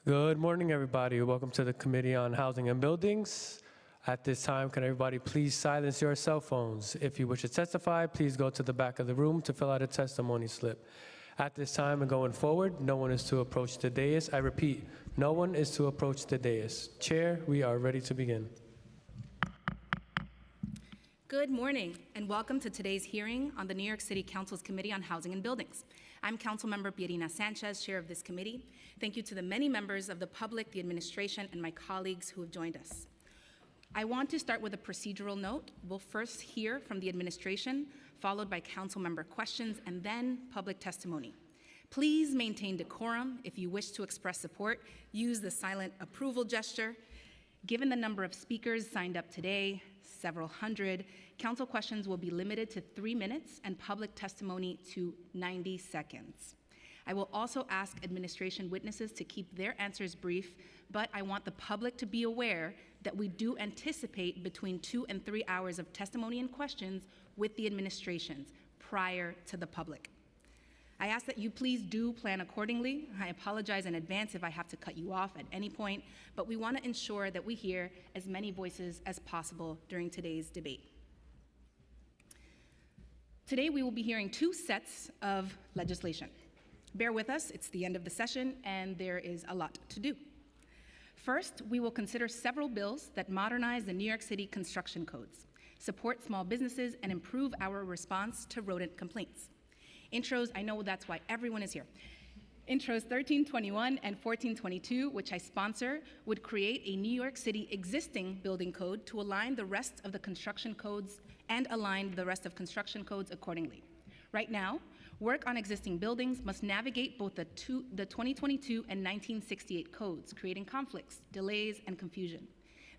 Good morning, everybody. Welcome to the Committee on Housing and Buildings. At this time, can everybody please silence your cell phones? If you wish to testify, please go to the back of the room to fill out a testimony slip. At this time and going forward, no one is to approach the dais. I repeat, no one is to approach the dais. Chair, we are ready to begin. Good morning and welcome to today's hearing on the New York City Council's Committee on Housing and Buildings. I'm Councilmember Pierina Sanchez, chair of this committee. Thank you to the many members of the public, the administration, and my colleagues who have joined us. I want to start with a procedural note. We'll first hear from the administration, followed by council member questions, and then public testimony. Please maintain decorum. If you wish to express support, use the silent approval gesture. Given the number of speakers signed up today, several hundred, council questions will be limited to 3 minutes and public testimony to 90 seconds. I will also ask administration witnesses to keep their answers brief, but I want the public to be aware that we do anticipate between 2 and 3 hours of testimony and questions with the administrations prior to the public. I ask that you please do plan accordingly. I apologize in advance if I have to cut you off at any point, but we want to ensure that we hear as many voices as possible during today's debate. Today we will be hearing 2 sets of legislation. Bear with us, it's the end of the session and there is a lot to do. First, we will consider several bills that modernize the New York City construction codes, support small businesses, and improve our response to rodent complaints. Intros, I know that's why everyone is here. Intros 1321 and 1422, which I sponsor, would create a New York City existing building code to align the rest of the construction codes and align the rest of construction codes accordingly. Right now, work on existing buildings must navigate both the 2022 and 1968 codes, creating conflicts, delays, and confusion.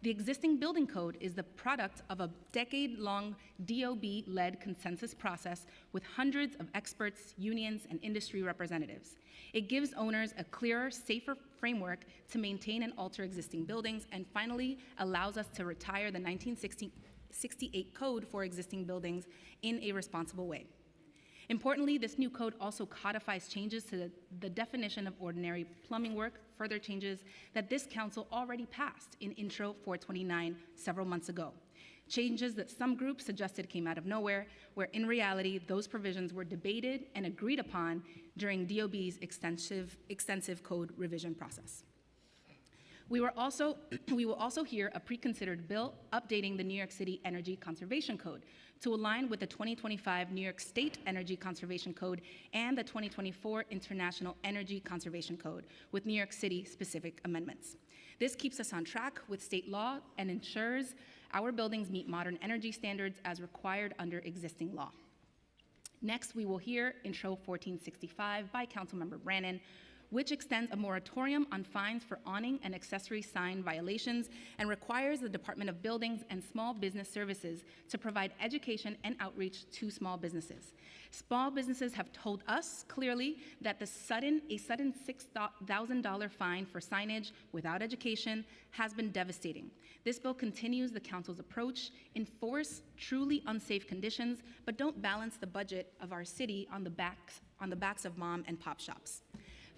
The existing building code is the product of a decade-long DOB-led consensus process with hundreds of experts, unions, and industry representatives. It gives owners a clearer, safer framework to maintain and alter existing buildings, and finally allows us to retire the 1968 code for existing buildings in a responsible way. Importantly, this new code also codifies changes to the definition of ordinary plumbing work, further changes that this council already passed in Intro 429 several months ago. Changes that some groups suggested came out of nowhere, where in reality, those provisions were debated and agreed upon during DOB's extensive code revision process. We will also hear a pre-considered bill updating the New York City Energy Conservation Code to align with the 2025 New York State Energy Conservation Code and the 2024 International Energy Conservation Code with New York City specific amendments. This keeps us on track with state law and ensures our buildings meet modern energy standards as required under existing law. Next, we will hear Intro 1465 by Councilmember Brannan, which extends a moratorium on fines for awning and accessory sign violations and requires the Department of Buildings and Small Business Services to provide education and outreach to small businesses. Small businesses have told us clearly that a sudden $6,000 fine for signage without education has been devastating. This bill continues the council's approach, enforce truly unsafe conditions, but don't balance the budget of our city on the backs of mom and pop shops.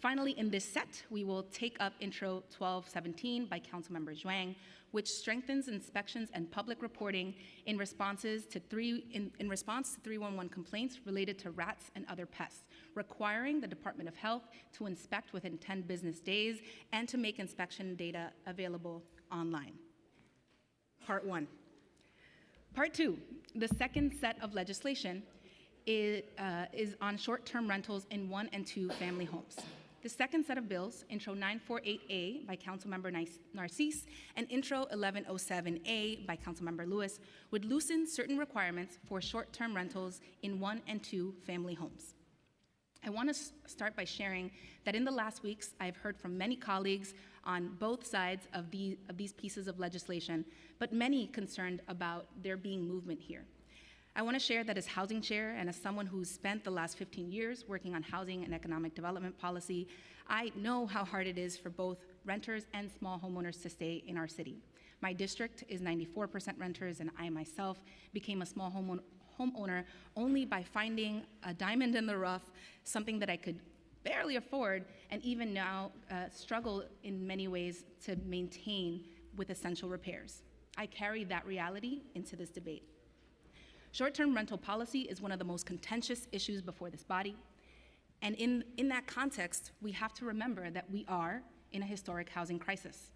Finally, in this set, we will take up Intro 1217 by Councilmember Zhuang, which strengthens inspections and public reporting in response to 311 complaints related to rats and other pests, requiring the Department of Health to inspect within 10 business days and to make inspection data available online. Part 1. Part 2, the second set of legislation is on short-term rentals in 1 and 2 family homes. The second set of bills, Intro 948A by Councilmember Narcisse and Intro 1107A by Councilmember Lewis, would loosen certain requirements for short-term rentals in 1 and 2 family homes. I want to start by sharing that in the last weeks, I've heard from many colleagues on both sides of these pieces of legislation, but many concerned about there being movement here. I want to share that as housing chair and as someone who's spent the last 15 years working on housing and economic development policy, I know how hard it is for both renters and small homeowners to stay in our city. My district is 94% renters, and I myself became a small homeowner only by finding a diamond in the rough, something that I could barely afford, and even now struggle in many ways to maintain with essential repairs. I carry that reality into this debate. Short-term rental policy is one of the most contentious issues before this body. And in that context, we have to remember that we are in a historic housing crisis.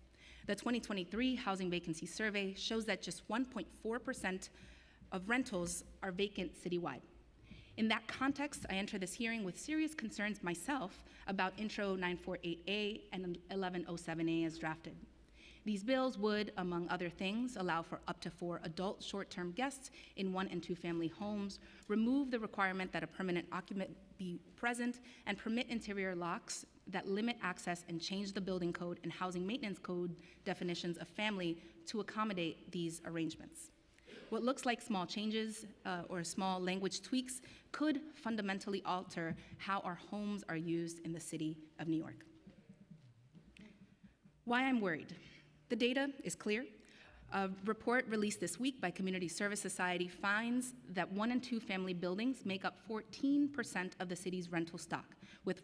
The 2023 Housing Vacancy Survey shows that just 1.4% of rentals are vacant citywide. In that context, I enter this hearing with serious concerns myself about Intro 948A and 1107A as drafted. These bills would, among other things, allow for up to 4 adult short-term guests in 1- and 2-family homes, remove the requirement that a permanent occupant be present, and permit interior locks that limit access and change the building code and housing maintenance code definitions of family to accommodate these arrangements. What looks like small changes or small language tweaks could fundamentally alter how our homes are used in the city of New York. Why I'm worried. The data is clear. A report released this week by Community Service Society finds that 1- and 2-family buildings make up 14% of the city's rental stock, with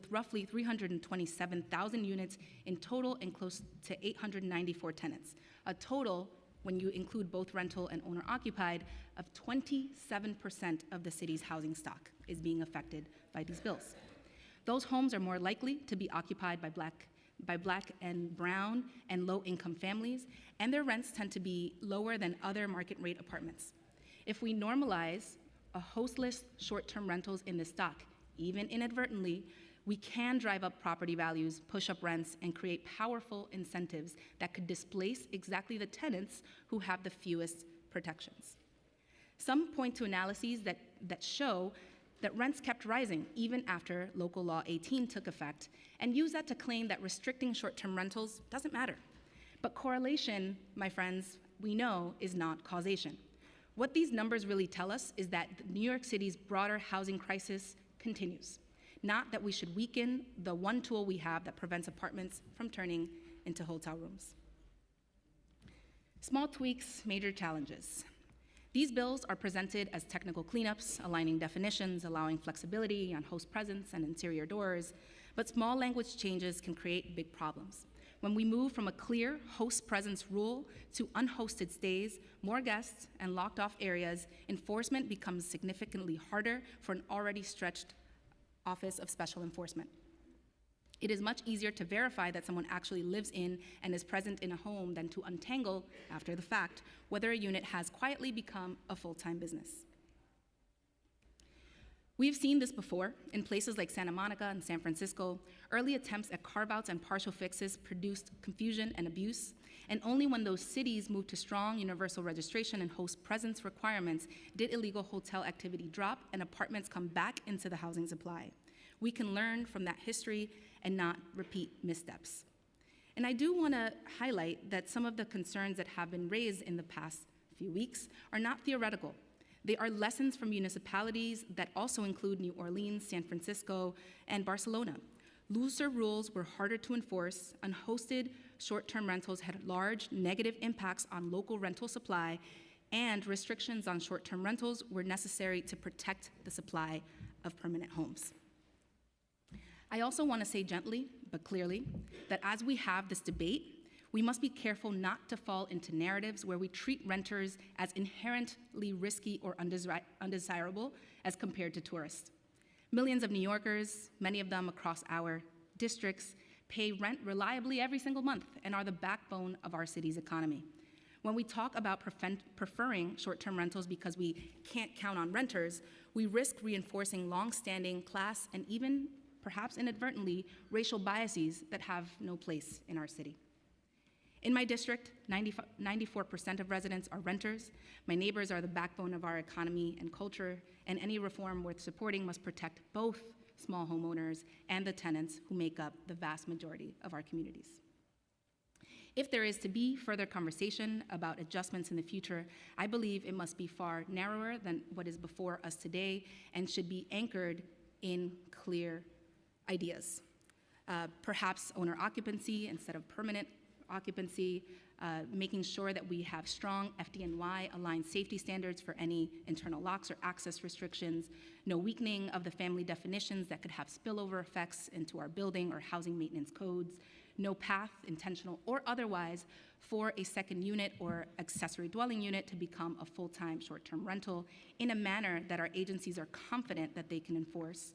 roughly 327,000 units in total and close to 894 tenants. A total, when you include both rental and owner-occupied, of 27% of the city's housing stock is being affected by these bills. Those homes are more likely to be occupied by Black and brown and low-income families, and their rents tend to be lower than other market rate apartments. If we normalize a hostless short-term rentals in this stock, even inadvertently, we can drive up property values, push up rents, and create powerful incentives that could displace exactly the tenants who have the fewest protections. Some point to analyses that show that rents kept rising even after Local Law 18 took effect, and use that to claim that restricting short-term rentals doesn't matter. But correlation, my friends, we know is not causation. What these numbers really tell us is that New York City's broader housing crisis continues, not that we should weaken the one tool we have that prevents apartments from turning into hotel rooms. Small tweaks, major challenges. These bills are presented as technical cleanups, aligning definitions, allowing flexibility on host presence and interior doors, but small language changes can create big problems. When we move from a clear host presence rule to unhosted stays, more guests, and locked off areas, enforcement becomes significantly harder for an already stretched Office of Special Enforcement. It is much easier to verify that someone actually lives in and is present in a home than to untangle, after the fact, whether a unit has quietly become a full-time business. We've seen this before in places like Santa Monica and San Francisco. Early attempts at carve-outs and partial fixes produced confusion and abuse, and only when those cities moved to strong universal registration and host presence requirements did illegal hotel activity drop and apartments come back into the housing supply. We can learn from that history and not repeat missteps. And I do want to highlight that some of the concerns that have been raised in the past few weeks are not theoretical. They are lessons from municipalities that also include New Orleans, San Francisco, and Barcelona. Looser rules were harder to enforce, unhosted short-term rentals had large negative impacts on local rental supply, and restrictions on short-term rentals were necessary to protect the supply of permanent homes. I also want to say gently, but clearly, that as we have this debate, we must be careful not to fall into narratives where we treat renters as inherently risky or undesirable as compared to tourists. Millions of New Yorkers, many of them across our districts, pay rent reliably every single month and are the backbone of our city's economy. When we talk about preferring short-term rentals because we can't count on renters, we risk reinforcing long-standing class and even perhaps inadvertently, racial biases that have no place in our city. In my district, 94% of residents are renters. My neighbors are the backbone of our economy and culture, and any reform worth supporting must protect both small homeowners and the tenants who make up the vast majority of our communities. If there is to be further conversation about adjustments in the future, I believe it must be far narrower than what is before us today and should be anchored in clear ideas. Perhaps owner occupancy instead of permanent occupancy, making sure that we have strong FDNY-aligned safety standards for any internal locks or access restrictions, no weakening of the family definitions that could have spillover effects into our building or housing maintenance codes, no path, intentional or otherwise, for a second unit or accessory dwelling unit to become a full-time short-term rental in a manner that our agencies are confident that they can enforce,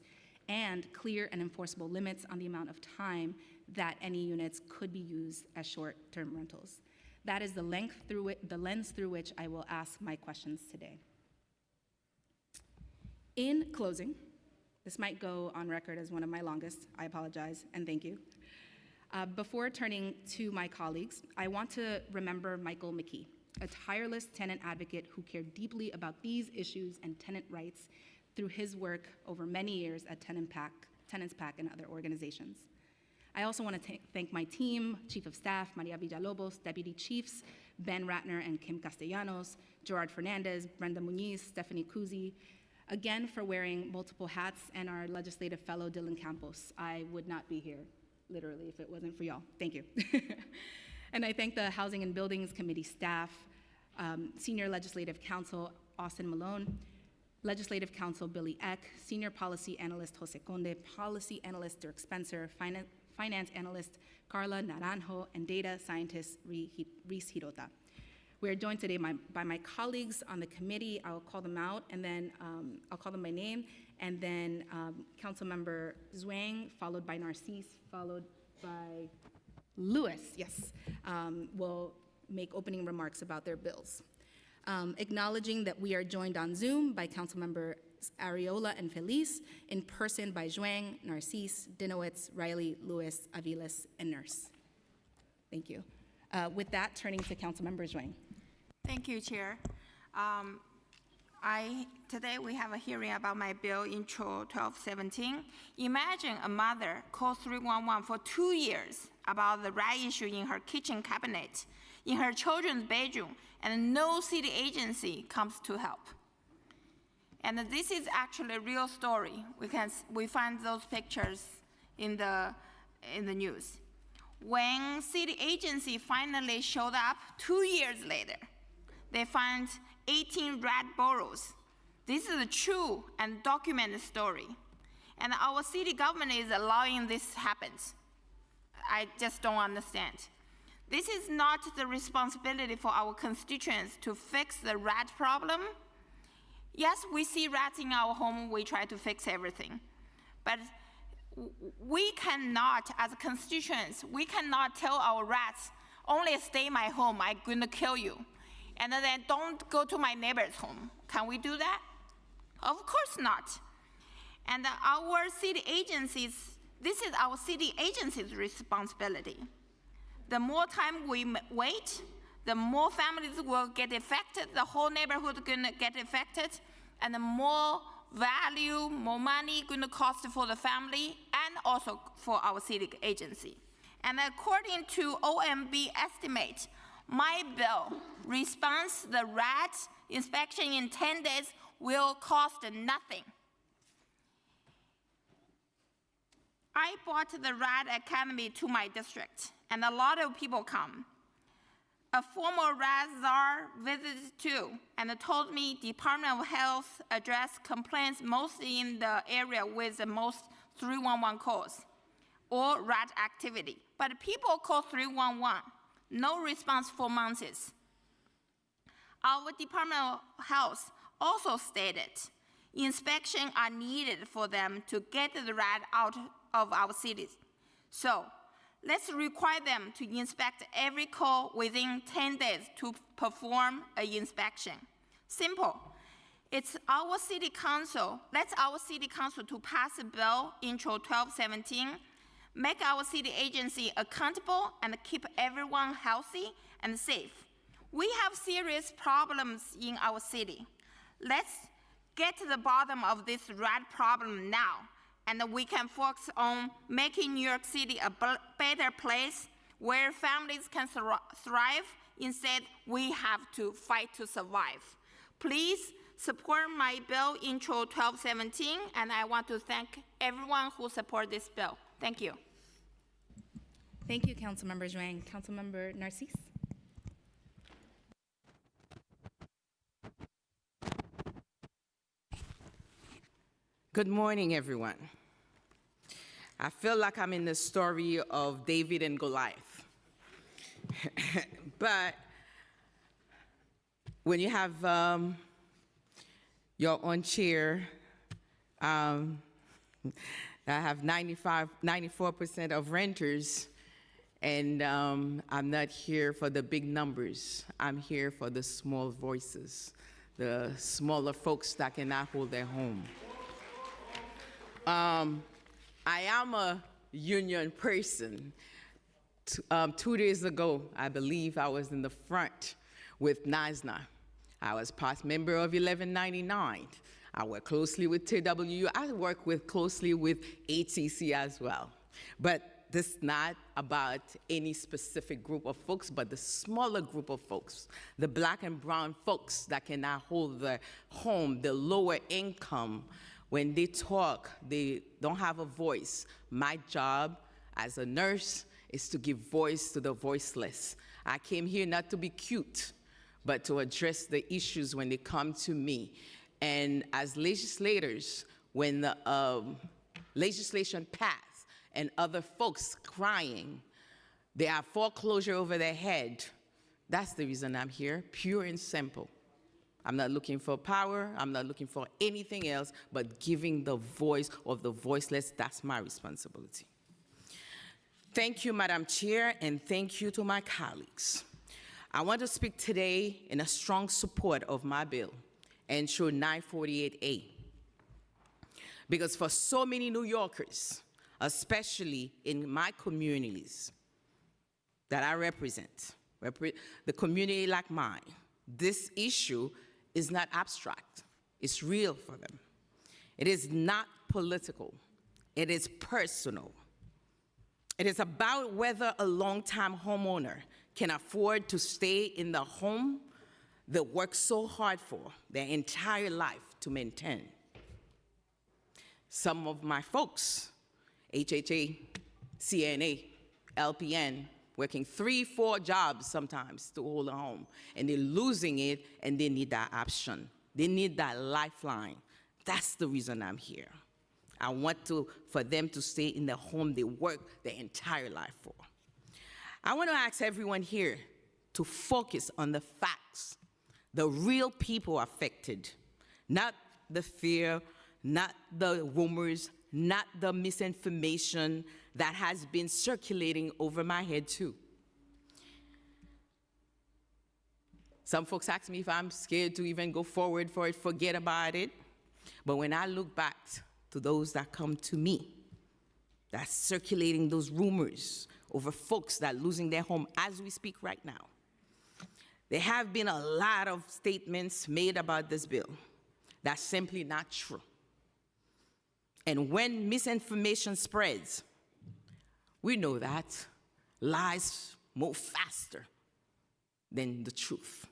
and clear and enforceable limits on the amount of time that any units could be used as short-term rentals. That is the lens through which I will ask my questions today. In closing, this might go on record as one of my longest. I apologize, and thank you. Before turning to my colleagues, I want to remember Michael McKee, a tireless tenant advocate who cared deeply about these issues and tenant rights through his work over many years at Tenants PAC and other organizations. I also want to thank my team, Chief of Staff, Maria Villalobos, Deputy Chiefs, Ben Ratner and Kim Castellanos, Gerard Fernandez, Brenda Muniz, Stephanie Kuzi, again for wearing multiple hats, and our legislative fellow, Dylan Campos. I would not be here, literally, if it wasn't for y'all. Thank you. And I thank the Housing and Buildings Committee staff, Senior Legislative Counsel, Austin Malone, Legislative Counsel, Billy Eck, Senior Policy Analyst, Jose Conde, Policy Analyst, Dirk Spencer, Finance Analyst, Carla Naranjo, and Data Scientist, Reese Hirota. We are joined today by my colleagues on the committee. I'll call them out, and then I'll call them by name, and then Councilmember Zhuang, followed by Narcisse, followed by Lewis, yes, will make opening remarks about their bills. Acknowledging that we are joined on Zoom by Councilmember Arreola and Feliz, in person by Zhuang, Narcisse, Dinowitz, Riley, Lewis, Aviles, and Nurse. Thank you. With that, turning to Councilmember Zhuang. Thank you, Chair. Today we have a hearing about my bill, Intro 1217. Imagine a mother calls 311 for 2 years about the rat issue in her kitchen cabinet, in her children's bedroom, and no city agency comes to help. And this is actually a real story. We find those pictures in the news. When city agency finally showed up 2 years later, they found 18 rat burrows. This is a true and documented story. And our city government is allowing this to happen. I just don't understand. This is not the responsibility for our constituents to fix the rat problem. Yes, we see rats in our home, we try to fix everything. But we cannot, as constituents, we cannot tell our rats, only stay in my home, I'm gonna kill you. And then don't go to my neighbor's home. Can we do that? Of course not. And our city agencies, this is our city agencies' responsibility. The more time we wait, the more families will get affected, the whole neighborhood is gonna get affected, and the more value, more money gonna cost for the family and also for our city agency. And according to OMB estimate, my bill response the rat inspection in 10 days will cost nothing. I brought the Rat Academy to my district, and a lot of people come. A former rat czar visited too, and told me Department of Health addressed complaints mostly in the area with the most 311 calls or rat activity. But people call 311, no response for months. Our Department of Health also stated inspections are needed for them to get the rat out of our cities. So let's require them to inspect every call within 10 days to perform an inspection. Simple. It's our city council, that's our city council to pass a bill, Intro 1217, make our city agency accountable and keep everyone healthy and safe. We have serious problems in our city. Let's get to the bottom of this rat problem now, and we can focus on making New York City a better place where families can thrive. Instead, we have to fight to survive. Please support my bill, Intro 1217, and I want to thank everyone who supported this bill. Thank you. Thank you, Councilmember Zhuang. Councilmember Narcisse? Good morning, everyone. I feel like I'm in the story of David and Goliath. But when you have your own chair, I have 94% of renters, and I'm not here for the big numbers. I'm here for the small voices, the smaller folks that cannot hold their home. I am a union person. 2 days ago, I believe I was in the front with NASNA. I was past member of 1199. I work closely with TWU. I work closely with ATC as well. But this is not about any specific group of folks, but the smaller group of folks, the black and brown folks that cannot hold their home, the lower income. When they talk, they don't have a voice. My job as a nurse is to give voice to the voiceless. I came here not to be cute, but to address the issues when they come to me. And as legislators, when the legislation passed and other folks crying, they have foreclosure over their head, that's the reason I'm here, pure and simple. I'm not looking for power. I'm not looking for anything else but giving the voice of the voiceless. That's my responsibility. Thank you, Madam Chair, and thank you to my colleagues. I want to speak today in a strong support of my bill, Ensure 948A. Because for so many New Yorkers, especially in my communities that I represent, the community like mine, this issue is not abstract. It's real for them. It is not political. It is personal. It is about whether a long-time homeowner can afford to stay in the home they work so hard for their entire life to maintain. Some of my folks, HHA, CNA, LPN, working 3-4 jobs sometimes to hold a home, and they're losing it, and they need that option. They need that lifeline. That's the reason I'm here. I want for them to stay in the home they work their entire life for. I want to ask everyone here to focus on the facts, the real people affected, not the fear, not the rumors, not the misinformation that has been circulating over my head too. Some folks ask me if I'm scared to even go forward for it, forget about it. But when I look back to those that come to me, that's circulating those rumors over folks that are losing their home as we speak right now, there have been a lot of statements made about this bill that's simply not true. And when misinformation spreads, we know that lies move faster than the truth.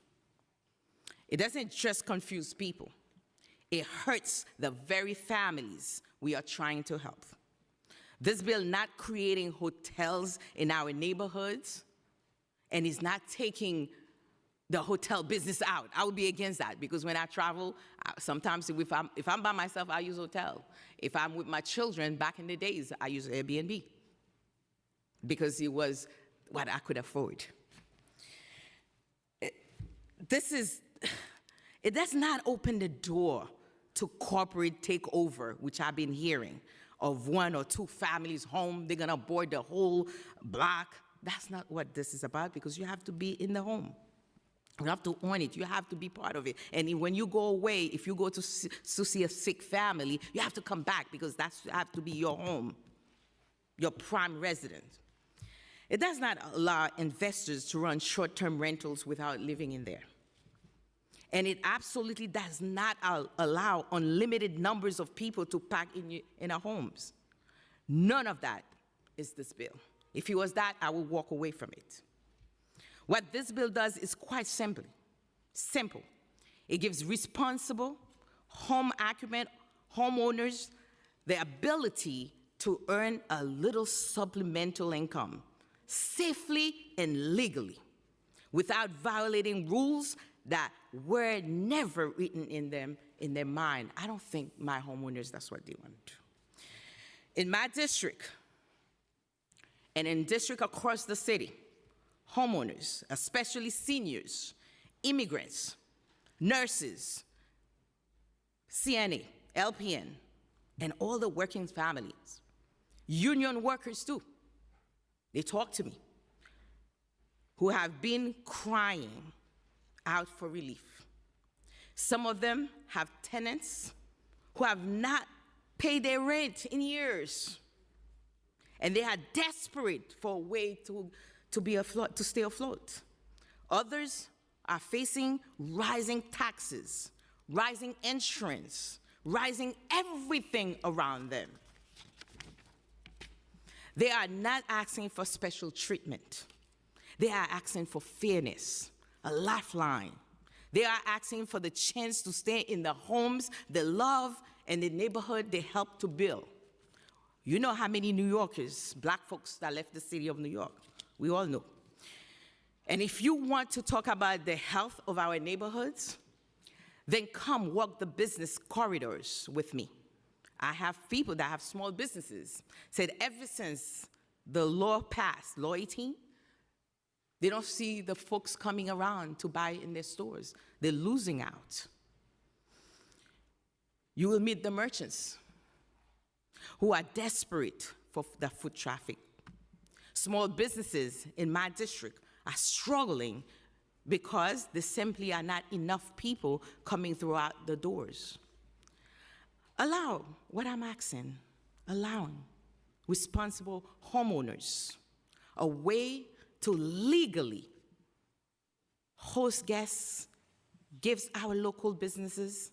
It doesn't just confuse people. It hurts the very families we are trying to help. This bill not creating hotels in our neighborhoods, and is not taking the hotel business out. I would be against that, because when I travel, sometimes if I'm by myself, I use hotel. If I'm with my children, back in the days, I use Airbnb, because it was what I could afford. It does not open the door to corporate takeover, which I've been hearing, of 1 or 2 families home, they're gonna board the whole block. That's not what this is about, because you have to be in the home. You have to own it. You have to be part of it. And when you go away, if you go to see a sick family, you have to come back, because that's have to be your home, your prime residence. It does not allow investors to run short-term rentals without living in there. And it absolutely does not allow unlimited numbers of people to pack in our homes. None of that is this bill. If it was that, I would walk away from it. What this bill does is quite simple. It gives responsible, home-occupant homeowners the ability to earn a little supplemental income safely and legally without violating rules that were never written in their mind. I don't think my homeowners, that's what they want to do. In my district, and in districts across the city, homeowners, especially seniors, immigrants, nurses, CNA, LPN, and all the working families, union workers too, they talk to me, who have been crying out for relief. Some of them have tenants who have not paid their rent in years, and they are desperate for a way to stay afloat. Others are facing rising taxes, rising insurance, rising everything around them. They are not asking for special treatment. They are asking for fairness, a lifeline. They are asking for the chance to stay in the homes they love and the neighborhood they help to build. You know how many New Yorkers, black folks that left the city of New York. We all know. And if you want to talk about the health of our neighborhoods, then come walk the business corridors with me. I have people that have small businesses, said ever since the law passed, Law 18, they don't see the folks coming around to buy in their stores. They're losing out. You will meet the merchants who are desperate for the foot traffic. Small businesses in my district are struggling because there simply are not enough people coming throughout the doors. Allow, what I'm asking, allowing responsible homeowners a way to legally host guests gives our local businesses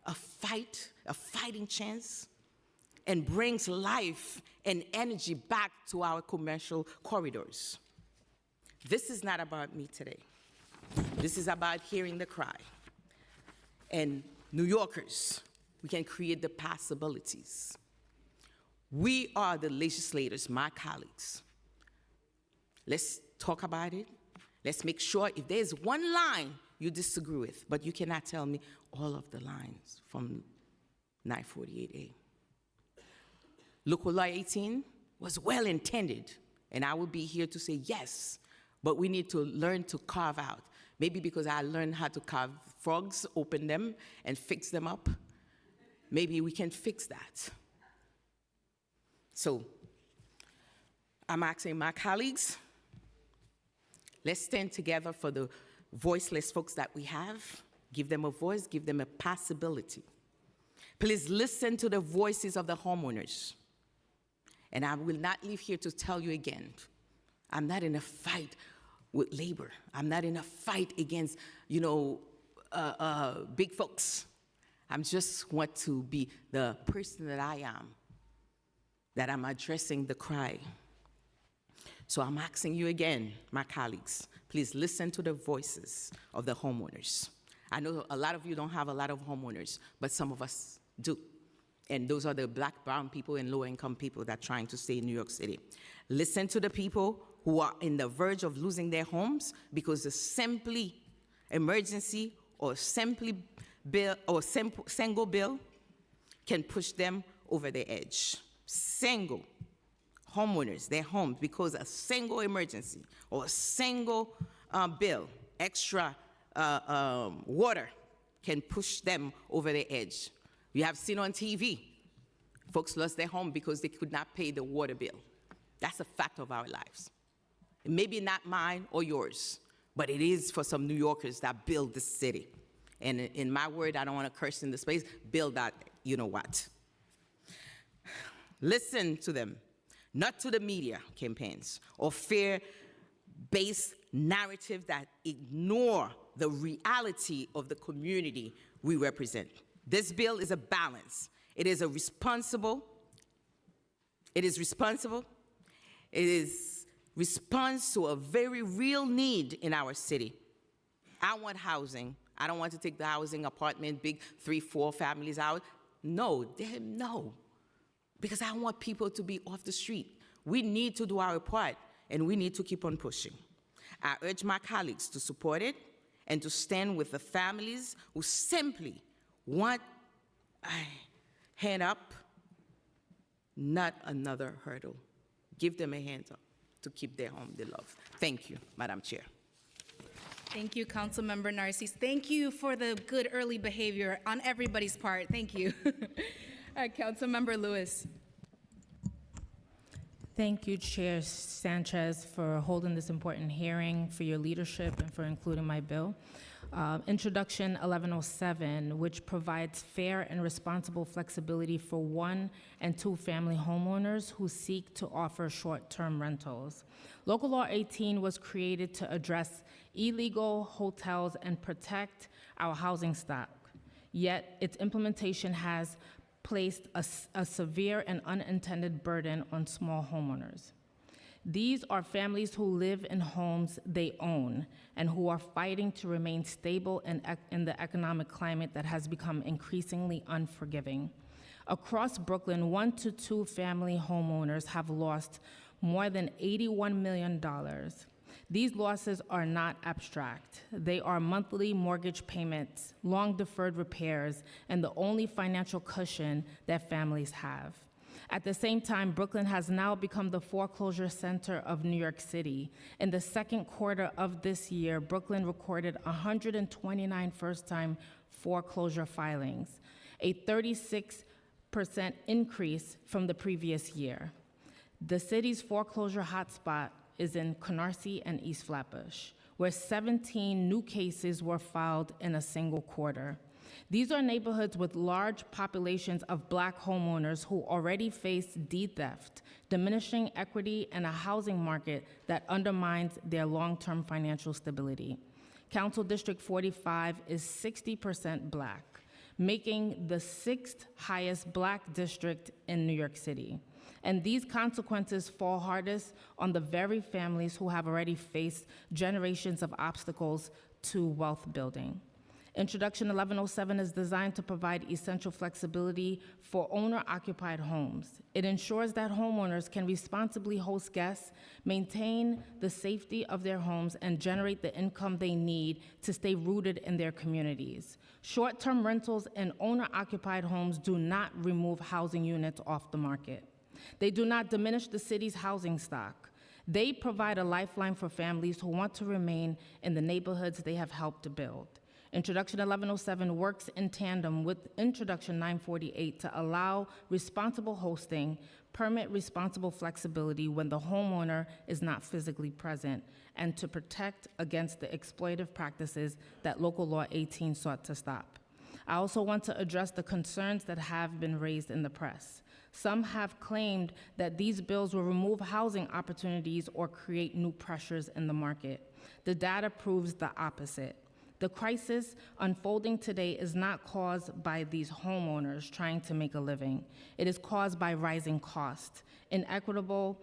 a fighting chance, and brings life and energy back to our commercial corridors. This is not about me today. This is about hearing the cry. And New Yorkers, we can create the possibilities. We are the legislators, my colleagues. Let's talk about it. Let's make sure if there's one line you disagree with, but you cannot tell me all of the lines from 948A. Local Law 18 was well intended, and I will be here to say yes, but we need to learn to carve out. Maybe because I learned how to carve frogs, open them, and fix them up. Maybe we can fix that. So I'm asking my colleagues, let's stand together for the voiceless folks that we have. Give them a voice, give them a possibility. Please listen to the voices of the homeowners. And I will not leave here to tell you again, I'm not in a fight with labor. I'm not in a fight against, big folks. I just want to be the person that I am, that I'm addressing the cry. So I'm asking you again, my colleagues, please listen to the voices of the homeowners. I know a lot of you don't have a lot of homeowners, but some of us do. And those are the black, brown people and low-income people that are trying to stay in New York City. Listen to the people who are in the verge of losing their homes because the simply emergency or simply bill or single bill can push them over the edge. Single homeowners, their homes, because a single emergency or a single bill, extra water, can push them over the edge. You have seen on TV, folks lost their home because they could not pay the water bill. That's a fact of our lives. Maybe not mine or yours, but it is for some New Yorkers that build this city. And in my word, I don't want to curse in this place, build that, you know what. Listen to them, not to the media campaigns or fear-based narratives that ignore the reality of the community we represent. This bill is a balance. It is responsible. It is response to a very real need in our city. I want housing. I don't want to take the housing apartment, big 3-4 families out. No, no. Because I want people to be off the street. We need to do our part. and we need to keep on pushing. I urge my colleagues to support it and to stand with the families who simply want a hand up, not another hurdle. Give them a hand up to keep their home they love. Thank you, Madam Chair. Thank you, Councilmember Narcisse. Thank you for the good early behavior on everybody's part. Thank you. Councilmember Lewis. Thank you, Chair Sanchez, for holding this important hearing, for your leadership, and for including my bill. Introduction 1107, which provides fair and responsible flexibility for one and two family homeowners who seek to offer short-term rentals. Local Law 18 was created to address illegal hotels and protect our housing stock. Yet its implementation has placed a severe and unintended burden on small homeowners. These are families who live in homes they own and who are fighting to remain stable in the economic climate that has become increasingly unforgiving. Across Brooklyn, 1 to 2 family homeowners have lost more than $81 million. These losses are not abstract. They are monthly mortgage payments, long deferred repairs, and the only financial cushion that families have. At the same time, Brooklyn has now become the foreclosure center of New York City. In the second quarter of this year, Brooklyn recorded 129 first-time foreclosure filings, a 36% increase from the previous year. The city's foreclosure hotspot is in Canarsie and East Flatbush, where 17 new cases were filed in a single quarter. These are neighborhoods with large populations of Black homeowners who already face deed theft, diminishing equity, and a housing market that undermines their long-term financial stability. Council District 45 is 60% Black, making the 6th highest Black district in New York City. And these consequences fall hardest on the very families who have already faced generations of obstacles to wealth building. Introduction 1107 is designed to provide essential flexibility for owner-occupied homes. It ensures that homeowners can responsibly host guests, maintain the safety of their homes, and generate the income they need to stay rooted in their communities. Short-term rentals and owner-occupied homes do not remove housing units off the market. They do not diminish the city's housing stock. They provide a lifeline for families who want to remain in the neighborhoods they have helped to build. Introduction 1107 works in tandem with Introduction 948 to allow responsible hosting, permit responsible flexibility when the homeowner is not physically present, and to protect against the exploitative practices that Local Law 18 sought to stop. I also want to address the concerns that have been raised in the press. Some have claimed that these bills will remove housing opportunities or create new pressures in the market. The data proves the opposite. The crisis unfolding today is not caused by these homeowners trying to make a living. It is caused by rising costs, inequitable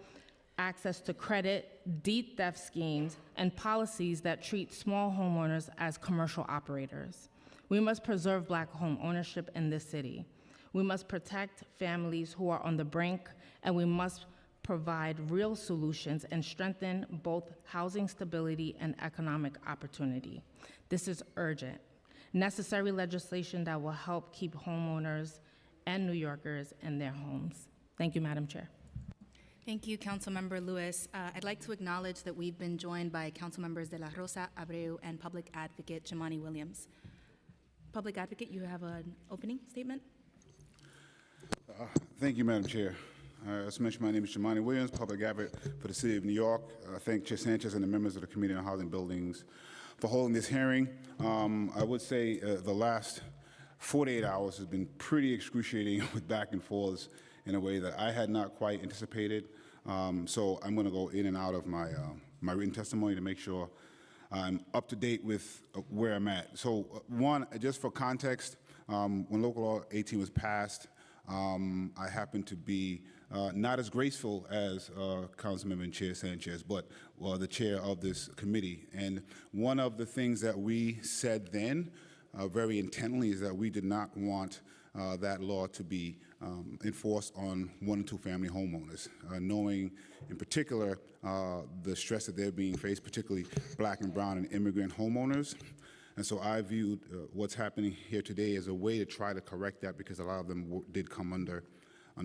access to credit, deed theft schemes, and policies that treat small homeowners as commercial operators. We must preserve Black home ownership in this city. We must protect families who are on the brink, and we must provide real solutions and strengthen both housing stability and economic opportunity. This is urgent, necessary legislation that will help keep homeowners and New Yorkers in their homes. Thank you, Madam Chair. Thank you, Councilmember Lewis. I'd like to acknowledge that we've been joined by Councilmembers De La Rosa, Abreu, and Public Advocate Jumaane Williams. Public Advocate, you have an opening statement? Thank you, Madam Chair. As mentioned, my name is Jumaane Williams, Public Advocate for the City of New York. I thank Chair Sanchez and the members of the Committee on Housing Buildings for holding this hearing. I would say the last 48 hours has been pretty excruciating with back and forths in a way that I had not quite anticipated. So I'm going to go in and out of my written testimony to make sure I'm up to date with where I'm at. So one, just for context, when Local Law 18 was passed, I happened to be not as graceful as Councilmember and Chair Sanchez, but the chair of this committee. And one of the things that we said then very intently is that we did not want that law to be enforced on 1- and 2-family homeowners, knowing in particular the stress that they're being faced, particularly Black and brown and immigrant homeowners. And so I viewed what's happening here today as a way to try to correct that, because a lot of them did come under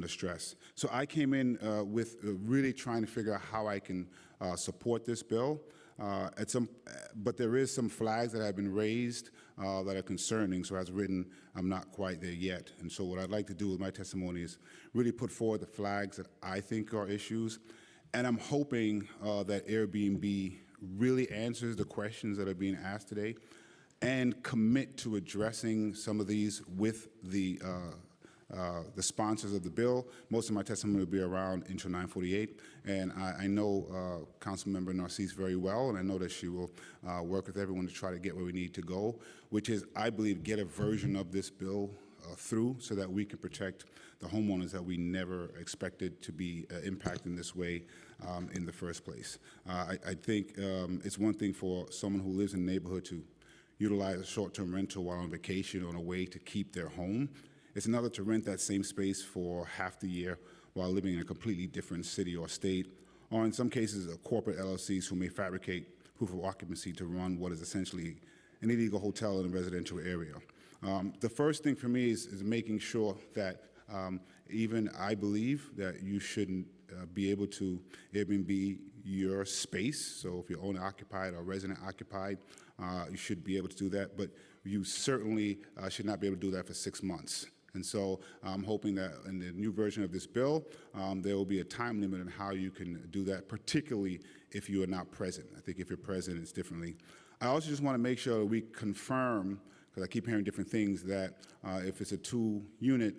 stress. So I came in with really trying to figure out how I can support this bill. But there is some flags that have been raised that are concerning. So as written, I'm not quite there yet. And so what I'd like to do with my testimony is really put forward the flags that I think are issues. And I'm hoping that Airbnb really answers the questions that are being asked today and commit to addressing some of these with the sponsors of the bill. Most of my testimony will be around Intro 948, and I know Councilmember Narcisse very well, and I know that she will work with everyone to try to get where we need to go, which is, I believe, get a version of this bill through so that we can protect the homeowners that we never expected to be impacted this way in the first place. I think it's one thing for someone who lives in a neighborhood to utilize a short-term rental while on vacation or on a way to keep their home. It's another to rent that same space for half the year while living in a completely different city or state, or in some cases, corporate LLCs who may fabricate proof of occupancy to run what is essentially an illegal hotel in a residential area. The first thing for me is making sure that even I believe that you shouldn't be able to Airbnb your space. So if you're owner-occupied or resident-occupied, you should be able to do that, but you certainly should not be able to do that for 6 months. And so I'm hoping that in the new version of this bill, there will be a time limit on how you can do that, particularly if you are not present. I think if you're present, it's differently. I also just want to make sure that we confirm, because I keep hearing different things, that if it's a 2-unit,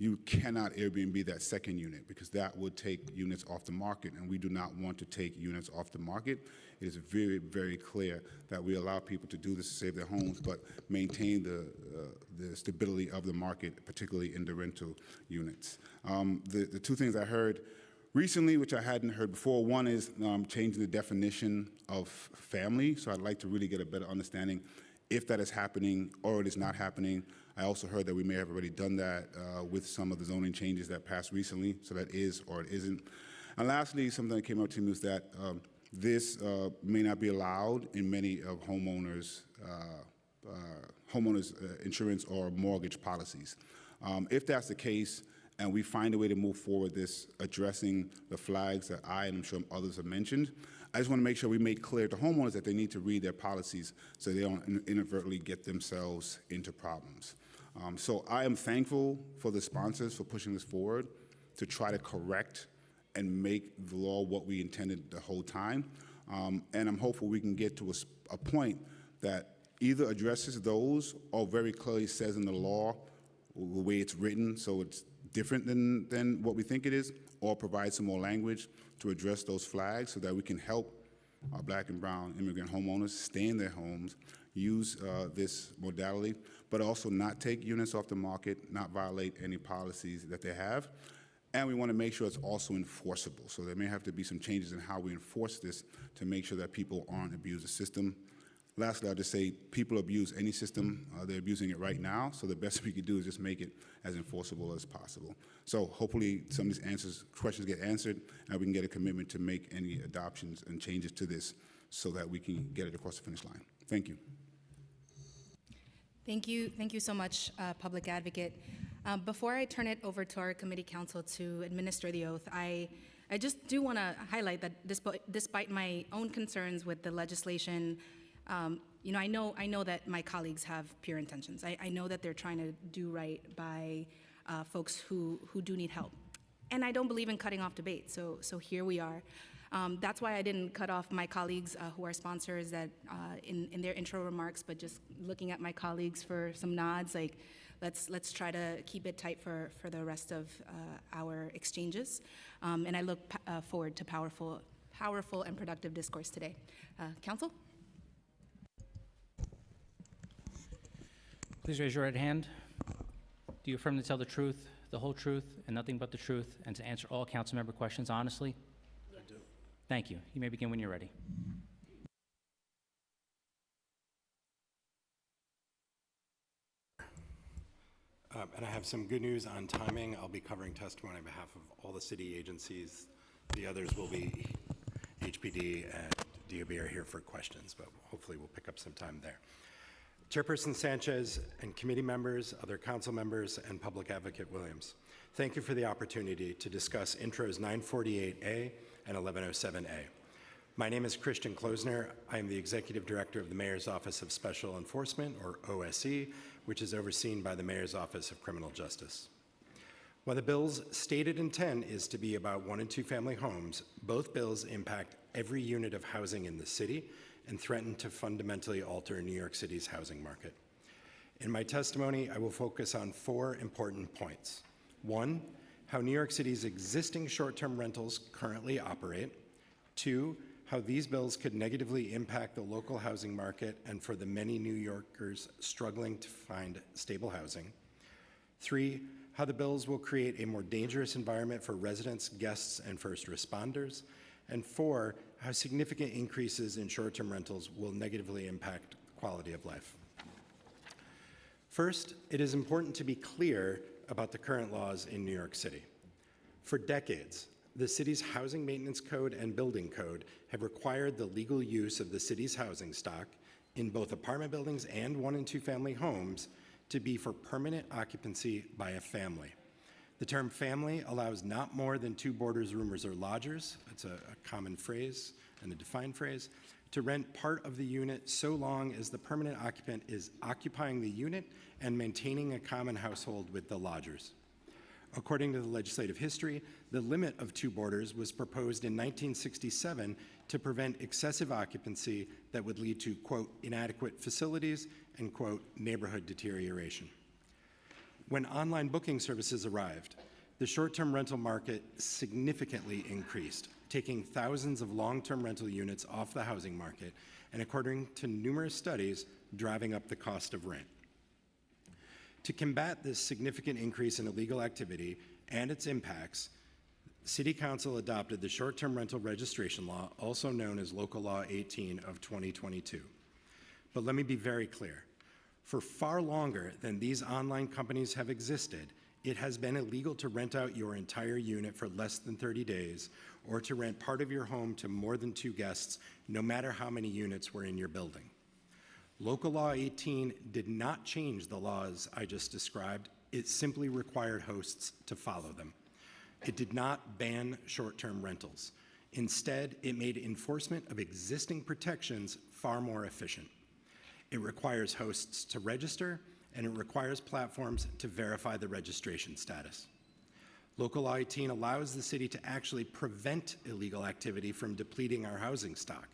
you cannot Airbnb that second unit, because that would take units off the market, and we do not want to take units off the market. It is very, very clear that we allow people to do this to save their homes, but maintain the stability of the market, particularly in the rental units. The two things I heard recently, which I hadn't heard before, one is changing the definition of family. So I'd like to really get a better understanding if that is happening or it is not happening. I also heard that we may have already done that with some of the zoning changes that passed recently, so that is or it isn't. And lastly, something that came up to me was that this may not be allowed in many of homeowners' insurance or mortgage policies. If that's the case, and we find a way to move forward this addressing the flags that I and I'm sure others have mentioned, I just want to make sure we make clear to homeowners that they need to read their policies so they don't inadvertently get themselves into problems. So I am thankful for the sponsors for pushing this forward to try to correct and make the law what we intended the whole time. And I'm hopeful we can get to a point that either addresses those or very clearly says in the law the way it's written so it's different than what we think it is, or provide some more language to address those flags so that we can help our Black and brown immigrant homeowners stay in their homes, use this modality, but also not take units off the market, not violate any policies that they have. And we want to make sure it's also enforceable. So there may have to be some changes in how we enforce this to make sure that people aren't abusing the system. Lastly, I'll just say people abuse any system. They're abusing it right now. So the best we can do is just make it as enforceable as possible. So hopefully some of these questions get answered, and we can get a commitment to make any adoptions and changes to this so that we can get it across the finish line. Thank you. Thank you so much, Public Advocate. Before I turn it over to our committee counsel to administer the oath, I just do want to highlight that despite my own concerns with the legislation, you know, I know that my colleagues have pure intentions. I know that they're trying to do right by folks who do need help. And I don't believe in cutting off debate, so here we are. That's why I didn't cut off my colleagues who are sponsors that in their intro remarks, but just looking at my colleagues for some nods, like let's try to keep it tight for the rest of our exchanges. And I look forward to powerful and productive discourse today. Council? Please raise your right hand. Do you affirm to tell the truth, the whole truth, and nothing but the truth, and to answer all council member questions honestly? I do. Thank you. You may begin when you're ready. And I have some good news on timing. I'll be covering testimony on behalf of all the city agencies. The others will be HPD and DOB are here for questions, but hopefully we'll pick up some time there. Chairperson Sanchez and committee members, other council members, and Public Advocate Williams, thank you for the opportunity to discuss Intros 948A and 1107A. My name is Christian Klosner. I am the Executive Director of the Mayor's Office of Special Enforcement, or OSE, which is overseen by the Mayor's Office of Criminal Justice. While the bill's stated intent is to be about 1- and 2-family homes, both bills impact every unit of housing in the city and threaten to fundamentally alter New York City's housing market. In my testimony, I will focus on 4 important points. 1, how New York City's existing short-term rentals currently operate. 2, how these bills could negatively impact the local housing market and for the many New Yorkers struggling to find stable housing. 3, how the bills will create a more dangerous environment for residents, guests, and first responders. And 4, how significant increases in short-term rentals will negatively impact quality of life. First, it is important to be clear about the current laws in New York City. For decades, the city's Housing Maintenance Code and Building Code have required the legal use of the city's housing stock in both apartment buildings and 1- and 2-family homes to be for permanent occupancy by a family. The term family allows not more than 2 boarders, roomers, or lodgers, it's a common phrase and a defined phrase, to rent part of the unit so long as the permanent occupant is occupying the unit and maintaining a common household with the lodgers. According to the legislative history, the limit of 2 boarders was proposed in 1967 to prevent excessive occupancy that would lead to, quote, inadequate facilities and, quote, neighborhood deterioration. When online booking services arrived, the short-term rental market significantly increased, taking thousands of long-term rental units off the housing market, and according to numerous studies, driving up the cost of rent. To combat this significant increase in illegal activity and its impacts, City Council adopted the Short-Term Rental Registration Law, also known as Local Law 18 of 2022. But let me be very clear. For far longer than these online companies have existed, it has been illegal to rent out your entire unit for less than 30 days or to rent part of your home to more than 2 guests, no matter how many units were in your building. Local Law 18 did not change the laws I just described. It simply required hosts to follow them. It did not ban short-term rentals. Instead, it made enforcement of existing protections far more efficient. It requires hosts to register, and it requires platforms to verify the registration status. Local Law 18 allows the city to actually prevent illegal activity from depleting our housing stock.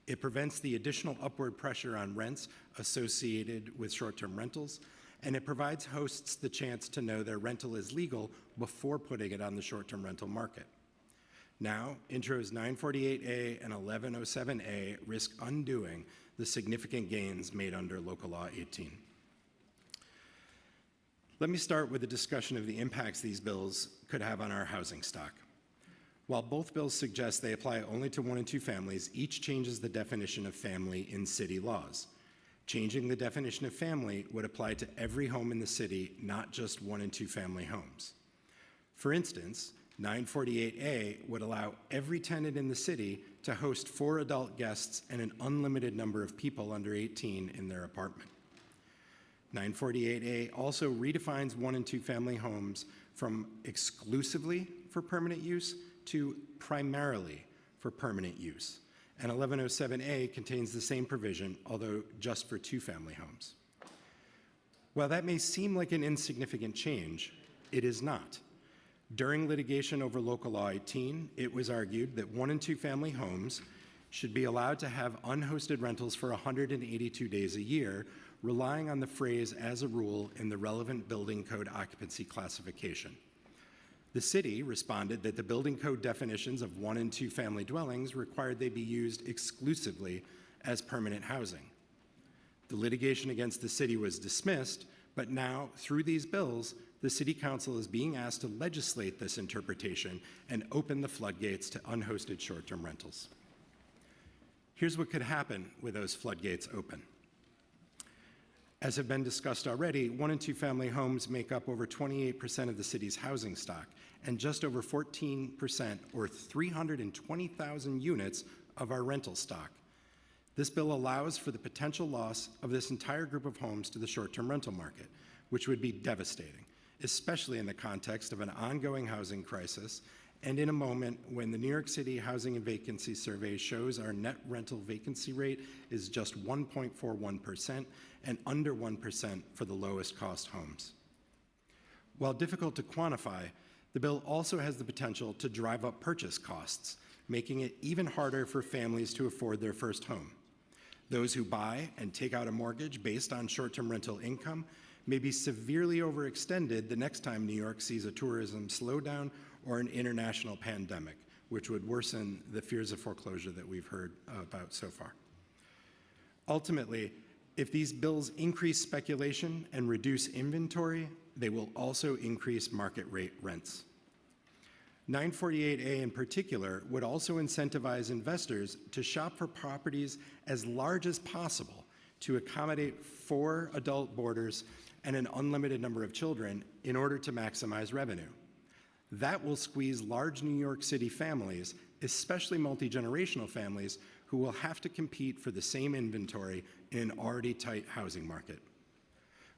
It prevents the additional upward pressure on rents associated with short-term rentals, and it provides hosts the chance to know their rental is legal before putting it on the short-term rental market. Now, Intros 948A and 1107A risk undoing the significant gains made under Local Law 18. Let me start with a discussion of the impacts these bills could have on our housing stock. While both bills suggest they apply only to 1- and 2 families, each changes the definition of family in city laws. Changing the definition of family would apply to every home in the city, not just 1- and 2-family homes. For instance, 948A would allow every tenant in the city to host 4 adult guests and an unlimited number of people under 18 in their apartment. 948A also redefines 1- and 2-family homes from exclusively for permanent use to primarily for permanent use. And 1107A contains the same provision, although just for 2-family homes. While that may seem like an insignificant change, it is not. During litigation over Local Law 18, it was argued that 1- and 2-family homes should be allowed to have unhosted rentals for 182 days a year, relying on the phrase "as a rule" in the relevant building code occupancy classification. The city responded that the building code definitions of 1- and 2-family dwellings required they be used exclusively as permanent housing. The litigation against the city was dismissed, but now, through these bills, the City Council is being asked to legislate this interpretation and open the floodgates to unhosted short-term rentals. Here's what could happen with those floodgates open. As have been discussed already, 1 and 2 family homes make up over 28% of the city's housing stock and just over 14%, or 320,000 units, of our rental stock. This bill allows for the potential loss of this entire group of homes to the short-term rental market, which would be devastating, especially in the context of an ongoing housing crisis and in a moment when the New York City Housing and Vacancy Survey shows our net rental vacancy rate is just 1.41% and under 1% for the lowest cost homes. While difficult to quantify, the bill also has the potential to drive up purchase costs, making it even harder for families to afford their first home. Those who buy and take out a mortgage based on short-term rental income may be severely overextended the next time New York sees a tourism slowdown or an international pandemic, which would worsen the fears of foreclosure that we've heard about so far. Ultimately, if these bills increase speculation and reduce inventory, they will also increase market rate rents. 948A in particular would also incentivize investors to shop for properties as large as possible to accommodate 4 adult boarders and an unlimited number of children in order to maximize revenue. That will squeeze large New York City families, especially multi-generational families, who will have to compete for the same inventory in an already tight housing market.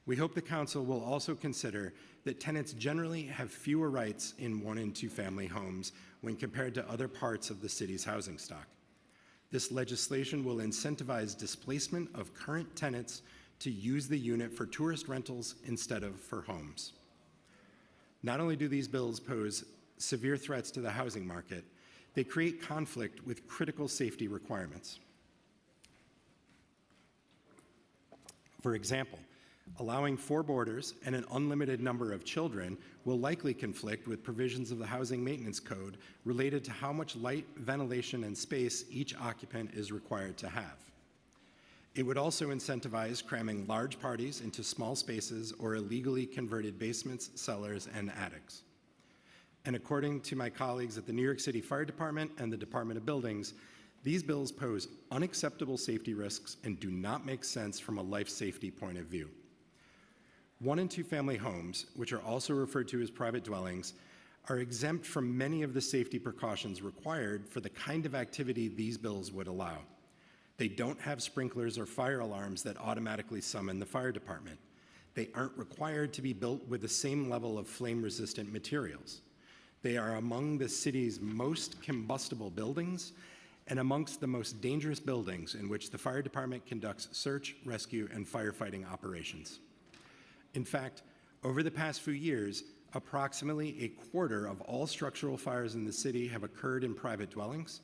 We hope the Council will also consider that tenants generally have fewer rights in 1 and 2 family homes when compared to other parts of the city's housing stock. This legislation will incentivize displacement of current tenants to use the unit for tourist rentals instead of for homes. Not only do these bills pose severe threats to the housing market, they create conflict with critical safety requirements. For example, allowing 4 boarders and an unlimited number of children will likely conflict with provisions of the Housing Maintenance Code related to how much light, ventilation, and space each occupant is required to have. It would also incentivize cramming large parties into small spaces or illegally converted basements, cellars, and attics. And according to my colleagues at the New York City Fire Department and the Department of Buildings, these bills pose unacceptable safety risks and do not make sense from a life safety point of view. 1 and 2 family homes, which are also referred to as private dwellings, are exempt from many of the safety precautions required for the kind of activity these bills would allow. They don't have sprinklers or fire alarms that automatically summon the fire department. They aren't required to be built with the same level of flame-resistant materials. They are among the city's most combustible buildings and amongst the most dangerous buildings in which the fire department conducts search, rescue, and firefighting operations. In fact, over the past few years, approximately a quarter of all structural fires in the city have occurred in private dwellings,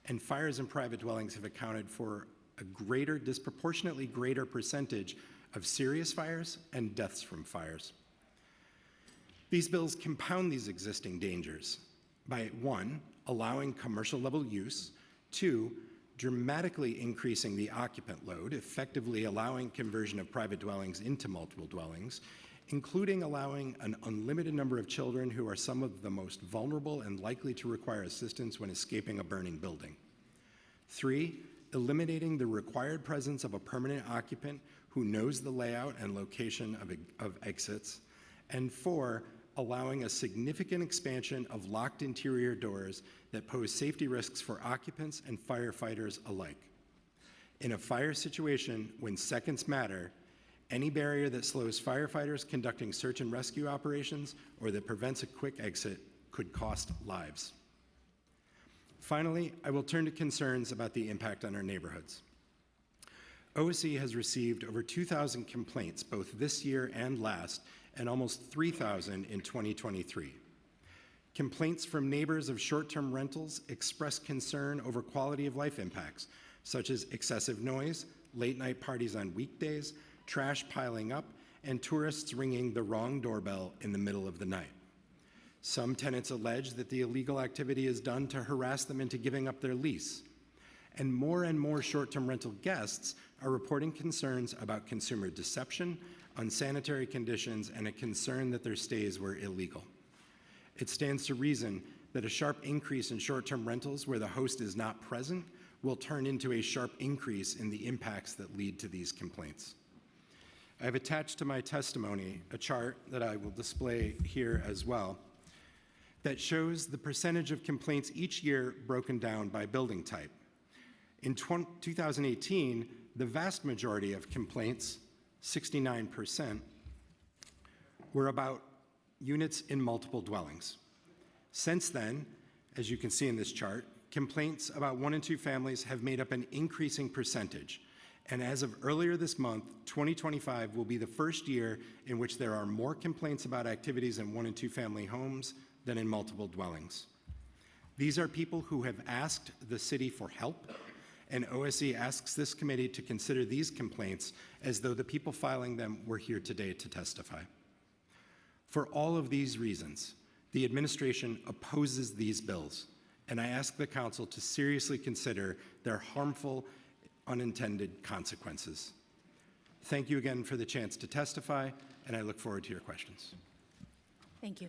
and fires in private dwellings have accounted for a disproportionately greater percentage of serious fires and deaths from fires. These bills compound these existing dangers by 1, allowing commercial level use, 2, dramatically increasing the occupant load, effectively allowing conversion of private dwellings into multiple dwellings, including allowing an unlimited number of children who are some of the most vulnerable and likely to require assistance when escaping a burning building. 3, eliminating the required presence of a permanent occupant who knows the layout and location of exits. And 4, allowing a significant expansion of locked interior doors that pose safety risks for occupants and firefighters alike. In a fire situation, when seconds matter, any barrier that slows firefighters conducting search and rescue operations or that prevents a quick exit could cost lives. Finally, I will turn to concerns about the impact on our neighborhoods. OSC has received over 2,000 complaints both this year and last, and almost 3,000 in 2023. Complaints from neighbors of short-term rentals express concern over quality of life impacts, such as excessive noise, late-night parties on weekdays, trash piling up, and tourists ringing the wrong doorbell in the middle of the night. Some tenants allege that the illegal activity is done to harass them into giving up their lease. And more short-term rental guests are reporting concerns about consumer deception, unsanitary conditions, and a concern that their stays were illegal. It stands to reason that a sharp increase in short-term rentals where the host is not present will turn into a sharp increase in the impacts that lead to these complaints. I have attached to my testimony a chart that I will display here as well that shows the percentage of complaints each year broken down by building type. In 2018, the vast majority of complaints, 69%, were about units in multiple dwellings. Since then, as you can see in this chart, complaints about 1 and 2 families have made up an increasing percentage. And as of earlier this month, 2025 will be the first year in which there are more complaints about activities in 1 and 2 family homes than in multiple dwellings. These are people who have asked the city for help, and OSE asks this committee to consider these complaints as though the people filing them were here today to testify. For all of these reasons, the administration opposes these bills, and I ask the council to seriously consider their harmful, unintended consequences. Thank you again for the chance to testify, and I look forward to your questions. Thank you.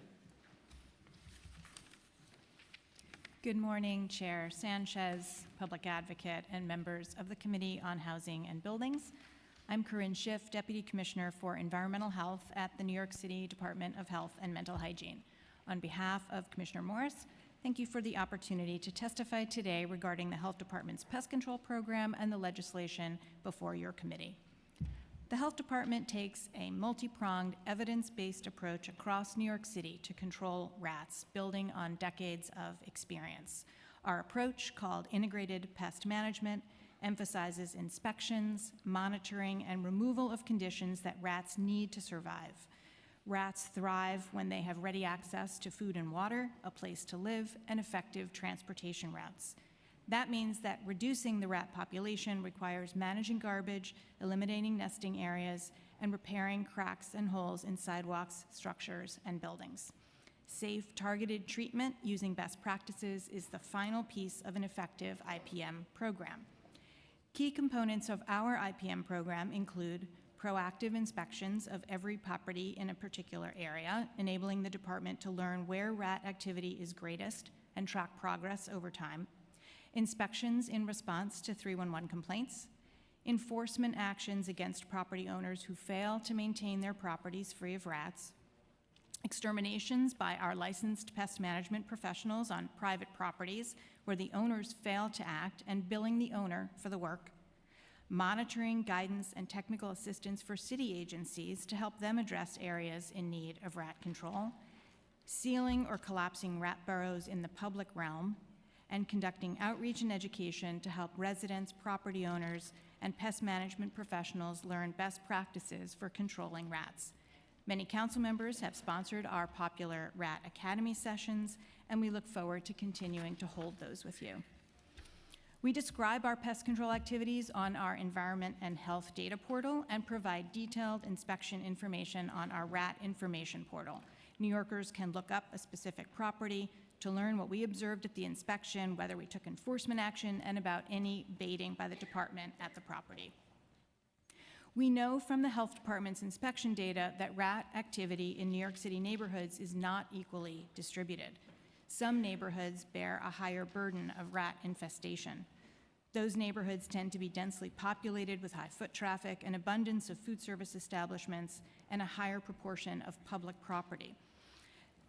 Good morning, Chair Sanchez, Public Advocate, and members of the Committee on Housing and Buildings. I'm Corinne Schiff, Deputy Commissioner for Environmental Health at the New York City Department of Health and Mental Hygiene. On behalf of Commissioner Morris, thank you for the opportunity to testify today regarding the Health Department's pest control program and the legislation before your committee. The Health Department takes a multi-pronged, evidence-based approach across New York City to control rats, building on decades of experience. Our approach, called Integrated Pest Management, emphasizes inspections, monitoring, and removal of conditions that rats need to survive. Rats thrive when they have ready access to food and water, a place to live, and effective transportation routes. That means that reducing the rat population requires managing garbage, eliminating nesting areas, and repairing cracks and holes in sidewalks, structures, and buildings. Safe, targeted treatment using best practices is the final piece of an effective IPM program. Key components of our IPM program include proactive inspections of every property in a particular area, enabling the department to learn where rat activity is greatest and track progress over time, inspections in response to 311 complaints, enforcement actions against property owners who fail to maintain their properties free of rats, exterminations by our licensed pest management professionals on private properties where the owners fail to act and billing the owner for the work, monitoring, guidance, and technical assistance for city agencies to help them address areas in need of rat control, sealing or collapsing rat burrows in the public realm, and conducting outreach and education to help residents, property owners, and pest management professionals learn best practices for controlling rats. Many council members have sponsored our popular Rat Academy sessions, and we look forward to continuing to hold those with you. We describe our pest control activities on our Environment and Health Data Portal and provide detailed inspection information on our Rat Information Portal. New Yorkers can look up a specific property to learn what we observed at the inspection, whether we took enforcement action, and about any baiting by the department at the property. We know from the Health Department's inspection data that rat activity in New York City neighborhoods is not equally distributed. Some neighborhoods bear a higher burden of rat infestation. Those neighborhoods tend to be densely populated with high foot traffic, an abundance of food service establishments, and a higher proportion of public property.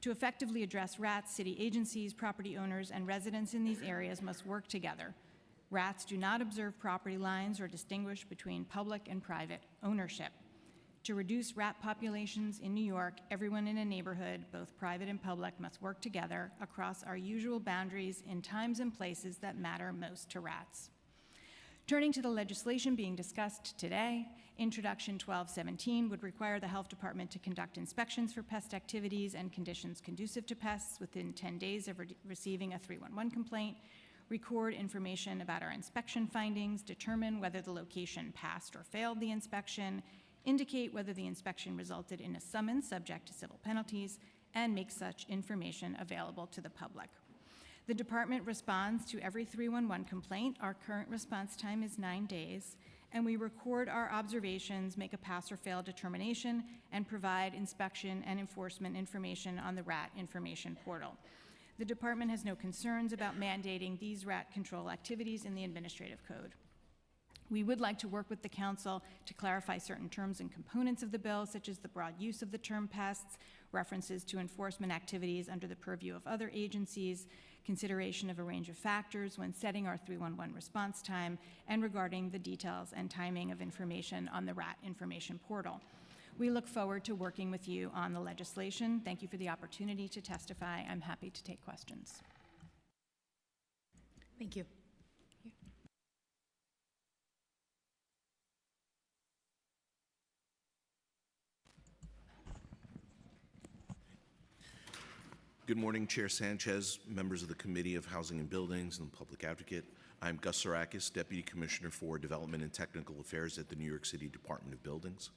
To effectively address rats, city agencies, property owners, and residents in these areas must work together. Rats do not observe property lines or distinguish between public and private ownership. To reduce rat populations in New York, everyone in a neighborhood, both private and public, must work together across our usual boundaries in times and places that matter most to rats. Turning to the legislation being discussed today, Introduction 1217 would require the Health Department to conduct inspections for pest activities and conditions conducive to pests within 10 days of receiving a 311 complaint, record information about our inspection findings, determine whether the location passed or failed the inspection, indicate whether the inspection resulted in a summons subject to civil penalties, and make such information available to the public. The department responds to every 311 complaint. Our current response time is 9 days, and we record our observations, make a pass or fail determination, and provide inspection and enforcement information on the Rat Information Portal. The department has no concerns about mandating these rat control activities in the administrative code. We would like to work with the council to clarify certain terms and components of the bill, such as the broad use of the term pests, references to enforcement activities under the purview of other agencies, consideration of a range of factors when setting our 311 response time, and regarding the details and timing of information on the RAT information portal. We look forward to working with you on the legislation. Thank you for the opportunity to testify. I'm happy to take questions. Thank you. Good morning, Chair Sanchez, members of the Committee of Housing and Buildings, and the Public Advocate. I'm Gus Sarakis, Deputy Commissioner for Development and Technical Affairs at the New York City Department of Buildings.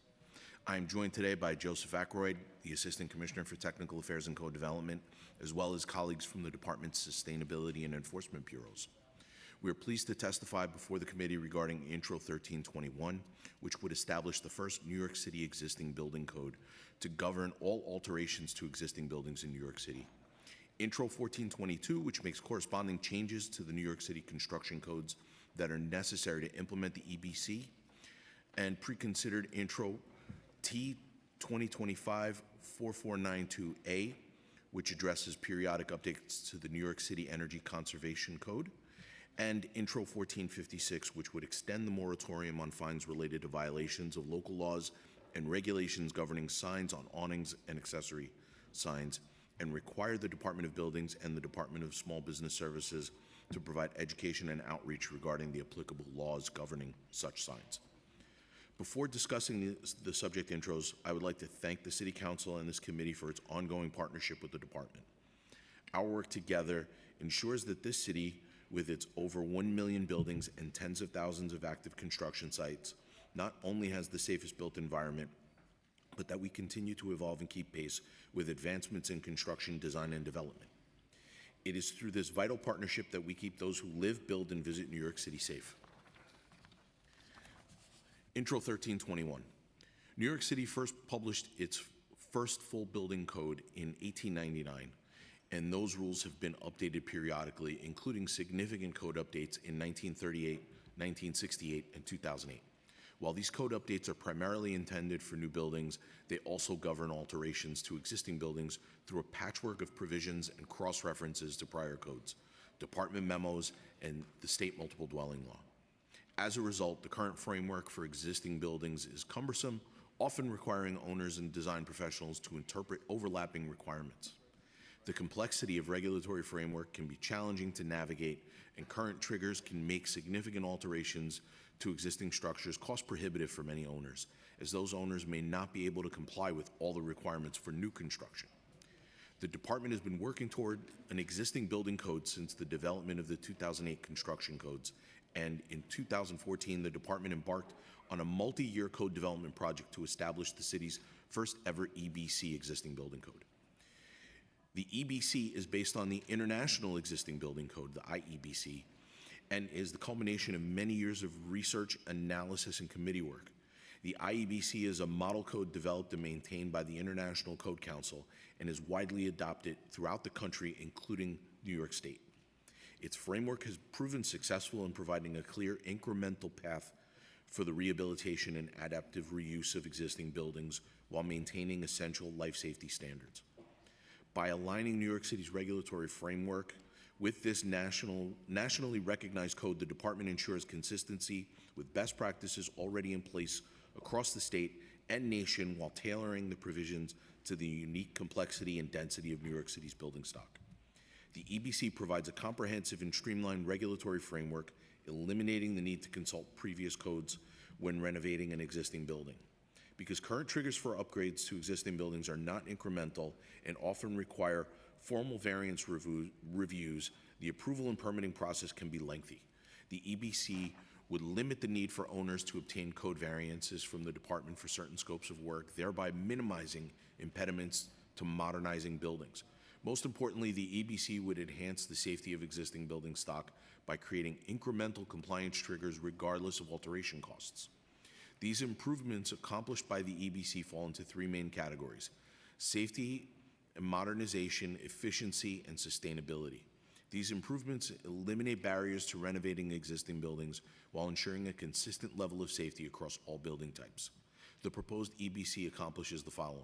I'm joined today by Joseph Ackroyd, the Assistant Commissioner for Technical Affairs and Co-Development, as well as colleagues from the Department's Sustainability and Enforcement Bureaus. We are pleased to testify before the committee regarding Intro 1321, which would establish the first New York City existing building code to govern all alterations to existing buildings in New York City. Intro 1422, which makes corresponding changes to the New York City construction codes that are necessary to implement the EBC, and pre-considered Intro T 2025-4492A, which addresses periodic updates to the New York City Energy Conservation Code, and Intro 1456, which would extend the moratorium on fines related to violations of local laws and regulations governing signs on awnings and accessory signs, and require the Department of Buildings and the Department of Small Business Services to provide education and outreach regarding the applicable laws governing such signs. Before discussing the subject intros, I would like to thank the City Council and this committee for its ongoing partnership with the department. Our work together ensures that this city, with its over 1 million buildings and tens of thousands of active construction sites, not only has the safest built environment, but that we continue to evolve and keep pace with advancements in construction, design, and development. It is through this vital partnership that we keep those who live, build, and visit New York City safe. Intro 1321. New York City first published its first full building code in 1899, and those rules have been updated periodically, including significant code updates in 1938, 1968, and 2008. While these code updates are primarily intended for new buildings, they also govern alterations to existing buildings through a patchwork of provisions and cross-references to prior codes, department memos, and the state multiple dwelling law. As a result, the current framework for existing buildings is cumbersome, often requiring owners and design professionals to interpret overlapping requirements. The complexity of regulatory framework can be challenging to navigate, and current triggers can make significant alterations to existing structures cost prohibitive for many owners, as those owners may not be able to comply with all the requirements for new construction. The department has been working toward an existing building code since the development of the 2008 construction codes, and in 2014, the department embarked on a multi-year code development project to establish the city's first ever EBC existing building code. The EBC is based on the International Existing Building Code, the IEBC, and is the culmination of many years of research, analysis, and committee work. The IEBC is a model code developed and maintained by the International Code Council and is widely adopted throughout the country, including New York State. Its framework has proven successful in providing a clear incremental path for the rehabilitation and adaptive reuse of existing buildings while maintaining essential life safety standards. By aligning New York City's regulatory framework with this nationally recognized code, the department ensures consistency with best practices already in place across the state and nation while tailoring the provisions to the unique complexity and density of New York City's building stock. The EBC provides a comprehensive and streamlined regulatory framework, eliminating the need to consult previous codes when renovating an existing building. Because current triggers for upgrades to existing buildings are not incremental and often require formal variance reviews, the approval and permitting process can be lengthy. The EBC would limit the need for owners to obtain code variances from the department for certain scopes of work, thereby minimizing impediments to modernizing buildings. Most importantly, the EBC would enhance the safety of existing building stock by creating incremental compliance triggers regardless of alteration costs. These improvements accomplished by the EBC fall into three main categories: safety and modernization, efficiency, and sustainability. These improvements eliminate barriers to renovating existing buildings while ensuring a consistent level of safety across all building types. The proposed EBC accomplishes the following: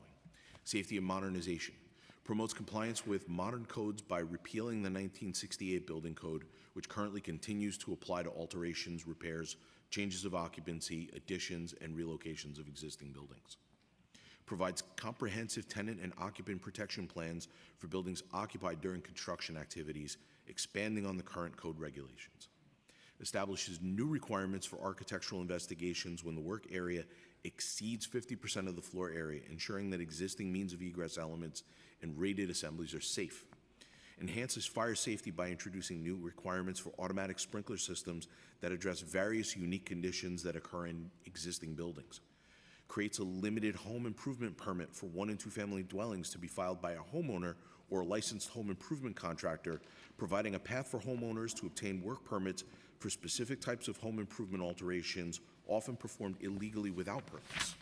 safety and modernization, promotes compliance with modern codes by repealing the 1968 building code, which currently continues to apply to alterations, repairs, changes of occupancy, additions, and relocations of existing buildings. Provides comprehensive tenant and occupant protection plans for buildings occupied during construction activities, expanding on the current code regulations. Establishes new requirements for architectural investigations when the work area exceeds 50% of the floor area, ensuring that existing means of egress elements and rated assemblies are safe. Enhances fire safety by introducing new requirements for automatic sprinkler systems that address various unique conditions that occur in existing buildings. Creates a limited home improvement permit for 1- and 2-family dwellings to be filed by a homeowner or a licensed home improvement contractor, providing a path for homeowners to obtain work permits for specific types of home improvement alterations, often performed illegally without permits.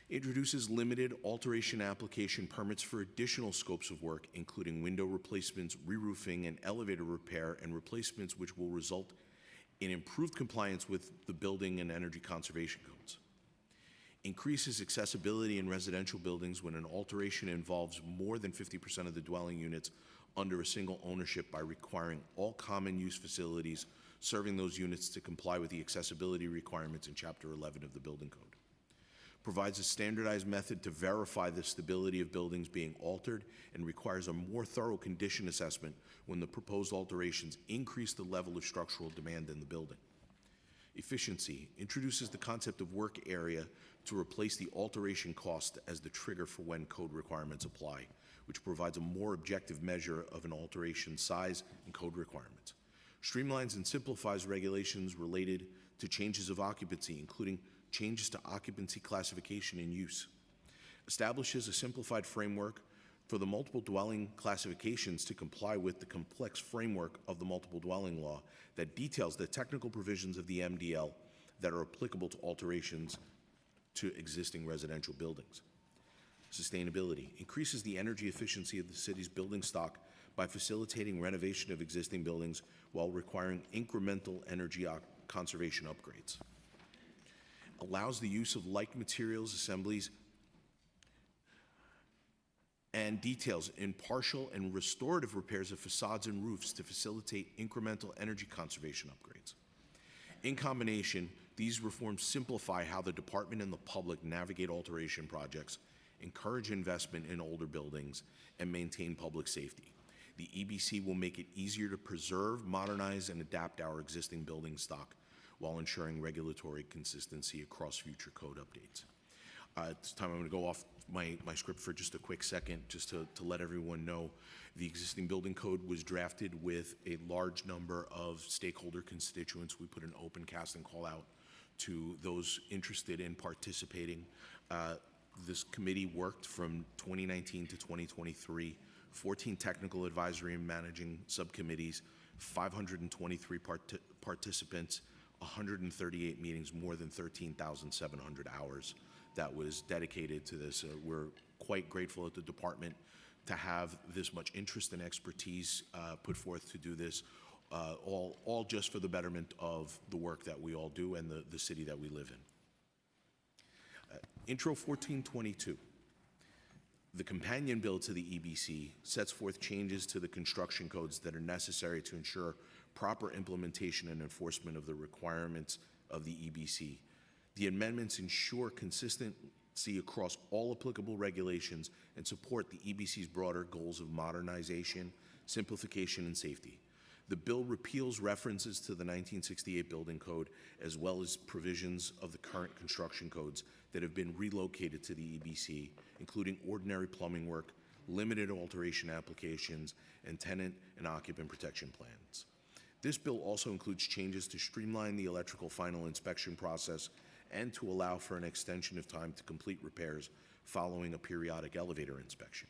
Introduces limited alteration application permits for additional scopes of work, including window replacements, re-roofing, and elevator repair and replacements, which will result in improved compliance with the building and energy conservation codes. Increases accessibility in residential buildings when an alteration involves more than 50% of the dwelling units under a single ownership by requiring all common use facilities serving those units to comply with the accessibility requirements in Chapter 11 of the Building Code. Provides a standardized method to verify the stability of buildings being altered and requires a more thorough condition assessment when the proposed alterations increase the level of structural demand in the building. Efficiency introduces the concept of work area to replace the alteration cost as the trigger for when code requirements apply, which provides a more objective measure of an alteration size and code requirements. Streamlines and simplifies regulations related to changes of occupancy, including changes to occupancy classification and use. Establishes a simplified framework for the multiple dwelling classifications to comply with the complex framework of the multiple dwelling law that details the technical provisions of the MDL that are applicable to alterations to existing residential buildings. Sustainability increases the energy efficiency of the city's building stock by facilitating renovation of existing buildings while requiring incremental energy conservation upgrades. Allows the use of like materials, assemblies, and details in partial and restorative repairs of facades and roofs to facilitate incremental energy conservation upgrades. In combination, these reforms simplify how the department and the public navigate alteration projects, encourage investment in older buildings, and maintain public safety. The EBC will make it easier to preserve, modernize, and adapt our existing building stock while ensuring regulatory consistency across future code updates. At this time, I'm going to go off my script for just a quick second, just to let everyone know the existing building code was drafted with a large number of stakeholder constituents. We put an open casting call out to those interested in participating. This committee worked from 2019 to 2023, 14 technical advisory and managing subcommittees, 523 participants, 138 meetings, more than 13,700 hours that was dedicated to this. We're quite grateful at the department to have this much interest and expertise put forth to do this, all just for the betterment of the work that we all do and the city that we live in. Intro 1422. The companion bill to the EBC sets forth changes to the construction codes that are necessary to ensure proper implementation and enforcement of the requirements of the EBC. The amendments ensure consistency across all applicable regulations and support the EBC's broader goals of modernization, simplification, and safety. The bill repeals references to the 1968 building code, as well as provisions of the current construction codes that have been relocated to the EBC, including ordinary plumbing work, limited alteration applications, and tenant and occupant protection plans. This bill also includes changes to streamline the electrical final inspection process and to allow for an extension of time to complete repairs following a periodic elevator inspection.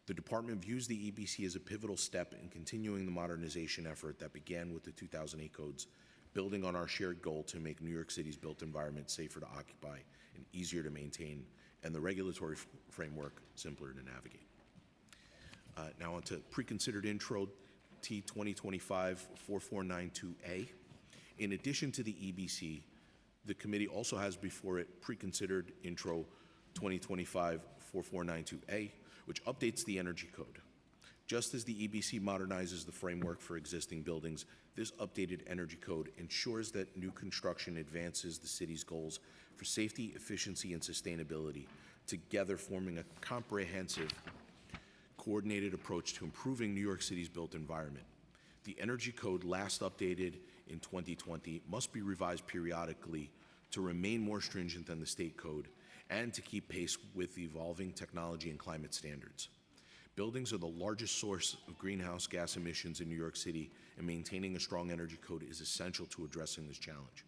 The department views the EBC as a pivotal step in continuing the modernization effort that began with the 2008 codes, building on our shared goal to make New York City's built environment safer to occupy and easier to maintain, and the regulatory framework simpler to navigate. Now on to pre-considered intro T 2025-4492A. In addition to the EBC, the committee also has before it pre-considered intro 2025-4492A, which updates the energy code. Just as the EBC modernizes the framework for existing buildings, this updated energy code ensures that new construction advances the city's goals for safety, efficiency, and sustainability, together forming a comprehensive, coordinated approach to improving New York City's built environment. The energy code, last updated in 2020, must be revised periodically to remain more stringent than the state code and to keep pace with evolving technology and climate standards. Buildings are the largest source of greenhouse gas emissions in New York City, and maintaining a strong energy code is essential to addressing this challenge.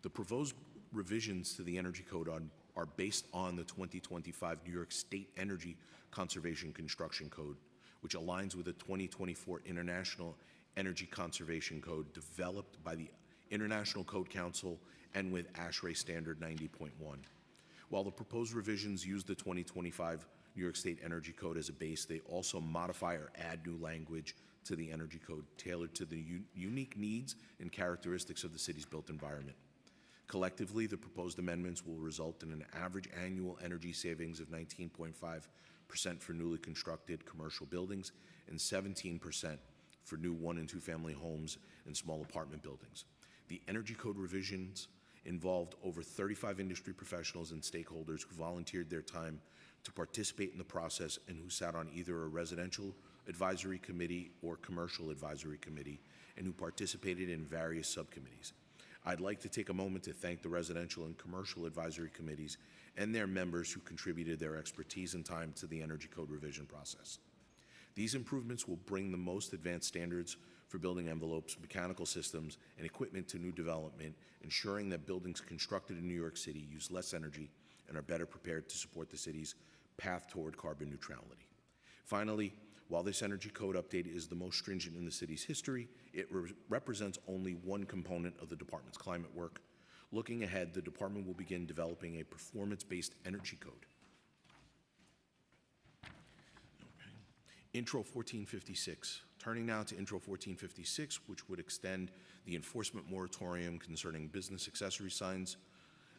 The proposed revisions to the energy code are based on the 2025 New York State Energy Conservation Construction Code, which aligns with the 2024 International Energy Conservation Code developed by the International Code Council and with ASHRAE Standard 90.1. While the proposed revisions use the 2025 New York State Energy Code as a base, they also modify or add new language to the Energy Code tailored to the unique needs and characteristics of the city's built environment. Collectively, the proposed amendments will result in an average annual energy savings of 19.5% for newly constructed commercial buildings and 17% for new 1- and 2-family homes and small apartment buildings. The Energy Code revisions involved over 35 industry professionals and stakeholders who volunteered their time to participate in the process and who sat on either a residential advisory committee or commercial advisory committee and who participated in various subcommittees. I'd like to take a moment to thank the residential and commercial advisory committees and their members who contributed their expertise and time to the Energy Code revision process. These improvements will bring the most advanced standards for building envelopes, mechanical systems, and equipment to new development, ensuring that buildings constructed in New York City use less energy and are better prepared to support the city's path toward carbon neutrality. Finally, while this Energy Code update is the most stringent in the city's history, it represents only one component of the department's climate work. Looking ahead, the department will begin developing a performance-based energy code. Intro 1456. Turning now to Intro 1456, which would extend the enforcement moratorium concerning business accessory signs.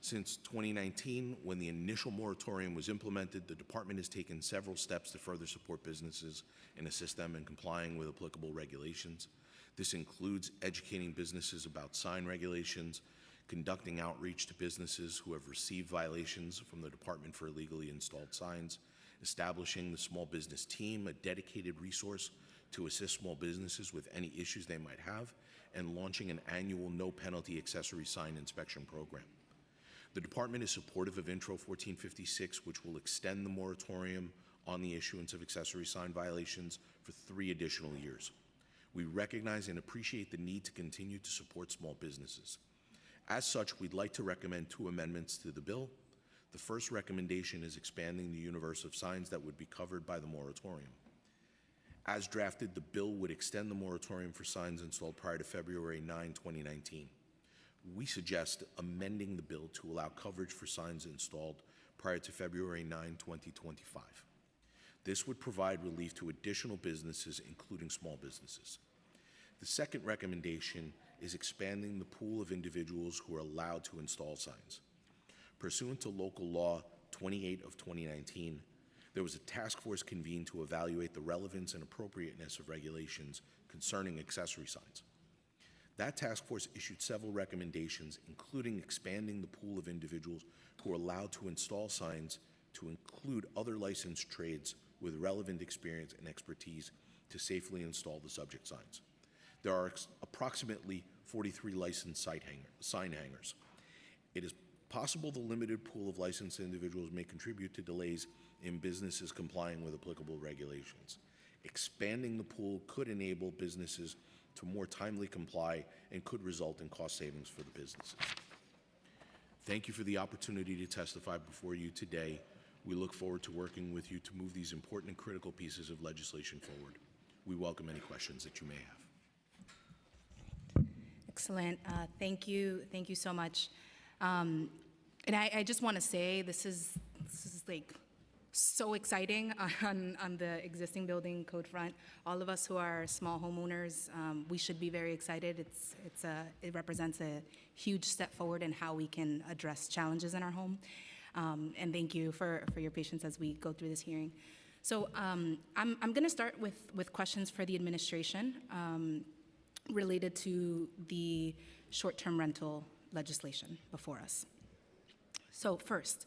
Since 2019, when the initial moratorium was implemented, the department has taken several steps to further support businesses and assist them in complying with applicable regulations. This includes educating businesses about sign regulations, conducting outreach to businesses who have received violations from the Department for Illegally Installed Signs, establishing the Small Business Team, a dedicated resource to assist small businesses with any issues they might have, and launching an annual no-penalty accessory sign inspection program. The department is supportive of Intro 1456, which will extend the moratorium on the issuance of accessory sign violations for 3 additional years. We recognize and appreciate the need to continue to support small businesses. As such, we'd like to recommend 2 amendments to the bill. The first recommendation is expanding the universe of signs that would be covered by the moratorium. As drafted, the bill would extend the moratorium for signs installed prior to February 9, 2019. We suggest amending the bill to allow coverage for signs installed prior to February 9, 2025. This would provide relief to additional businesses, including small businesses. The second recommendation is expanding the pool of individuals who are allowed to install signs. Pursuant to Local Law 28 of 2019, there was a task force convened to evaluate the relevance and appropriateness of regulations concerning accessory signs. That task force issued several recommendations, including expanding the pool of individuals who are allowed to install signs to include other licensed trades with relevant experience and expertise to safely install the subject signs. There are approximately 43 licensed sign hangers. It is possible the limited pool of licensed individuals may contribute to delays in businesses complying with applicable regulations. Expanding the pool could enable businesses to more timely comply and could result in cost savings for the businesses. Thank you for the opportunity to testify before you today. We look forward to working with you to move these important and critical pieces of legislation forward. We welcome any questions that you may have. Excellent. Thank you. Thank you so much. And I just want to say this is like so exciting on the existing building code front. All of us who are small homeowners, we should be very excited. It represents a huge step forward in how we can address challenges in our home. And thank you for your patience as we go through this hearing. So I'm going to start with questions for the administration related to the short-term rental legislation before us. So first,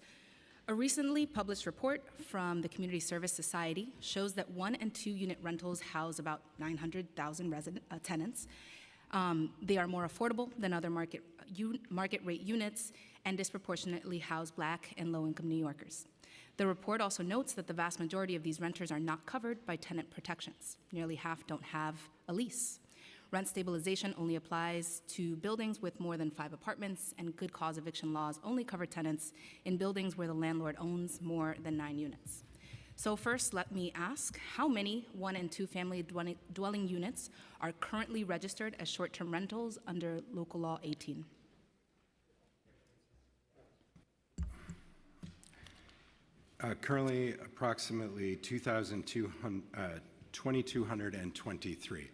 a recently published report from the Community Service Society shows that 1 and 2 unit rentals house about 900,000 tenants. They are more affordable than other market rate units and disproportionately house Black and low-income New Yorkers. The report also notes that the vast majority of these renters are not covered by tenant protections. Nearly half don't have a lease. Rent stabilization only applies to buildings with more than 5 apartments, and good cause eviction laws only cover tenants in buildings where the landlord owns more than 9 units. So first, let me ask, how many 1 and 2 family dwelling units are currently registered as short-term rentals under Local Law 18? Currently, approximately 2,223.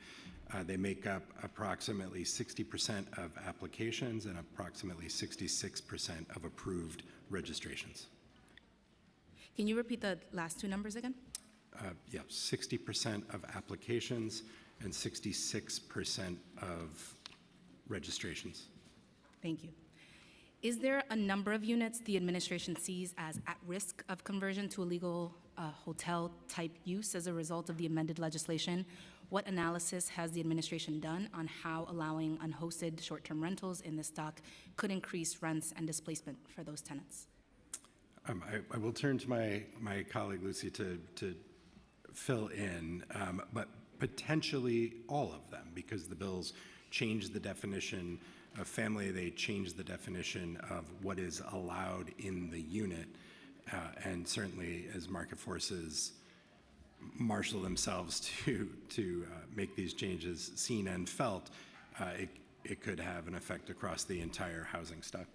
They make up approximately 60% of applications and approximately 66% of approved registrations. Can you repeat the last 2 numbers again? Yeah, 60% of applications and 66% of registrations. Thank you. Is there a number of units the administration sees as at risk of conversion to a legal hotel-type use as a result of the amended legislation? What analysis has the administration done on how allowing unhosted short-term rentals in this stock could increase rents and displacement for those tenants? I will turn to my colleague Lucy to fill in, but potentially all of them, because the bills change the definition of family, they change the definition of what is allowed in the unit, and certainly as market forces marshal themselves to make these changes seen and felt, it could have an effect across the entire housing stock.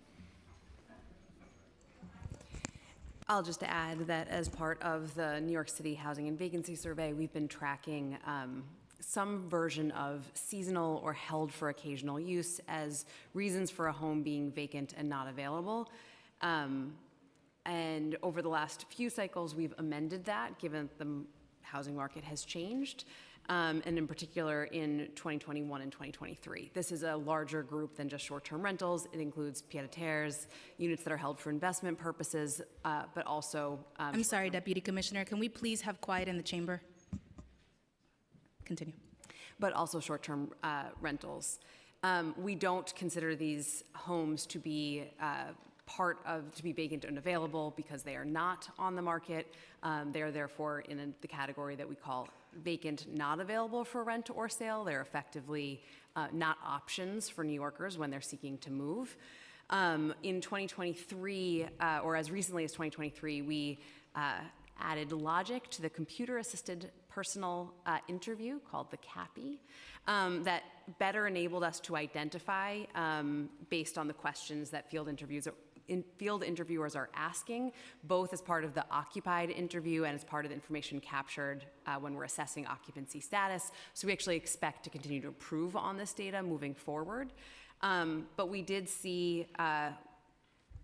I'll just add that as part of the New York City Housing and Vacancy Survey, we've been tracking some version of seasonal or held for occasional use as reasons for a home being vacant and not available. And over the last few cycles, we've amended that given the housing market has changed, and in particular in 2021 and 2023. This is a larger group than just short-term rentals. It includes pied-à-terres, units that are held for investment purposes, but also— I'm sorry, Deputy Commissioner, can we please have quiet in the chamber? Continue. But also short-term rentals. We don't consider these homes to be to be vacant and available because they are not on the market. They are therefore in the category that we call vacant, not available for rent or sale. They're effectively not options for New Yorkers when they're seeking to move. In 2023, or as recently as 2023, we added logic to the computer-assisted personal interview called the CAPI that better enabled us to identify, based on the questions that field interviewers are asking, both as part of the occupied interview and as part of the information captured when we're assessing occupancy status. So we actually expect to continue to improve on this data moving forward. But we did see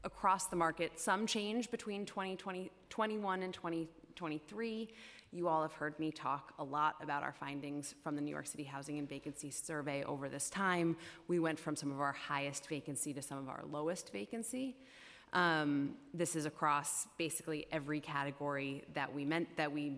across the market some change between 2021 and 2023. You all have heard me talk a lot about our findings from the New York City Housing and Vacancy Survey over this time. We went from some of our highest vacancy to some of our lowest vacancy. This is across basically every category that we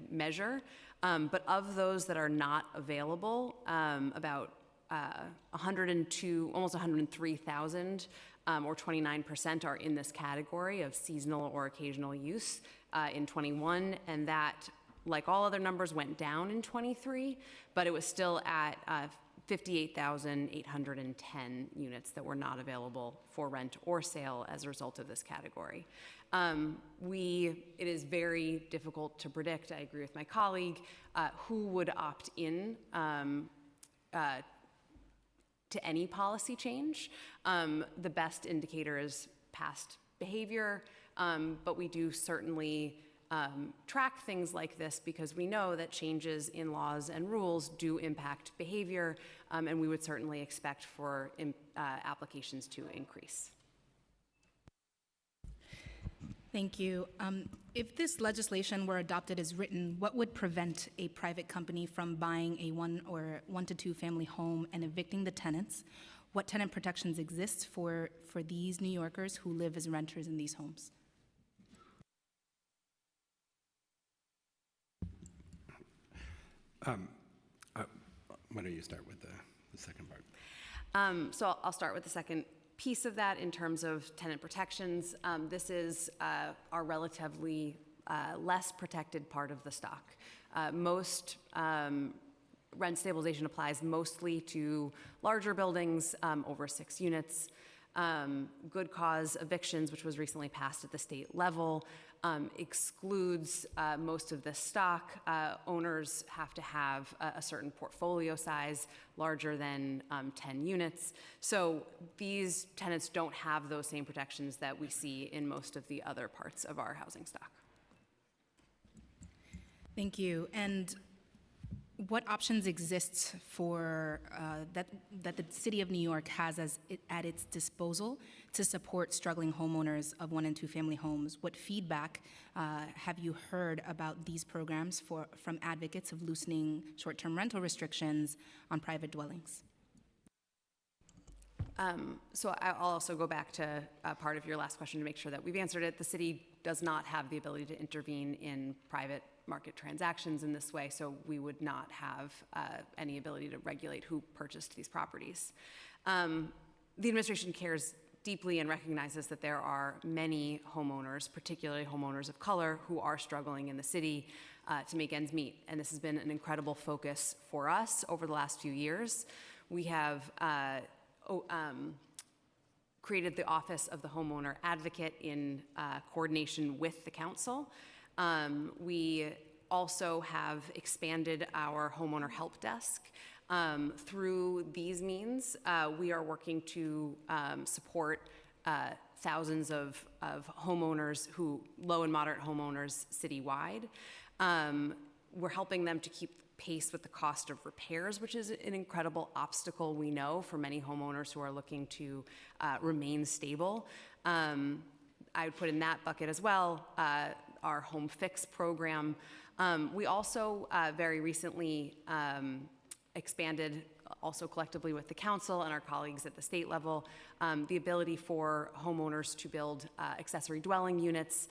measure. But of those that are not available, about 102, almost 103,000, or 29% are in this category of seasonal or occasional use in 21, and that, like all other numbers, went down in 23, but it was still at 58,810 units that were not available for rent or sale as a result of this category. It is very difficult to predict, I agree with my colleague, who would opt in to any policy change. The best indicator is past behavior, but we do certainly track things like this because we know that changes in laws and rules do impact behavior, and we would certainly expect for applications to increase. Thank you. If this legislation were adopted as written, what would prevent a private company from buying a one to two family home and evicting the tenants? What tenant protections exist for these New Yorkers who live as renters in these homes? Why don't you start with the second part? So I'll start with the second piece of that in terms of tenant protections. This is our relatively less protected part of the stock. Most rent stabilization applies mostly to larger buildings over 6 units. Good cause evictions, which was recently passed at the state level, excludes most of this stock. Owners have to have a certain portfolio size larger than 10 units. So these tenants don't have those same protections that we see in most of the other parts of our housing stock. Thank you. And what options exist for that the City of New York has at its disposal to support struggling homeowners of 1 and 2 family homes? What feedback have you heard about these programs from advocates of loosening short-term rental restrictions on private dwellings? So I'll also go back to part of your last question to make sure that we've answered it. The city does not have the ability to intervene in private market transactions in this way, so we would not have any ability to regulate who purchased these properties. The administration cares deeply and recognizes that there are many homeowners, particularly homeowners of color, who are struggling in the city to make ends meet, and this has been an incredible focus for us over the last few years. We have created the Office of the Homeowner Advocate in coordination with the council. We also have expanded our homeowner help desk. Through these means, we are working to support thousands of homeowners low and moderate homeowners citywide. We're helping them to keep pace with the cost of repairs, which is an incredible obstacle we know for many homeowners who are looking to remain stable. I would put in that bucket as well our Home Fix program. We also very recently expanded, also collectively with the council and our colleagues at the state level, the ability for homeowners to build accessory dwelling units.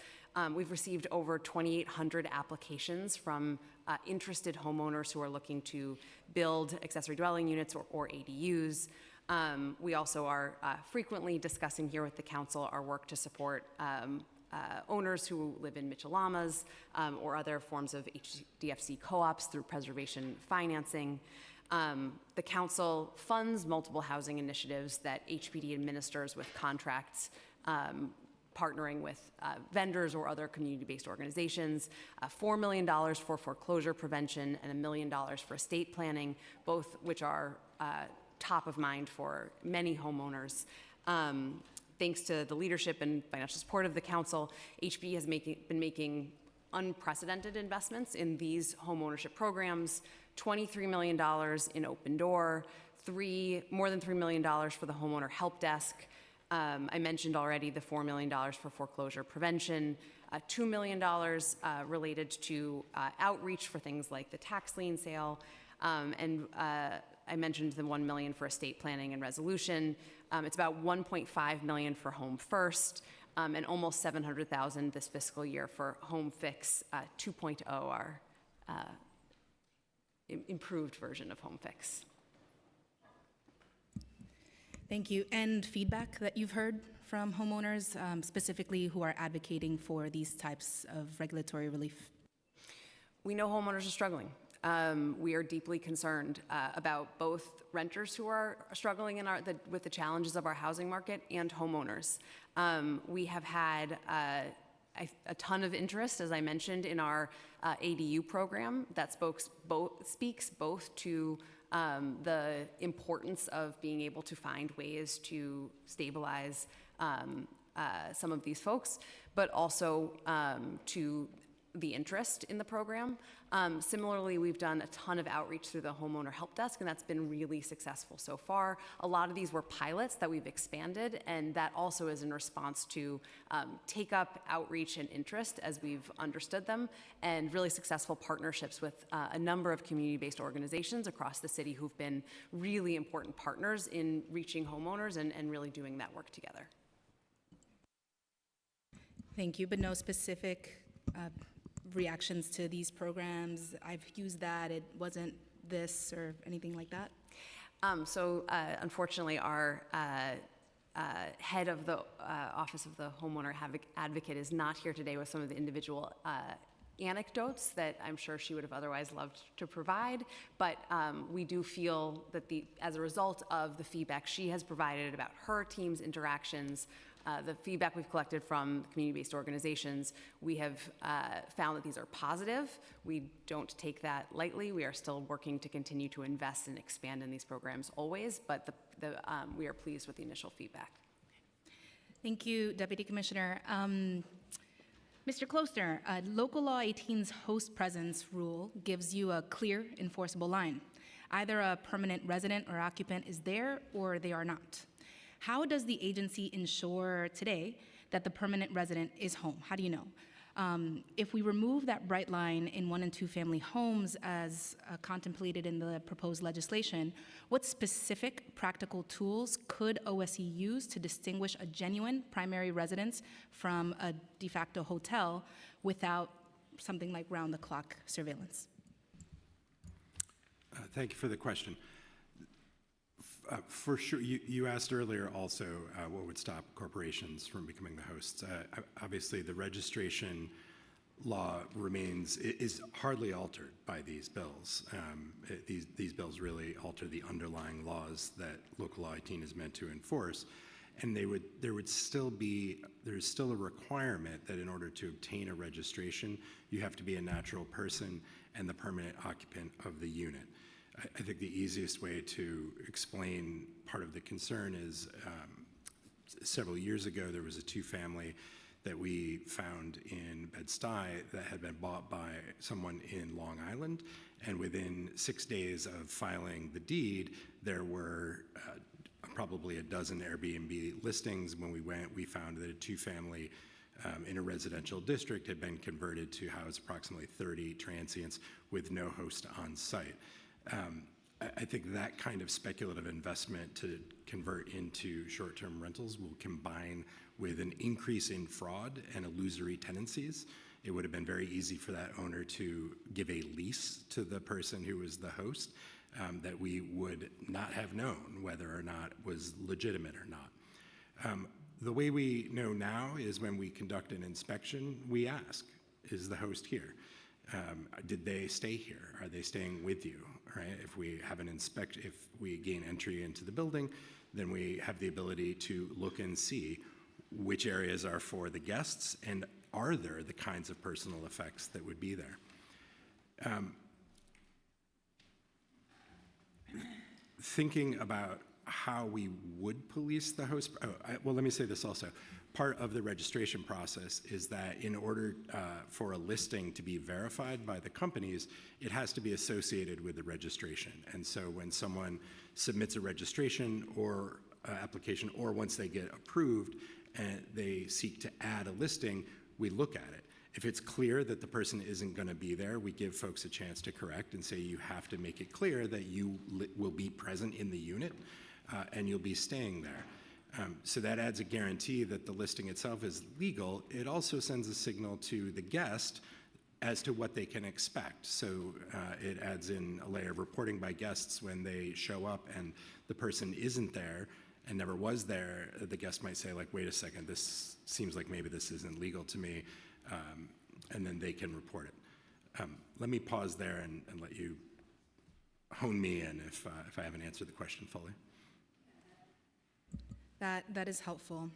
We've received over 2,800 applications from interested homeowners who are looking to build accessory dwelling units or ADUs. We also are frequently discussing here with the council our work to support owners who live in Mitchell-Lamas or other forms of HDFC co-ops through preservation financing. The council funds multiple housing initiatives that HPD administers with contracts partnering with vendors or other community-based organizations, $4 million for foreclosure prevention and $1 million for estate planning, both which are top of mind for many homeowners. Thanks to the leadership and financial support of the council, HPD has been making unprecedented investments in these homeownership programs, $23 million in Open Door, more than $3 million for the homeowner help desk. I mentioned already the $4 million for foreclosure prevention, $2 million related to outreach for things like the tax lien sale, and I mentioned the $1 million for estate planning and resolution. It's about $1.5 million for Home First, and almost $700,000 this fiscal year for Home Fix 2.0, our improved version of Home Fix. Thank you. And feedback that you've heard from homeowners, specifically who are advocating for these types of regulatory relief? We know homeowners are struggling. We are deeply concerned about both renters who are struggling with the challenges of our housing market and homeowners. We have had a ton of interest, as I mentioned, in our ADU program that speaks both to the importance of being able to find ways to stabilize some of these folks, but also to the interest in the program. Similarly, we've done a ton of outreach through the Homeowner Help Desk, and that's been really successful so far. A lot of these were pilots that we've expanded, and that also is in response to take up, outreach, and interest as we've understood them, and really successful partnerships with a number of community-based organizations across the city who've been really important partners in reaching homeowners and really doing that work together. Thank you, but no specific reactions to these programs? I've used that, it wasn't this or anything like that? Unfortunately, our head of the Office of the Homeowner Advocate is not here today with some of the individual anecdotes that I'm sure she would have otherwise loved to provide, but we do feel that as a result of the feedback she has provided about her team's interactions, the feedback we've collected from community-based organizations, we have found that these are positive. We don't take that lightly. We are still working to continue to invest and expand in these programs always, but we are pleased with the initial feedback. Thank you, Deputy Commissioner. Mr. Closter, Local Law 18's host presence rule gives you a clear, enforceable line. Either a permanent resident or occupant is there or they are not. How does the agency ensure today that the permanent resident is home? How do you know? If we remove that bright line in 1- and 2-family homes as contemplated in the proposed legislation, what specific practical tools could OSE use to distinguish a genuine primary residence from a de facto hotel without something like round-the-clock surveillance? Thank you for the question. For sure, you asked earlier also what would stop corporations from becoming the hosts. Obviously, the registration law is hardly altered by these bills. These bills really alter the underlying laws that Local Law 18 is meant to enforce, and there's still a requirement that in order to obtain a registration, you have to be a natural person and the permanent occupant of the unit. I think the easiest way to explain part of the concern is several years ago there was a 2-family that we found in Bed-Stuy that had been bought by someone in Long Island, and within 6 days of filing the deed, there were probably a dozen Airbnb listings. When we went, we found that a 2-family in a residential district had been converted to house approximately 30 transients with no host on site. I think that kind of speculative investment to convert into short-term rentals will combine with an increase in fraud and illusory tenancies. It would have been very easy for that owner to give a lease to the person who was the host that we would not have known whether or not was legitimate or not. The way we know now is when we conduct an inspection, we ask, is the host here? Did they stay here? Are they staying with you? Right? If we have if we gain entry into the building, then we have the ability to look and see which areas are for the guests and are there the kinds of personal effects that would be there. Thinking about how we would police the host, well, let me say this also. Part of the registration process is that in order for a listing to be verified by the companies, it has to be associated with the registration. And so when someone submits a registration or application, or once they get approved and they seek to add a listing, we look at it. If it's clear that the person isn't going to be there, we give folks a chance to correct and say you have to make it clear that you will be present in the unit and you'll be staying there. So that adds a guarantee that the listing itself is legal. It also sends a signal to the guest as to what they can expect. So it adds in a layer of reporting by guests when they show up and the person isn't there and never was there. The guest might say, like, wait a second, this seems like maybe this isn't legal to me, and then they can report it. Let me pause there and let you hone me in if I haven't answered the question fully. That is helpful.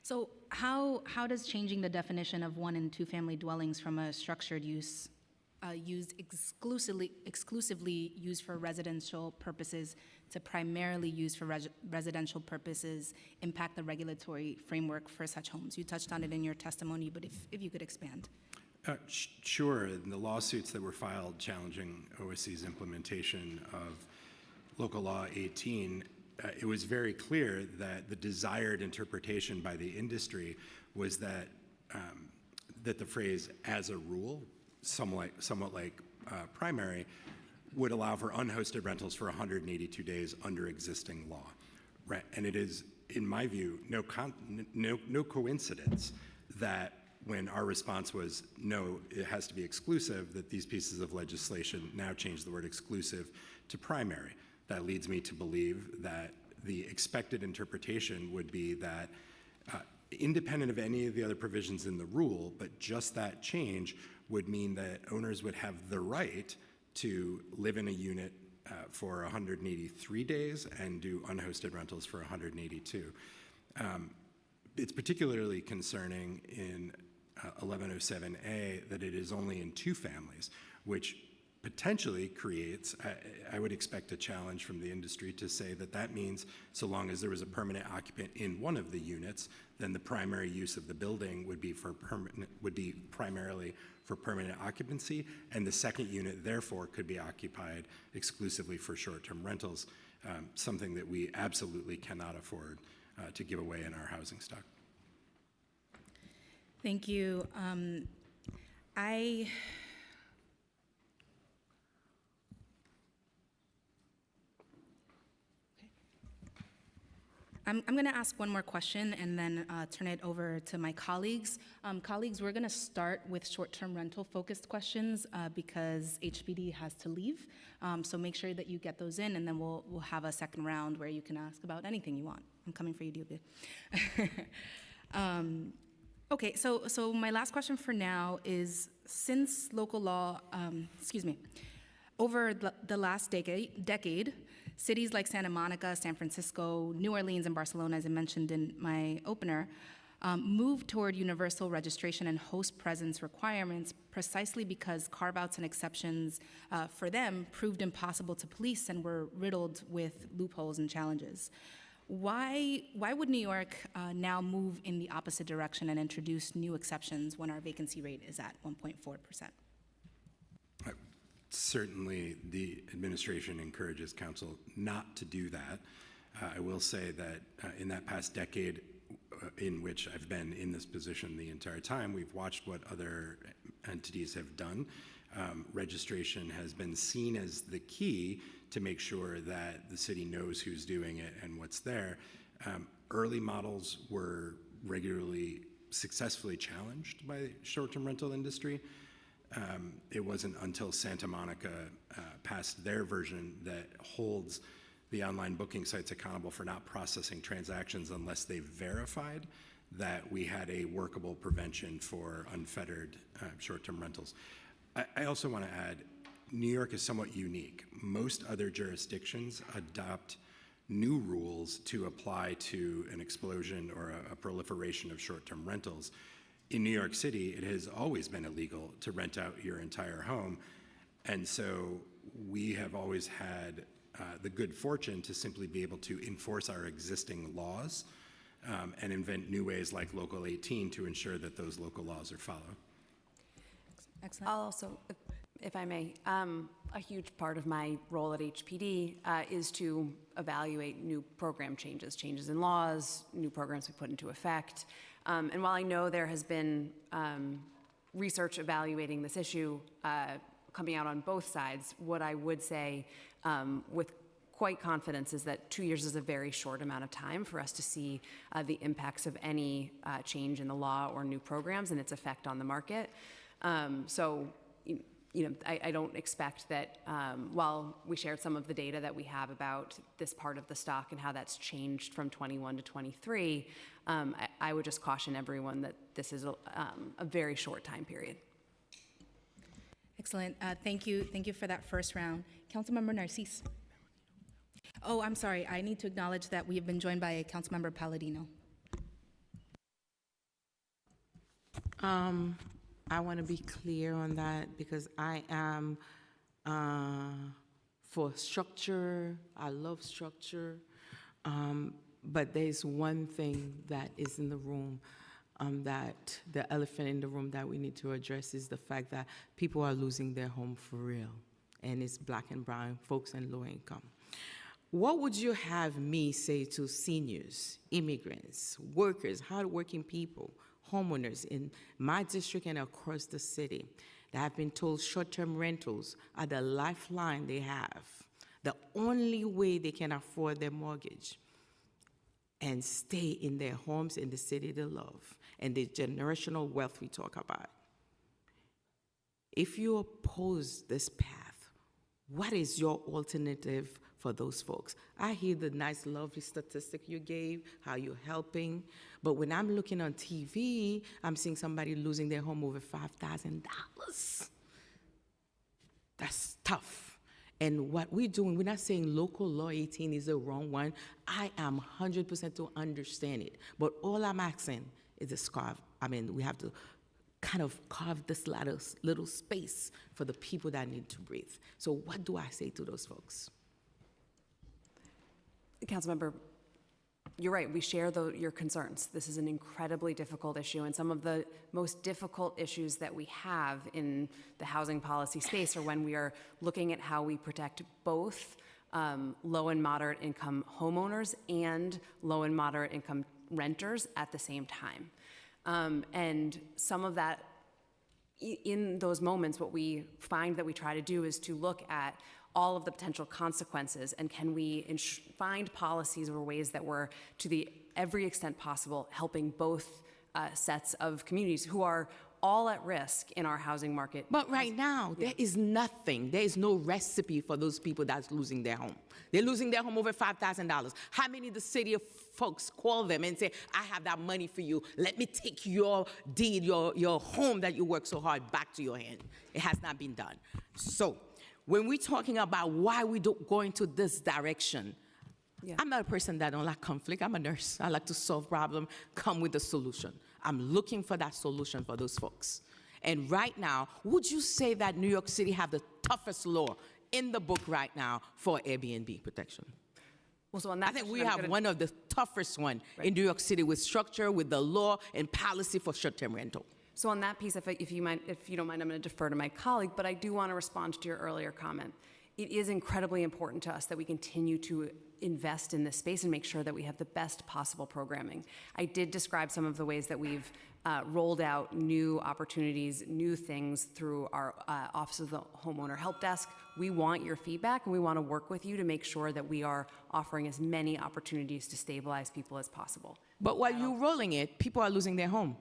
So how does changing the definition of 1- and 2-family dwellings from a structured use used exclusively used for residential purposes to primarily used for residential purposes impact the regulatory framework for such homes? You touched on it in your testimony, but if you could expand. Sure. In the lawsuits that were filed challenging OSC's implementation of Local Law 18, it was very clear that the desired interpretation by the industry was that that the phrase "as a rule," somewhat like primary, would allow for unhosted rentals for 182 days under existing law. Right, and it is, in my view, no coincidence that when our response was no, it has to be exclusive, that these pieces of legislation now change the word exclusive to primary. That leads me to believe that the expected interpretation would be that independent of any of the other provisions in the rule, but just that change would mean that owners would have the right to live in a unit for 183 days and do unhosted rentals for 182. It's particularly concerning in 1107A that it is only in 2 families, which potentially creates, I would expect a challenge from the industry to say that that means so long as there was a permanent occupant in one of the units, then the primary use of the building would be primarily for permanent occupancy, and the second unit therefore could be occupied exclusively for short-term rentals, something that we absolutely cannot afford to give away in our housing stock. Thank you. I'm going to ask one more question and then turn it over to my colleagues. Colleagues, we're going to start with short-term rental focused questions because HPD has to leave. So make sure that you get those in, and then we'll have a second round where you can ask about anything you want. I'm coming for you, Diobie. Okay, so my last question for now is, since local law, over the last decade, cities like Santa Monica, San Francisco, New Orleans, and Barcelona, as I mentioned in my opener, moved toward universal registration and host presence requirements precisely because carve-outs and exceptions for them proved impossible to police and were riddled with loopholes and challenges. Why would New York now move in the opposite direction and introduce new exceptions when our vacancy rate is at 1.4%? Certainly, the administration encourages council not to do that. I will say that in that past decade in which I've been in this position the entire time, we've watched what other entities have done. Registration has been seen as the key to make sure that the city knows who's doing it and what's there. Early models were regularly successfully challenged by the short-term rental industry. It wasn't until Santa Monica passed their version that holds the online booking sites accountable for not processing transactions unless they verified that we had a workable prevention for unfettered short-term rentals. I also want to add, New York is somewhat unique. Most other jurisdictions adopt new rules to apply to an explosion or a proliferation of short-term rentals. In New York City, it has always been illegal to rent out your entire home, and so we have always had the good fortune to simply be able to enforce our existing laws and invent new ways like Local 18 to ensure that those local laws are followed. Excellent. I'll also, if I may, a huge part of my role at HPD is to evaluate new program changes in laws, new programs we put into effect. And while I know there has been research evaluating this issue coming out on both sides, what I would say with quite confidence is that 2 years is a very short amount of time for us to see the impacts of any change in the law or new programs and its effect on the market. So, I don't expect that while we shared some of the data that we have about this part of the stock and how that's changed from 21 to 23, I would just caution everyone that this is a very short time period. Excellent. Thank you for that first round. Councilmember Narcisse. Oh, I'm sorry. I need to acknowledge that we have been joined by Councilmember Palladino. I want to be clear on that because I am for structure. I love structure. But there's one thing that is in the room. that the elephant in the room that we need to address is the fact that people are losing their home for real, and it's black and brown folks and low income. What would you have me say to seniors, immigrants, workers, hardworking people, homeowners in my district and across the city that have been told short-term rentals are the lifeline they have, the only way they can afford their mortgage and stay in their homes in the city they love and the generational wealth we talk about? If you oppose this path, what is your alternative for those folks? I hear the nice, lovely statistic you gave, how you're helping, but when I'm looking on TV, I'm seeing somebody losing their home over $5,000. That's tough. And what we're doing, we're not saying local law 18 is the wrong one. I am 100% to understand it. But all I'm asking is to we have to kind of carve this little space for the people that need to breathe. So what do I say to those folks? Councilmember, you're right, we share your concerns. This is an incredibly difficult issue, and some of the most difficult issues that we have in the housing policy space are when we are looking at how we protect both low and moderate income homeowners and low and moderate income renters at the same time. And some of that, in those moments, what we find that we try to do is to look at all of the potential consequences, and can we find policies or ways that we're, to every extent possible, helping both sets of communities who are all at risk in our housing market. But right now, there is nothing. There is no recipe for those people that's losing their home. They're losing their home over $5,000. How many of the city of folks call them and say, I have that money for you. Let me take your deed, your home that you work so hard back to your hand. It has not been done. So when we're talking about why we don't go into this direction, I'm not a person that don't like conflict. I'm a nurse. I like to solve problems, come with a solution. I'm looking for that solution for those folks. And right now, would you say that New York City have the toughest law in the book right now for Airbnb protection? Well, so on that, I think we have one of the toughest one in New York City with structure, with the law and policy for short-term rental. So on that piece, if you don't mind, I'm going to defer to my colleague, but I do want to respond to your earlier comment. It is incredibly important to us that we continue to invest in this space and make sure that we have the best possible programming. I did describe some of the ways that we've rolled out new opportunities, new things through our Office of the Homeowner Help Desk. We want your feedback, and we want to work with you to make sure that we are offering as many opportunities to stabilize people as possible. But while you're rolling it, people are losing their home.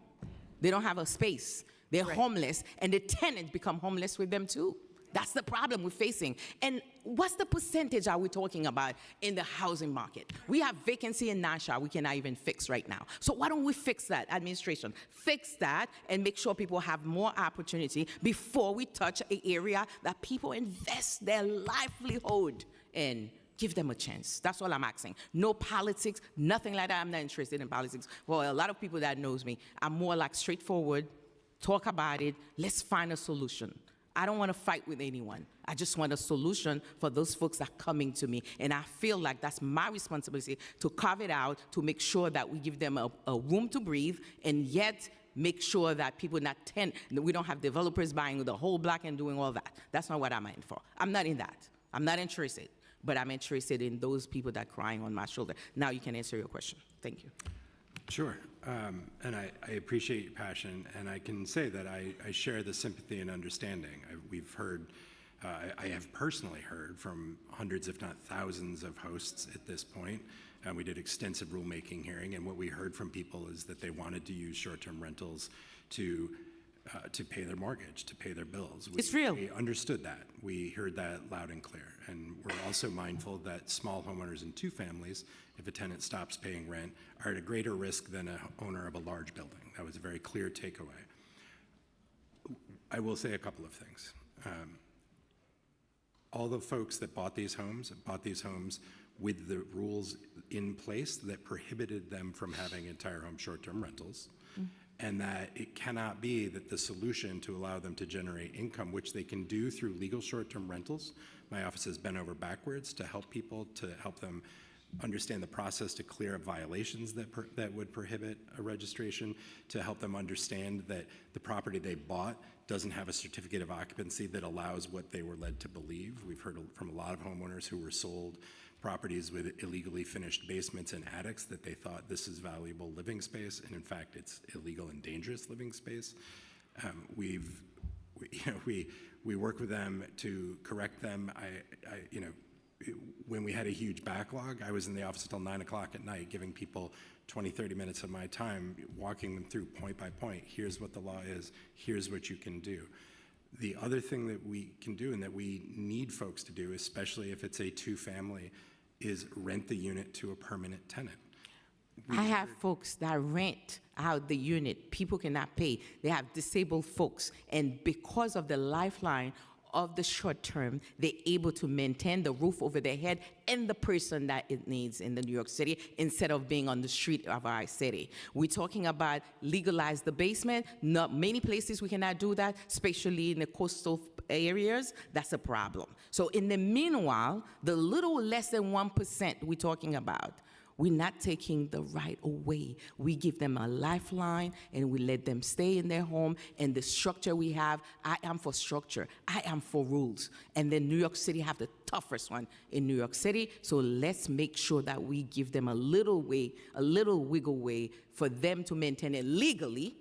They don't have a space. They're homeless, and the tenants become homeless with them too. That's the problem we're facing. And what's the percentage are we talking about in the housing market? We have vacancy in Nassau we cannot even fix right now. So why don't we fix that, administration? Fix that and make sure people have more opportunity before we touch an area that people invest their livelihood in. Give them a chance. That's all I'm asking. No politics, nothing like that. I'm not interested in politics. Well, a lot of people that knows me, I'm more like straightforward, talk about it, let's find a solution. I don't want to fight with anyone. I just want a solution for those folks that are coming to me. And I feel like that's my responsibility to carve it out, to make sure that we give them a room to breathe, and yet make sure that people we don't have developers buying the whole block and doing all that. That's not what I'm in for. I'm not in that. I'm not interested. But I'm interested in those people that are crying on my shoulder. Now you can answer your question. Thank you. Sure. And I appreciate your passion, and I can say that I share the sympathy and understanding. We've heard, I have personally heard from hundreds, if not thousands, of hosts at this point. We did extensive rulemaking hearing, and what we heard from people is that they wanted to use short-term rentals to pay their mortgage, to pay their bills. It's real. We understood that. We heard that loud and clear. And we're also mindful that small homeowners and two families, if a tenant stops paying rent, are at a greater risk than an owner of a large building. That was a very clear takeaway. I will say a couple of things. All the folks that bought these homes with the rules in place that prohibited them from having entire home short-term rentals. And that it cannot be that the solution to allow them to generate income, which they can do through legal short-term rentals. My office has bent over backwards to help people, to help them understand the process to clear up violations that would prohibit a registration, to help them understand that the property they bought doesn't have a certificate of occupancy that allows what they were led to believe. We've heard from a lot of homeowners who were sold properties with illegally finished basements and attics that they thought this is valuable living space, and in fact, it's illegal and dangerous living space. We work with them to correct them. When we had a huge backlog, I was in the office until 9 o'clock at night, giving people 20, 30 minutes of my time, walking them through point by point. Here's what the law is. Here's what you can do. The other thing that we can do and that we need folks to do, especially if it's a two-family, is rent the unit to a permanent tenant. I have folks that rent out the unit. People cannot pay. They have disabled folks. And because of the lifeline of the short term, they're able to maintain the roof over their head and the person that it needs in the New York City instead of being on the street of our city. We're talking about legalize the basement. Not many places we cannot do that, especially in the coastal areas. That's a problem. So in the meanwhile, the little less than 1% we're talking about, we're not taking the right away. We give them a lifeline and we let them stay in their home. And the structure we have, I am for structure. I am for rules. And then New York City have the toughest one in New York City. So let's make sure that we give them a little way, a little wiggle way for them to maintain it legally,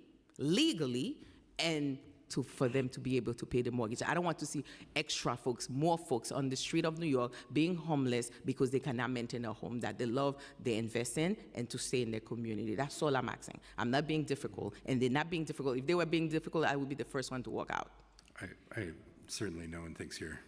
and for them to be able to pay the mortgage. I don't want to see extra folks, more folks on the street of New York being homeless because they cannot maintain a home that they love, they invest in, and to stay in their community. That's all I'm asking. I'm not being difficult, and they're not being difficult. If they were being difficult, I would be the first one to walk out. I certainly, no one thinks you're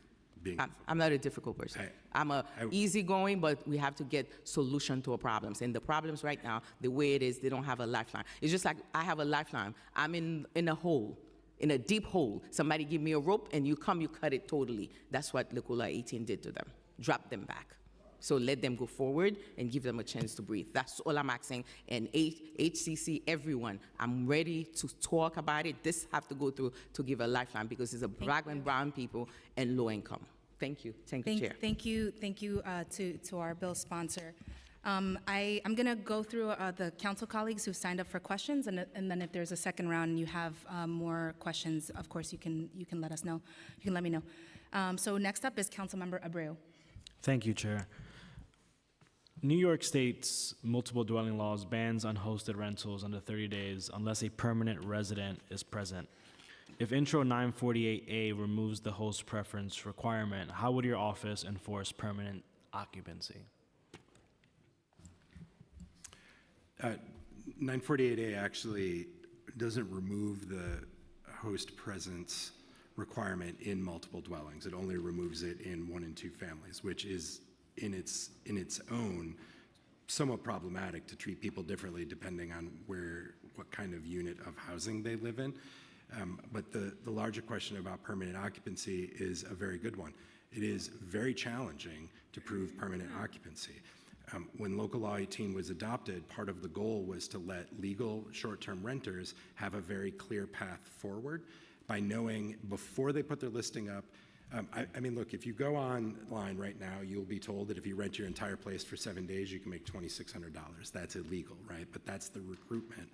being I'm not a difficult person. I'm easygoing, but we have to get solution to our problems. And the problems right now, the way it is, they don't have a lifeline. It's just like I have a lifeline. I'm in a hole. In a deep hole. Somebody give me a rope and you cut it totally. That's what Local 18 did to them. Drop them back. So let them go forward and give them a chance to breathe. That's all I'm asking. And HCC, everyone, I'm ready to talk about it. This have to go through to give a lifeline because it's a black and brown people and low income. Thank you. Thank you, Chair. Thank you to our bill sponsor. I'm going to go through the council colleagues who signed up for questions, and then if there's a second round and you have more questions, of course, you can let us know. You can let me know. So next up is Councilmember Abreu. Thank you, Chair. New York State's multiple dwelling laws bans unhosted rentals under 30 days unless a permanent resident is present. If Intro 948A removes the host preference requirement, how would your office enforce permanent occupancy? 948A actually doesn't remove the host presence requirement in multiple dwellings. It only removes it in 1 and 2 families, which is in its own somewhat problematic to treat people differently depending on what kind of unit of housing they live in. But the larger question about permanent occupancy is a very good one. It is very challenging to prove permanent occupancy. When Local Law 18 was adopted, part of the goal was to let legal short-term renters have a very clear path forward by knowing before they put their listing up. I mean, look, if you go online right now, you'll be told that if you rent your entire place for 7 days, you can make $2,600. That's illegal, right? But that's the recruitment.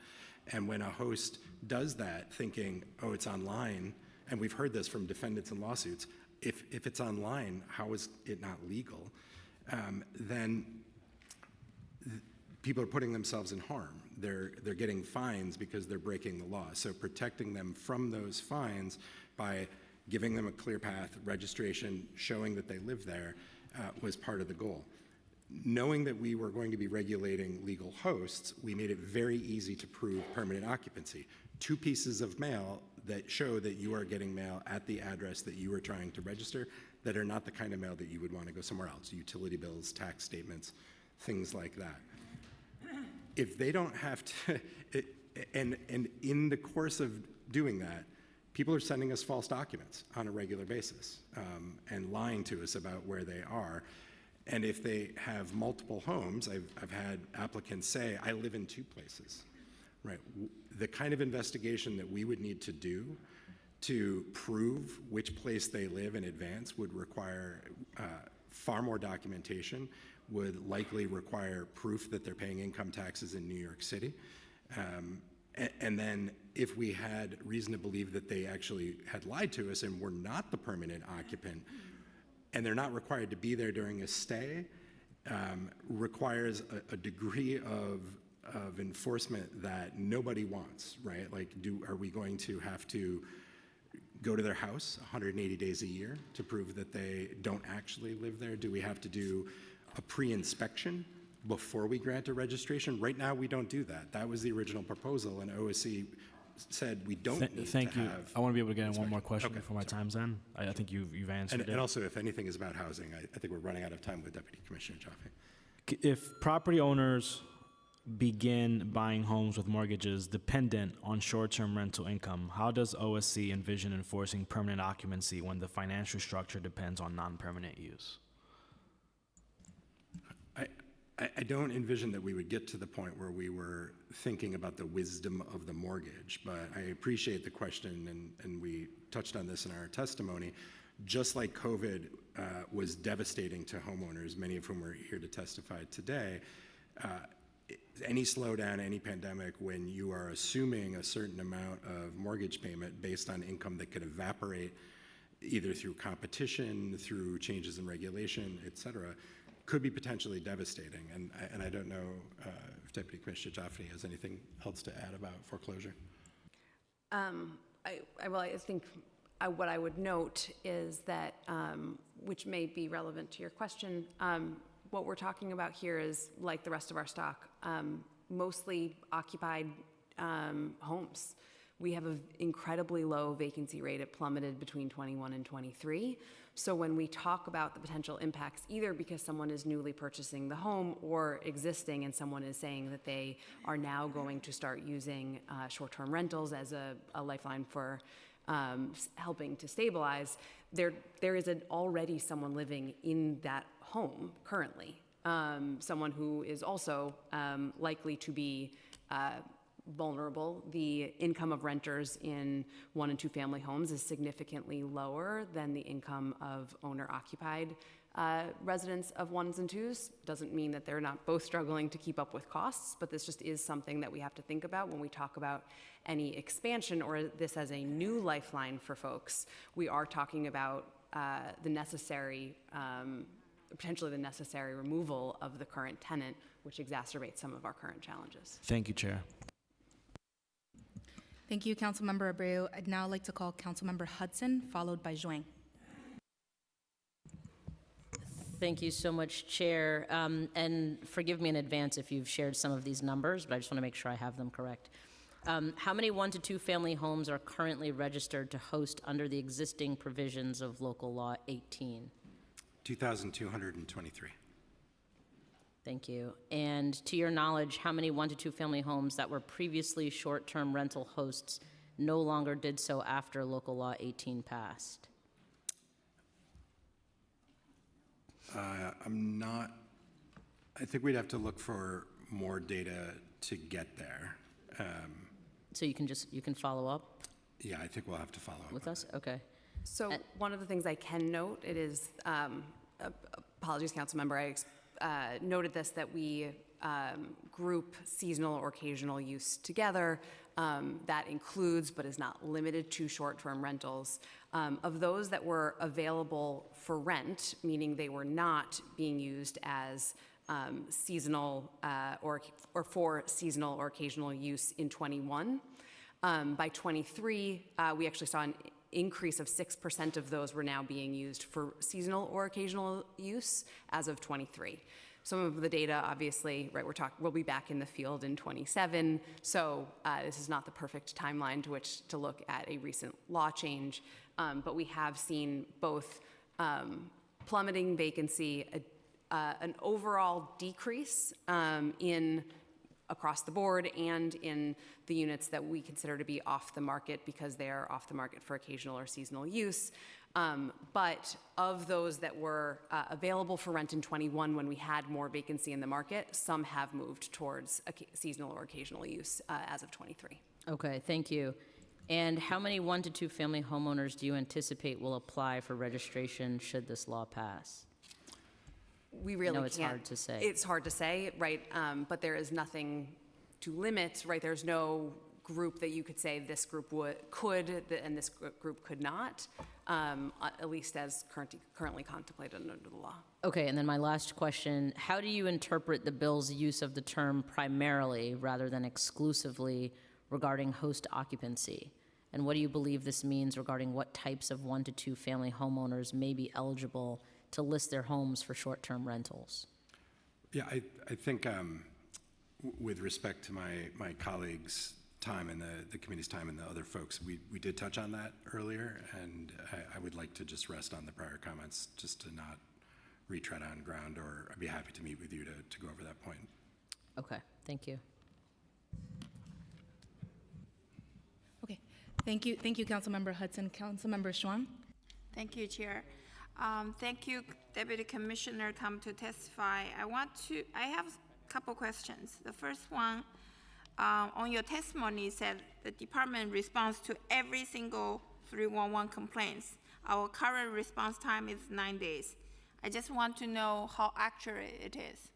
And when a host does that thinking, oh, it's online, and we've heard this from defendants in lawsuits, if it's online, how is it not legal? Then people are putting themselves in harm. They're getting fines because they're breaking the law. So protecting them from those fines by giving them a clear path, registration, showing that they live there was part of the goal. Knowing that we were going to be regulating legal hosts, we made it very easy to prove permanent occupancy. 2 pieces of mail that show that you are getting mail at the address that you are trying to register that are not the kind of mail that you would want to go somewhere else, utility bills, tax statements, things like that. If they don't have to, and in the course of doing that, people are sending us false documents on a regular basis and lying to us about where they are. And if they have multiple homes, I've had applicants say, I live in 2 places, right? The kind of investigation that we would need to do to prove which place they live in advance would require far more documentation. would likely require proof that they're paying income taxes in New York City. And then if we had reason to believe that they actually had lied to us and were not the permanent occupant, and they're not required to be there during a stay, requires a degree of enforcement that nobody wants, right? Like, are we going to have to go to their house 180 days a year to prove that they don't actually live there? Do we have to do a pre-inspection before we grant a registration? Right now, we don't do that. That was the original proposal, and OSC said we don't need Thank to you. have. I want to be able to get in one more inspection. question Okay, before my sorry. time's end. I think you've answered it. And also, if anything is about housing, I think we're running out of time with Deputy Commissioner Jaffe. If property owners begin buying homes with mortgages dependent on short-term rental income, how does OSC envision enforcing permanent occupancy when the financial structure depends on non-permanent use? I don't envision that we would get to the point where we were thinking about the wisdom of the mortgage, but I appreciate the question, and we touched on this in our testimony. Just like COVID was devastating to homeowners, many of whom are here to testify today, any slowdown, any pandemic, when you are assuming a certain amount of mortgage payment based on income that could evaporate either through competition, through changes in regulation, et cetera, could be potentially devastating. And I don't know if Deputy Commissioner Jaffe has anything else to add about foreclosure. I think what I would note is that, which may be relevant to your question, what we're talking about here is, like the rest of our stock, mostly occupied homes. We have an incredibly low vacancy rate. It plummeted between 21 and 23. So when we talk about the potential impacts, either because someone is newly purchasing the home or existing and someone is saying that they are now going to start using short-term rentals as a lifeline for helping to stabilize, there is already someone living in that home currently, someone who is also likely to be vulnerable. The income of renters in 1 and 2 family homes is significantly lower than the income of owner-occupied residents of 1s and 2s. Doesn't mean that they're not both struggling to keep up with costs, but this just is something that we have to think about when we talk about any expansion or this as a new lifeline for folks. We are talking about potentially the necessary removal of the current tenant, which exacerbates some of our current challenges. Thank you, Chair. Thank you, Councilmember Abreu. I'd now like to call Councilmember Hudson, followed by Zhuang. Thank you so much, Chair. And forgive me in advance if you've shared some of these numbers, but I just want to make sure I have them correct. How many 1 to 2 family homes are currently registered to host under the existing provisions of Local Law 18? 2,223. Thank you. And to your knowledge, how many 1 to 2 family homes that were previously short-term rental hosts no longer did so after Local Law 18 passed? I think we'd have to look for more data to get there. So you can follow up Yeah, I think we'll have to follow up with us? Okay. So one of the things I can note, it is, apologies, Councilmember, I noted this, that we group seasonal or occasional use together. That includes, but is not limited to, short-term rentals. Of those that were available for rent, meaning they were not being used as seasonal or for seasonal or occasional use in 21. By 23, we actually saw an increase of 6% of those were now being used for seasonal or occasional use as of 23. Some of the data, obviously, right, we'll be back in the field in 27, so this is not the perfect timeline to which to look at a recent law change, but we have seen both plummeting vacancy, an overall decrease across the board and in the units that we consider to be off the market because they are off the market for occasional or seasonal use. But of those that were available for rent in 21 when we had more vacancy in the market, some have moved towards seasonal or occasional use as of 23. Okay, thank you. And how many 1 to 2 family homeowners do you anticipate will apply for registration should this law pass? we really know can't. it's hard to say. It's hard to say, right? But there is nothing to limit, right? There's no group that you could say this group could and this group could not, at least as currently contemplated under the law. Okay, and then my last question, how do you interpret the bill's use of the term primarily rather than exclusively regarding host occupancy? And what do you believe this means regarding what types of 1 to 2 family homeowners may be eligible to list their homes for short-term rentals? Yeah, I think with respect to my colleagues' time and the committee's time and the other folks, we did touch on that earlier, and I would like to just rest on the prior comments just to not retread on ground, or I'd be happy to meet with you to go over that point. Okay, thank you. Okay, thank you, Councilmember Hudson. Councilmember Schwan? Thank you, Chair. Thank you, Deputy Commissioner, come to testify. I have a couple questions. The first one, on your testimony, you said the department responds to every single 311 complaints. Our current response time is 9 days. I just want to know how accurate it is.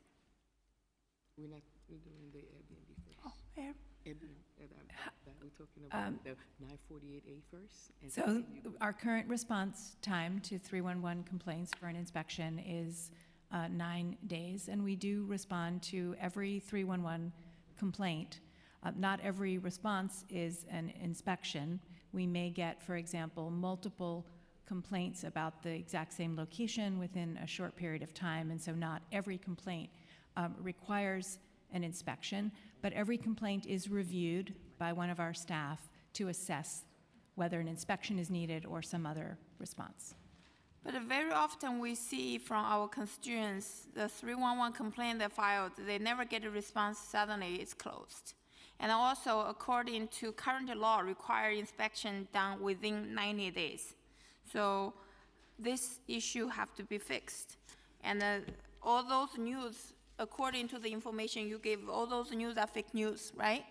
We're doing the Airbnb first. Oh, where? We're talking about the 948A first. So our current response time to 311 complaints for an inspection is 9 days, and we do respond to every 311 complaint. Not every response is an inspection. We may get, for example, multiple complaints about the exact same location within a short period of time, and so not every complaint requires an inspection, but every complaint is reviewed by one of our staff to assess whether an inspection is needed or some other response. But very often we see from our constituents, the 311 complaint they filed, they never get a response, suddenly it's closed. And also, according to current law, require inspection done within 90 days. So this issue have to be fixed. And all those news, according to the information you gave, all those news are fake news, right?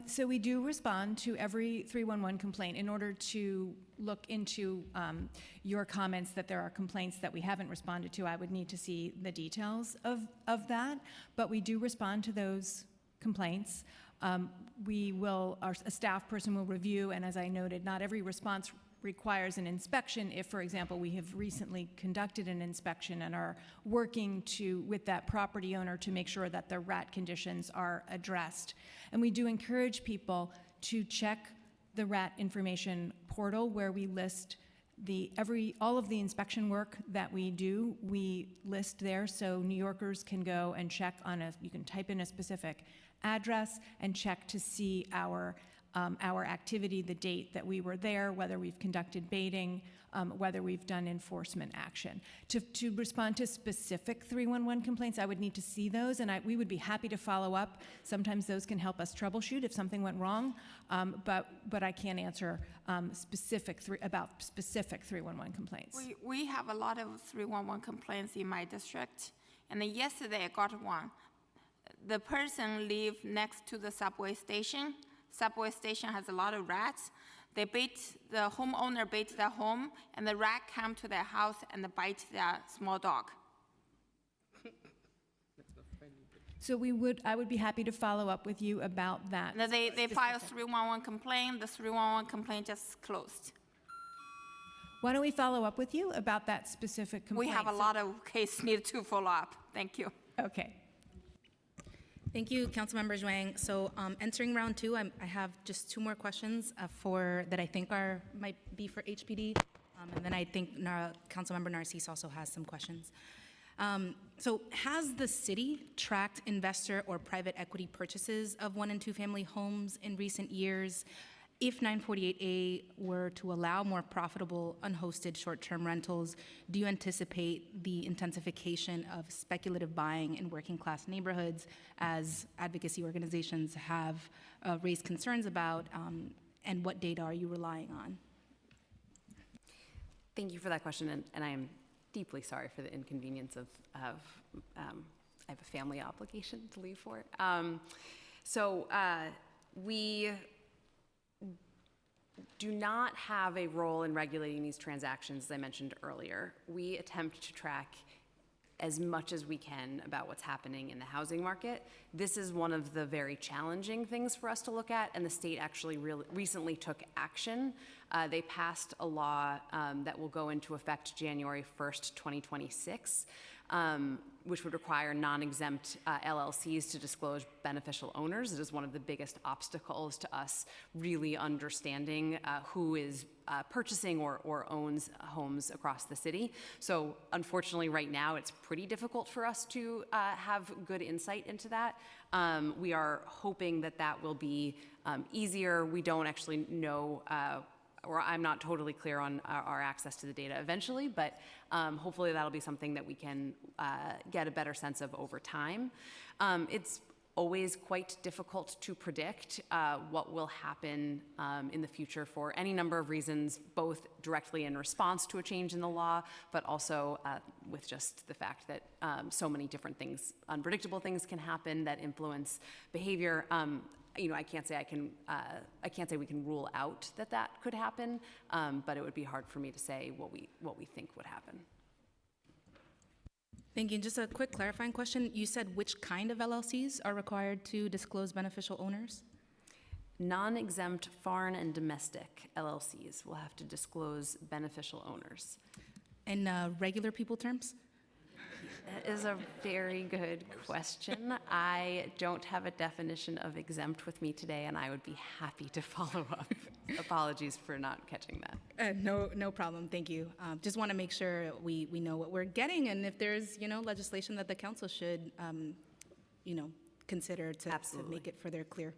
So we do respond to every 311 complaint. In order to look into your comments that there are complaints that we haven't responded to, I would need to see the details of that. But we do respond to those complaints. A staff person will review, and as I noted, not every response requires an inspection. If, for example, we have recently conducted an inspection and are working with that property owner to make sure that the rat conditions are addressed. And we do encourage people to check the rat information portal where we list all of the inspection work that we do. We list there so New Yorkers can go and check you can type in a specific address and check to see our activity, the date that we were there, whether we've conducted baiting, whether we've done enforcement action. To respond to specific 311 complaints, I would need to see those, and we would be happy to follow up. Sometimes those can help us troubleshoot if something went wrong, but I can't answer about specific 311 complaints. We have a lot of 311 complaints in my district, and then yesterday I got one. The person lived next to the subway station. Subway station has a lot of rats. The homeowner bait their home, and the rat come to their house and bite their small dog. So I would be happy to follow up with you about that. Now they filed 311 complaint. The 311 complaint just closed. Why don't we follow up with you about that specific complaint? We have a lot of cases need to follow up. Thank you. Okay. Thank you, Councilmember Zhuang. So entering round two, I have just 2 more questions that I think might be for HPD, and then I think Councilmember Narcisse also has some questions. So has the city tracked investor or private equity purchases of 1 and 2 family homes in recent years? If 948A were to allow more profitable unhosted short-term rentals, do you anticipate the intensification of speculative buying in working-class neighborhoods, as advocacy organizations have raised concerns about, and what data are you relying on? Thank you for that question, and I am deeply sorry for the inconvenience of I have a family obligation to leave for. do not have a role in regulating these transactions, as I mentioned earlier. We attempt to track as much as we can about what's happening in the housing market. This is one of the very challenging things for us to look at, and the state actually recently took action. They passed a law that will go into effect January 1st, 2026, which would require non-exempt LLCs to disclose beneficial owners. It is one of the biggest obstacles to us really understanding who is purchasing or owns homes across the city. So unfortunately, right now, it's pretty difficult for us to have good insight into that. We are hoping that that will be easier. We don't actually know or I'm not totally clear on our access to the data eventually, but hopefully that'll be something that we can get a better sense of over time. It's always quite difficult to predict what will happen in the future for any number of reasons, both directly in response to a change in the law, but also with just the fact that so many different things, unpredictable things can happen that influence behavior. I can't say we can rule out that could happen, but it would be hard for me to say what we think would happen. Thank you. Just a quick clarifying question. You said which kind of LLCs are required to disclose beneficial owners? Non-exempt foreign and domestic LLCs will have to disclose beneficial owners. In regular people terms? That is a very good question. I don't have a definition of exempt with me today, and I would be happy to follow up. Apologies for not catching that. No problem. Thank you. Just want to make sure we know what we're getting, and if there's legislation that the council should consider to make it further clear.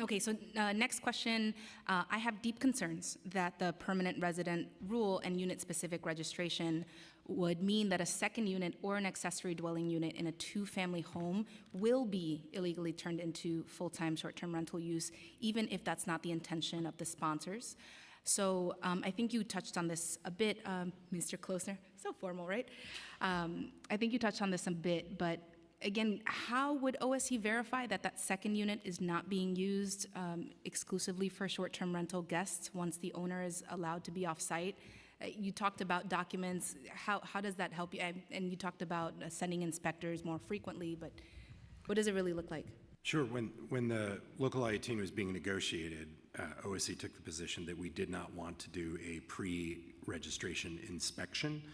Okay, so next question. I have deep concerns that the permanent resident rule and unit-specific registration would mean that a second unit or an accessory dwelling unit in a two-family home will be illegally turned into full-time short-term rental use, even if that's not the intention of the sponsors. So I think you touched on this a bit, Mr. Klosner. So formal, right? I think you touched on this a bit, but again, how would OSC verify that that second unit is not being used exclusively for short-term rental guests once the owner is allowed to be off-site? You talked about documents. How does that help you? And you talked about sending inspectors more frequently, but what does it really look like? Sure. When the local I-18 was being negotiated, OSC took the position that we did not want to do a pre-registration inspection.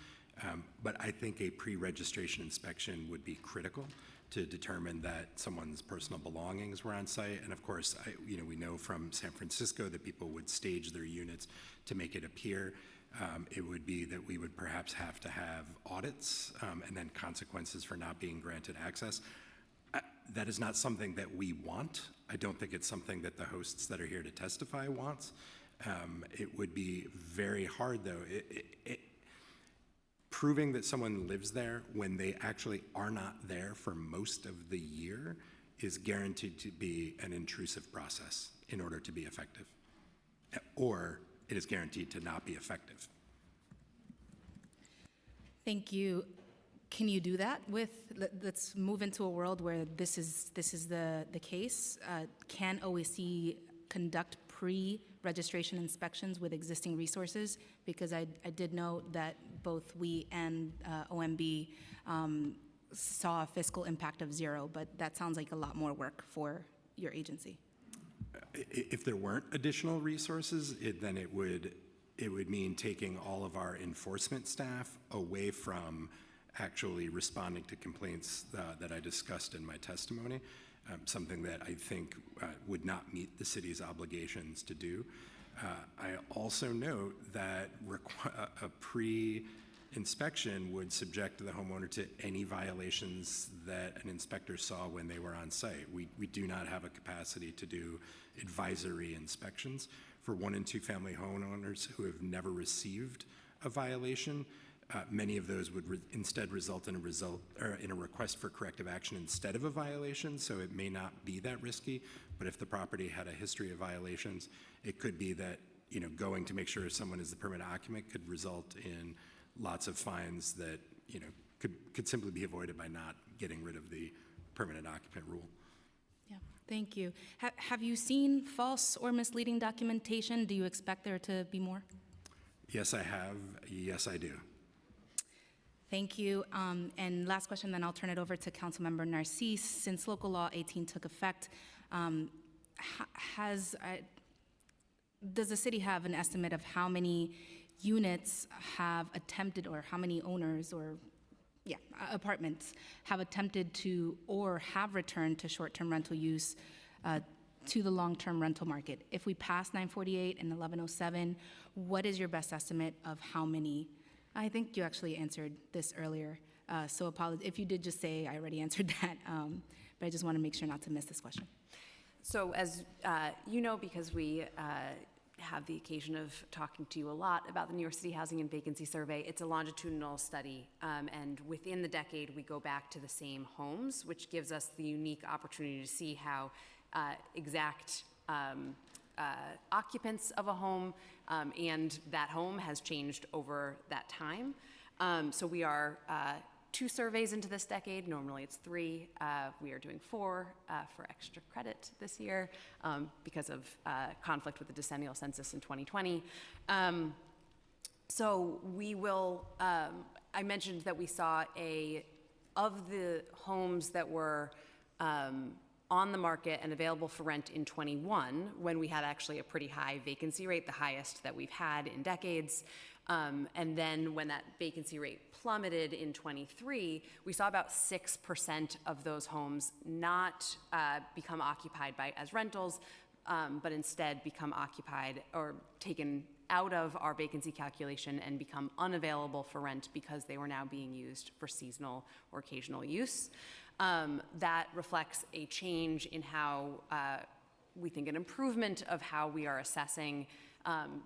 But I think a pre-registration inspection would be critical to determine that someone's personal belongings were on site. And of course, we know from San Francisco that people would stage their units to make it appear. It would be that we would perhaps have to have audits and then consequences for not being granted access. That is not something that we want. I don't think it's something that the hosts that are here to testify wants. It would be very hard, though. Proving that someone lives there when they actually are not there for most of the year is guaranteed to be an intrusive process in order to be effective, or it is guaranteed to not be effective. Thank you. Can you do that let's move into a world where this is the case? Can OSC conduct pre-registration inspections with existing resources? Because I did note that both we and OMB saw a fiscal impact of 0, but that sounds like a lot more work for your agency. If there weren't additional resources, then it would mean taking all of our enforcement staff away from actually responding to complaints that I discussed in my testimony, something that I think would not meet the city's obligations to do. I also note that a pre-inspection would subject the homeowner to any violations that an inspector saw when they were on site. We do not have a capacity to do advisory inspections for 1- and 2-family homeowners who have never received a violation. Many of those would instead result in a request for corrective action instead of a violation, so it may not be that risky. But if the property had a history of violations, it could be that going to make sure someone is the permanent occupant could result in lots of fines that could simply be avoided by not getting rid of the permanent occupant rule. Yeah. Thank you. Have you seen false or misleading documentation? Do you expect there to be more? Yes, I have. Yes, I do. Thank you. And last question, then I'll turn it over to Councilmember Narcisse. Since Local Law 18 took effect, does the city have an estimate of how many units have attempted, or how many owners or apartments have attempted to or have returned to short-term rental use to the long-term rental market? If we pass 948 and 1107, what is your best estimate of how many? I think you actually answered this earlier, so apologies. If you did just say, I already answered that, but I just want to make sure not to miss this question. So as you know, because we have the occasion of talking to you a lot about the New York City Housing and Vacancy Survey, it's a longitudinal study, and within the decade we go back to the same homes, which gives us the unique opportunity to see how exact occupants of a home and that home has changed over that time. So we are 2 surveys into this decade. Normally it's 3. We are doing 4 for extra credit this year because of conflict with the decennial census in 2020. So we will, I mentioned that we saw of the homes that were on the market and available for rent in 21, when we had actually a pretty high vacancy rate, the highest that we've had in decades. And then when that vacancy rate plummeted in 23, we saw about 6% of those homes not become occupied as rentals, but instead become occupied or taken out of our vacancy calculation and become unavailable for rent because they were now being used for seasonal or occasional use. That reflects a change in how we think an improvement of how we are assessing.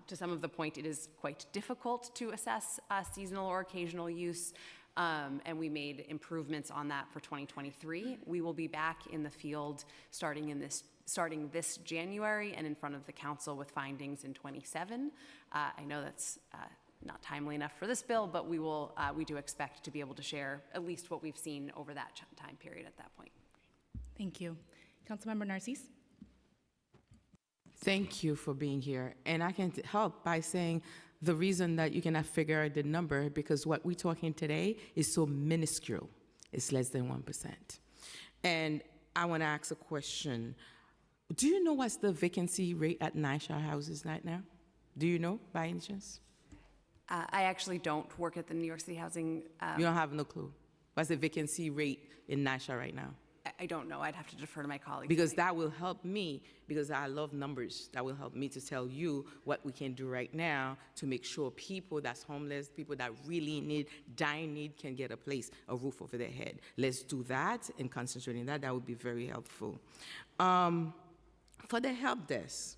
To some of the point, it is quite difficult to assess seasonal or occasional use, and we made improvements on that for 2023. We will be back in the field starting this January and in front of the council with findings in 27. I know that's not timely enough for this bill, but we do expect to be able to share at least what we've seen over that time period at that point. Thank you. Councilmember Narcisse? Thank you for being here. And I can help by saying the reason that you cannot figure out the number, because what we're talking today is so minuscule. It's less than 1%. And I want to ask a question. Do you know what's the vacancy rate at NYCHA houses right now? Do you know by any chance? I actually don't work at the New York City Housing. You don't have no clue. What's the vacancy rate in NYCHA right now? I don't know. I'd have to defer to my colleagues. Because that will help me, because I love numbers. That will help me to tell you what we can do right now to make sure people that's homeless, people that really need, dying need, can get a place, a roof over their head. Let's do that and concentrate on that. That would be very helpful. For the help desk,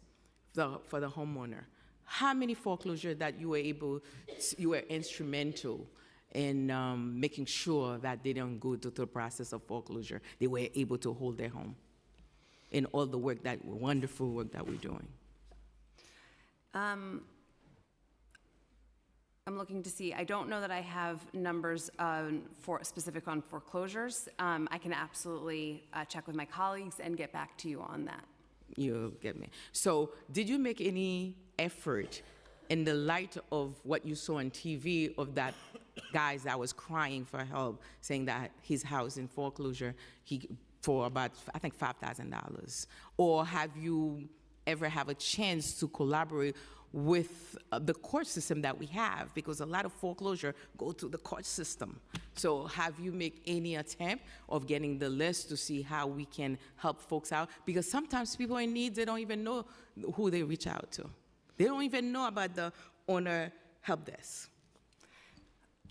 for the homeowner, how many foreclosures that you were instrumental in making sure that they don't go through the process of foreclosure? They were able to hold their home in all the work, that wonderful work that we're doing. I'm looking to see. I don't know that I have numbers specific on foreclosures. I can absolutely check with my colleagues and get back to you on that. You get me. So did you make any effort in the light of what you saw on TV of that guy that was crying for help, saying that his house in foreclosure for about, I think, $5,000? Or have you ever have a chance to collaborate with the court system that we have? Because a lot of foreclosure go through the court system. So have you made any attempt of getting the list to see how we can help folks out? Because sometimes people in need, they don't even know who they reach out to. They don't even know about the owner help desk.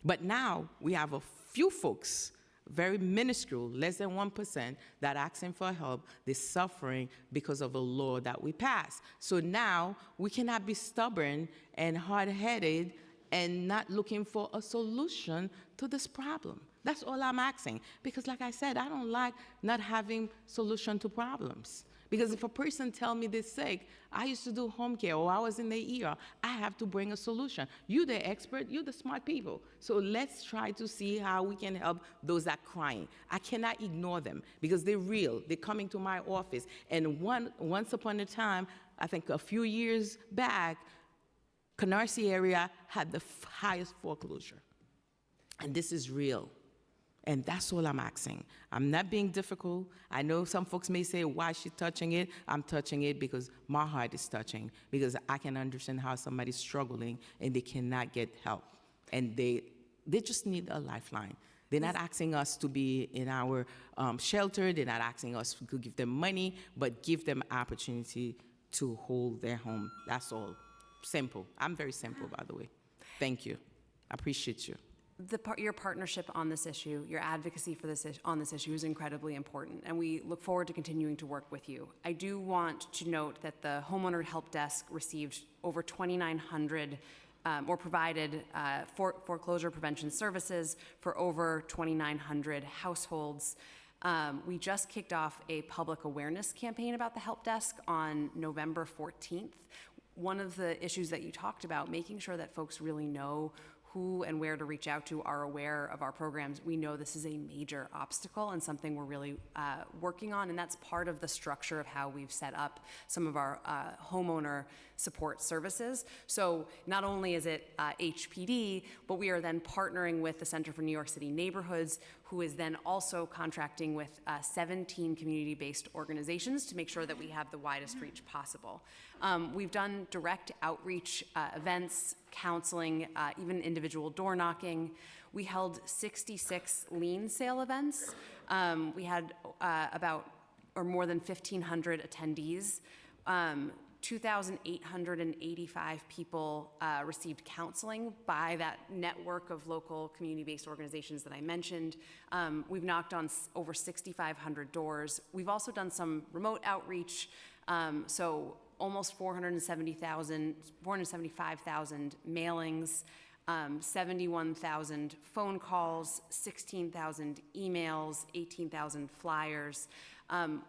But now we have a few folks, very minuscule, less than 1%, that are asking for help. They're suffering because of a law that we passed. So now we cannot be stubborn and hard-headed and not looking for a solution to this problem. That's all I'm asking. Because like I said, I don't like not having solution to problems. Because if a person tell me they're sick, I used to do home care, or I was in the ER, I have to bring a solution. You're the expert, you're the smart people. So let's try to see how we can help those that are crying. I cannot ignore them because they're real. They're coming to my office. And once upon a time, I think a few years back, Canarsie area had the highest foreclosure. And this is real. And that's all I'm asking. I'm not being difficult. I know some folks may say, why is she touching it? I'm touching it because my heart is touching, because I can understand how somebody's struggling and they cannot get help. And they just need a lifeline. They're not asking us to be in our shelter. They're not asking us to give them money, but give them opportunity to hold their home. That's all. Simple. I'm very simple, by the way. Thank you. I appreciate you. Your partnership on this issue, your advocacy for on this issue is incredibly important, and we look forward to continuing to work with you. I do want to note that the Homeowner Help Desk received over 2,900 or provided foreclosure prevention services for over 2,900 households. We just kicked off a public awareness campaign about the Help Desk on November 14th. One of the issues that you talked about, making sure that folks really know who and where to reach out to, are aware of our programs. We know this is a major obstacle and something we're really working on, and that's part of the structure of how we've set up some of our homeowner support services. So not only is it HPD, but we are then partnering with the Center for New York City Neighborhoods, who is then also contracting with 17 community-based organizations to make sure that we have the widest reach possible. We've done direct outreach events, counseling, even individual door knocking. We held 66 lien sale events. We had more than 1,500 attendees. 2,885 people received counseling by that network of local community-based organizations that I mentioned. We've knocked on over 6,500 doors. We've also done some remote outreach, so almost 475,000 mailings, 71,000 phone calls, 16,000 emails, 18,000 flyers.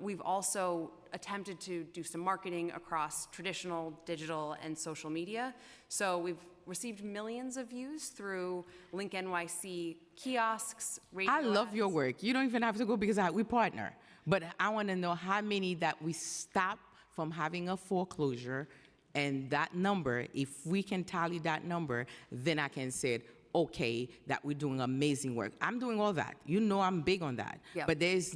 We've also attempted to do some marketing across traditional, digital, and social media. So we've received millions of views through Link NYC kiosks, radio I love ads. your work. You don't even have to go because we partner. But I want to know how many that we stop from having a foreclosure, and that number, if we can tally that number, then I can say, okay, that we're doing amazing work. I'm doing all that. You know I'm big on that. Yep. But there's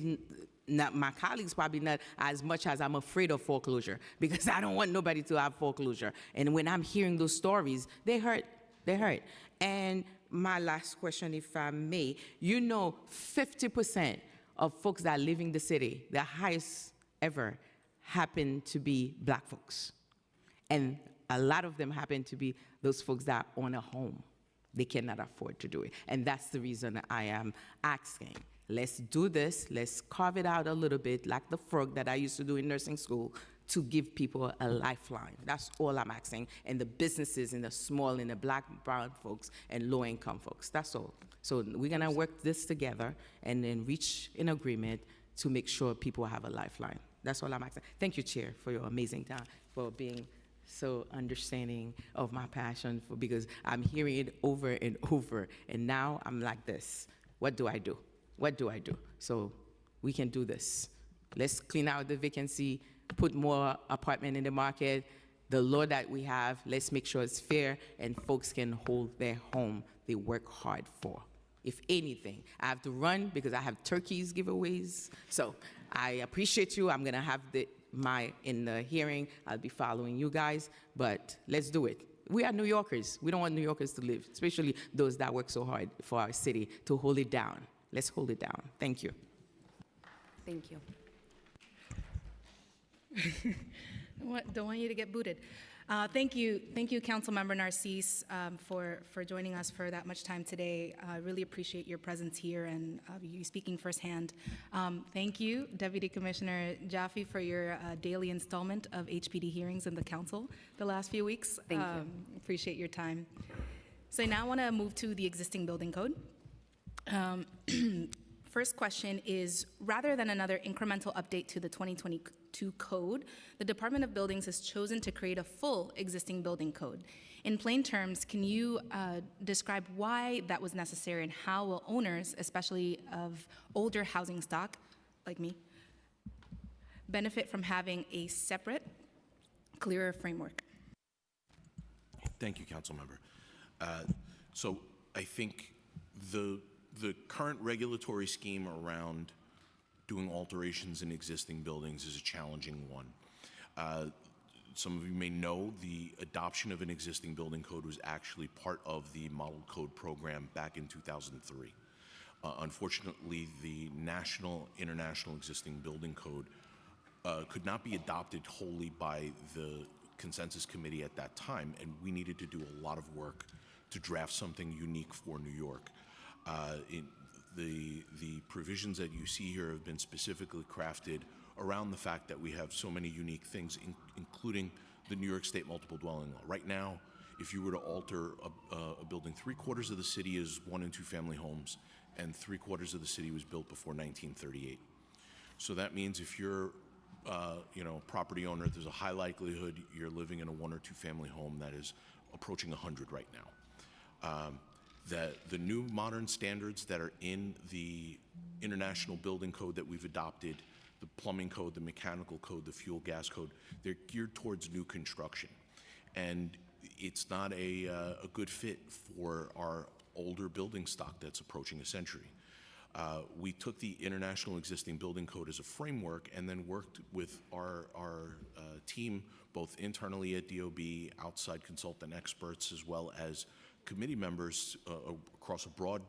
not, my colleagues probably not as much as I'm afraid of foreclosure, because I don't want nobody to have foreclosure. And when I'm hearing those stories, they hurt. They hurt. And my last question, if I may, 50% of folks that live in the city, the highest ever, happen to be Black folks. And a lot of them happen to be those folks that own a home. They cannot afford to do it. And that's the reason I am asking, let's do this, let's carve it out a little bit, like the frog that I used to do in nursing school, to give people a lifeline. That's all I'm asking. And the businesses and the small and the Black, brown folks and low-income folks, that's all. So we're gonna work this together and then reach an agreement to make sure people have a lifeline. That's all I'm asking. Thank you, Chair, for your amazing time, for being so understanding of my passion, because I'm hearing it over and over, and now I'm like this. What do I do? What do I do? So we can do this. Let's clean out the vacancy, put more apartment in the market. The law that we have, let's make sure it's fair and folks can hold their home they work hard for. If anything, I have to run because I have turkeys giveaways. So I appreciate you. I'm gonna have in the hearing, I'll be following you guys, but let's do it. We are New Yorkers. We don't want New Yorkers to live, especially those that work so hard for our city, to hold it down. Let's hold it down. Thank you. Thank you. Don't want you to get booted. Thank you, Councilmember Narcisse, for joining us for that much time today. I really appreciate your presence here and you speaking firsthand. Thank you, Deputy Commissioner Jaffe, for your daily installment of HPD hearings in the council the last few weeks. Thank you. Appreciate your time. So I now want to move to the existing building code. first question is, rather than another incremental update to the 2022 code, the Department of Buildings has chosen to create a full existing building code. In plain terms, can you describe why that was necessary and how will owners, especially of older housing stock, like me, benefit from having a separate, clearer framework? Thank you, Councilmember. So I think the current regulatory scheme around doing alterations in existing buildings is a challenging one. Some of you may know the adoption of an existing building code was actually part of the model code program back in 2003. Unfortunately, the national, international existing building code could not be adopted wholly by the consensus committee at that time, and we needed to do a lot of work to draft something unique for New York. The provisions that you see here have been specifically crafted around the fact that we have so many unique things, including the New York State multiple dwelling law. Right now, if you were to alter a building, 3/4 of the city is 1- and 2-family homes, and 3/4 of the city was built before 1938. So that means if you're property owner, there's a high likelihood you're living in a 1- or 2-family home that is approaching 100 right now. The new modern standards that are in the International Building Code that we've adopted, the plumbing code, the mechanical code, the fuel gas code, they're geared towards new construction. And it's not a good fit for our older building stock that's approaching a century. We took the International Existing Building Code as a framework and then worked with our team, both internally at DOB, outside consultant experts, as well as committee members across a broad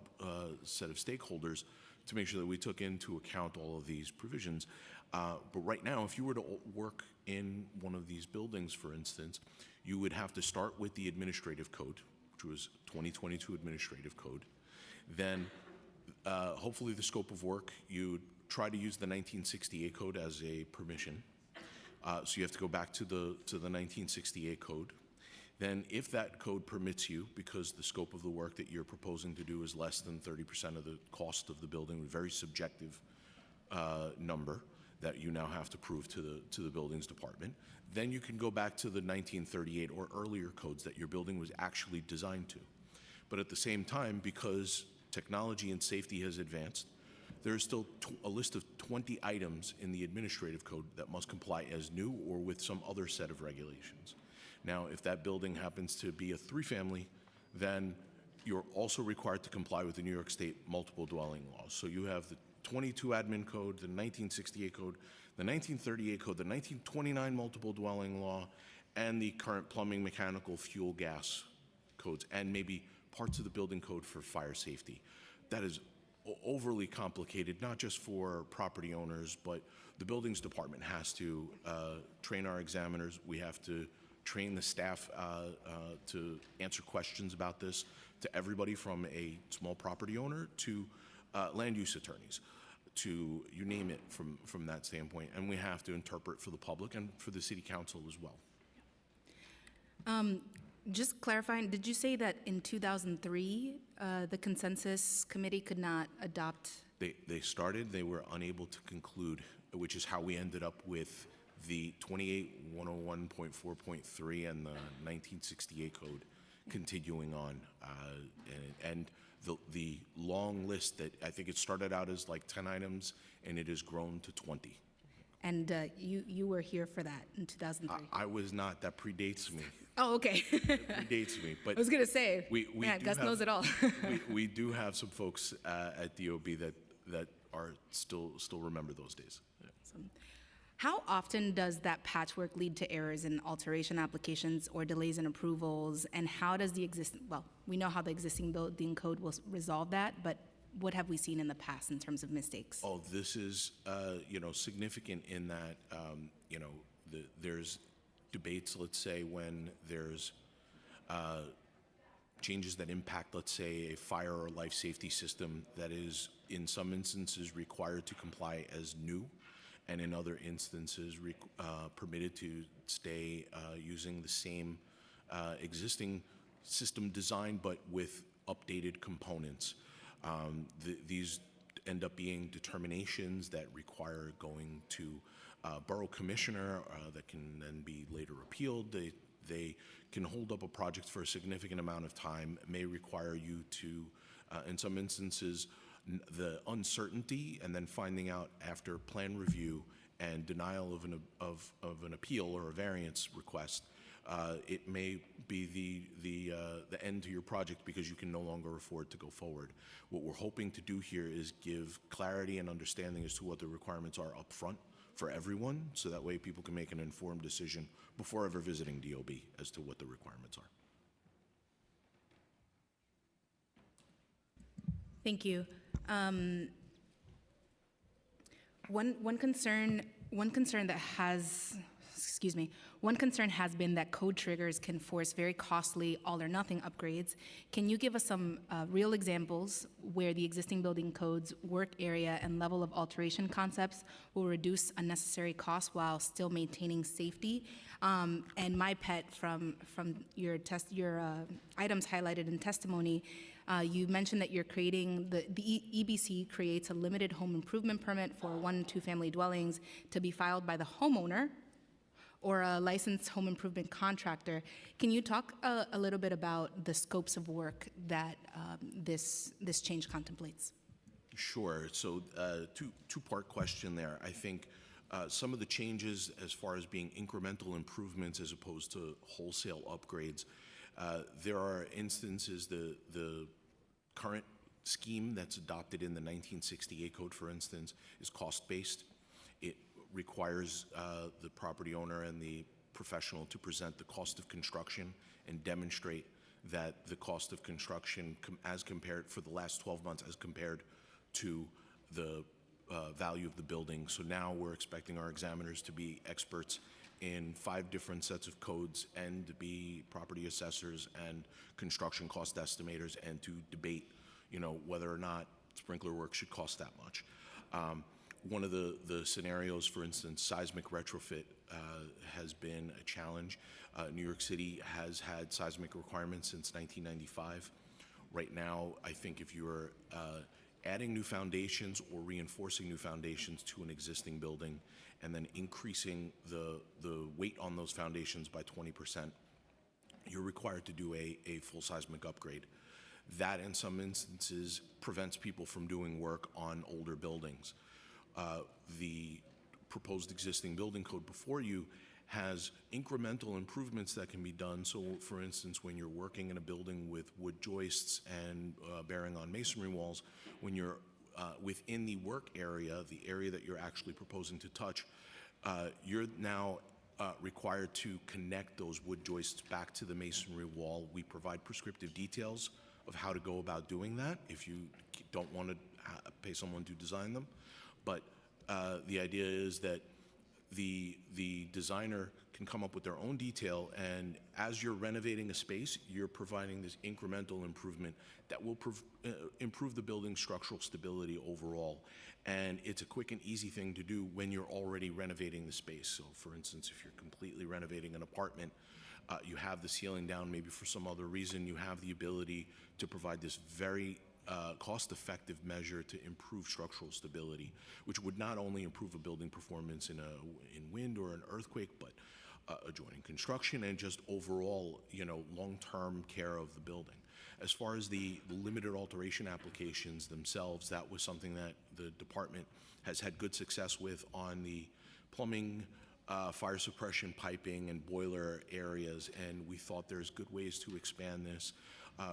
set of stakeholders to make sure that we took into account all of these provisions. But right now, if you were to work in one of these buildings, for instance, you would have to start with the administrative code, which was 2022 administrative code. Then hopefully the scope of work, you try to use the 1968 code as a permission. So you have to go back to the 1968 code. Then if that code permits you, because the scope of the work that you're proposing to do is less than 30% of the cost of the building, a very subjective number that you now have to prove to the buildings department, then you can go back to the 1938 or earlier codes that your building was actually designed to. But at the same time, because technology and safety has advanced, there is still a list of 20 items in the administrative code that must comply as new or with some other set of regulations. Now, if that building happens to be a 3-family, then you're also required to comply with the New York State multiple dwelling laws. So you have the 22 admin code, the 1968 code, the 1938 code, the 1929 multiple dwelling law, and the current plumbing, mechanical, fuel, gas codes, and maybe parts of the building code for fire safety. That is overly complicated, not just for property owners, but the buildings department has to train our examiners. We have to train the staff to answer questions about this to everybody from a small property owner to land use attorneys, to you name it from that standpoint. And we have to interpret for the public and for the city council as well. Just clarifying, did you say that in 2003, the consensus committee could not adopt? They started, they were unable to conclude, which is how we ended up with the 28101.4.3 and the 1968 code continuing on. And the long list that I think it started out as like 10 items and it has grown to 20. And you were here for that in 2003? I was not. That predates me. Oh, okay. It predates me. But I was going to say, man, Gus knows it all. we do have some folks at DOB that are still remember those days. Yeah. Awesome. How often does that patchwork lead to errors in alteration applications or delays in approvals? And how does we know how the existing building code will resolve that, but what have we seen in the past in terms of mistakes? Oh, this is, significant in that, there's debates, let's say, when there's changes that impact, let's say, a fire or life safety system that is, in some instances, required to comply as new, and in other instances, permitted to stay using the same existing system design, but with updated components. These end up being determinations that require going to borough commissioner that can then be later appealed. They can hold up a project for a significant amount of time, may require you to, in some instances, the uncertainty and then finding out after plan review and denial of an appeal or a variance request, it may be the end to your project because you can no longer afford to go forward. What we're hoping to do here is give clarity and understanding as to what the requirements are up front for everyone, so that way people can make an informed decision before ever visiting DOB as to what the requirements are. Thank you. One concern has been that code triggers can force very costly all or nothing upgrades. Can you give us some real examples where the existing building codes, work area, and level of alteration concepts will reduce unnecessary costs while still maintaining safety? And my pet from your items highlighted in testimony, you mentioned that you're creating, the EBC creates a limited home improvement permit for 1- and 2-family dwellings to be filed by the homeowner or a licensed home improvement contractor. Can you talk a little bit about the scopes of work that this change contemplates? Sure. So two-part question there. I think some of the changes as far as being incremental improvements as opposed to wholesale upgrades, there are instances, the current scheme that's adopted in the 1968 code, for instance, is cost-based. It requires the property owner and the professional to present the cost of construction and demonstrate that the cost of construction as compared for the last 12 months as compared to the value of the building. So now we're expecting our examiners to be experts in 5 different sets of codes and to be property assessors and construction cost estimators and to debate, whether or not sprinkler work should cost that much. One of the scenarios, for instance, seismic retrofit has been a challenge. New York City has had seismic requirements since 1995. Right now, I think if you're adding new foundations or reinforcing new foundations to an existing building and then increasing the weight on those foundations by 20%, you're required to do a full seismic upgrade. That, in some instances, prevents people from doing work on older buildings. The proposed existing building code before you has incremental improvements that can be done. So, for instance, when you're working in a building with wood joists and bearing on masonry walls, when you're within the work area, the area that you're actually proposing to touch, you're now required to connect those wood joists back to the masonry wall. We provide prescriptive details of how to go about doing that if you don't want to pay someone to design them. But the idea is that the designer can come up with their own detail, and as you're renovating a space, you're providing this incremental improvement that will improve the building's structural stability overall. And it's a quick and easy thing to do when you're already renovating the space. So, for instance, if you're completely renovating an apartment, you have the ceiling down, maybe for some other reason, you have the ability to provide this very cost-effective measure to improve structural stability, which would not only improve a building performance in wind or an earthquake, but adjoining construction and just overall, long-term care of the building. As far as the limited alteration applications themselves, that was something that the department has had good success with on the plumbing, fire suppression, piping, and boiler areas, and we thought there's good ways to expand this.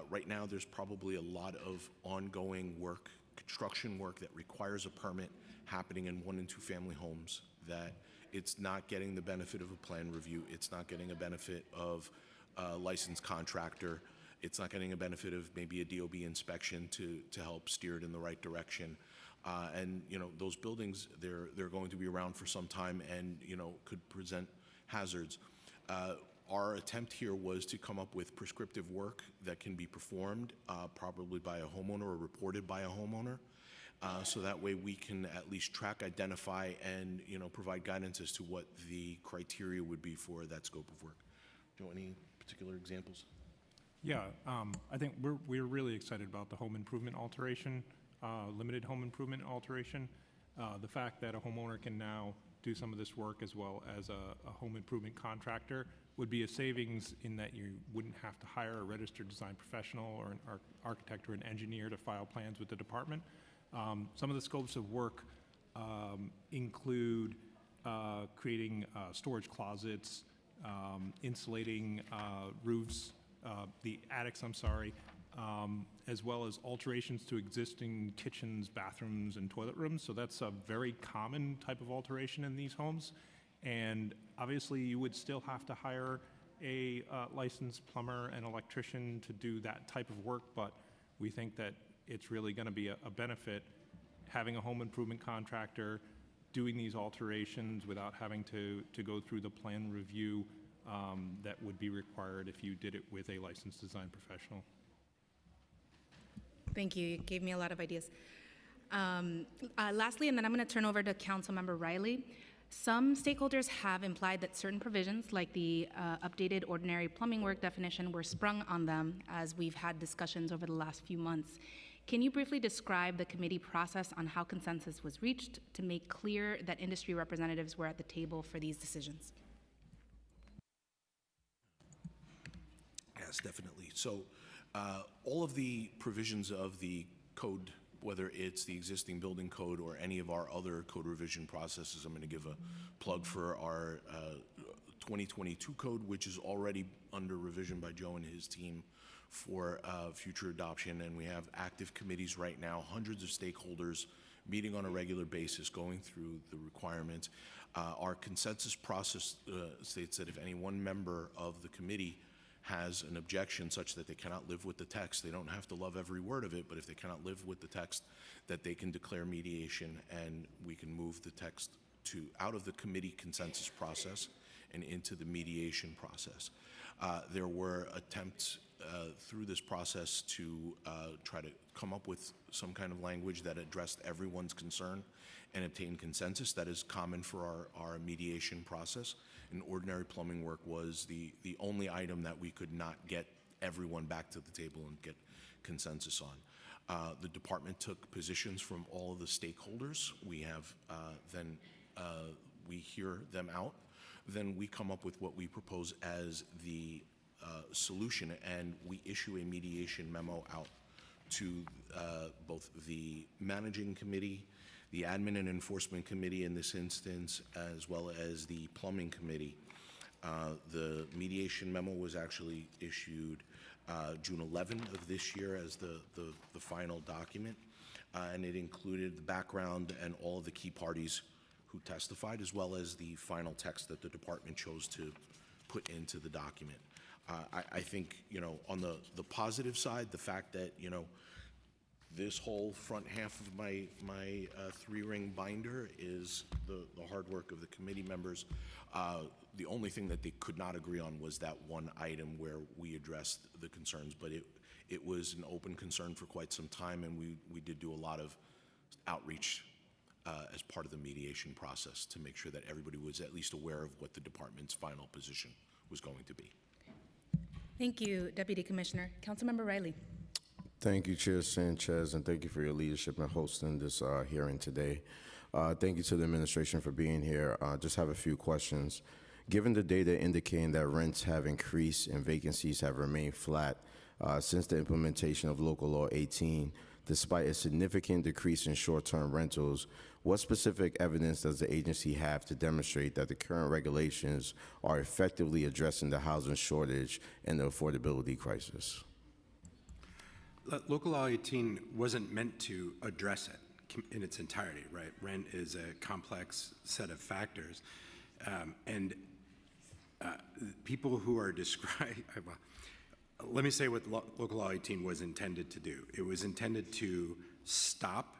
Right now, there's probably a lot of ongoing work, construction work that requires a permit happening in 1- and 2-family homes that it's not getting the benefit of a plan review. It's not getting a benefit of a licensed contractor. It's not getting a benefit of maybe a DOB inspection to help steer it in the right direction. And those buildings, they're going to be around for some time and could present hazards. Our attempt here was to come up with prescriptive work that can be performed probably by a homeowner or reported by a homeowner. So that way we can at least track, identify, and provide guidance as to what the criteria would be for that scope of work. Do you want any particular examples? Yeah, I think we're really excited about the home improvement alteration limited home improvement alteration. The fact that a homeowner can now do some of this work as well as a home improvement contractor would be a savings in that you wouldn't have to hire a registered design professional or an architect or an engineer to file plans with the department. Some of the scopes of work include creating storage closets, insulating roofs, the attics, as well as alterations to existing kitchens, bathrooms, and toilet rooms. So that's a very common type of alteration in these homes. And obviously, you would still have to hire a licensed plumber and electrician to do that type of work, but we think that it's really going to be a benefit having a home improvement contractor doing these alterations without having to go through the plan review that would be required if you did it with a licensed design professional. Thank you. You gave me a lot of ideas. Lastly, and then I'm going to turn over to Councilmember Riley. Some stakeholders have implied that certain provisions, like the updated ordinary plumbing work definition, were sprung on them as we've had discussions over the last few months. Can you briefly describe the committee process on how consensus was reached to make clear that industry representatives were at the table for these decisions? Yes, definitely. So all of the provisions of the code, whether it's the existing building code or any of our other code revision processes, I'm going to give a plug for our 2022 code, which is already under revision by Joe and his team for future adoption. And we have active committees right now, hundreds of stakeholders meeting on a regular basis, going through the requirements. Our consensus process states that if any one member of the committee has an objection such that they cannot live with the text, they don't have to love every word of it, but if they cannot live with the text, that they can declare mediation, and we can move the text out of the committee consensus process and into the mediation process. There were attempts through this process to try to come up with some kind of language that addressed everyone's concern and obtain consensus. That is common for our mediation process. And ordinary plumbing work was the only item that we could not get everyone back to the table and get consensus on. The department took positions from all of the stakeholders. We have then we hear them out. Then we come up with what we propose as the solution, and we issue a mediation memo out to both the managing committee, the admin and enforcement committee in this instance, as well as the plumbing committee. The mediation memo was actually issued June 11th of this year as the final document, and it included the background and all of the key parties who testified, as well as the final text that the department chose to put into the document. I think, on the positive side, the fact that, this whole front half of my three-ring binder is the hard work of the committee members. The only thing that they could not agree on was that one item where we addressed the concerns, but it was an open concern for quite some time, and we did do a lot of outreach as part of the mediation process to make sure that everybody was at least aware of what the department's final position was going to be. Thank you, Deputy Commissioner. Councilmember Riley. Thank you, Chair Sanchez, and thank you for your leadership in hosting this hearing today. Thank you to the administration for being here. Just have a few questions. Given the data indicating that rents have increased and vacancies have remained flat since the implementation of Local Law 18, despite a significant decrease in short-term rentals, what specific evidence does the agency have to demonstrate that the current regulations are effectively addressing the housing shortage and the affordability crisis? Local Law 18 wasn't meant to address it in its entirety, right? Rent is a complex set of factors. And people who are described, let me say what Local Law 18 was intended to do. It was intended to stop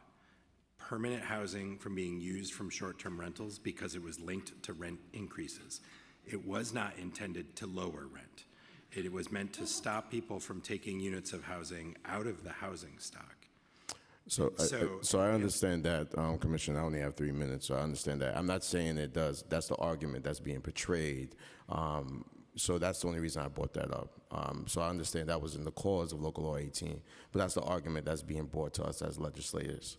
permanent housing from being used from short-term rentals because it was linked to rent increases. It was not intended to lower rent. It was meant to stop people from taking units of housing out of the housing stock. So I understand that, Commissioner. I only have 3 minutes, so I understand that. I'm not saying it does. That's the argument that's being portrayed. So that's the only reason I brought that up. So I understand that was in the cause of Local Law 18, but that's the argument that's being brought to us as legislators.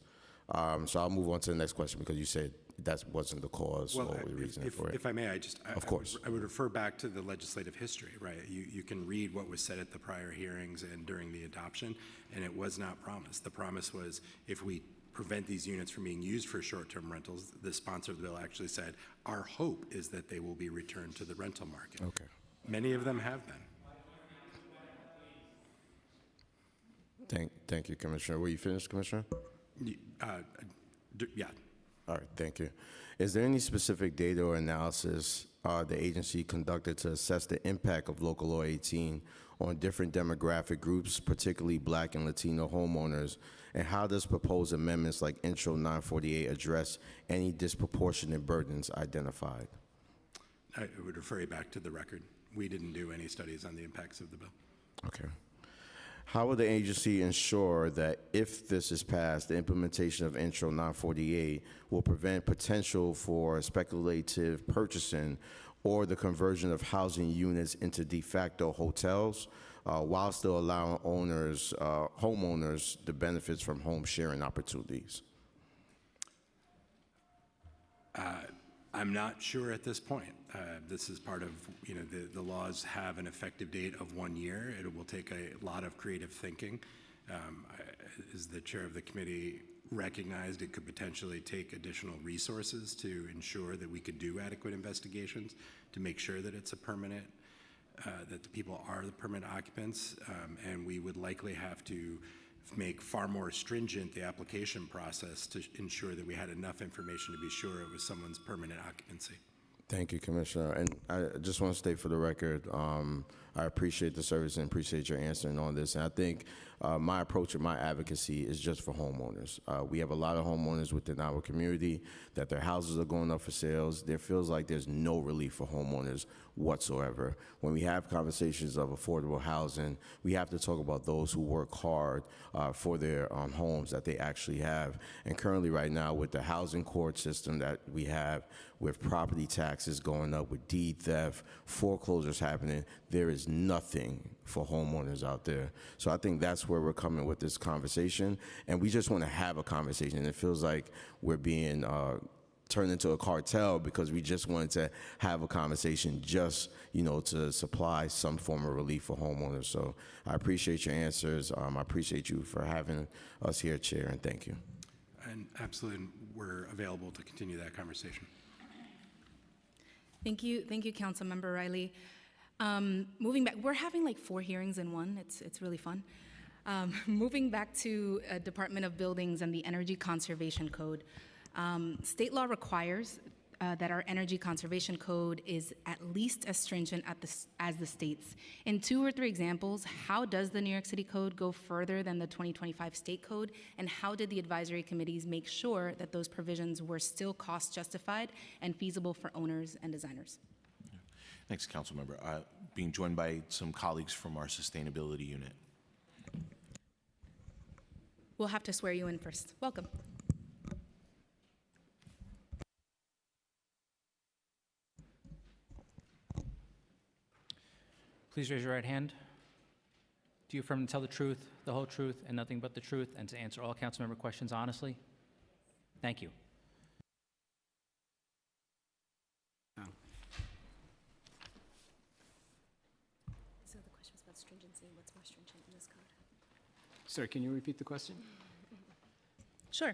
So I'll move on to the next question because you said that wasn't the cause or the reason for it. If I may, Of course. I would refer back to the legislative history, right? You can read what was said at the prior hearings and during the adoption, and it was not promised. The promise was if we prevent these units from being used for short-term rentals, the sponsor of the bill actually said, our hope is that they will be returned to the rental market. Okay. Many of them have been. Thank you, Commissioner. Were you finished, Commissioner? Yeah. All right, thank you. Is there any specific data or analysis the agency conducted to assess the impact of Local Law 18 on different demographic groups, particularly Black and Latino homeowners? And how does proposed amendments like Intro 948 address any disproportionate burdens identified? I would refer you back to the record. We didn't do any studies on the impacts of the bill. Okay. How will the agency ensure that if this is passed, the implementation of Intro 948 will prevent potential for speculative purchasing or the conversion of housing units into de facto hotels, while still allowing homeowners the benefits from home sharing opportunities? I'm not sure at this point. This is part of, the laws have an effective date of 1 year. It will take a lot of creative thinking. As the chair of the committee recognized, it could potentially take additional resources to ensure that we could do adequate investigations to make sure that it's a permanent, that the people are the permanent occupants, and we would likely have to make far more stringent the application process to ensure that we had enough information to be sure it was someone's permanent occupancy. Thank you, Commissioner. And I just want to state for the record, I appreciate the service and appreciate your answering on this. And I think my approach and my advocacy is just for homeowners. We have a lot of homeowners within our community that their houses are going up for sales. There feels like there's no relief for homeowners whatsoever. When we have conversations of affordable housing, we have to talk about those who work hard for their homes that they actually have. And currently right now with the housing court system that we have, with property taxes going up, with deed theft, foreclosures happening, there is nothing for homeowners out there. So I think that's where we're coming with this conversation. And we just want to have a conversation. And it feels like we're being turned into a cartel because we just wanted to have a conversation just, to supply some form of relief for homeowners. So I appreciate your answers. I appreciate you for having us here, Chair, and thank you. And absolutely, we're available to continue that conversation. Thank you, Councilmember Riley. Moving back, we're having like 4 hearings in one. It's really fun. Moving back to Department of Buildings and the Energy Conservation Code. State law requires that our Energy Conservation Code is at least as stringent as the states. In 2 or 3 examples, how does the New York City Code go further than the 2025 state code? And how did the advisory committees make sure that those provisions were still cost justified and feasible for owners and designers? Thanks, Councilmember. Being joined by some colleagues from our sustainability unit. We'll have to swear you in first. Welcome. Please raise your right hand. Do you affirm to tell the truth, the whole truth, and nothing but the truth, and to answer all council member questions honestly? Thank you. So the question was about stringency. What's more stringent in this code? Sir, can you repeat the question? Sure.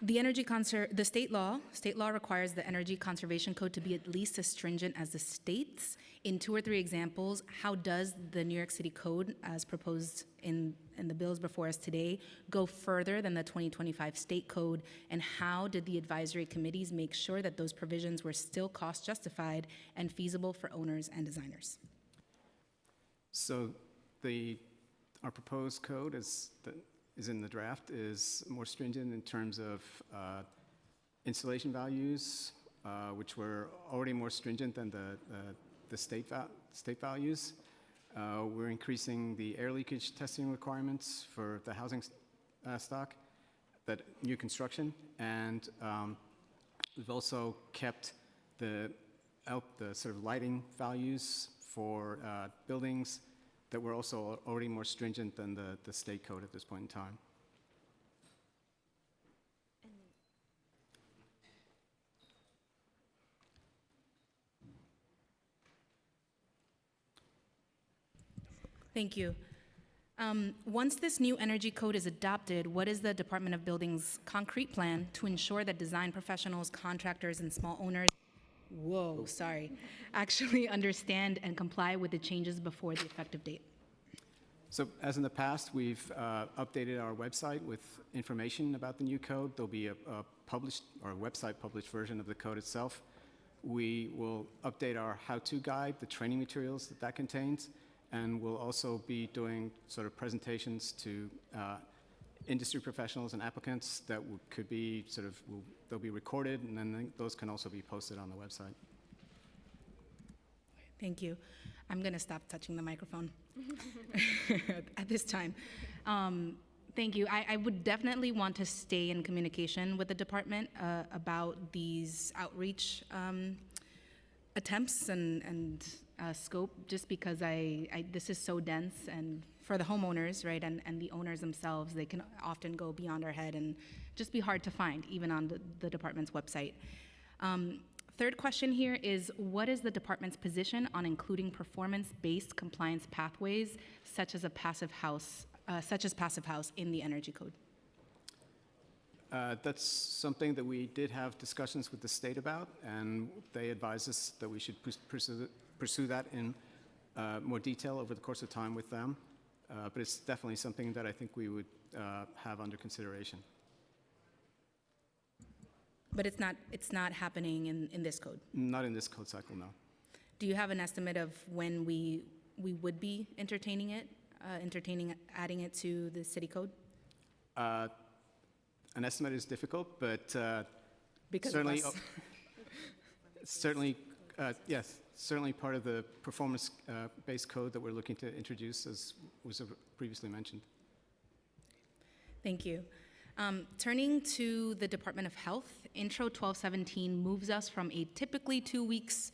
The state law requires the Energy Conservation Code to be at least as stringent as the states. In 2 or 3 examples, how does the New York City Code, as proposed in the bills before us today, go further than the 2025 state code? And how did the advisory committees make sure that those provisions were still cost justified and feasible for owners and designers? So our proposed code is in the draft is more stringent in terms of installation values, which were already more stringent than the state values. We're increasing the air leakage testing requirements for the housing stock, that new construction, and we've also kept the the sort of lighting values for buildings that were also already more stringent than the state code at this point in time. Thank you. Once this new energy code is adopted, what is the Department of Buildings' concrete plan to ensure that design professionals, contractors, and small owners, actually understand and comply with the changes before the effective date? So as in the past, we've updated our website with information about the new code. There'll be a published or website published version of the code itself. We will update our how-to guide, the training materials that contains, and we'll also be doing sort of presentations to industry professionals and applicants that could be they'll be recorded, and then those can also be posted on the website. Thank you. I'm going to stop touching the microphone at this time. Thank you. I would definitely want to stay in communication with the department about these outreach attempts and scope, just because this is so dense, and for the homeowners, right, and the owners themselves, they can often go beyond our head and just be hard to find, even on the department's website. Third question here is, what is the department's position on including performance-based compliance pathways, such as passive house, in the energy code? That's something that we did have discussions with the state about, and they advised us that we should pursue that in more detail over the course of time with them. But it's definitely something that I think we would have under consideration. But it's not happening in this code? Not in this code cycle, no. Do you have an estimate of when we would be entertaining adding it to the city code? An estimate is difficult, but because certainly, of us. Yes, certainly part of the performance-based code that we're looking to introduce, as was previously mentioned. Thank you. Turning to the Department of Health, Intro 1217 moves us from a typically 2 weeks,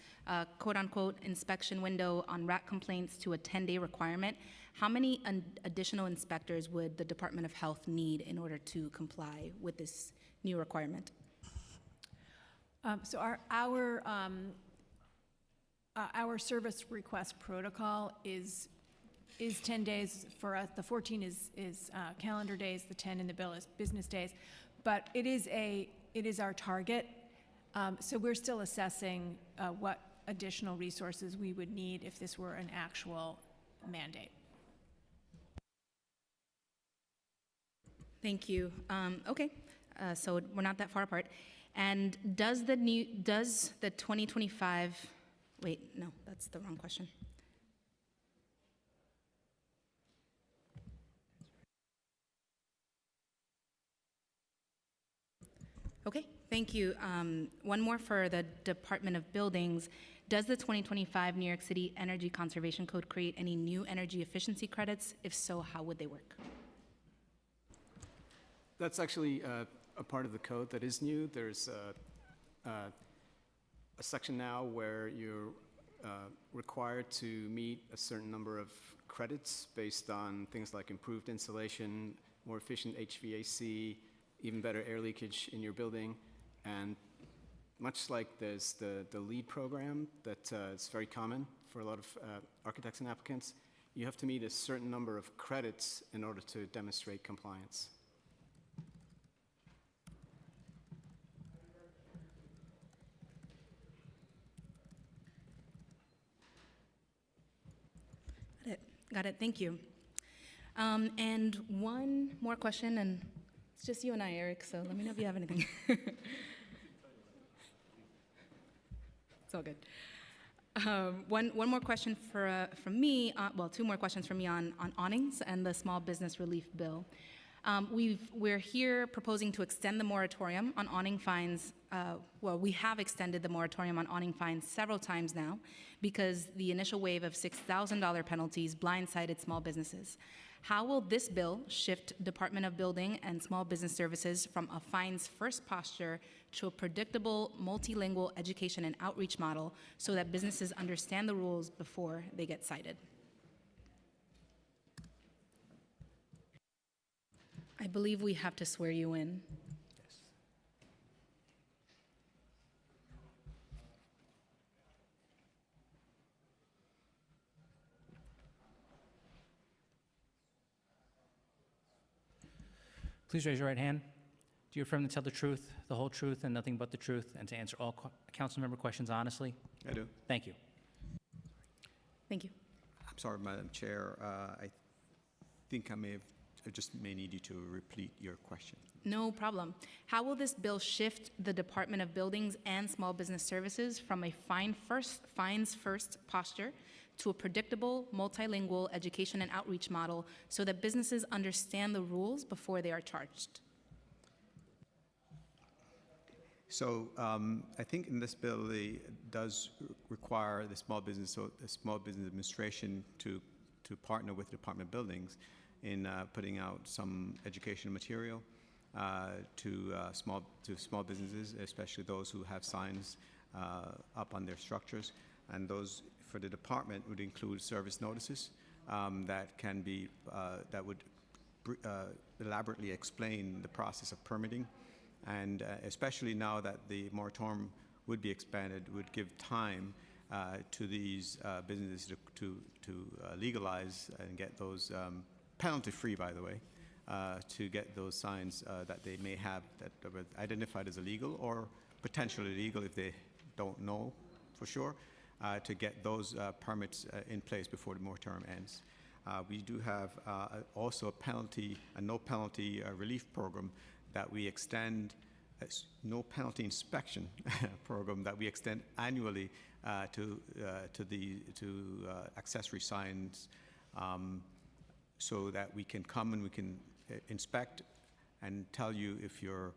quote-unquote, inspection window on rat complaints to a 10-day requirement. How many additional inspectors would the Department of Health need in order to comply with this new requirement? So our service request protocol is 10 days for us. The 14 is calendar days. The 10 in the bill is business days. But it is our target. So we're still assessing what additional resources we would need if this were an actual mandate. Thank you. Okay, so we're not that far apart. And does the 2025? Wait, no, that's the wrong question. Okay, thank you. One more for the Department of Buildings. Does the 2025 New York City Energy Conservation Code create any new energy efficiency credits? If so, how would they work? That's actually a part of the code that is new. There's a section now where you're required to meet a certain number of credits based on things like improved insulation, more efficient HVAC, even better air leakage in your building. And much like there's the LEED program that is very common for a lot of architects and applicants, you have to meet a certain number of credits in order to demonstrate compliance. Got it, thank you. And one more question, and it's just you and I, Eric, so let me know if you have anything. It's all good. One more question from me, well, two more questions from me on awnings and the small business relief bill. We're here proposing to extend the moratorium on awning fines. We have extended the moratorium on awning fines several times now because the initial wave of $6,000 penalties blindsided small businesses. How will this bill shift Department of Building and Small Business Services from a fines-first posture to a predictable, multilingual education and outreach model so that businesses understand the rules before they get cited? I believe we have to swear you in. Please raise your right hand. Do you affirm to tell the truth, the whole truth, and nothing but the truth, and to answer all council member questions honestly? I do. Thank you. Thank you. I'm sorry, Madam Chair. I think I just may need you to repeat your question. No problem. How will this bill shift the Department of Buildings and Small Business Services from a fines-first posture to a predictable, multilingual education and outreach model so that businesses understand the rules before they are charged? So I think in this bill, it does require the Small Business Administration to partner with the Department of Buildings in putting out some educational material to small businesses, especially those who have signs up on their structures. And those for the department would include service notices that would elaborately explain the process of permitting. And especially now that the moratorium would be expanded, would give time to these businesses to legalize and get those penalty-free, by the way, to get those signs that they may have that were identified as illegal or potentially illegal if they don't know for sure, to get those permits in place before the moratorium ends. We do have also a no penalty relief program that we extend, no penalty inspection program that we extend annually to accessory signs, so that we can come and we can inspect and tell you if your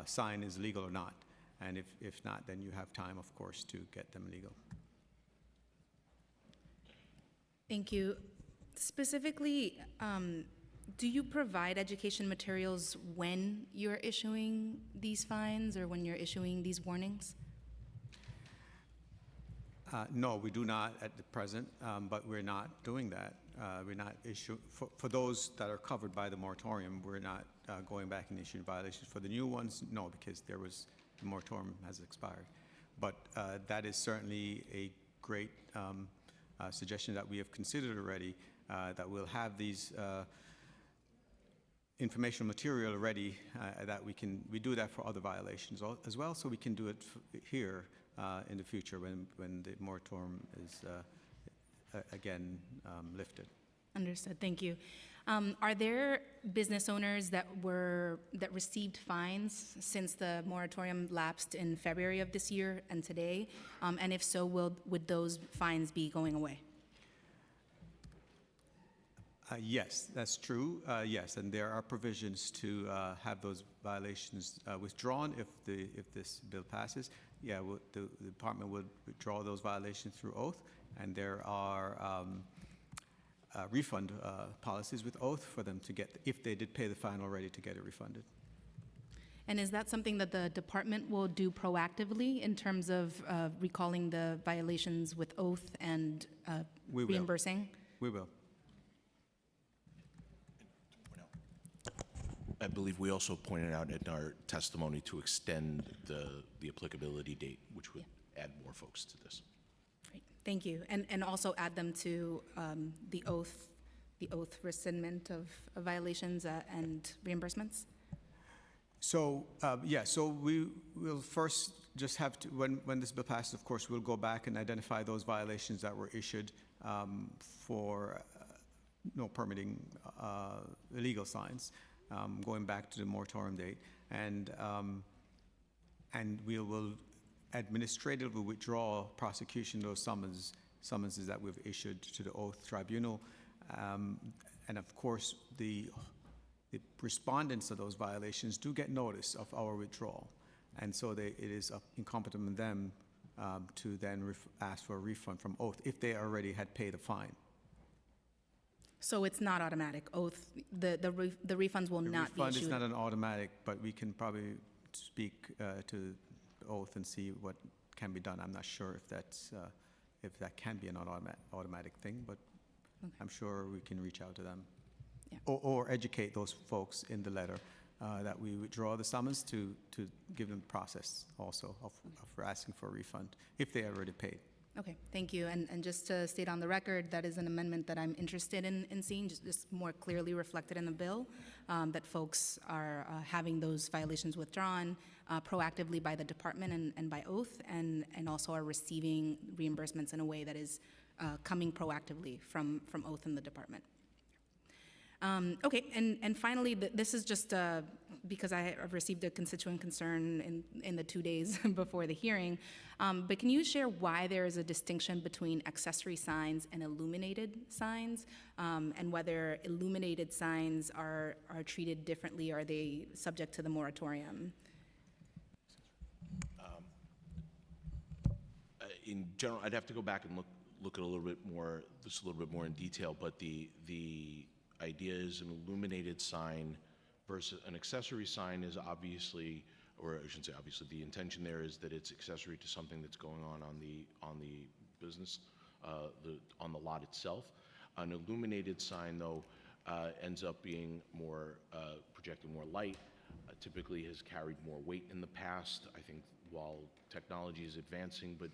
sign is legal or not. And if not, then you have time, of course, to get them legal. Thank you. Specifically, do you provide education materials when you're issuing these fines or when you're issuing these warnings? No, we do not at the present, but we're not doing that. We're not issuing, for those that are covered by the moratorium, we're not going back and issuing violations. For the new ones, no, because the moratorium has expired. But that is certainly a great suggestion that we have considered already, that we'll have these informational material ready that we do that for other violations as well, so we can do it here in the future when the moratorium is again lifted. Understood. Thank you. Are there business owners that received fines since the moratorium lapsed in February of this year and today? And if so, would those fines be going away? Yes, that's true. Yes, and there are provisions to have those violations withdrawn if this bill passes. Yeah, the department would withdraw those violations through oath, and there are refund policies with oath for them to get, if they did pay the fine already, to get it refunded. And is that something that the department will do proactively in terms of recalling the violations with oath and reimbursing? We will. I believe we also pointed out in our testimony to extend the applicability date, which would add more folks to this. Great. Thank you. And also add them to the oath rescindment of violations and reimbursements? So, so we will first just have to, when this bill passes, of course, we'll go back and identify those violations that were issued for no permitting illegal signs. Going back to the moratorium date, and we will administratively withdraw prosecution of those summonses that we've issued to the oath tribunal, and of course the the respondents to those violations do get notice of our withdrawal. And so it is incumbent on them to then ask for a refund from Oath if they already had paid a fine. So it's not automatic. Oath, the refunds will not be Refund issued. is not an automatic, but we can probably speak to Oath and see what can be done. I'm not sure if that can be an automatic thing, but I'm sure we can reach out to them. Yeah. Or educate those folks in the letter that we withdraw the summons to give them process also of asking for a refund if they already paid. Okay, thank you. And just to state on the record, that is an amendment that I'm interested in seeing, just more clearly reflected in the bill, that folks are having those violations withdrawn proactively by the department and by Oath, and also are receiving reimbursements in a way that is coming proactively from Oath and the department. Okay, and finally, this is just because I have received a constituent concern in the 2 days before the hearing, but can you share why there is a distinction between accessory signs and illuminated signs, and whether illuminated signs are treated differently? Are they subject to the moratorium? In general, I'd have to go back and look at a little bit more in detail, but the idea is an illuminated sign versus an accessory sign is obviously, or I shouldn't say obviously, the intention there is that it's accessory to something that's going on the business, on the lot itself. An illuminated sign, though, ends up being more, projecting more light, typically has carried more weight in the past. I think while technology is advancing, but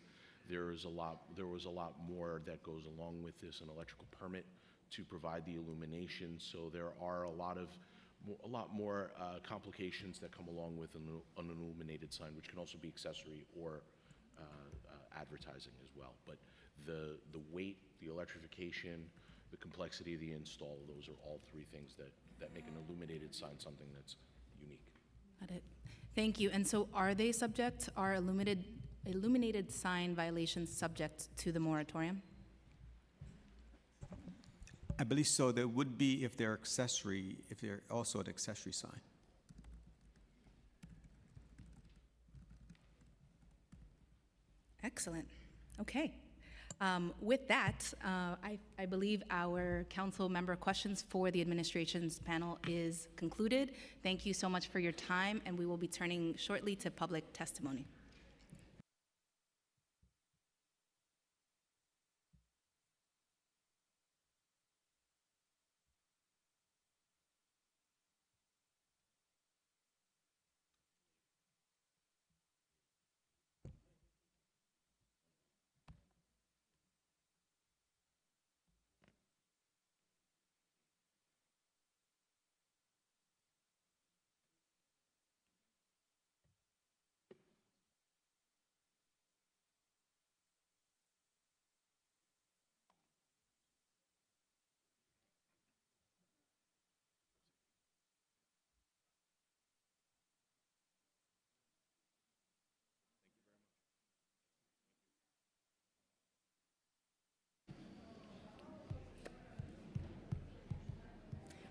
there was a lot more that goes along with this, an electrical permit to provide the illumination. So there are a lot more complications that come along with an illuminated sign, which can also be accessory or advertising as well. But the weight, the electrification, the complexity of the install, those are all three things that make an illuminated sign something that's unique. Got it. Thank you. And so are illuminated sign violations subject to the moratorium? I believe so. There would be if they're also an accessory sign. Excellent. Okay. With that, I believe our council member questions for the administration's panel is concluded. Thank you so much for your time, and we will be turning shortly to public testimony.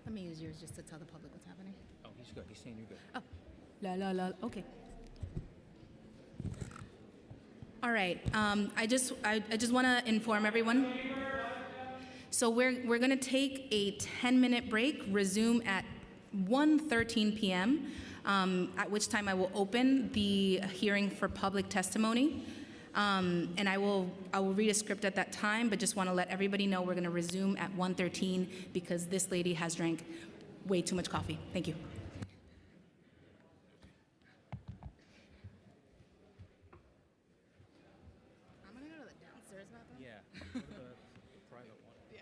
Let me use yours just to tell the public what's happening. Oh, he's good. He's saying you're good. Oh, la. Okay. All right. I just want to inform everyone. So we're going to take a 10-minute break. Resume at 1:13 p.m. At which time I will open the hearing for public testimony. And I will read a script at that time, but just want to let everybody know we're going to resume at 1:13 because this lady has drank way too much coffee. Thank you. I'm going to go to the downstairs bathroom. Yeah. Private one. Yeah.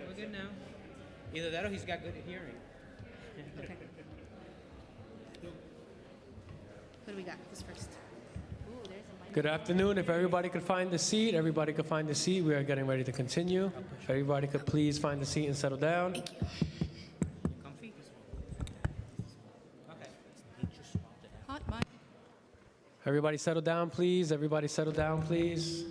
We're good now. Either that or he's got good hearing. Okay. What do we got? Who's first? Good afternoon. If everybody could find the seat, everybody could find the seat. We are getting ready to continue. If everybody could please find the seat and settle down. Comfy? Okay. Hot mic. Everybody settle down, please. Everybody settle down, please.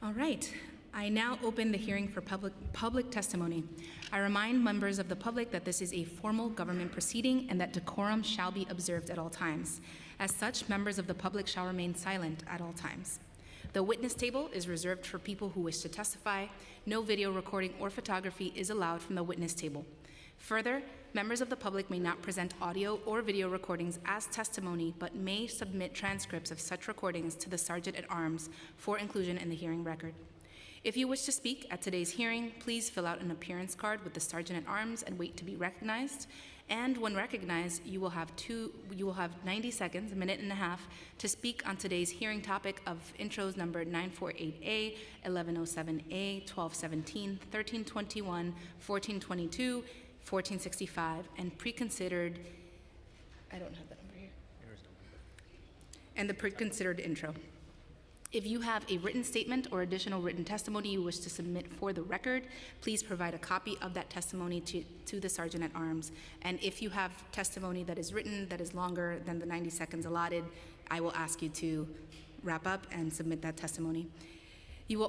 All right. I now open the hearing for public testimony. I remind members of the public that this is a formal government proceeding and that decorum shall be observed at all times. As such, members of the public shall remain silent at all times. The witness table is reserved for people who wish to testify. No video recording or photography is allowed from the witness table. Further, members of the public may not present audio or video recordings as testimony, but may submit transcripts of such recordings to the Sergeant at Arms for inclusion in the hearing record. If you wish to speak at today's hearing, please fill out an appearance card with the Sergeant at Arms and wait to be recognized. And when recognized, you will have 90 seconds, a minute and a half, to speak on today's hearing topic of intros number 948A, 1107A, 1217, 1321, 1422, 1465, and preconsidered, I don't have that number here, and the preconsidered intro. If you have a written statement or additional written testimony you wish to submit for the record, please provide a copy of that testimony to the Sergeant at Arms. And if you have testimony that is written that is longer than the 90 seconds allotted, I will ask you to wrap up and submit that testimony. You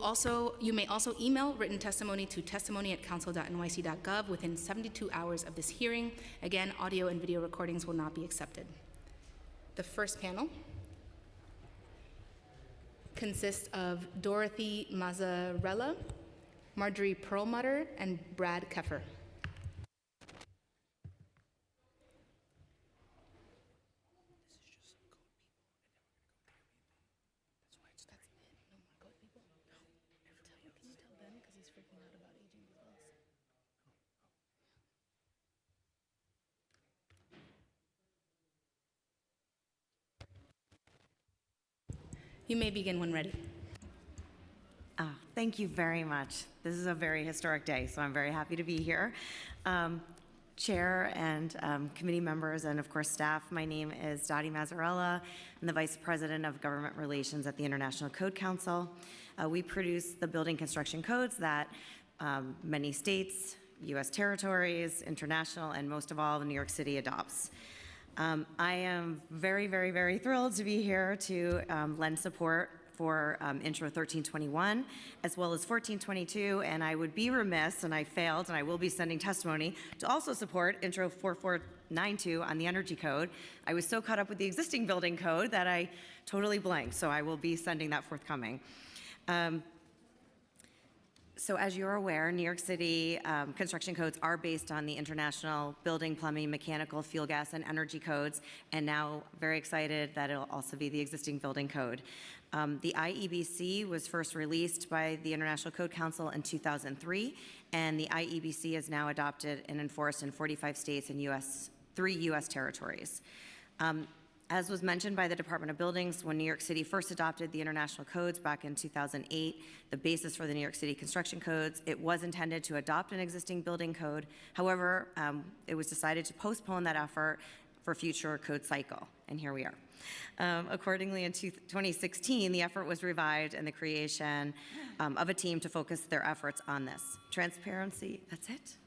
may also email written testimony to testimony@council.nyc.gov within 72 hours of this hearing. Again, audio and video recordings will not be accepted. The first panel consists of Dorothy Mazzarella, Marjorie Perlmutter, and Brad Keffer. You may begin when ready. Thank you very much. This is a very historic day, so I'm very happy to be here. Chair and committee members and of course staff, my name is Dottie Mazzarella. I'm the Vice President of Government Relations at the International Code Council. We produce the building construction codes that many states, U.S. territories, international, and most of all, New York City adopts. I am very, very, very thrilled to be here to lend support for Intro 1321, as well as 1422, and I would be remiss, and I failed, and I will be sending testimony, to also support Intro 4492 on the Energy Code. I was so caught up with the existing building code that I totally blanked, so I will be sending that forthcoming. So as you're aware, New York City construction codes are based on the international building, plumbing, mechanical, fuel gas, and energy codes, and now very excited that it'll also be the existing building code. The IEBC was first released by the International Code Council in 2003, and the IEBC is now adopted and enforced in 45 states and 3 U.S. territories. As was mentioned by the Department of Buildings, when New York City first adopted the international codes back in 2008, the basis for the New York City construction codes, it was intended to adopt an existing building code. However, it was decided to postpone that effort for future code cycle, and here we are. Accordingly, in 2016, the effort was revived and the creation of a team to focus their efforts on this. Transparency, that's it?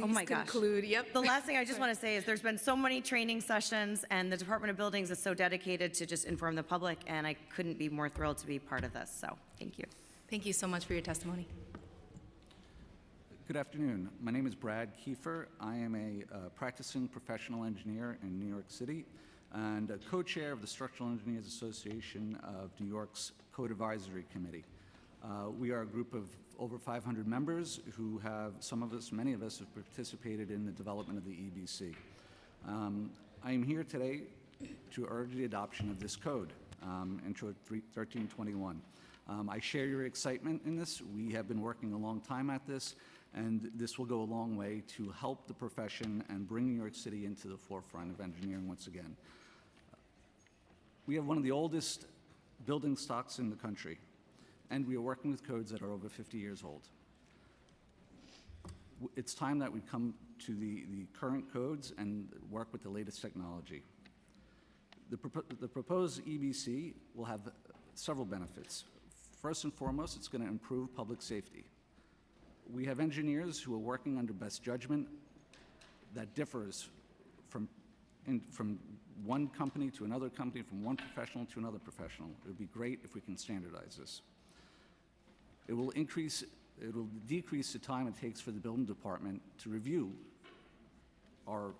Oh my gosh. conclude. Yep. The last thing I just want to say is there's been so many training sessions, and the Department of Buildings is so dedicated to just inform the public, and I couldn't be more thrilled to be part of this, so thank you. Thank you so much for your testimony. Good afternoon. My name is Brad Kiefer. I am a practicing professional engineer in New York City and a co-chair of the Structural Engineers Association of New York's Code Advisory Committee. We are a group of over 500 members who have, many of us have participated in the development of the EBC. I am here today to urge the adoption of this code, Intro 1321. I share your excitement in this. We have been working a long time at this, and this will go a long way to help the profession and bring New York City into the forefront of engineering once again. We have one of the oldest building stocks in the country, and we are working with codes that are over 50 years old. It's time that we come to the current codes and work with the latest technology. The proposed EBC will have several benefits. First and foremost, it's going to improve public safety. We have engineers who are working under best judgment that differs from one company to another company, from one professional to another professional. It would be great if we can standardize this. It will decrease the time it takes for the building department to review our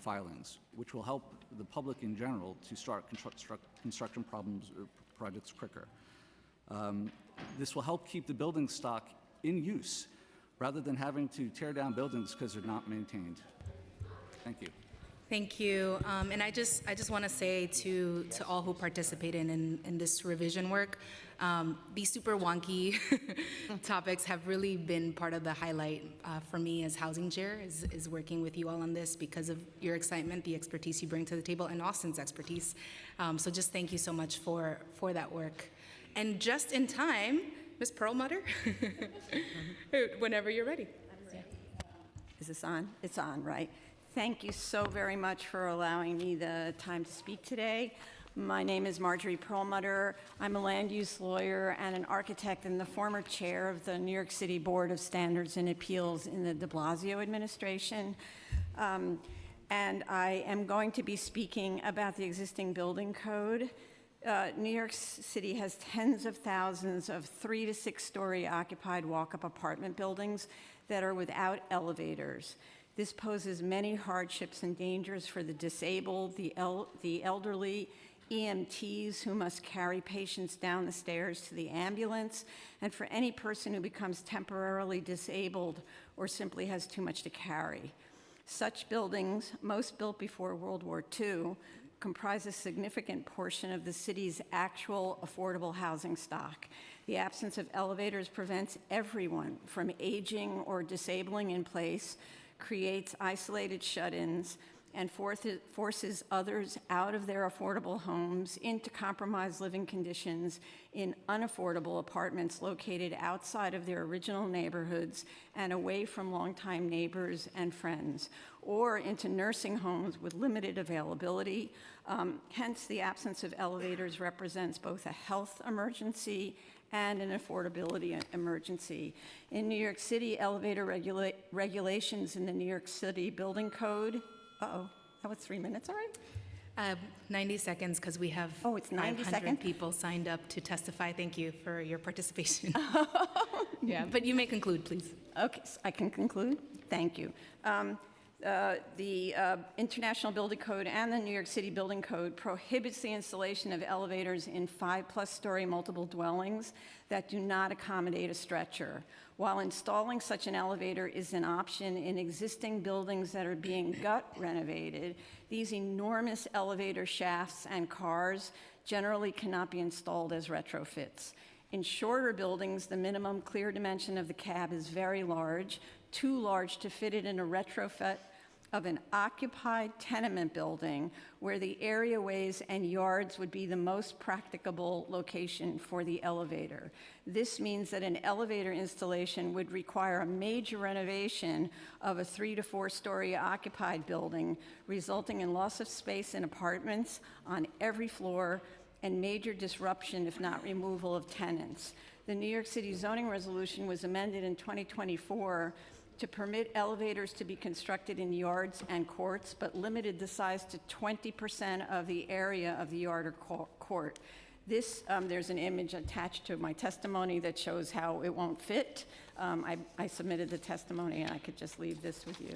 filings, which will help the public in general to start construction projects quicker. This will help keep the building stock in use rather than having to tear down buildings because they're not maintained. Thank you. Thank you. And I just want to say to all who participated in this revision work, these super wonky topics have really been part of the highlight for me as housing chair, is working with you all on this because of your excitement, the expertise you bring to the table, and Austin's expertise. So just thank you so much for that work. And just in time, Ms. Perlmutter, whenever you're ready. Is this on? It's on, right? Thank you so very much for allowing me the time to speak today. My name is Marjorie Perlmutter. I'm a land use lawyer and an architect and the former chair of the New York City Board of Standards and Appeals in the de Blasio administration. And I am going to be speaking about the existing building code. New York City has tens of thousands of 3 to 6 story occupied walk-up apartment buildings that are without elevators. This poses many hardships and dangers for the disabled, the elderly, EMTs who must carry patients down the stairs to the ambulance, and for any person who becomes temporarily disabled or simply has too much to carry. Such buildings, most built before World War II, comprise a significant portion of the city's actual affordable housing stock. The absence of elevators prevents everyone from aging or disabling in place, creates isolated shut-ins, and forces others out of their affordable homes into compromised living conditions in unaffordable apartments located outside of their original neighborhoods and away from longtime neighbors and friends, or into nursing homes with limited availability. Hence, the absence of elevators represents both a health emergency and an affordability emergency. In New York City, elevator regulations in the New York City Building Code. Uh-oh, that was 3 minutes already? 90 seconds, because we have 500 people signed up to testify. Thank you for your participation. Yeah, but you may conclude, please. Okay, so I can conclude? Thank you. The International Building Code and the New York City Building Code prohibits the installation of elevators in 5+ story multiple dwellings that do not accommodate a stretcher. While installing such an elevator is an option in existing buildings that are being gut renovated, these enormous elevator shafts and cars generally cannot be installed as retrofits. In shorter buildings, the minimum clear dimension of the cab is very large, too large to fit it in a retrofit of an occupied tenement building where the areaways and yards would be the most practicable location for the elevator. This means that an elevator installation would require a major renovation of a 3 to 4 story occupied building, resulting in loss of space in apartments on every floor and major disruption, if not removal, of tenants. The New York City zoning resolution was amended in 2024 to permit elevators to be constructed in yards and courts, but limited the size to 20% of the area of the yard or court. This, there's an image attached to my testimony that shows how it won't fit. I submitted the testimony, and I could just leave this with you.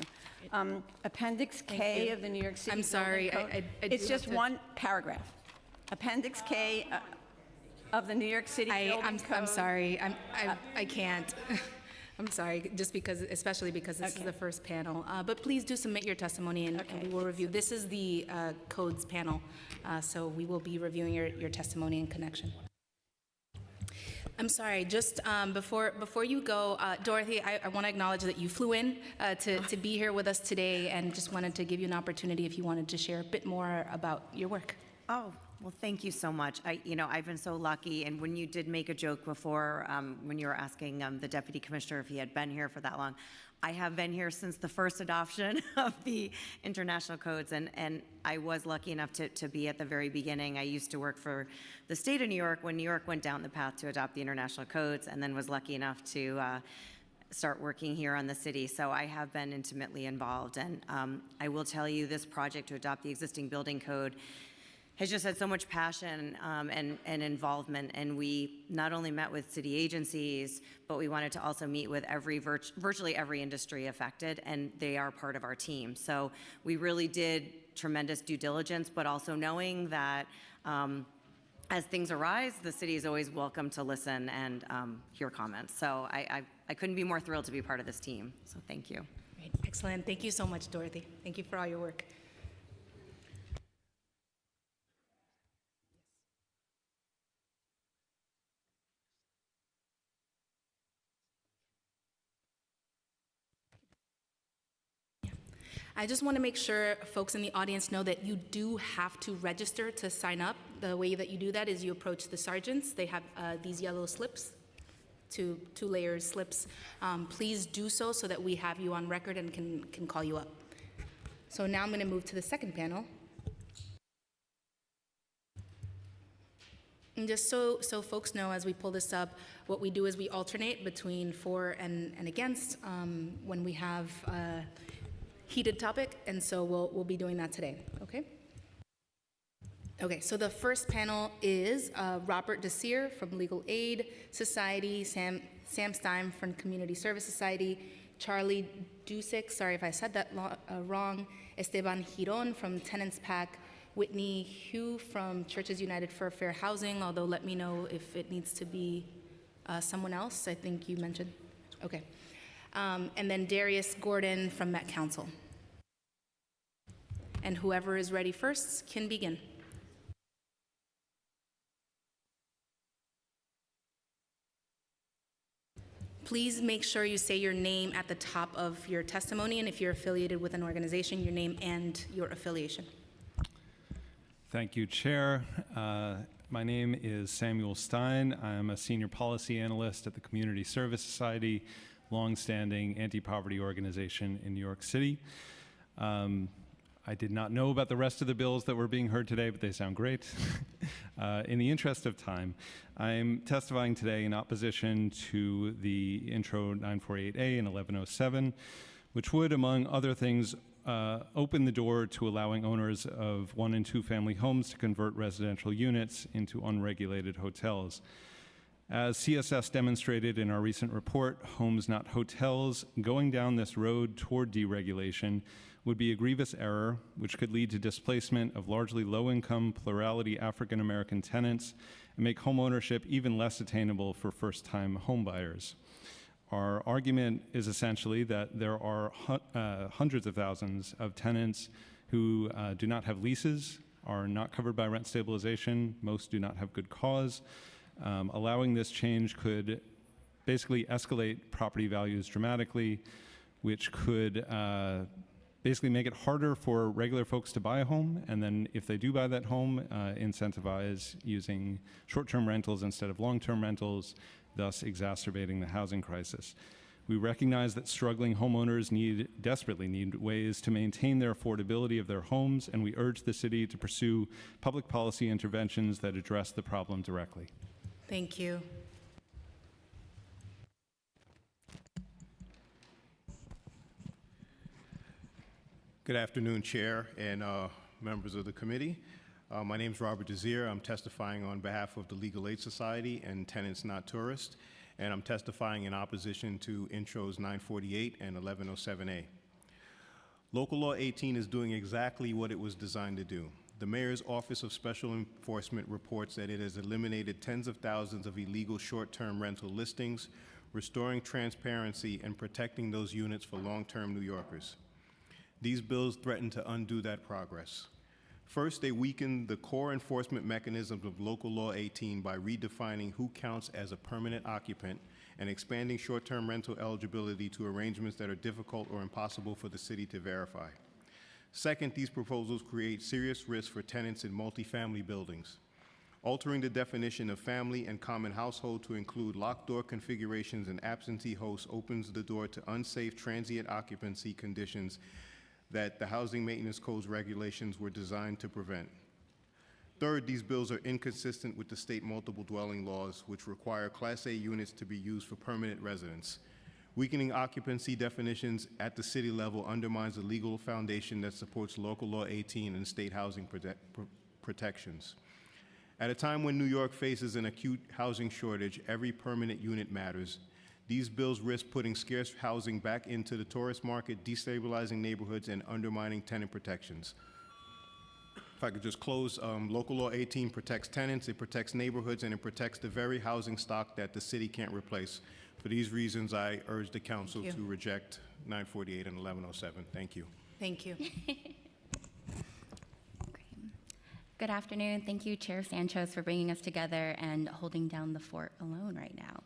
Appendix K of the New York City I'm sorry, Zoning Code. It's just one paragraph. Appendix K of the New York City Building Code. I'm sorry, I can't. I'm sorry, just because, especially because this is the first panel. But please do submit your testimony, and we will review. This is the codes panel, so we will be reviewing your testimony in connection. I'm sorry, just before you go, Dorothy, I want to acknowledge that you flew in to be here with us today, and just wanted to give you an opportunity if you wanted to share a bit more about your work. Oh, well, thank you so much. I've been so lucky, and when you did make a joke before, when you were asking the deputy commissioner if he had been here for that long, I have been here since the first adoption of the international codes, and I was lucky enough to be at the very beginning. I used to work for the state of New York when New York went down the path to adopt the international codes, and then was lucky enough to start working here on the city. So I have been intimately involved, and I will tell you, this project to adopt the existing building code has just had so much passion and involvement, and we not only met with city agencies, but we wanted to also meet with virtually every industry affected, and they are part of our team. So we really did tremendous due diligence, but also knowing that as things arise, the city is always welcome to listen and hear comments. So I couldn't be more thrilled to be part of this team, so thank you. Great. Excellent. Thank you so much, Dorothy. Thank you for all your work. I just want to make sure folks in the audience know that you do have to register to sign up. The way that you do that is you approach the sergeants. They have these yellow slips, two layers slips. Please do so that we have you on record and can call you up. So now I'm going to move to the second panel. And just so folks know, as we pull this up, what we do is we alternate between for and against when we have heated topic, and so we'll be doing that today, okay? Okay, so the first panel is Robert Desir from Legal Aid Society, Sam Stein from Community Service Society, Charlie Dusick, sorry if I said that wrong, Esteban Giron from Tenants PAC, Whitney Hugh from Churches United for Fair Housing, although let me know if it needs to be someone else, I think you mentioned. Okay. And then Darius Gordon from Met Council. And whoever is ready first can begin. Please make sure you say your name at the top of your testimony, and if you're affiliated with an organization, your name and your affiliation. Thank you, Chair. My name is Samuel Stein. I'm a senior policy analyst at the Community Service Society, longstanding anti-poverty organization in New York City. I did not know about the rest of the bills that were being heard today, but they sound great. In the interest of time, I'm testifying today in opposition to the Intro 948A and 1107, which would, among other things, open the door to allowing owners of 1- and 2-family homes to convert residential units into unregulated hotels. As CSS demonstrated in our recent report, Homes Not Hotels, going down this road toward deregulation would be a grievous error, which could lead to displacement of largely low-income, plurality African-American tenants and make homeownership even less attainable for first-time homebuyers. Our argument is essentially that there are hundreds of thousands of tenants who do not have leases, are not covered by rent stabilization, most do not have good cause. Allowing this change could basically escalate property values dramatically, which could basically make it harder for regular folks to buy a home, and then if they do buy that home, incentivize using short-term rentals instead of long-term rentals, thus exacerbating the housing crisis. We recognize that struggling homeowners desperately need ways to maintain their affordability of their homes, and we urge the city to pursue public policy interventions that address the problem directly. Thank you. Good afternoon, Chair and members of the committee. My name is Robert Desir. I'm testifying on behalf of the Legal Aid Society and Tenants Not Tourists, and I'm testifying in opposition to Intros 948 and 1107A. Local Law 18 is doing exactly what it was designed to do. The Mayor's Office of Special Enforcement reports that it has eliminated tens of thousands of illegal short-term rental listings, restoring transparency and protecting those units for long-term New Yorkers. These bills threaten to undo that progress. First, they weaken the core enforcement mechanisms of Local Law 18 by redefining who counts as a permanent occupant and expanding short-term rental eligibility to arrangements that are difficult or impossible for the city to verify. Second, these proposals create serious risks for tenants in multifamily buildings. Altering the definition of family and common household to include locked door configurations and absentee hosts opens the door to unsafe transient occupancy conditions that the Housing Maintenance Code's regulations were designed to prevent. Third, these bills are inconsistent with the state multiple dwelling laws, which require Class A units to be used for permanent residence. Weakening occupancy definitions at the city level undermines the legal foundation that supports Local Law 18 and state housing protections. At a time when New York faces an acute housing shortage, every permanent unit matters. These bills risk putting scarce housing back into the tourist market, destabilizing neighborhoods, and undermining tenant protections. If I could just close, Local Law 18 protects tenants, it protects neighborhoods, and it protects the very housing stock that the city can't replace. For these reasons, I urge the council to reject 948 and 1107. Thank you. Thank you. Good afternoon. Thank you, Chair Sanchez, for bringing us together and holding down the fort alone right now.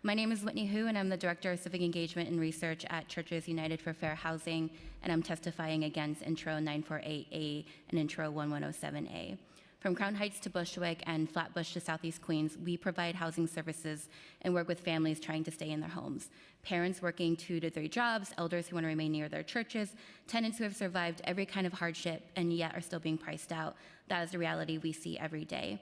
My name is Whitney Hu, and I'm the Director of Civic Engagement and Research at Churches United for Fair Housing, and I'm testifying against Intro 948A and Intro 1107A. From Crown Heights to Bushwick and Flatbush to Southeast Queens, we provide housing services and work with families trying to stay in their homes. Parents working 2 to 3 jobs, elders who want to remain near their churches, tenants who have survived every kind of hardship and yet are still being priced out. That is the reality we see every day.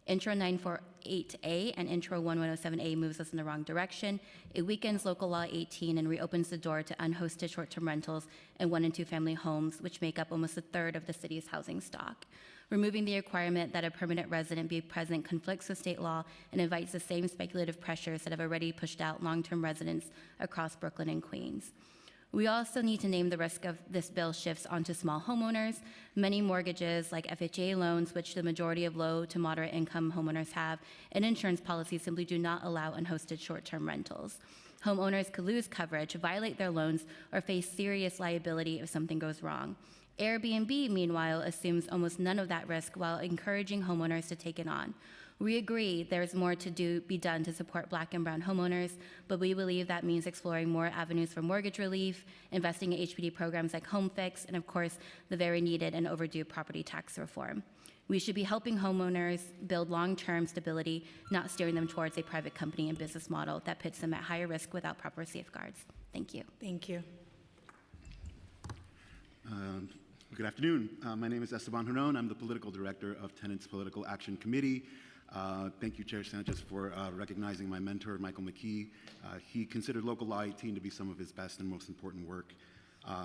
Intro 948A and Intro 1107A moves us in the wrong direction. It weakens Local Law 18 and reopens the door to unhosted short-term rentals and 1- and 2-family homes, which make up almost a third of the city's housing stock. Removing the requirement that a permanent resident be present conflicts with state law and invites the same speculative pressures that have already pushed out long-term residents across Brooklyn and Queens. We also need to name the risk of this bill shifts onto small homeowners. Many mortgages, like FHA loans, which the majority of low to moderate income homeowners have, and insurance policies simply do not allow unhosted short-term rentals. Homeowners could lose coverage, violate their loans, or face serious liability if something goes wrong. Airbnb, meanwhile, assumes almost none of that risk while encouraging homeowners to take it on. We agree there's more to be done to support Black and brown homeowners, but we believe that means exploring more avenues for mortgage relief, investing in HPD programs like Home Fix, and of course, the very needed and overdue property tax reform. We should be helping homeowners build long-term stability, not steering them towards a private company and business model that puts them at higher risk without proper safeguards. Thank you. Thank you. Good afternoon. My name is Esteban Huron. I'm the Political Director of Tenants Political Action Committee. Thank you, Chair Sanchez, for recognizing my mentor, Michael McKee. He considered Local Law 18 to be some of his best and most important work.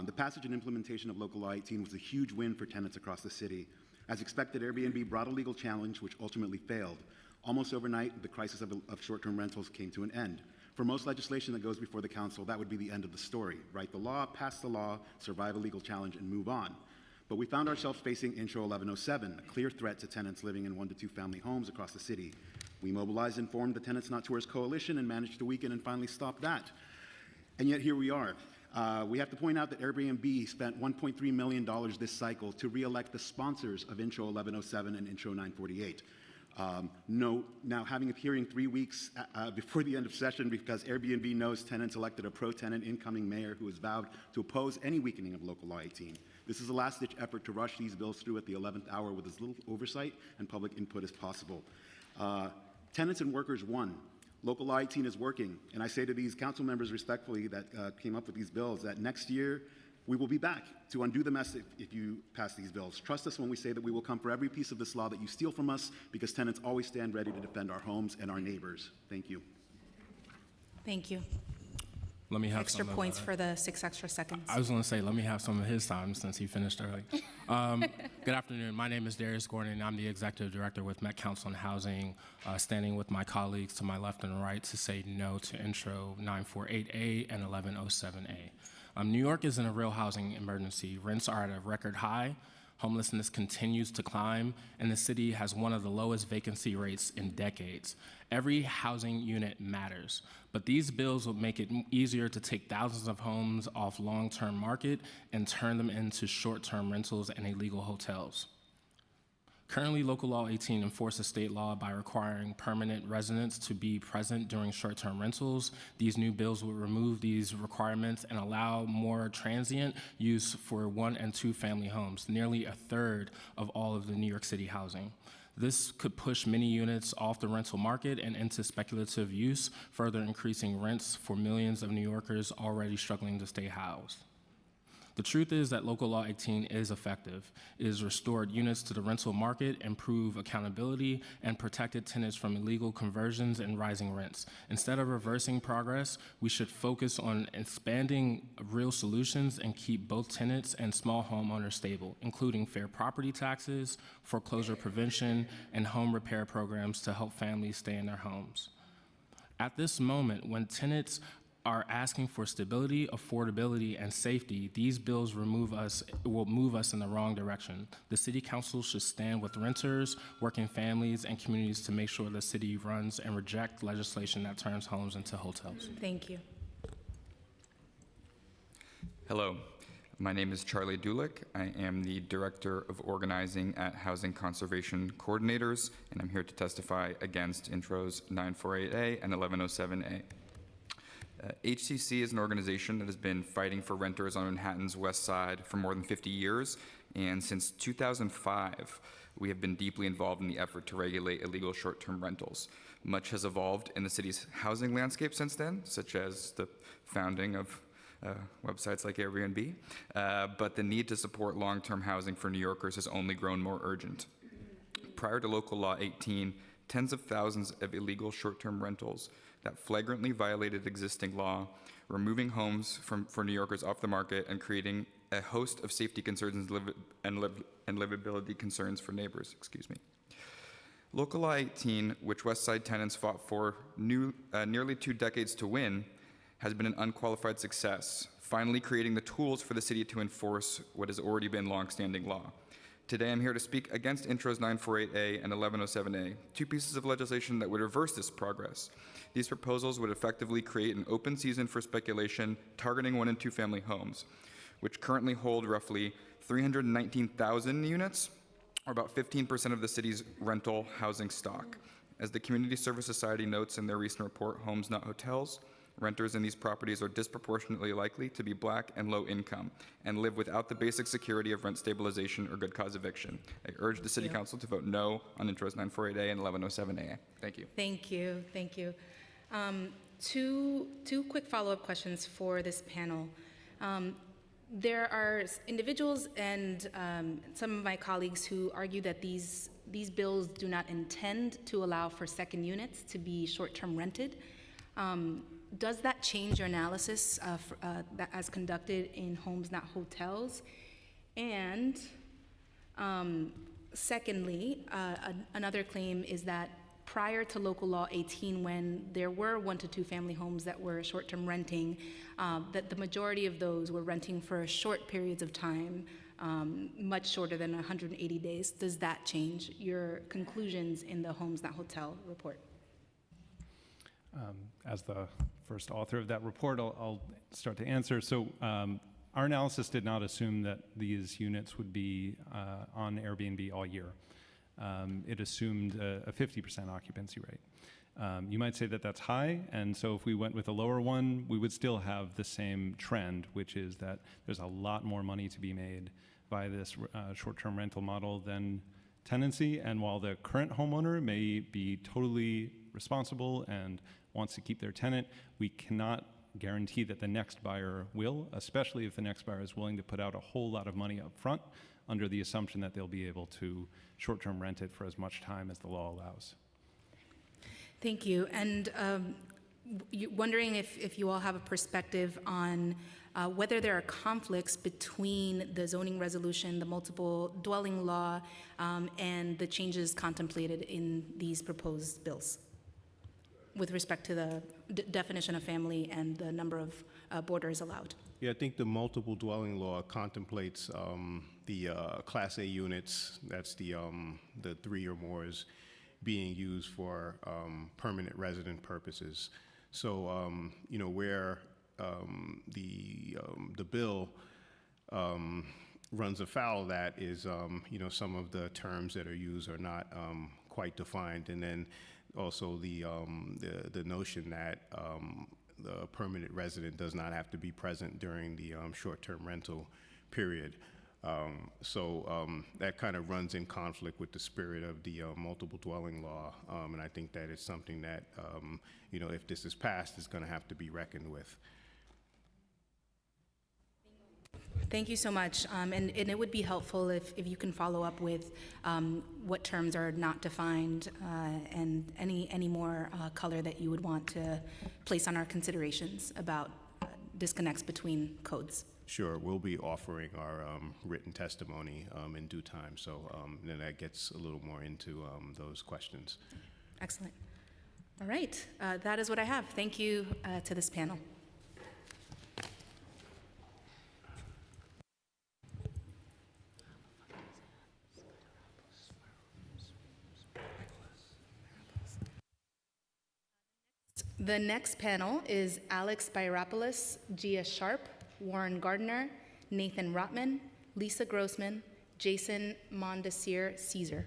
The passage and implementation of Local Law 18 was a huge win for tenants across the city. As expected, Airbnb brought a legal challenge which ultimately failed. Almost overnight, the crisis of short-term rentals came to an end. For most legislation that goes before the council, that would be the end of the story. Write the law, pass the law, survive a legal challenge, and move on. But we found ourselves facing Intro 1107, a clear threat to tenants living in 1- to 2-family homes across the city. We mobilized and formed the Tenants Not Tourists Coalition and managed to weaken and finally stop that. And yet here we are. We have to point out that Airbnb spent $1.3 million this cycle to re-elect the sponsors of Intro 1107 and Intro 948. Note, now having a hearing 3 weeks before the end of session because Airbnb knows tenants elected a pro-tenant incoming mayor who has vowed to oppose any weakening of Local Law 18. This is a last-ditch effort to rush these bills through at the 11th hour with as little oversight and public input as possible. Tenants and workers won. Local Law 18 is working, and I say to these council members respectfully that came up with these bills that next year we will be back to undo the mess if you pass these bills. Trust us when we say that we will come for every piece of this law that you steal from us because tenants always stand ready to defend our homes and our neighbors. Thank you. Thank you. Let me have Extra some points of, for the 6 extra seconds. I was going to say, let me have some of his time since he finished early. Good afternoon. My name is Darius Gordon. I'm the Executive Director with Met Council on Housing, standing with my colleagues to my left and right to say no to Intro 948A and 1107A. New York is in a real housing emergency. Rents are at a record high. Homelessness continues to climb, and the city has one of the lowest vacancy rates in decades. Every housing unit matters, but these bills will make it easier to take thousands of homes off long-term market and turn them into short-term rentals and illegal hotels. Currently, Local Law 18 enforces state law by requiring permanent residents to be present during short-term rentals. These new bills will remove these requirements and allow more transient use for 1- and 2-family homes, nearly a third of all of the New York City housing. This could push many units off the rental market and into speculative use, further increasing rents for millions of New Yorkers already struggling to stay housed. The truth is that Local Law 18 is effective. It has restored units to the rental market, improved accountability, and protected tenants from illegal conversions and rising rents. Instead of reversing progress, we should focus on expanding real solutions and keep both tenants and small homeowners stable, including fair property taxes, foreclosure prevention, and home repair programs to help families stay in their homes. At this moment, when tenants are asking for stability, affordability, and safety, these bills will move us in the wrong direction. The City Council should stand with renters, working families, and communities to make sure the city runs and reject legislation that turns homes into hotels. Thank you. Hello, my name is Charlie Dulick. I am the Director of Organizing at Housing Conservation Coordinators, and I'm here to testify against Intros 948A and 1107A. HCC is an organization that has been fighting for renters on Manhattan's West Side for more than 50 years, and since 2005, we have been deeply involved in the effort to regulate illegal short-term rentals. Much has evolved in the city's housing landscape since then, such as the founding of websites like Airbnb, but the need to support long-term housing for New Yorkers has only grown more urgent. Prior to Local Law 18, tens of thousands of illegal short-term rentals that flagrantly violated existing law, removing homes for New Yorkers off the market and creating a host of safety concerns and livability concerns for neighbors. Local Law 18, which West Side tenants fought for nearly 2 decades to win, has been an unqualified success, finally creating the tools for the city to enforce what has already been longstanding law. Today, I'm here to speak against Intros 948A and 1107A, 2 pieces of legislation that would reverse this progress. These proposals would effectively create an open season for speculation targeting 1- and 2-family homes, which currently hold roughly 319,000 units, or about 15% of the city's rental housing stock. As the Community Service Society notes in their recent report, Homes Not Hotels, renters in these properties are disproportionately likely to be Black and low income and live without the basic security of rent stabilization or good cause eviction. I urge the City Council to vote no on Intros 948A and 1107A. Thank you. Thank you. Thank you. Two quick follow-up questions for this panel. There are individuals and some of my colleagues who argue that these bills do not intend to allow for second units to be short-term rented. Does that change your analysis as conducted in Homes Not Hotels? And secondly, another claim is that prior to Local Law 18, when there were 1- to 2-family homes that were short-term renting, that the majority of those were renting for short periods of time, much shorter than 180 days. Does that change your conclusions in the Homes Not Hotel report? As the first author of that report, I'll start to answer. So our analysis did not assume that these units would be on Airbnb all year. it assumed a 50% occupancy rate. You might say that that's high, and so if we went with a lower one, we would still have the same trend, which is that there's a lot more money to be made by this short-term rental model than tenancy. And while the current homeowner may be totally responsible and wants to keep their tenant, we cannot guarantee that the next buyer will, especially if the next buyer is willing to put out a whole lot of money up front under the assumption that they'll be able to short-term rent it for as much time as the law allows. Thank you. And wondering if you all have a perspective on whether there are conflicts between the zoning resolution, the multiple dwelling law, and the changes contemplated in these proposed bills with respect to the definition of family and the number of borders allowed. Yeah, I think the multiple dwelling law contemplates the Class A units, that's the 3 or mores, being used for permanent resident purposes. So, you know, where the bill runs afoul of that is, you know, some of the terms that are used are not quite defined, and then also the notion that the permanent resident does not have to be present during the short-term rental period. So that kind of runs in conflict with the spirit of the multiple dwelling law, and I think that is something that, you know, if this is passed, is going to have to be reckoned with. Thank you so much. And it would be helpful if you can follow up with what terms are not defined and any more color that you would want to place on our considerations about disconnects between codes. Sure, we'll be offering our written testimony in due time, so then that gets a little more into those questions. Excellent. All right, that is what I have. Thank you to this panel. The next panel is Alex Spyropoulos, Gia Sharp, Warren Gardner, Nathan Rotman, Lisa Grossman, Jason Mondesir Caesar.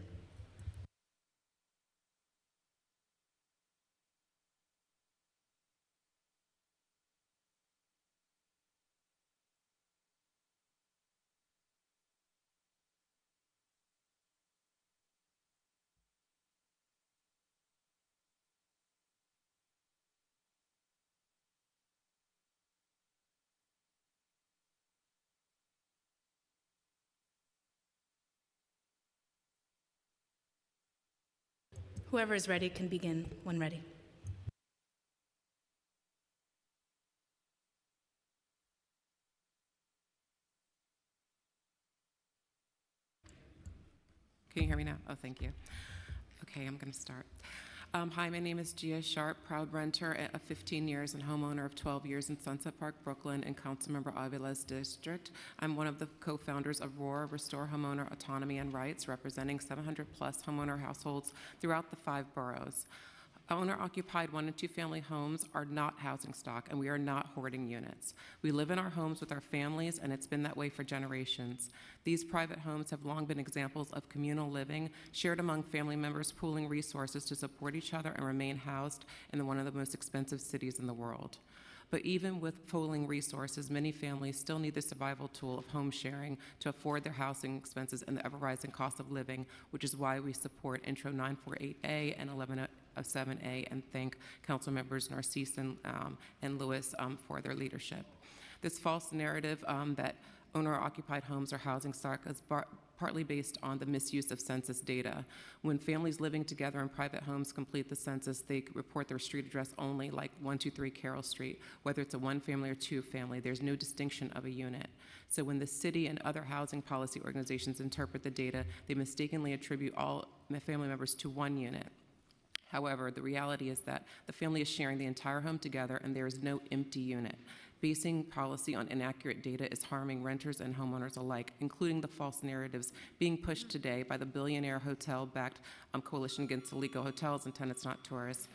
Whoever is ready can begin when ready. Can you hear me now? Oh, thank you. Okay, I'm going to start. Hi, my name is Gia Sharp, proud renter of 15 years and homeowner of 12 years in Sunset Park, Brooklyn, and Councilmember Avila's district. I'm one of the co-founders of ROAR, Restore Homeowner Autonomy and Rights, representing 700-plus homeowner households throughout the 5 boroughs. Owner-occupied 1- and 2-family homes are not housing stock, and we are not hoarding units. We live in our homes with our families, and it's been that way for generations. These private homes have long been examples of communal living, shared among family members, pooling resources to support each other and remain housed in one of the most expensive cities in the world. But even with pooling resources, many families still need the survival tool of home sharing to afford their housing expenses and the ever-rising cost of living, which is why we support Intro 948A and 1107A and thank Council members Narcisse and Lewis for their leadership. This false narrative that owner-occupied homes are housing stock is partly based on the misuse of census data. When families living together in private homes complete the census, they report their street address only, like 123 Carroll Street, whether it's a 1-family or 2-family. There's no distinction of a unit. So when the city and other housing policy organizations interpret the data, they mistakenly attribute all family members to 1 unit. However, the reality is that the family is sharing the entire home together and there is no empty unit. Basing policy on inaccurate data is harming renters and homeowners alike, including the false narratives being pushed today by the billionaire hotel-backed Coalition Against Illegal Hotels and Tenants Not Tourists.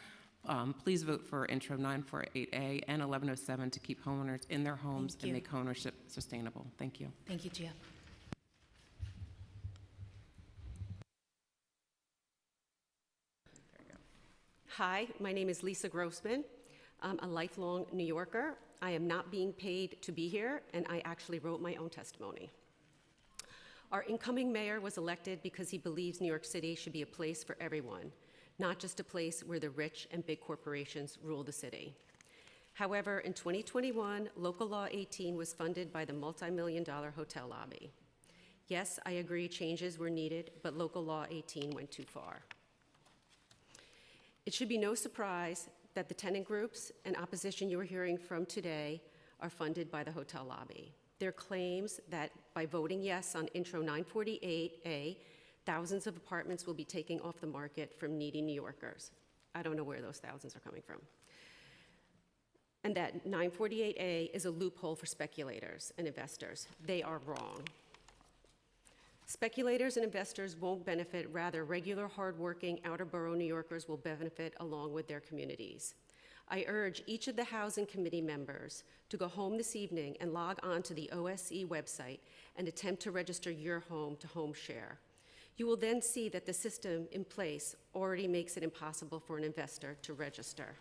Please vote for Intro 948A and 1107 to keep homeowners in their homes and make homeownership sustainable. Thank you. Thank you, Gia. Hi, my name is Lisa Grossman. I'm a lifelong New Yorker. I am not being paid to be here, and I actually wrote my own testimony. Our incoming mayor was elected because he believes New York City should be a place for everyone, not just a place where the rich and big corporations rule the city. However, in 2021, Local Law 18 was funded by the multi-million-dollar hotel lobby. Yes, I agree changes were needed, but Local Law 18 went too far. It should be no surprise that the tenant groups and opposition you are hearing from today are funded by the hotel lobby. Their claims that by voting yes on Intro 948A, thousands of apartments will be taken off the market from needy New Yorkers. I don't know where those thousands are coming from. And that 948A is a loophole for speculators and investors. They are wrong. Speculators and investors won't benefit, rather regular, hardworking, outer borough New Yorkers will benefit along with their communities. I urge each of the Housing Committee members to go home this evening and log on to the OSE website and attempt to register your home to Home Share. You will then see that the system in place already makes it impossible for an investor to register.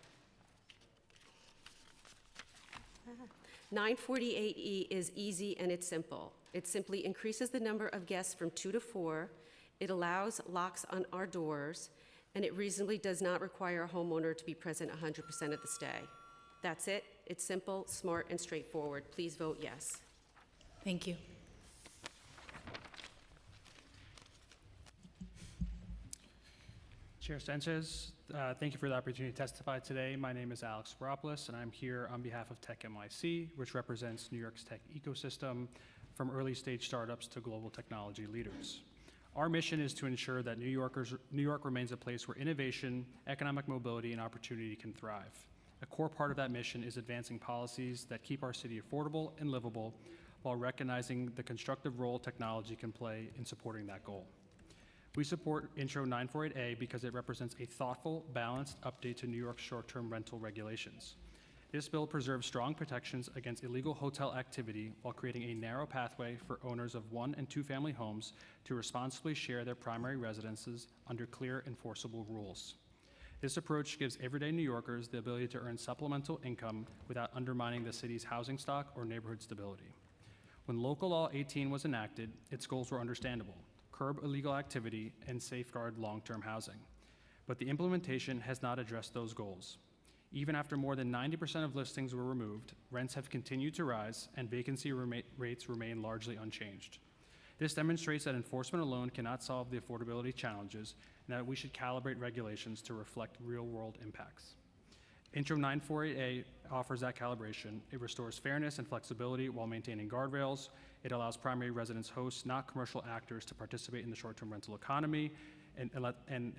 948E is easy and it's simple. It simply increases the number of guests from 2 to 4. It allows locks on our doors, and it reasonably does not require a homeowner to be present 100% of the stay. That's it. It's simple, smart, and straightforward. Please vote yes. Thank you. Chair Sanchez, thank you for the opportunity to testify today. My name is Alex Varopoulos, and I'm here on behalf of Tech NYC, which represents New York's tech ecosystem, from early stage startups to global technology leaders. Our mission is to ensure that New York remains a place where innovation, economic mobility, and opportunity can thrive. A core part of that mission is advancing policies that keep our city affordable and livable while recognizing the constructive role technology can play in supporting that goal. We support Intro 948A because it represents a thoughtful, balanced update to New York's short-term rental regulations. This bill preserves strong protections against illegal hotel activity while creating a narrow pathway for owners of 1- and 2-family homes to responsibly share their primary residences under clear, enforceable rules. This approach gives everyday New Yorkers the ability to earn supplemental income without undermining the city's housing stock or neighborhood stability. When Local Law 18 was enacted, its goals were understandable: curb illegal activity and safeguard long-term housing. But the implementation has not addressed those goals. Even after more than 90% of listings were removed, rents have continued to rise and vacancy rates remain largely unchanged. This demonstrates that enforcement alone cannot solve the affordability challenges and that we should calibrate regulations to reflect real-world impacts. Intro 948A offers that calibration. It restores fairness and flexibility while maintaining guardrails. It allows primary residence hosts, not commercial actors, to participate in the short-term rental economy and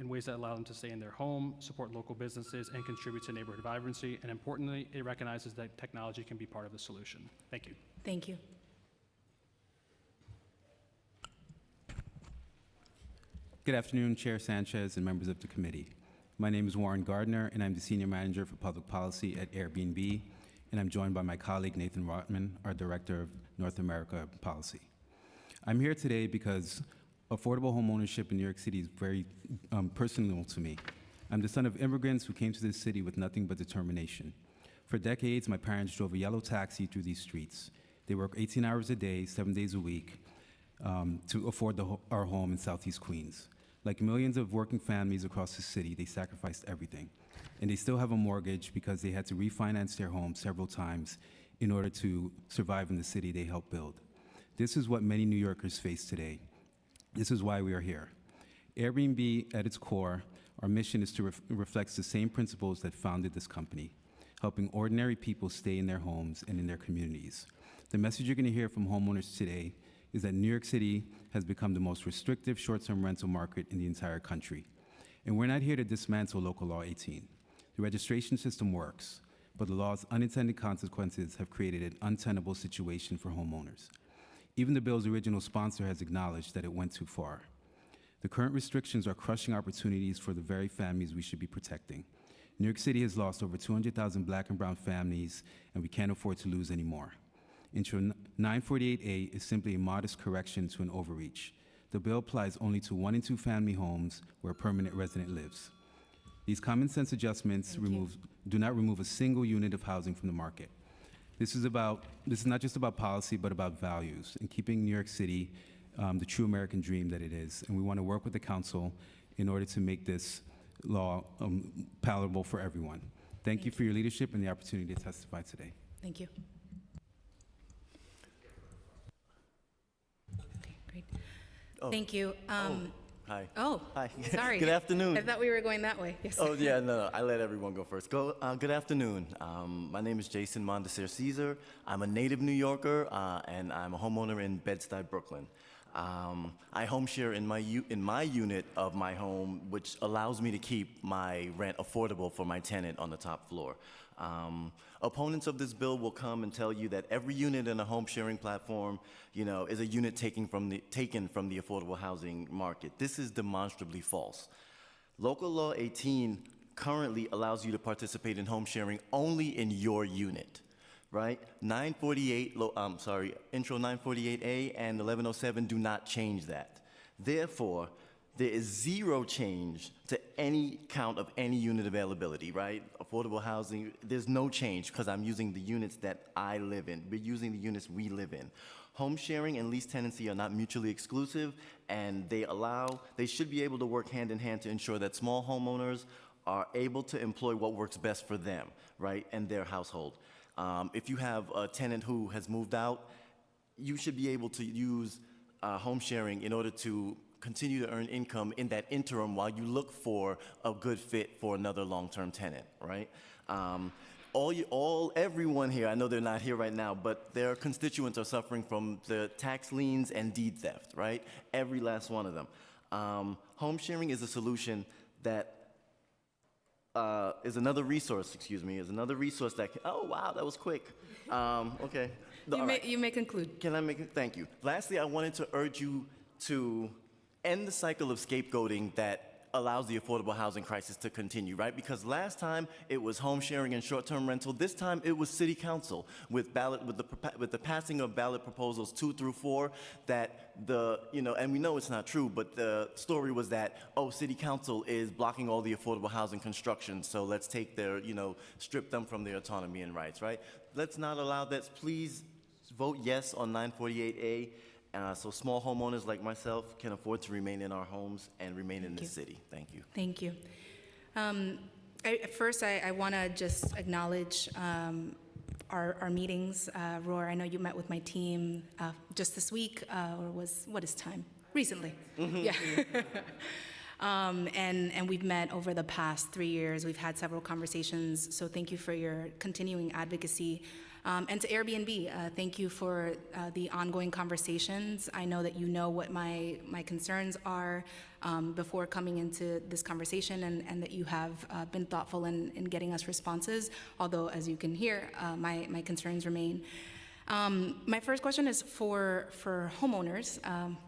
in ways that allow them to stay in their home, support local businesses, and contribute to neighborhood vibrancy. And importantly, it recognizes that technology can be part of the solution. Thank you. Thank you. Good afternoon, Chair Sanchez and members of the committee. My name is Warren Gardner, and I'm the Senior Manager for Public Policy at Airbnb, and I'm joined by my colleague Nathan Rotman, our Director of North America Policy. I'm here today because affordable homeownership in New York City is very personal to me. I'm the son of immigrants who came to this city with nothing but determination. For decades, my parents drove a yellow taxi through these streets. They work 18 hours a day, 7 days a week, to afford our home in Southeast Queens. Like millions of working families across the city, they sacrificed everything. And they still have a mortgage because they had to refinance their home several times in order to survive in the city they helped build. This is what many New Yorkers face today. This is why we are here. Airbnb, at its core, our mission is to reflect the same principles that founded this company, helping ordinary people stay in their homes and in their communities. The message you're going to hear from homeowners today is that New York City has become the most restrictive short-term rental market in the entire country. And we're not here to dismantle Local Law 18. The registration system works, but the law's unintended consequences have created an untenable situation for homeowners. Even the bill's original sponsor has acknowledged that it went too far. The current restrictions are crushing opportunities for the very families we should be protecting. New York City has lost over 200,000 Black and brown families, and we can't afford to lose any more. Intro 948A is simply a modest correction to an overreach. The bill applies only to 1- and 2-family homes where a permanent resident lives. These common sense adjustments do not remove a single unit of housing from the market. This is not just about policy, but about values and keeping New York City the true American dream that it is. And we want to work with the council in order to make this law palatable for everyone. Thank you for your leadership and the opportunity to testify today. Thank you. Okay, great. Thank you. Hi. Oh, Hi. sorry. Good afternoon. I thought we were going that way. Yes. Oh, yeah, no, I let everyone go first. Good afternoon. My name is Jason Mondesir Caesar. I'm a native New Yorker, and I'm a homeowner in Bed-Stuy, Brooklyn. I home share in my unit of my home, which allows me to keep my rent affordable for my tenant on the top floor. Opponents of this bill will come and tell you that every unit in a home sharing platform, is a unit taken from the affordable housing market. This is demonstrably false. Local Law 18 currently allows you to participate in home sharing only in your unit. Right? Intro 948A and 1107 do not change that. Therefore, there is zero change to any count of any unit availability, right? Affordable housing, there's no change because I'm using the units that I live in. We're using the units we live in. Home sharing and lease tenancy are not mutually exclusive, and they should be able to work hand in hand to ensure that small homeowners are able to employ what works best for them, right, and their household. If you have a tenant who has moved out, you should be able to use home sharing in order to continue to earn income in that interim while you look for a good fit for another long-term tenant, right? Everyone here, I know they're not here right now, but their constituents are suffering from the tax liens and deed theft, right? Every last one of them. Home sharing is a solution that is another resource that can, oh wow, that was quick. Okay. You may conclude. Can I make it? Thank you. Lastly, I wanted to urge you to end the cycle of scapegoating that allows the affordable housing crisis to continue, right? Because last time it was home sharing and short-term rental. This time it was city council with the passing of ballot proposals 2 through 4 that and we know it's not true, but the story was that, city council is blocking all the affordable housing construction, so let's take strip them from their autonomy and rights, right? Let's not allow that. Please vote yes on 948A. So small homeowners like myself can afford to remain in our homes and remain in this city. Thank you. Thank you. First, I want to just acknowledge our meetings. Roar, I know you met with my team just this week, what is time? Recently. Yeah. And we've met over the past 3 years. We've had several conversations, so thank you for your continuing advocacy. And to Airbnb, thank you for the ongoing conversations. I know that you know what my concerns are before coming into this conversation, and that you have been thoughtful in getting us responses, although, as you can hear, my concerns remain. My first question is for homeowners,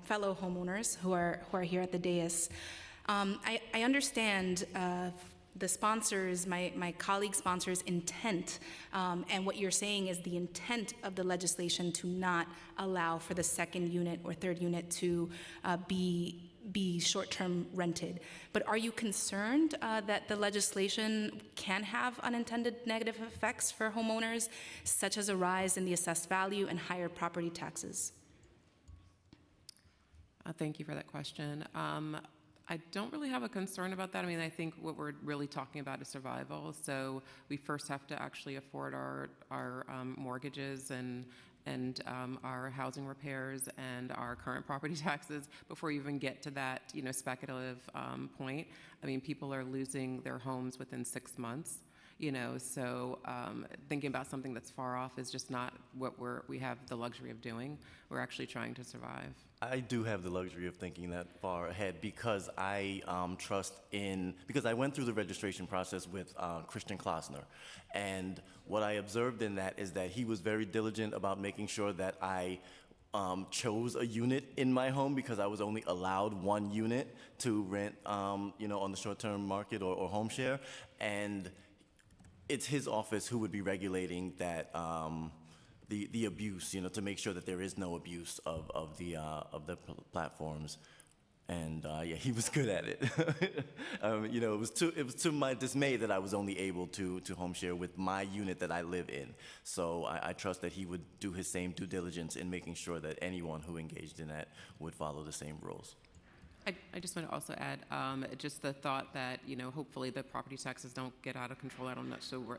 fellow homeowners who are here at the dais. I understand the sponsors, my colleague sponsors' intent, and what you're saying is the intent of the legislation to not allow for the second unit or third unit to be short-term rented. But are you concerned that the legislation can have unintended negative effects for homeowners, such as a rise in the assessed value and higher property taxes? Thank you for that question. I don't really have a concern about that. I mean, I think what we're really talking about is survival. So we first have to actually afford our mortgages and our housing repairs and our current property taxes before you even get to that, speculative point. I mean, people are losing their homes within 6 months. So thinking about something that's far off is just not what we have the luxury of doing. We're actually trying to survive. I do have the luxury of thinking that far ahead because I because I went through the registration process with Christian Klosner, and what I observed in that is that he was very diligent about making sure that I chose a unit in my home because I was only allowed one unit to rent, on the short-term market or home share, and it's his office who would be regulating that the abuse, to make sure that there is no abuse of the platforms. And yeah, he was good at it. You know, it was to my dismay that I was only able to home share with my unit that I live in. So I trust that he would do his same due diligence in making sure that anyone who engaged in that would follow the same rules. I just want to also add just the thought that, you know, hopefully the property taxes don't get out of control. I don't know, so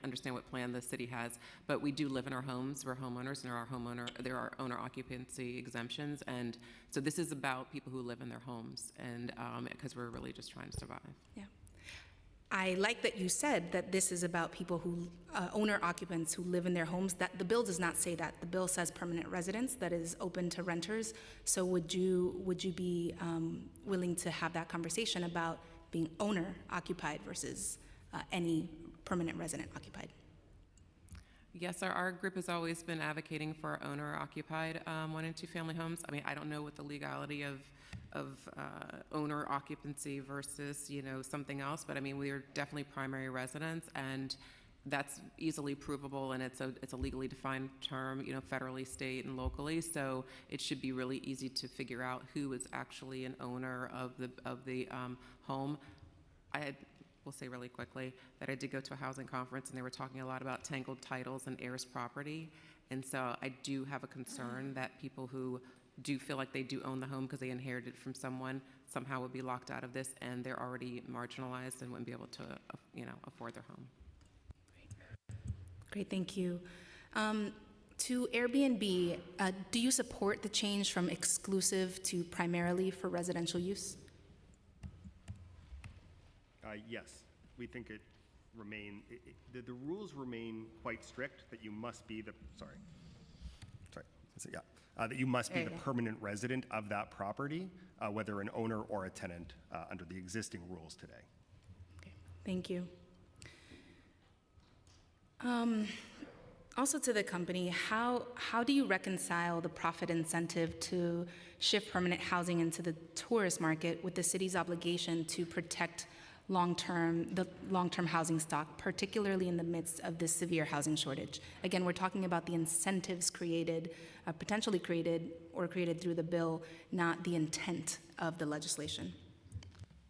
understand what plan the city has, but we do live in our homes. We're homeowners, and there are owner occupancy exemptions, and so this is about people who live in their homes, and because we're really just trying to survive. Yeah. I like that you said that this is about people who, owner occupants who live in their homes. That the bill does not say that. The bill says permanent residents that is open to renters. So would you be willing to have that conversation about being owner occupied versus any permanent resident occupied? Yes, our group has always been advocating for owner occupied 1 and 2 family homes. I mean, I don't know what the legality of owner occupancy versus, you know, something else, but I mean, we are definitely primary residents, and that's easily provable, and it's a legally defined term, you know, federally, state, and locally. So it should be really easy to figure out who is actually an owner of the home. We'll say really quickly that I did go to a housing conference, and they were talking a lot about tangled titles and heirs property, and so I do have a concern that people who do feel like they do own the home because they inherited it from someone somehow would be locked out of this, and they're already marginalized and wouldn't be able to, you know, afford their home. Great, thank you. To Airbnb, do you support the change from exclusive to primarily for residential use? Yes, we think it remain, the rules remain quite strict that you must be that you must be the permanent resident of that property, whether an owner or a tenant under the existing rules today. Okay, thank you. Also to the company, how do you reconcile the profit incentive to shift permanent housing into the tourist market with the city's obligation to protect the long-term housing stock, particularly in the midst of this severe housing shortage? Again, we're talking about the incentives created, potentially created through the bill, not the intent of the legislation.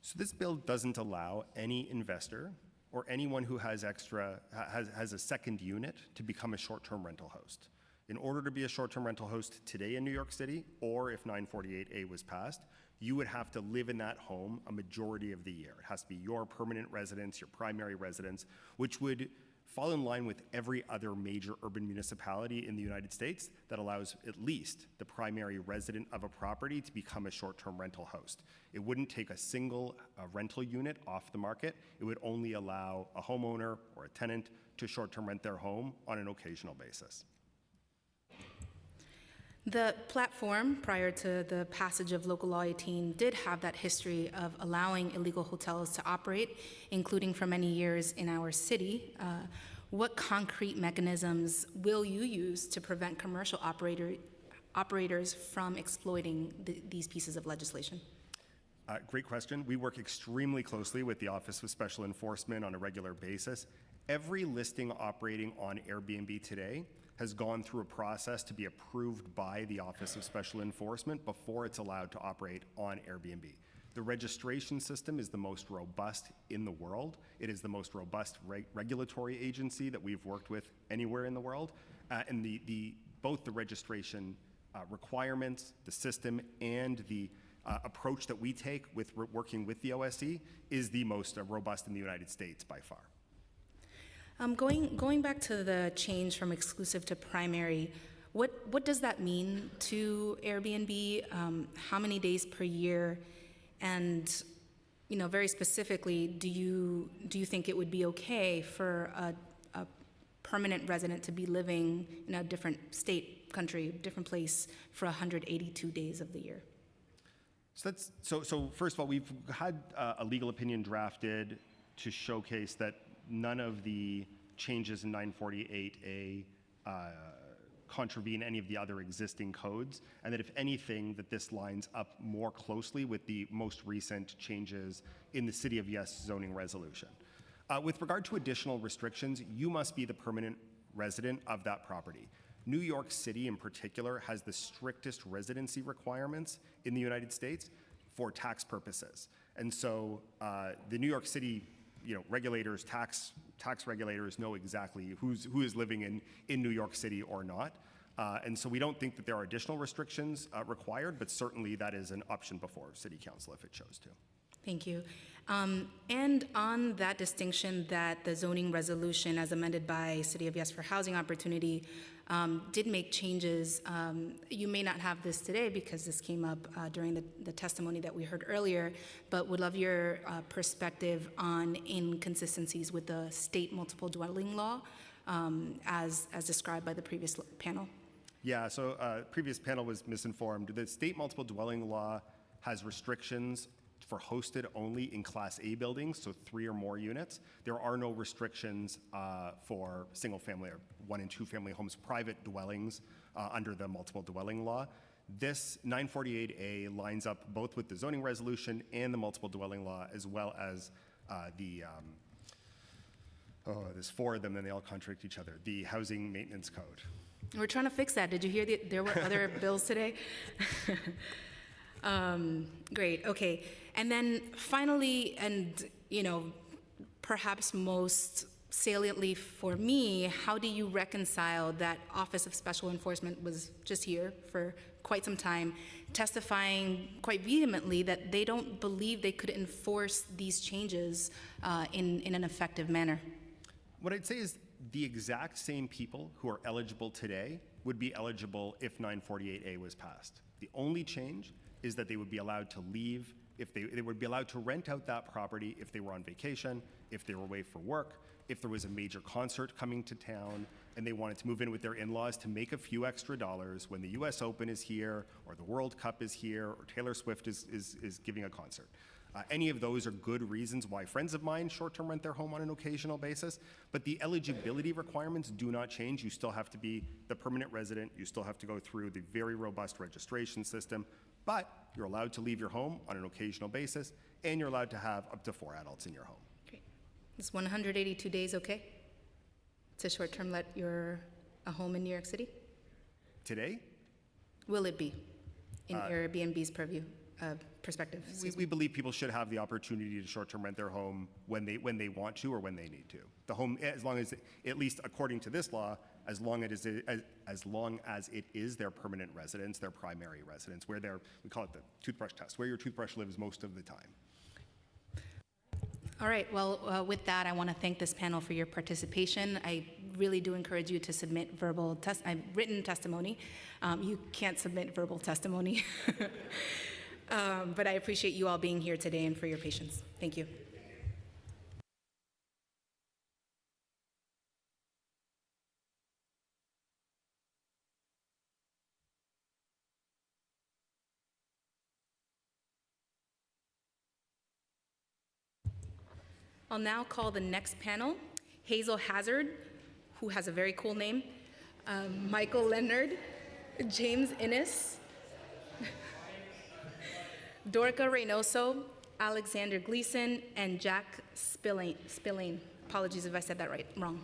So this bill doesn't allow any investor or anyone who has a second unit to become a short-term rental host. In order to be a short-term rental host today in New York City, or if 948A was passed, you would have to live in that home a majority of the year. It has to be your permanent residence, your primary residence, which would fall in line with every other major urban municipality in the United States that allows at least the primary resident of a property to become a short-term rental host. It wouldn't take a single rental unit off the market. It would only allow a homeowner or a tenant to short-term rent their home on an occasional basis. The platform, prior to the passage of Local Law 18, did have that history of allowing illegal hotels to operate, including for many years in our city. What concrete mechanisms will you use to prevent commercial operators from exploiting these pieces of legislation? Great question. We work extremely closely with the Office of Special Enforcement on a regular basis. Every listing operating on Airbnb today has gone through a process to be approved by the Office of Special Enforcement before it's allowed to operate on Airbnb. The registration system is the most robust in the world. It is the most robust regulatory agency that we've worked with anywhere in the world. And both the registration requirements, the system, and the approach that we take with working with the OSC is the most robust in the United States by far. Going back to the change from exclusive to primary, what does that mean to Airbnb? How many days per year? And, you know, very specifically, do you think it would be okay for a permanent resident to be living in a different state, country, different place for 182 days of the year? So first of all, we've had a legal opinion drafted to showcase that none of the changes in 948A contravene any of the other existing codes, and that if anything, that this lines up more closely with the most recent changes in the City of Yes zoning resolution. With regard to additional restrictions, you must be the permanent resident of that property. New York City in particular has the strictest residency requirements in the United States. for tax purposes. And so the New York City, regulators, tax regulators know exactly who is living in New York City or not. And so we don't think that there are additional restrictions required, but certainly that is an option before City Council if it chose to. Thank you. And on that distinction that the zoning resolution as amended by City of Yes for Housing Opportunity did make changes. You may not have this today because this came up during the testimony that we heard earlier, but would love your perspective on inconsistencies with the state multiple dwelling law as described by the previous panel. Yeah, so previous panel was misinformed. The state multiple dwelling law has restrictions for hosted only in Class A buildings, so 3 or more units. There are no restrictions for single family or 1 and 2 family homes, private dwellings under the multiple dwelling law. This 948A lines up both with the zoning resolution and the multiple dwelling law, as well as there's 4 of them and they all contradict each other, the housing maintenance code. We're trying to fix that. Did you hear there were other bills today? Great, okay. And then finally, and perhaps most saliently for me, how do you reconcile that Office of Special Enforcement was just here for quite some time, testifying quite vehemently that they don't believe they could enforce these changes in an effective manner? What I'd say is the exact same people who are eligible today would be eligible if 948A was passed. The only change is that they would be allowed to leave, if they would be allowed to rent out that property if they were on vacation, if they were away for work, if there was a major concert coming to town and they wanted to move in with their in-laws to make a few extra dollars when the US Open is here or the World Cup is here or Taylor Swift is giving a concert. Any of those are good reasons why friends of mine short-term rent their home on an occasional basis, but the eligibility requirements do not change. You still have to be the permanent resident. You still have to go through the very robust registration system, but you're allowed to leave your home on an occasional basis, and you're allowed to have up to 4 adults in your home. Great. Is 182 days okay to short-term let a home in New York City? Today? Will it be in Airbnb's perspective? We believe people should have the opportunity to short-term rent their home when they want to or when they need to. The home, as long as, at least according to this law, as long as it is their permanent residence, their primary residence, where we call it the toothbrush test, where your toothbrush lives most of the time. All right, well, with that, I want to thank this panel for your participation. I really do encourage you to submit written testimony. You can't submit verbal testimony. But I appreciate you all being here today and for your patience. Thank you. I'll now call the next panel, Hazel Hazard, who has a very cool name, Michael Leonard, James Innes, Dorca Reynoso, Alexander Gleason, and Jack Spillane. Apologies if I said that wrong.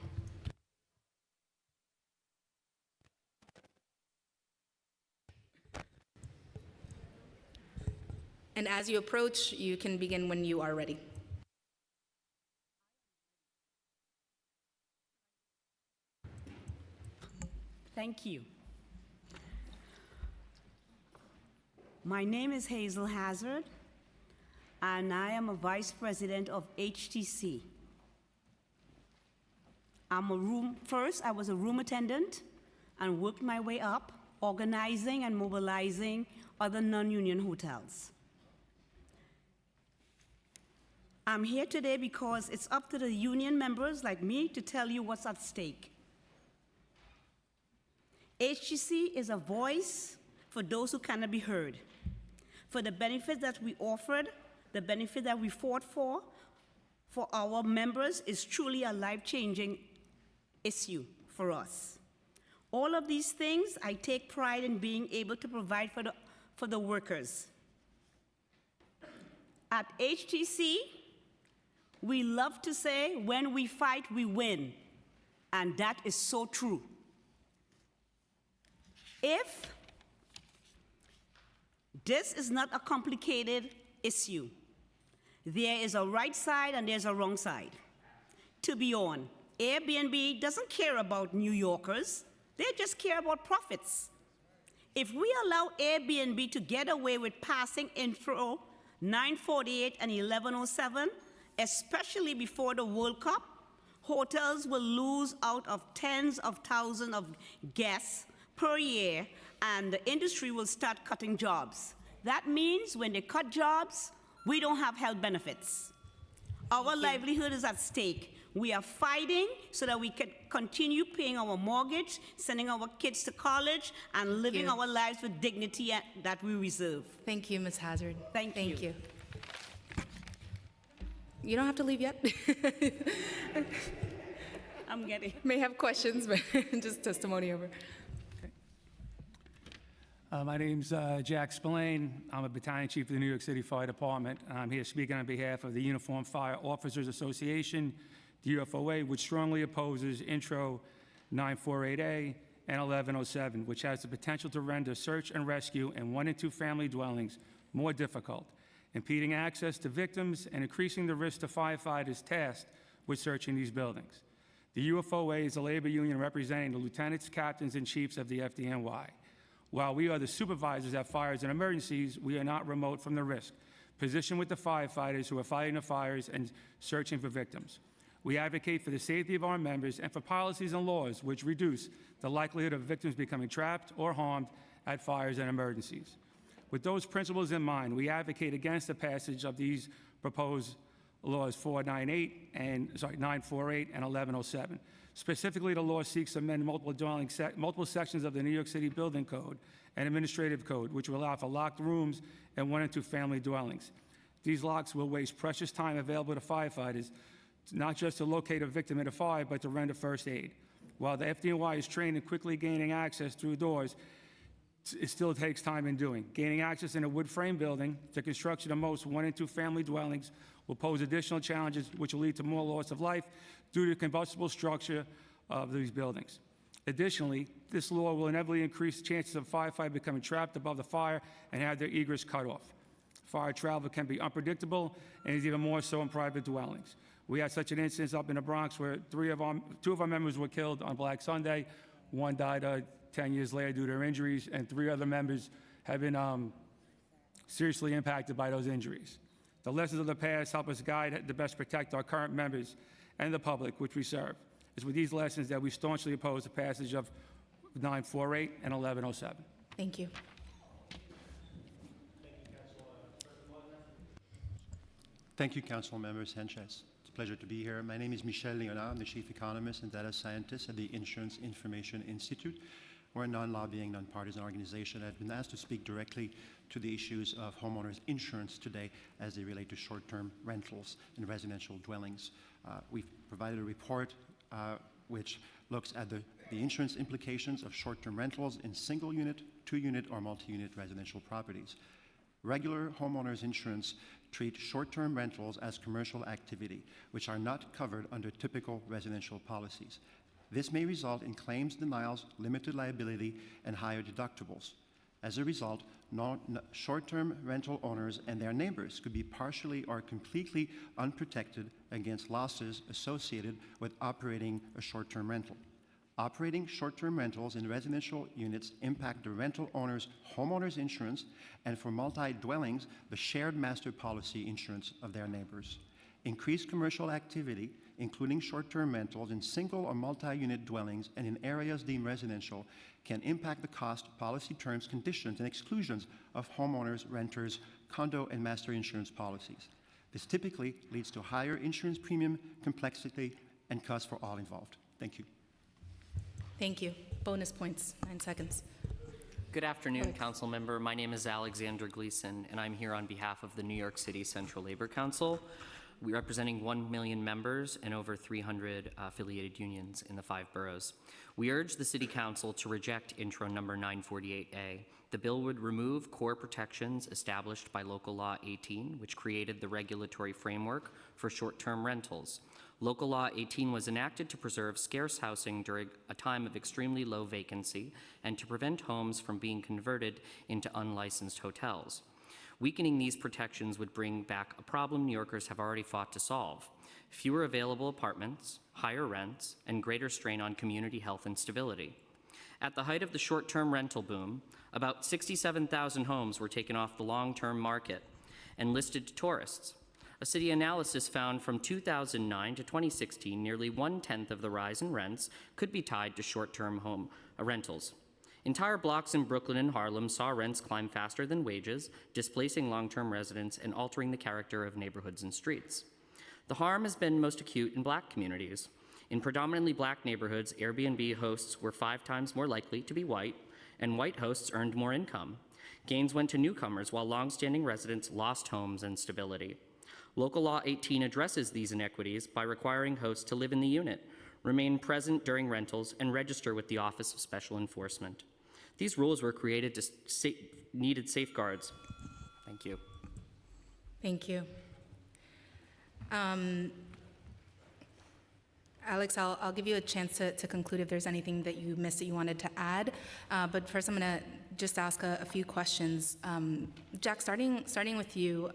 And as you approach, you can begin when you are ready. Thank you. My name is Hazel Hazard, and I am a vice president of HTC. First, I was a room attendant and worked my way up, organizing and mobilizing other non-union hotels. I'm here today because it's up to the union members like me to tell you what's at stake. HTC is a voice for those who cannot be heard, for the benefits that we offered, the benefit that we fought for our members is truly a life-changing issue for us. All of these things I take pride in being able to provide for the workers. At HTC, we love to say, when we fight, we win, and that is so true. If this is not a complicated issue. There is a right side and there's a wrong side to be on. Airbnb doesn't care about New Yorkers. They just care about profits. If we allow Airbnb to get away with passing Intro 948 and 1107, especially before the World Cup, hotels will lose out of tens of thousands of guests per year, and the industry will start cutting jobs. That means when they cut jobs, we don't have health benefits. Our livelihood is at stake. We are fighting so that we can continue paying our mortgage, sending our kids to college, and living our lives with dignity that we reserve. Thank you, Ms. Hazard. Thank you. You don't have to leave yet. I'm getting. May have questions, but just testimony over. My name's Jack Spillane. I'm a battalion chief of the New York City Fire Department. I'm here speaking on behalf of the Uniformed Fire Officers Association, the UFOA, which strongly opposes Intro 948A and 1107, which has the potential to render search and rescue in 1- and 2-family dwellings more difficult, impeding access to victims and increasing the risk to firefighters tasked with searching these buildings. The UFOA is a labor union representing the lieutenants, captains, and chiefs of the FDNY. While we are the supervisors at fires and emergencies, we are not remote from the risk, positioned with the firefighters who are fighting the fires and searching for victims. We advocate for the safety of our members and for policies and laws which reduce the likelihood of victims becoming trapped or harmed at fires and emergencies. With those principles in mind, we advocate against the passage of these proposed laws 948 and 1107. Specifically, the law seeks to amend multiple sections of the New York City Building Code and Administrative Code, which will allow for locked rooms in 1- and 2-family dwellings. These locks will waste precious time available to firefighters, not just to locate a victim in a fire, but to render first aid. While the FDNY is trained in quickly gaining access through doors, it still takes time in doing. Gaining access in a wood frame building, the construction of most 1- and 2-family dwellings will pose additional challenges which will lead to more loss of life due to the combustible structure of these buildings. Additionally, this law will inevitably increase chances of firefighters becoming trapped above the fire and have their egress cut off. Fire travel can be unpredictable and is even more so in private dwellings. We had such an instance up in the Bronx where two of our members were killed on Black Sunday. One died 10 years later due to their injuries, and 3 other members have been seriously impacted by those injuries. The lessons of the past help us guide to best protect our current members and the public which we serve. It's with these lessons that we staunchly oppose the passage of 948 and 1107. Thank you. Thank you, Councilmember Sanchez. It's a pleasure to be here. My name is Michel Léonard. I'm the Chief Economist and Data Scientist at the Insurance Information Institute. We're a non-lobbying, non-partisan organization. I've been asked to speak directly to the issues of homeowners insurance today as they relate to short-term rentals in residential dwellings. We've provided a report which looks at the insurance implications of short-term rentals in single-unit, 2-unit, or multi-unit residential properties. Regular homeowners insurance treat short-term rentals as commercial activity, which are not covered under typical residential policies. This may result in claims denials, limited liability, and higher deductibles. As a result, short-term rental owners and their neighbors could be partially or completely unprotected against losses associated with operating a short-term rental. Operating short-term rentals in residential units impact the rental owner's homeowner's insurance, and for multi-dwellings, the shared master policy insurance of their neighbors. Increased commercial activity, including short-term rentals in single or multi-unit dwellings and in areas deemed residential, can impact the cost, policy terms, conditions, and exclusions of homeowners, renters, condo, and master insurance policies. This typically leads to higher insurance premium, complexity, and costs for all involved. Thank you. Thank you. Bonus points, 9 seconds. Good afternoon, Council Member. My name is Alexander Gleason, and I'm here on behalf of the New York City Central Labor Council. We're representing 1 million members and over 300 affiliated unions in the 5 boroughs. We urge the City Council to reject Intro number 948A. The bill would remove core protections established by Local Law 18, which created the regulatory framework for short-term rentals. Local Law 18 was enacted to preserve scarce housing during a time of extremely low vacancy and to prevent homes from being converted into unlicensed hotels. Weakening these protections would bring back a problem New Yorkers have already fought to solve: fewer available apartments, higher rents, and greater strain on community health and stability. At the height of the short-term rental boom, about 67,000 homes were taken off the long-term market and listed to tourists. A city analysis found from 2009 to 2016, nearly 1/10 of the rise in rents could be tied to short-term home rentals. Entire blocks in Brooklyn and Harlem saw rents climb faster than wages, displacing long-term residents and altering the character of neighborhoods and streets. The harm has been most acute in Black communities. In predominantly Black neighborhoods, Airbnb hosts were 5 times more likely to be white, and white hosts earned more income. Gains went to newcomers, while longstanding residents lost homes and stability. Local Law 18 addresses these inequities by requiring hosts to live in the unit, remain present during rentals, and register with the Office of Special Enforcement. These rules were created to needed safeguards. Thank you. Thank you. Alex, I'll give you a chance to conclude if there's anything that you missed that you wanted to add. But first, I'm going to just ask a few questions. Jack, starting with you,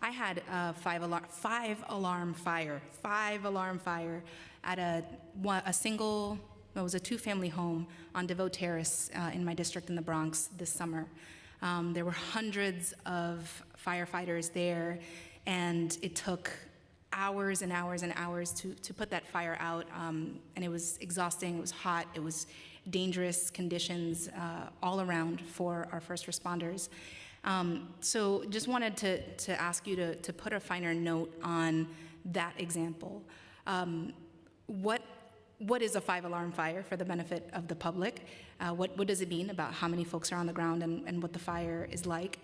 I had a five alarm fire at a single. It was a 2-family home on DeVoe Terrace in my district in the Bronx this summer. There were hundreds of firefighters there, and it took hours and hours and hours to put that fire out, and it was exhausting, it was hot, it was dangerous conditions all around for our first responders. So just wanted to ask you to put a finer note on that example. What is a 5-alarm fire for the benefit of the public? What does it mean about how many folks are on the ground and what the fire is like?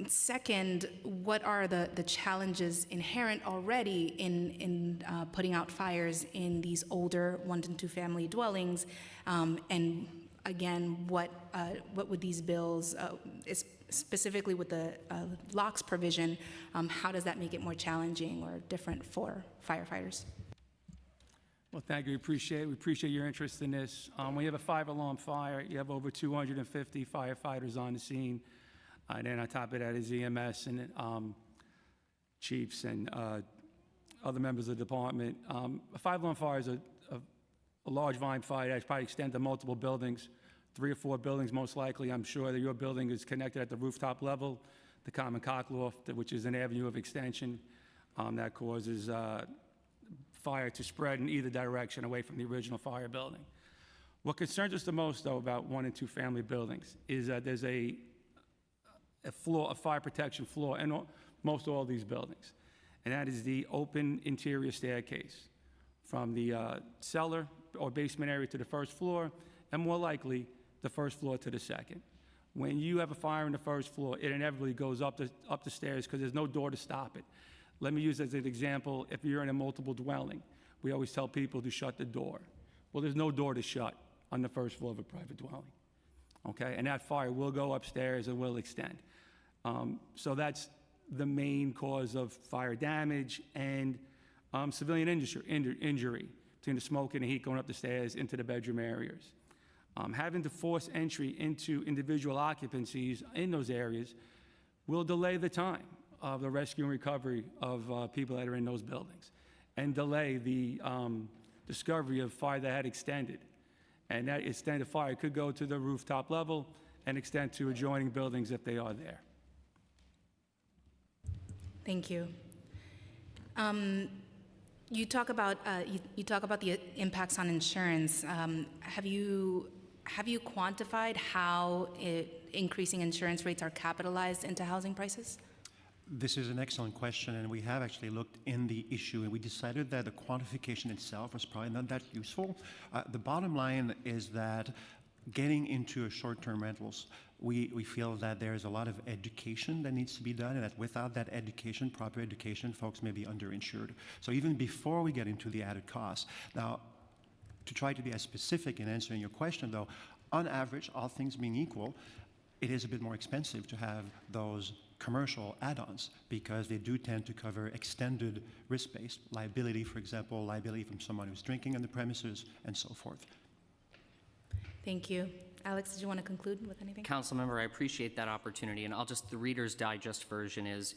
Second, what are the challenges inherent already in putting out fires in these older 1- and 2-family dwellings? And again, what would these bills, specifically with the locks provision, how does that make it more challenging or different for firefighters? Well, thank you. We appreciate your interest in this. When you have a 5-alarm fire, you have over 250 firefighters on the scene. And then on top of that is EMS and chiefs and other members of the department. A 5-alarm fire is a large volume fire that probably extends to multiple buildings, 3 or 4 buildings most likely. I'm sure that your building is connected at the rooftop level, the common cock loft, which is an avenue of extension that causes fire to spread in either direction away from the original fire building. What concerns us the most, though, about 1- and 2-family buildings is that there's a fire protection floor in most all these buildings, and that is the open interior staircase from the cellar or basement area to the first floor, and more likely, the first floor to the second. When you have a fire on the first floor, it inevitably goes up the stairs because there's no door to stop it. Let me use as an example, if you're in a multiple dwelling, we always tell people to shut the door. Well, there's no door to shut on the first floor of a private dwelling, okay? And that fire will go upstairs and will extend. So that's the main cause of fire damage and civilian injury between the smoke and the heat going up the stairs into the bedroom areas. Having to force entry into individual occupancies in those areas will delay the time of the rescue and recovery of people that are in those buildings and delay the discovery of fire that had extended. And that extended fire could go to the rooftop level and extend to adjoining buildings if they are there. Thank you. You talk about the impacts on insurance. Have you quantified how increasing insurance rates are capitalized into housing prices? This is an excellent question, and we have actually looked in the issue, and we decided that the quantification itself was probably not that useful. The bottom line is that getting into short-term rentals, we feel that there's a lot of education that needs to be done, and that without that education, proper education, folks may be underinsured. So even before we get into the added costs. Now, to try to be as specific in answering your question, though, on average, all things being equal, it is a bit more expensive to have those commercial add-ons because they do tend to cover extended risk-based liability, for example, liability from someone who's drinking on the premises, and so forth. Thank you. Alex, did you want to conclude with anything? Councilmember, I appreciate that opportunity, and the Reader's Digest version is,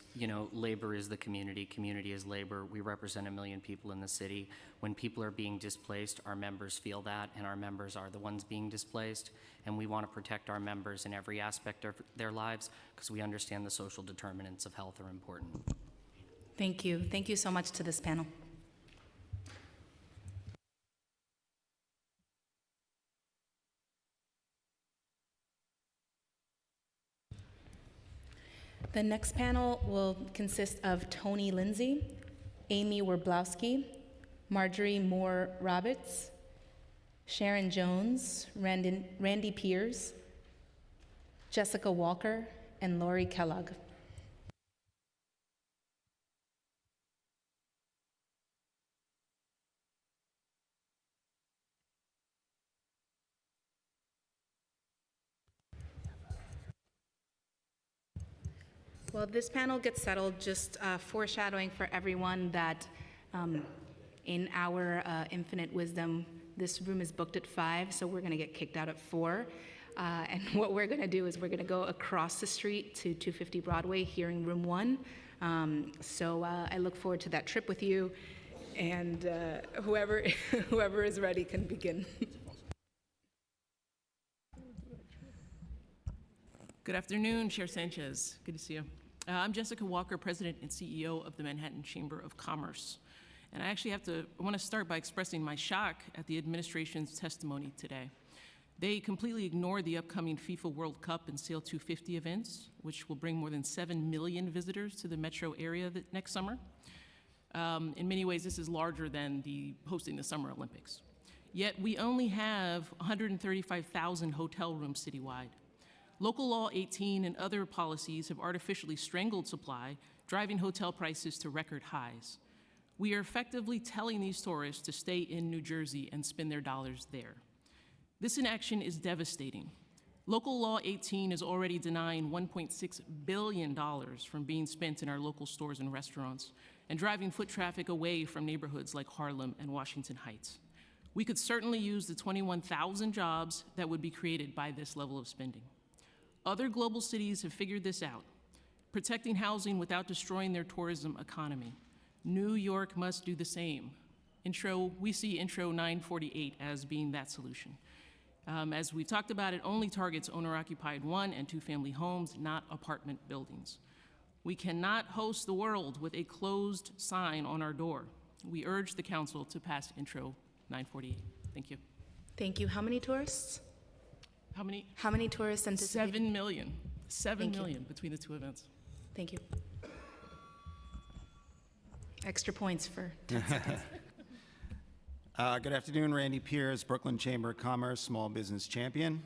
labor is the community, community is labor. We represent 1 million people in the city. When people are being displaced, our members feel that, and our members are the ones being displaced, and we want to protect our members in every aspect of their lives because we understand the social determinants of health are important. Thank you. Thank you so much to this panel. The next panel will consist of Tony Lindsay, Amy Werblowski, Marjorie Moore Roberts, Sharon Jones, Randy Pierce, Jessica Walker, and Lori Kellogg. Well, this panel gets settled, just foreshadowing for everyone that in our infinite wisdom, this room is booked at 5, so we're going to get kicked out at 4. And what we're going to do is we're going to go across the street to 250 Broadway, here in room 1. So I look forward to that trip with you, and whoever is ready can begin. Good afternoon, Chair Sanchez. Good to see you. I'm Jessica Walker, President and CEO of the Manhattan Chamber of Commerce. And I want to start by expressing my shock at the administration's testimony today. They completely ignored the upcoming FIFA World Cup and Sail 250 events, which will bring more than 7 million visitors to the metro area next summer. In many ways, this is larger than hosting the Summer Olympics. Yet we only have 135,000 hotel rooms citywide. Local Law 18 and other policies have artificially strangled supply, driving hotel prices to record highs. We are effectively telling these tourists to stay in New Jersey and spend their dollars there. This inaction is devastating. Local Law 18 is already denying $1.6 billion from being spent in our local stores and restaurants and driving foot traffic away from neighborhoods like Harlem and Washington Heights. We could certainly use the 21,000 jobs that would be created by this level of spending. Other global cities have figured this out, protecting housing without destroying their tourism economy. New York must do the same. We see Intro 948 as being that solution. As we talked about, it only targets owner-occupied 1- and 2-family homes, not apartment buildings. We cannot host the world with a closed sign on our door. We urge the council to pass Intro 948. Thank you. Thank you. How many tourists? How many tourists anticipated? 7 million. 7 million between the two events. Thank you. Extra points for 10 seconds. Good afternoon, Randy Pierce, Brooklyn Chamber of Commerce, Small Business Champion.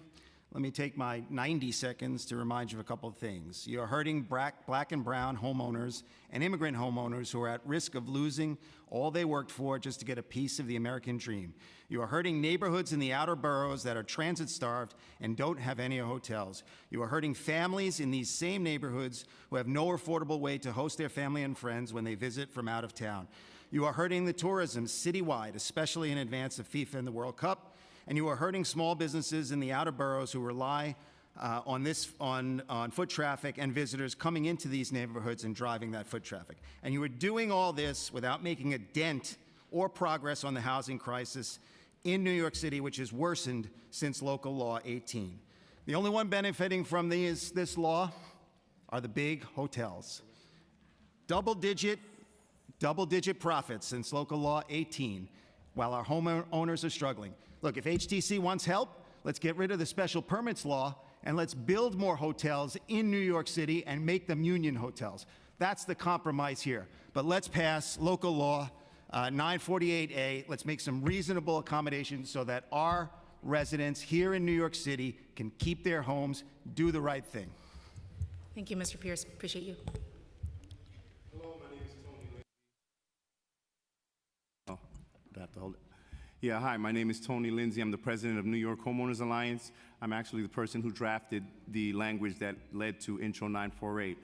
Let me take my 90 seconds to remind you of a couple of things. You are hurting black and brown homeowners and immigrant homeowners who are at risk of losing all they worked for just to get a piece of the American dream. You are hurting neighborhoods in the outer boroughs that are transit-starved and don't have any hotels. You are hurting families in these same neighborhoods who have no affordable way to host their family and friends when they visit from out of town. You are hurting the tourism citywide, especially in advance of FIFA and the World Cup. And you are hurting small businesses in the outer boroughs who rely on foot traffic and visitors coming into these neighborhoods and driving that foot traffic. And you are doing all this without making a dent or progress on the housing crisis in New York City, which has worsened since Local Law 18. The only one benefiting from this law are the big hotels. Double-digit profits since Local Law 18, while our homeowners are struggling. Look, if HTC wants help, let's get rid of the special permits law and let's build more hotels in New York City and make them union hotels. That's the compromise here. But let's pass Local Law 948A. Let's make some reasonable accommodations so that our residents here in New York City can keep their homes, do the right thing. Thank you, Mr. Pierce. Appreciate you. Hello, my name is Tony Lindsay. Oh, I have to hold it. Yeah, hi, my name is Tony Lindsay. I'm the president of New York Homeowners Alliance. I'm actually the person who drafted the language that led to Intro 948.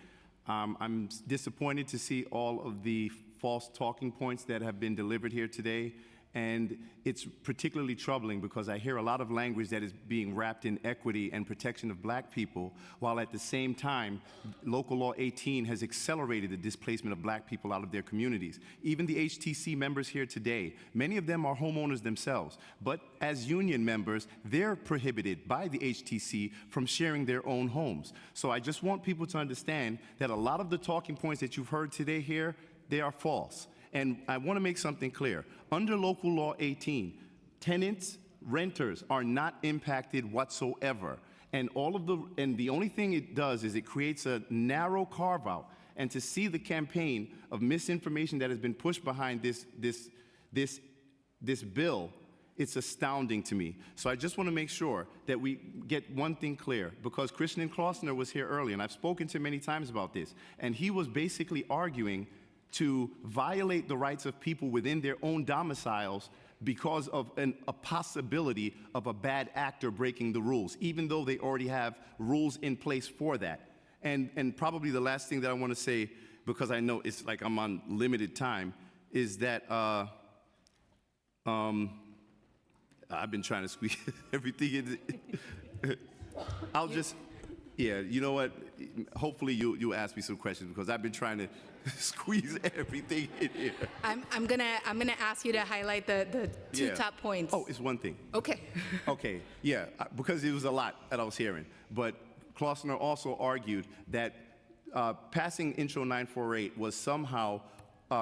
I'm disappointed to see all of the false talking points that have been delivered here today And it's particularly troubling because I hear a lot of language that is being wrapped in equity and protection of black people, while at the same time, Local Law 18 has accelerated the displacement of black people out of their communities. Even the HTC members here today, many of them are homeowners themselves, but as union members, they're prohibited by the HTC from sharing their own homes. So I just want people to understand that a lot of the talking points that you've heard today here, they are false. And I want to make something clear. Under Local Law 18, tenants, renters are not impacted whatsoever. And the only thing it does is it creates a narrow carve-out. And to see the campaign of misinformation that has been pushed behind this bill, it's astounding to me. So I just want to make sure that we get one thing clear, because Christian Klausner was here earlier, and I've spoken to him many times about this, and he was basically arguing to violate the rights of people within their own domiciles because of a possibility of a bad actor breaking the rules, even though they already have rules in place for that. And probably the last thing that I want to say, because I know it's like I'm on limited time, is that I've been trying to squeeze everything in. I'll just, yeah, you know what? Hopefully you'll ask me some questions, because I've been trying to squeeze everything in here. I'm gonna ask you to highlight the two top points. Oh, it's one thing. Okay. Okay, yeah, because it was a lot that I was hearing. But Klausner also argued that passing Intro 948 was somehow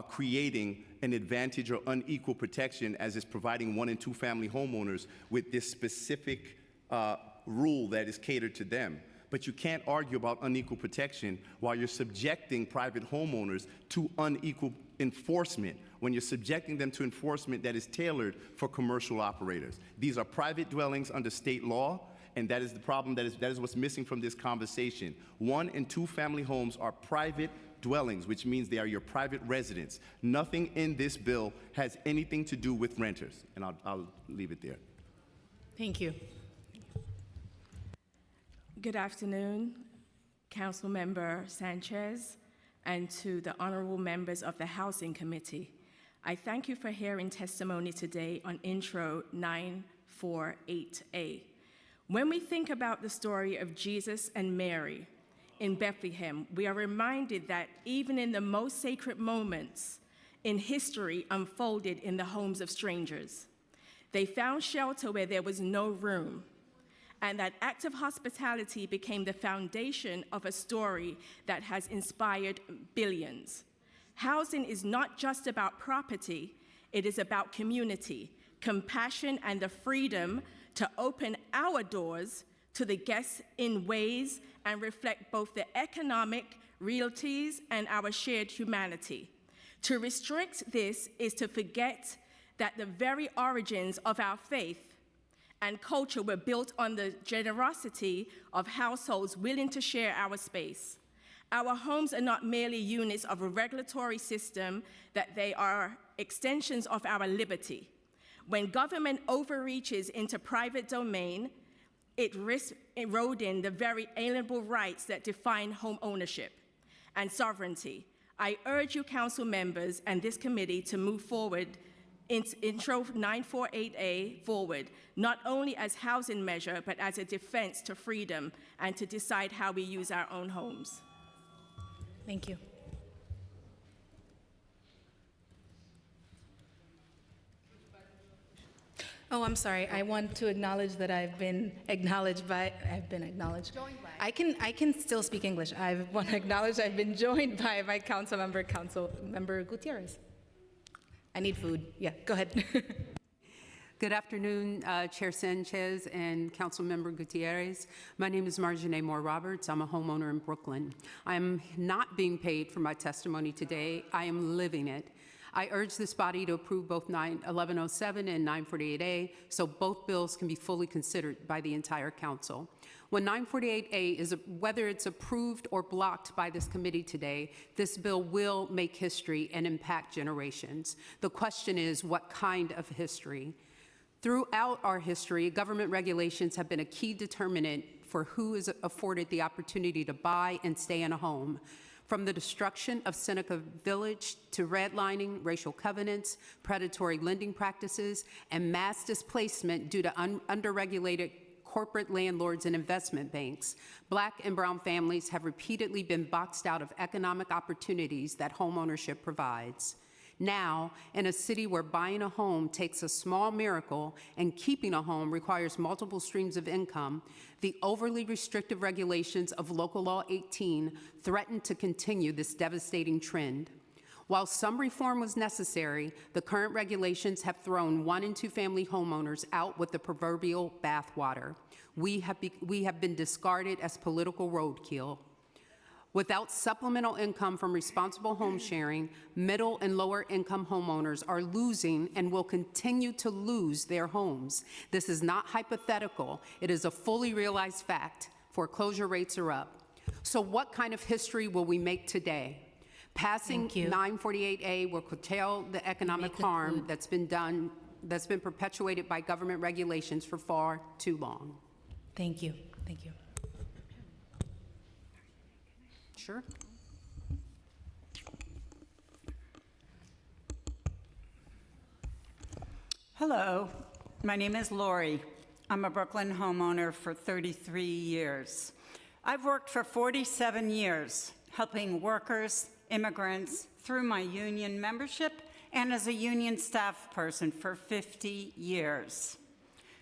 creating an advantage or unequal protection, as it's providing 1- and 2-family homeowners with this specific rule that is catered to them. But you can't argue about unequal protection while you're subjecting private homeowners to unequal enforcement, when you're subjecting them to enforcement that is tailored for commercial operators. These are private dwellings under state law, and that is the problem, that is what's missing from this conversation. 1- and 2-family homes are private dwellings, which means they are your private residence. Nothing in this bill has anything to do with renters, and I'll leave it there. Thank you. Good afternoon, Councilmember Sanchez, and to the honorable members of the Housing Committee. I thank you for hearing testimony today on Intro 948A. When we think about the story of Jesus and Mary in Bethlehem, we are reminded that even in the most sacred moments in history unfolded in the homes of strangers, they found shelter where there was no room. And that act of hospitality became the foundation of a story that has inspired billions. Housing is not just about property, it is about community, compassion, and the freedom to open our doors to the guests in ways and reflect both the economic realities and our shared humanity. To restrict this is to forget that the very origins of our faith and culture were built on the generosity of households willing to share our space. Our homes are not merely units of a regulatory system, that they are extensions of our liberty. When government overreaches into private domain, it risks eroding the very alienable rights that define home ownership and sovereignty. I urge you, council members, and this committee to move forward Intro 948A forward, not only as housing measure, but as a defense to freedom and to decide how we use our own homes. Thank you. Oh, I'm sorry. I want to acknowledge that I've been acknowledged. I can still speak English. I want to acknowledge I've been joined by my Councilmember Gutierrez. I need food. Yeah, go ahead. Good afternoon, Chair Sanchez and Councilmember Gutierrez. My name is Marjane Moore Roberts. I'm a homeowner in Brooklyn. I am not being paid for my testimony today. I am living it. I urge this body to approve both 1107 and 948A so both bills can be fully considered by the entire council. When 948A whether it's approved or blocked by this committee today, this bill will make history and impact generations. The question is, what kind of history? Throughout our history, government regulations have been a key determinant for who is afforded the opportunity to buy and stay in a home. From the destruction of Seneca Village to redlining, racial covenants, predatory lending practices, and mass displacement due to underregulated corporate landlords and investment banks, Black and brown families have repeatedly been boxed out of economic opportunities that homeownership provides. Now, in a city where buying a home takes a small miracle and keeping a home requires multiple streams of income, the overly restrictive regulations of Local Law 18 threaten to continue this devastating trend. While some reform was necessary, the current regulations have thrown 1- and 2-family homeowners out with the proverbial bathwater. We have been discarded as political roadkill. Without supplemental income from responsible home sharing, middle and lower income homeowners are losing and will continue to lose their homes. This is not hypothetical. It is a fully realized fact. Foreclosure rates are up. So what kind of history will we make today? Passing 948A will curtail the economic harm that's been perpetuated by government regulations for far too long. Thank you. Thank you. Sure. Hello, my name is Lori. I'm a Brooklyn homeowner for 33 years. I've worked for 47 years, helping workers, immigrants through my union membership and as a union staff person for 50 years.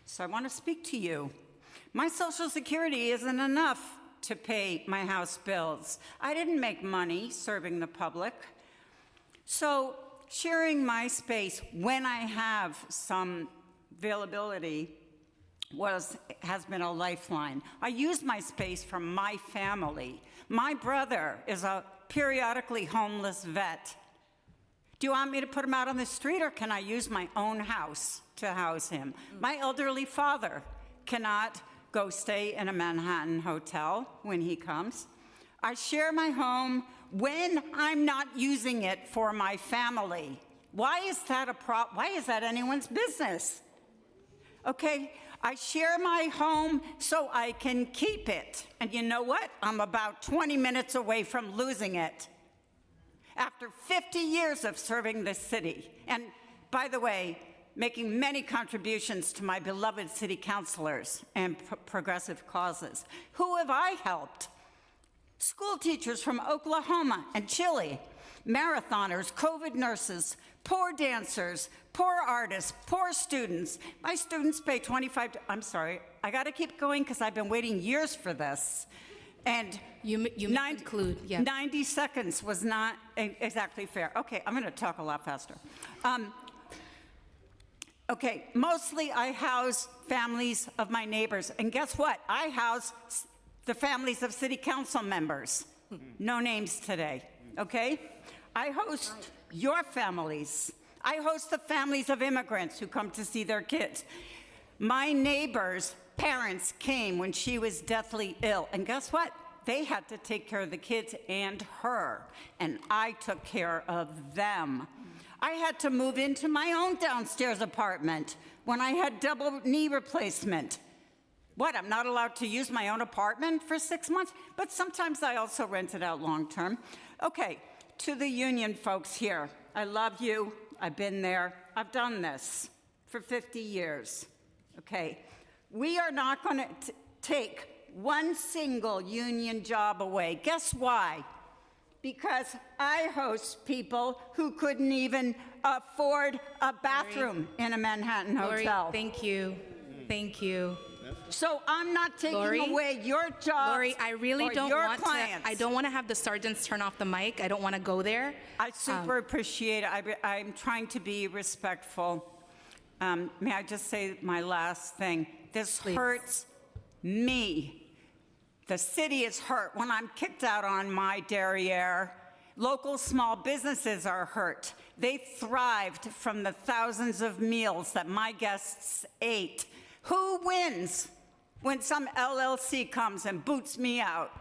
So I want to speak to you. My Social Security isn't enough to pay my house bills. I didn't make money serving the public. So sharing my space when I have some availability has been a lifeline. I use my space for my family. My brother is a periodically homeless vet. Do you want me to put him out on the street, or can I use my own house to house him? My elderly father cannot go stay in a Manhattan hotel when he comes. I share my home when I'm not using it for my family. Why is that why is that anyone's business? Okay, I share my home so I can keep it. And you know what? I'm about 20 minutes away from losing it. After 50 years of serving this city, and by the way, making many contributions to my beloved city councilors and progressive causes. Who have I helped? School teachers from Oklahoma and Chile, marathoners, COVID nurses, poor dancers, poor artists, poor students. My students pay I'm sorry, I gotta keep going because I've been waiting years for this. And you conclude, yeah. 90 seconds was not exactly fair. Okay, I'm gonna talk a lot faster. Okay, mostly I house families of my neighbors. And guess what? I house the families of city council members. No names today, okay? I host your families. I host the families of immigrants who come to see their kids. My neighbor's parents came when she was deathly ill. And guess what? They had to take care of the kids and her. And I took care of them. I had to move into my own downstairs apartment when I had double knee replacement. What, I'm not allowed to use my own apartment for 6 months? But sometimes I also rent it out long term. Okay, to the union folks here, I love you, I've been there, I've done this for 50 years. Okay, we are not gonna take one single union job away. Guess why? Because I host people who couldn't even afford a bathroom in a Manhattan hotel. Lori, thank you. Thank you. So I'm not taking away your job. Lori, I really don't want to. I don't want to have the sergeants turn off the mic. I don't want to go there. I super appreciate it. I'm trying to be respectful. May I just say my last thing? This hurts me. The city is hurt when I'm kicked out on my derriere. Local small businesses are hurt. They thrived from the thousands of meals that my guests ate. Who wins when some LLC comes and boots me out?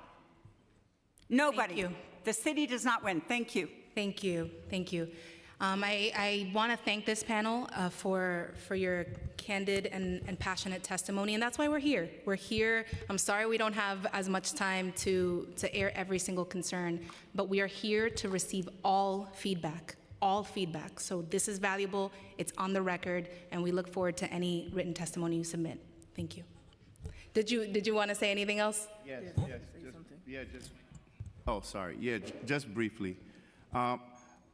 Nobody. Thank you. The city does not win. Thank you. Thank you. Thank you. I want to thank this panel for your candid and passionate testimony, and that's why we're here. We're here. I'm sorry we don't have as much time to air every single concern, but we are here to receive all feedback. So this is valuable, it's on the record, and we look forward to any written testimony you submit. Thank you. Did you want to say anything else? Just briefly.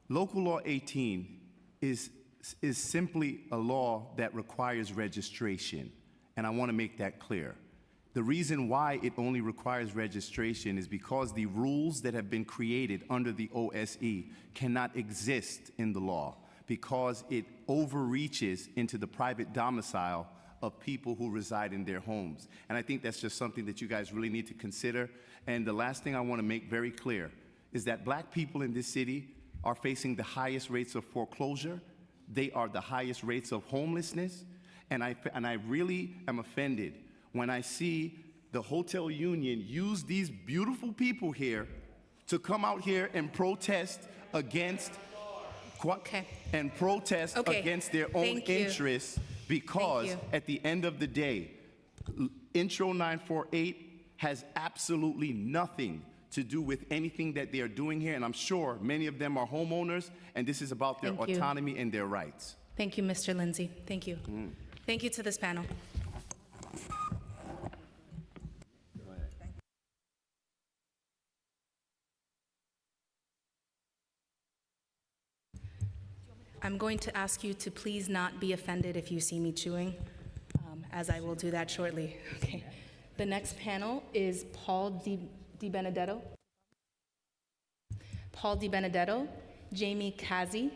Local Law 18 is simply a law that requires registration, and I want to make that clear. The reason why it only requires registration is because the rules that have been created under the OSE cannot exist in the law because it overreaches into the private domicile of people who reside in their homes. And I think that's just something that you guys really need to consider. And the last thing I want to make very clear is that black people in this city are facing the highest rates of foreclosure. They are the highest rates of homelessness. And I really am offended when I see the hotel union use these beautiful people here to come out here and protest against against their own interests, because at the end of the day, Intro 948 has absolutely nothing to do with anything that they are doing here, and I'm sure many of them are homeowners, and this is about their autonomy and their rights. Thank you, Mr. Lindsay. Thank you. Thank you to this panel. I'm going to ask you to please not be offended if you see me chewing, as I will do that shortly. Okay. The next panel is Paul Di Benedetto. Paul Di Benedetto, Jamie Kazi,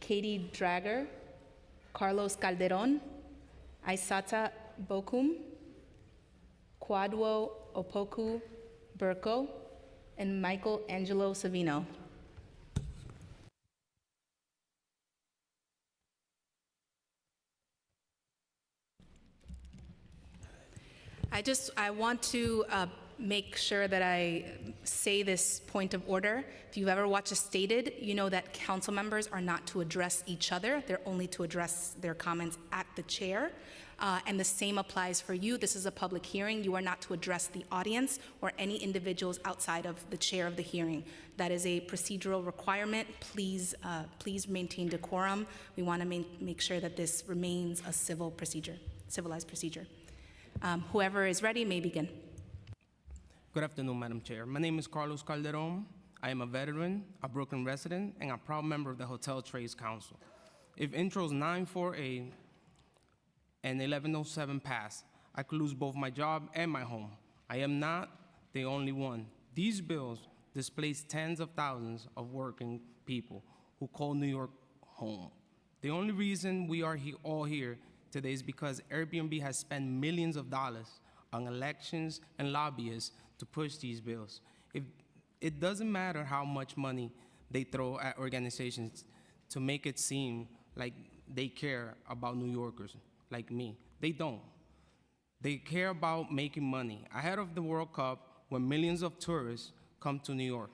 Katie Drager, Carlos Calderon, Aisata Bokum, Kwadwo Opoku Burko, and Michael Angelo Savino. I want to make sure that I say this point of order. If you've ever watched a Stated, you know that council members are not to address each other. They're only to address their comments at the chair. And the same applies for you. This is a public hearing. You are not to address the audience or any individuals outside of the chair of the hearing. That is a procedural requirement. Please maintain decorum. We want to make sure that this remains a civilized procedure. Whoever is ready may begin. Good afternoon, Madam Chair. My name is Carlos Calderon. I am a veteran, a Brooklyn resident, and a proud member of the Hotel Trades Council. If Intros 948 and 1107 pass, I could lose both my job and my home. I am not the only one. These bills displace tens of thousands of working people who call New York home. The only reason we are all here today is because Airbnb has spent millions of dollars on elections and lobbyists to push these bills. It doesn't matter how much money they throw at organizations to make it seem like they care about New Yorkers like me. They don't. They care about making money. Ahead of the World Cup, when millions of tourists come to New York.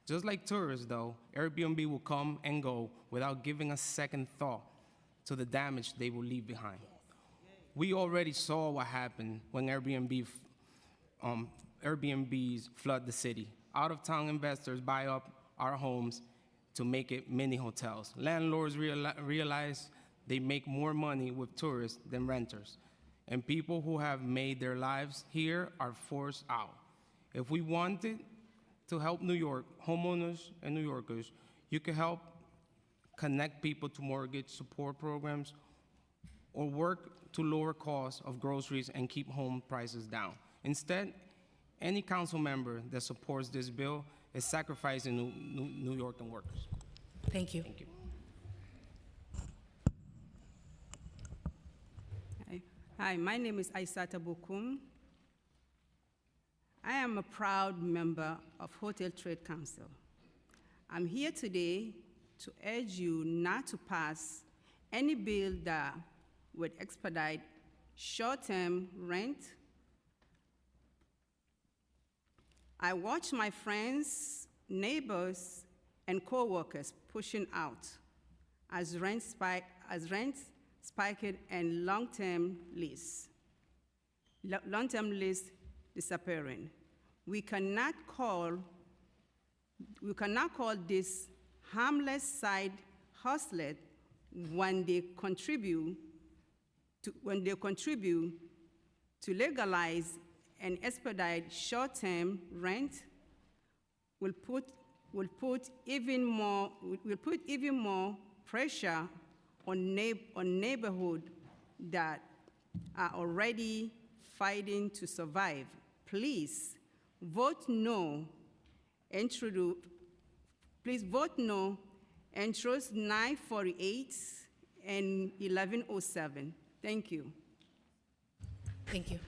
Just like tourists, though, Airbnb will come and go without giving a second thought to the damage they will leave behind. We already saw what happened when Airbnbs flood the city. Out-of-town investors buy up our homes to make it mini hotels. Landlords realize they make more money with tourists than renters. And people who have made their lives here are forced out. If we wanted to help New York homeowners and New Yorkers, you could help connect people to mortgage support programs or work to lower costs of groceries and keep home prices down. Instead, any council member that supports this bill is sacrificing New York workers. Thank you. Thank you. Hi, my name is Aisata Bokum. I am a proud member of Hotel Trade Council. I'm here today to urge you not to pass any bill that would expedite short-term rent. I watch my friends, neighbors, and co-workers pushing out. as rent spiked and long-term lease disappearing. We cannot call this harmless side hustle when they contribute to legalize and expedite short-term rent will put even more pressure on neighborhoods that are already fighting to survive. Please vote no. Please vote no. Intros 948 and 1107. Thank you. Thank you.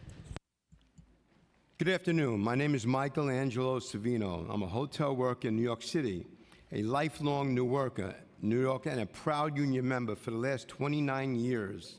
Good afternoon. My name is Michael Angelo Savino. I'm a hotel worker in New York City, a lifelong New Yorker, and a proud union member for the last 29 years.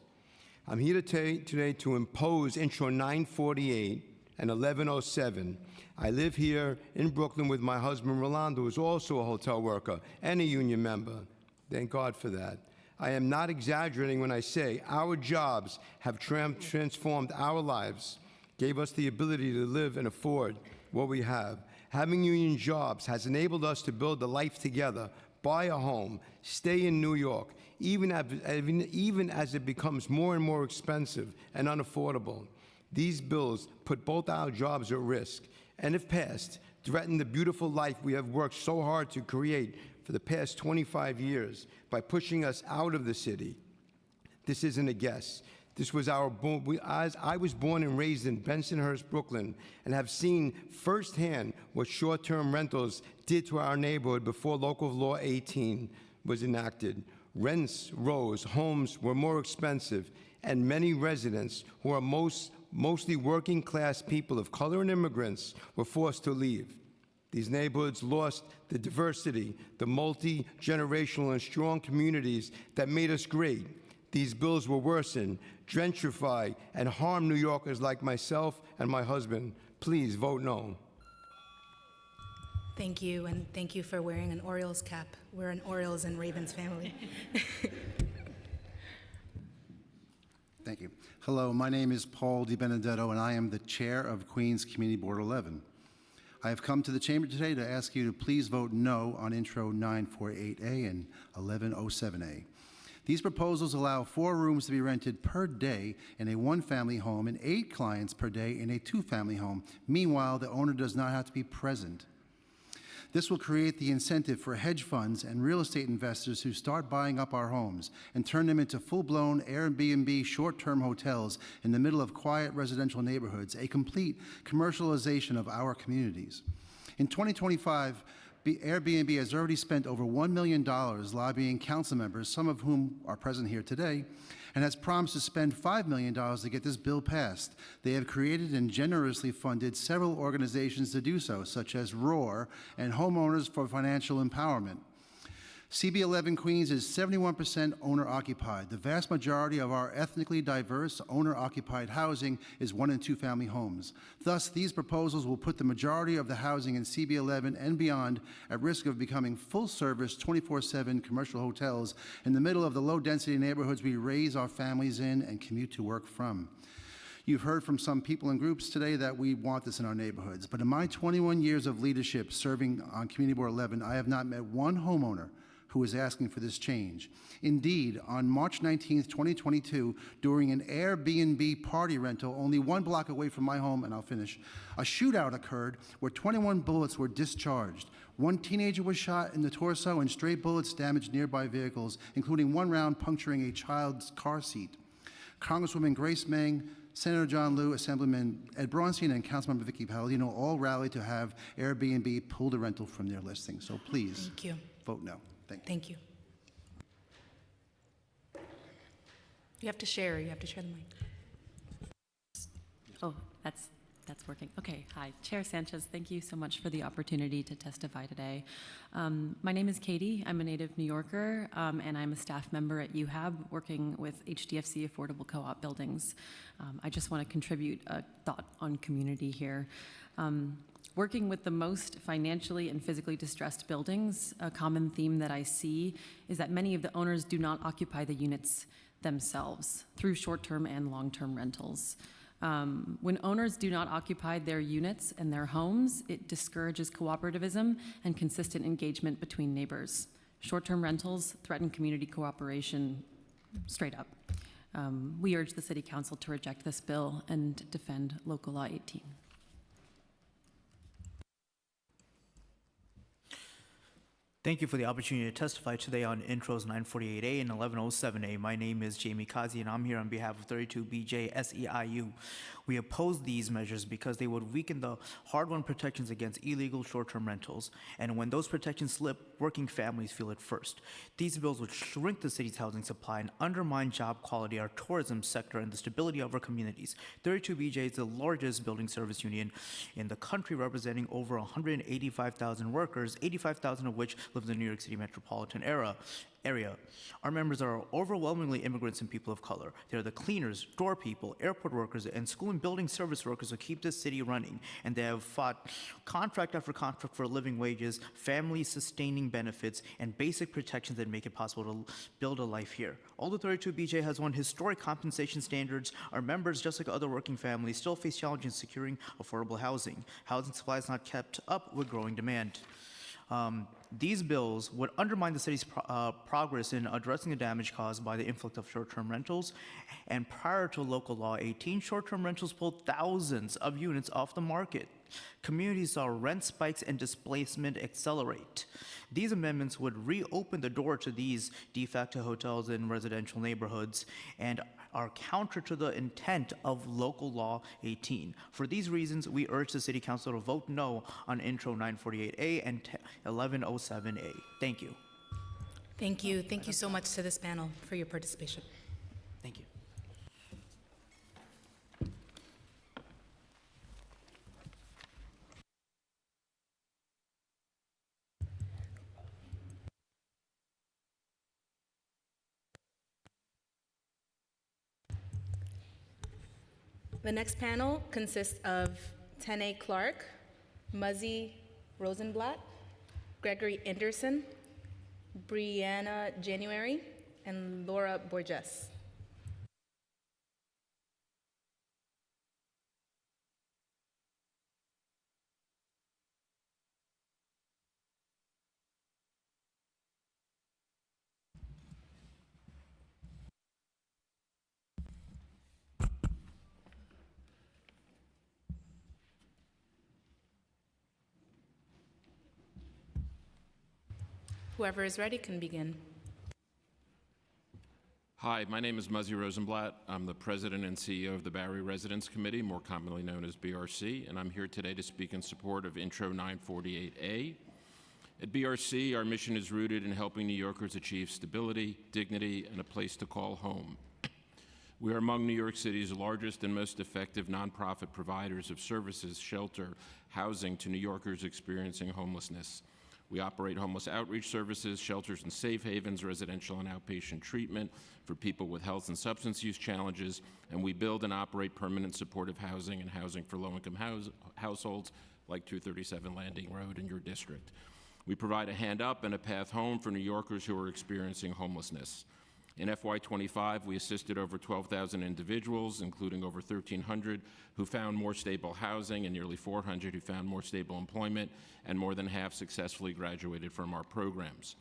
I'm here today to impose Intro 948 and 1107. I live here in Brooklyn with my husband, Rolando, who is also a hotel worker and a union member. Thank God for that. I am not exaggerating when I say our jobs have transformed our lives, gave us the ability to live and afford what we have. Having union jobs has enabled us to build a life together, buy a home, stay in New York, even as it becomes more and more expensive and unaffordable. These bills put both our jobs at risk, and if passed, threaten the beautiful life we have worked so hard to create for the past 25 years by pushing us out of the city. This isn't a guess. This was I was born and raised in Bensonhurst, Brooklyn, and have seen firsthand what short-term rentals did to our neighborhood before Local Law 18 was enacted. Rents rose, homes were more expensive, and many residents who are mostly working-class people of color and immigrants were forced to leave. These neighborhoods lost the diversity, the multi-generational and strong communities that made us great. These bills will worsen, gentrify, and harm New Yorkers like myself and my husband. Please vote no. Thank you, and thank you for wearing an Orioles cap. We're an Orioles and Ravens family. Thank you. Hello, my name is Paul DiBenedetto, and I am the chair of Queens Community Board 11. I have come to the chamber today to ask you to please vote no on Intro 948A and 1107A. These proposals allow 4 rooms to be rented per day in a 1-family home and 8 clients per day in a 2-family home. Meanwhile, the owner does not have to be present. This will create the incentive for hedge funds and real estate investors who start buying up our homes and turn them into full-blown Airbnb short-term hotels in the middle of quiet residential neighborhoods, a complete commercialization of our communities. In 2025, Airbnb has already spent over $1 million lobbying council members, some of whom are present here today, and has promised to spend $5 million to get this bill passed. They have created and generously funded several organizations to do so, such as ROAR and Homeowners for Financial Empowerment. CB11 Queens is 71% owner-occupied. The vast majority of our ethnically diverse owner-occupied housing is 1- and 2-family homes. Thus, these proposals will put the majority of the housing in CB11 and beyond at risk of becoming full-service 24/7 commercial hotels in the middle of the low-density neighborhoods we raise our families in and commute to work from. You've heard from some people and groups today that we want this in our neighborhoods, but in my 21 years of leadership serving on Community Board 11, I have not met one homeowner who is asking for this change. Indeed, on March 19th, 2022, during an Airbnb party rental only 1 block away from my home, and I'll finish, a shootout occurred where 21 bullets were discharged. 1 teenager was shot in the torso and stray bullets damaged nearby vehicles, including 1 round puncturing a child's car seat. Congresswoman Grace Meng, Senator John Liu, Assemblyman Ed Braunstein, and Councilmember Vicky Palladino all rallied to have Airbnb pull the rental from their listing. So please, vote no. Thank you. You have to share. You have to share the mic. Oh, that's working. Okay, hi. Chair Sanchez, thank you so much for the opportunity to testify today. My name is Katie. I'm a native New Yorker, and I'm a staff member at UHAB working with HDFC Affordable Co-op Buildings. I just want to contribute a thought on community here. Working with the most financially and physically distressed buildings, a common theme that I see is that many of the owners do not occupy the units themselves through short-term and long-term rentals. When owners do not occupy their units and their homes, it discourages cooperativism and consistent engagement between neighbors. Short-term rentals threaten community cooperation straight up. We urge the City Council to reject this bill and defend Local Law 18. Thank you for the opportunity to testify today on Intros 948A and 1107A. My name is Jamie Kazi, and I'm here on behalf of 32BJ SEIU. We oppose these measures because they would weaken the hard-won protections against illegal short-term rentals, and when those protections slip, working families feel it first. These bills would shrink the city's housing supply and undermine job quality, our tourism sector, and the stability of our communities. 32BJ is the largest building service union in the country, representing over 185,000 workers, 85,000 of which live in the New York City metropolitan area. Our members are overwhelmingly immigrants and people of color. They're the cleaners, door people, airport workers, and school and building service workers who keep this city running. And they have fought contract after contract for living wages, family-sustaining benefits, and basic protections that make it possible to build a life here. Although 32BJ has won historic compensation standards, our members, just like other working families, still face challenges in securing affordable housing. Housing supply is not kept up with growing demand. These bills would undermine the city's progress in addressing the damage caused by the influx of short-term rentals. And prior to Local Law 18, short-term rentals pulled thousands of units off the market. Communities saw rent spikes and displacement accelerate. These amendments would reopen the door to these de facto hotels in residential neighborhoods and are counter to the intent of Local Law 18. For these reasons, we urge the City Council to vote no on Intro 948A and 1107A. Thank you. Thank you. Thank you so much to this panel for your participation. Thank you. The next panel consists of Tene Clark, Muzzy Rosenblatt, Gregory Anderson, Brianna January, and Laura Borges. Whoever is ready can begin. Hi, my name is Muzzy Rosenblatt. I'm the president and CEO of the Barry Residents Committee, more commonly known as BRC, and I'm here today to speak in support of Intro 948A. At BRC, our mission is rooted in helping New Yorkers achieve stability, dignity, and a place to call home. We are among New York City's largest and most effective nonprofit providers of services, shelter, housing to New Yorkers experiencing homelessness. We operate homeless outreach services, shelters and safe havens, residential and outpatient treatment for people with health and substance use challenges, and we build and operate permanent supportive housing and housing for low-income households like 237 Landing Road in your district. We provide a hand up and a path home for New Yorkers who are experiencing homelessness. In FY25, we assisted over 12,000 individuals, including over 1,300 who found more stable housing and nearly 400 who found more stable employment, and more than half successfully graduated from our programs.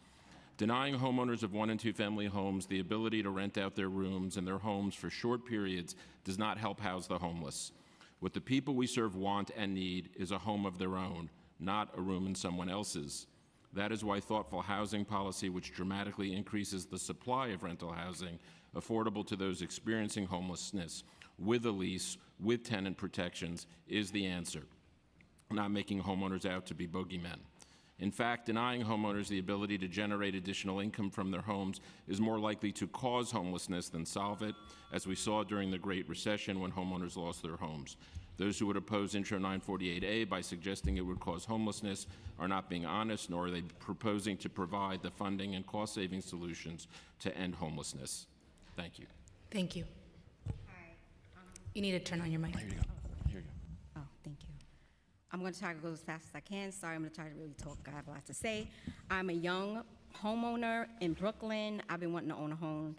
Denying homeowners of 1- and 2-family homes the ability to rent out their rooms and their homes for short periods does not help house the homeless. What the people we serve want and need is a home of their own, not a room in someone else's. That is why thoughtful housing policy, which dramatically increases the supply of rental housing affordable to those experiencing homelessness with a lease, with tenant protections, is the answer, not making homeowners out to be boogeymen. In fact, denying homeowners the ability to generate additional income from their homes is more likely to cause homelessness than solve it, as we saw during the Great Recession when homeowners lost their homes. Those who would oppose Intro 948A by suggesting it would cause homelessness are not being honest, nor are they proposing to provide the funding and cost-saving solutions to end homelessness. Thank you. Thank you. You need to turn on your mic. Here you go. Here you go. Oh, thank you. I'm going to try to go as fast as I can. Sorry, I'm going to try to really talk. I have a lot to say. I'm a young homeowner in Brooklyn. I've been wanting to own a home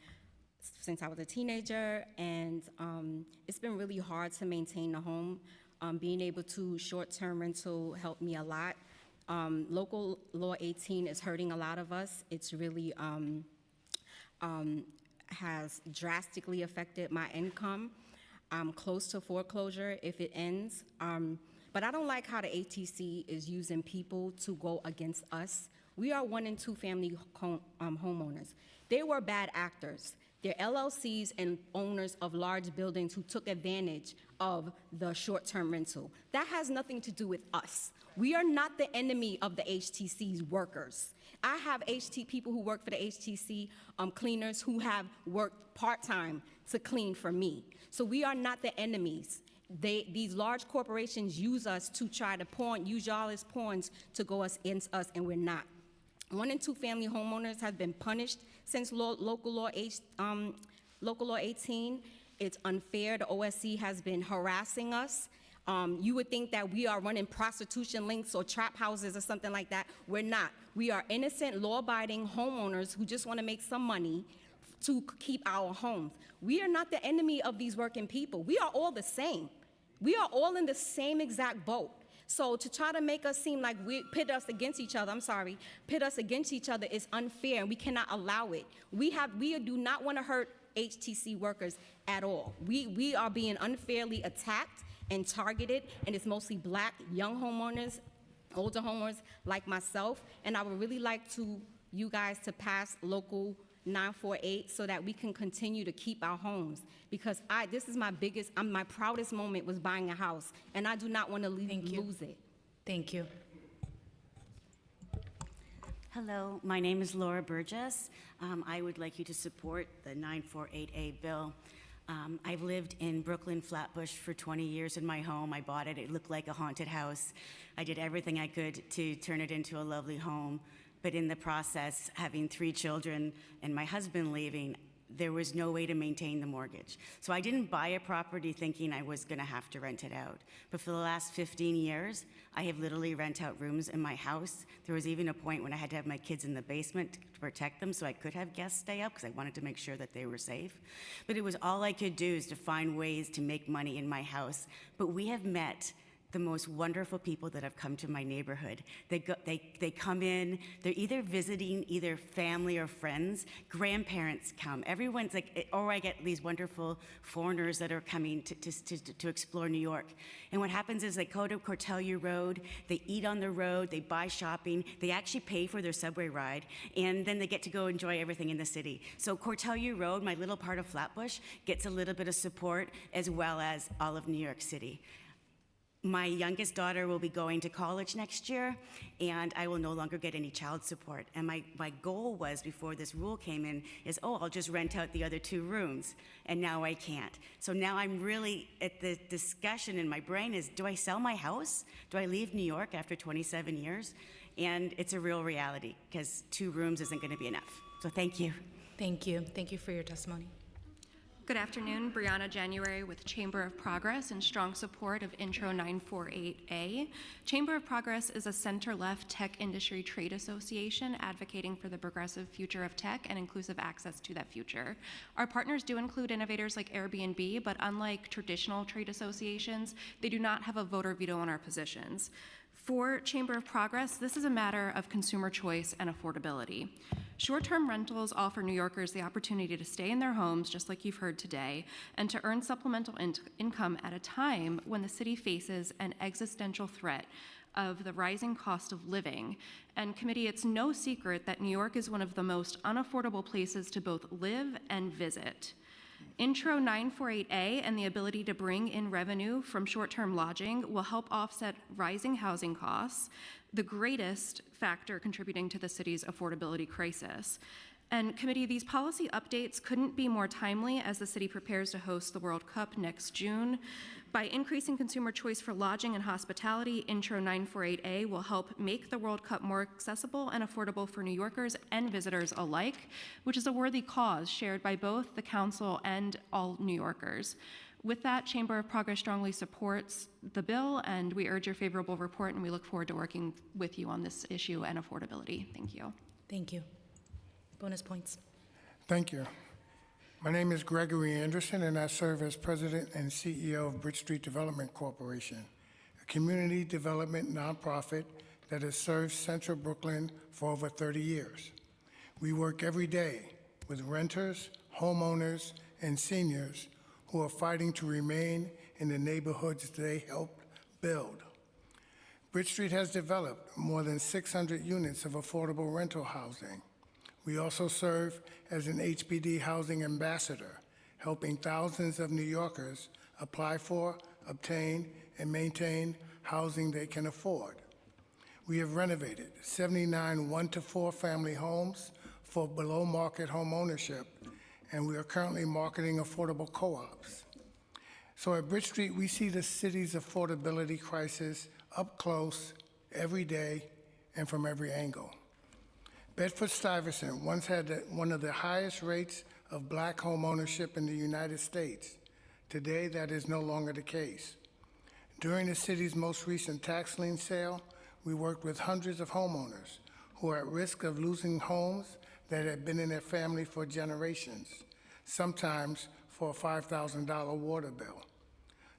since I was a teenager, and it's been really hard to maintain the home. Being able to short-term rental helped me a lot. Local Law 18 is hurting a lot of us. It's really has drastically affected my income. I'm close to foreclosure if it ends. But I don't like how the ATC is using people to go against us. We are 1- and 2-family homeowners. They were bad actors. They're LLCs and owners of large buildings who took advantage of the short-term rental. That has nothing to do with us. We are not the enemy of the HTC's workers. I have people who work for the HTC, cleaners who have worked part-time to clean for me. So we are not the enemies. These large corporations use us to try to use y'all as pawns to go against us, and we're not. 1- and 2-family homeowners have been punished since local law 18. It's unfair. The OSC has been harassing us. You would think that we are running prostitution links or trap houses or something like that. We're not. We are innocent, law-abiding homeowners who just want to make some money to keep our homes. We are not the enemy of these working people. We are all the same. We are all in the same exact boat. So to try to make us seem like pit us against each other is unfair, and we cannot allow it. We do not want to hurt HTC workers at all. We are being unfairly attacked and targeted, and it's mostly Black young homeowners, older homeowners like myself, and I would really like you guys to pass Local 948 so that we can continue to keep our homes, because this is my proudest moment was buying a house, and I do not want to lose it. Thank you. Hello, my name is Laura Burgess. I would like you to support the 948A bill. I've lived in Brooklyn, Flatbush for 20 years in my home. I bought it. It looked like a haunted house. I did everything I could to turn it into a lovely home. But in the process, having 3 children and my husband leaving, there was no way to maintain the mortgage. So I didn't buy a property thinking I was going to have to rent it out. But for the last 15 years, I have literally rent out rooms in my house. There was even a point when I had to have my kids in the basement to protect them so I could have guests stay up because I wanted to make sure that they were safe. But it was all I could do is to find ways to make money in my house. But we have met the most wonderful people that have come to my neighborhood. They come in, they're either visiting either family or friends, grandparents come, everyone's like, or I get these wonderful foreigners that are coming to explore New York. And what happens is they go to Cortelyou Road, they eat on the road, they buy shopping, they actually pay for their subway ride, and then they get to go enjoy everything in the city. So Cortelyou Road, my little part of Flatbush, gets a little bit of support as well as all of New York City. My youngest daughter will be going to college next year, and I will no longer get any child support. And my goal was, before this rule came in, is, I'll just rent out the other 2 rooms, and now I can't. So now I'm really, at the discussion in my brain is, do I sell my house? Do I leave New York after 27 years? And it's a real reality, because 2 rooms isn't going to be enough. So thank you. Thank you. Thank you for your testimony. Good afternoon, Brianna January with Chamber of Progress in strong support of Intro 948A. Chamber of Progress is a center-left tech industry trade association advocating for the progressive future of tech and inclusive access to that future. Our partners do include innovators like Airbnb, but unlike traditional trade associations, they do not have a voter veto on our positions. For Chamber of Progress, this is a matter of consumer choice and affordability. Short-term rentals offer New Yorkers the opportunity to stay in their homes, just like you've heard today, and to earn supplemental income at a time when the city faces an existential threat of the rising cost of living. And committee, it's no secret that New York is one of the most unaffordable places to both live and visit. Intro 948A and the ability to bring in revenue from short-term lodging will help offset rising housing costs, the greatest factor contributing to the city's affordability crisis. And committee, these policy updates couldn't be more timely as the city prepares to host the World Cup next June. By increasing consumer choice for lodging and hospitality, Intro 948A will help make the World Cup more accessible and affordable for New Yorkers and visitors alike, which is a worthy cause shared by both the council and all New Yorkers. With that, Chamber of Progress strongly supports the bill, and we urge your favorable report, and we look forward to working with you on this issue and affordability. Thank you. Thank you. Bonus points. Thank you. My name is Gregory Anderson, and I serve as President and CEO of Bridge Street Development Corporation, a community development nonprofit that has served Central Brooklyn for over 30 years. We work every day with renters, homeowners, and seniors who are fighting to remain in the neighborhoods they helped build. Bridge Street has developed more than 600 units of affordable rental housing. We also serve as an HPD housing ambassador, helping thousands of New Yorkers apply for, obtain, and maintain housing they can afford. We have renovated 79 one-to-four family homes for below-market home ownership, and we are currently marketing affordable co-ops. So at Bridge Street, we see the city's affordability crisis up close, every day, and from every angle. Bedford-Stuyvesant once had one of the highest rates of black home ownership in the United States. Today, that is no longer the case. During the city's most recent tax lien sale, we worked with hundreds of homeowners who are at risk of losing homes that had been in their family for generations, sometimes for a $5,000 water bill.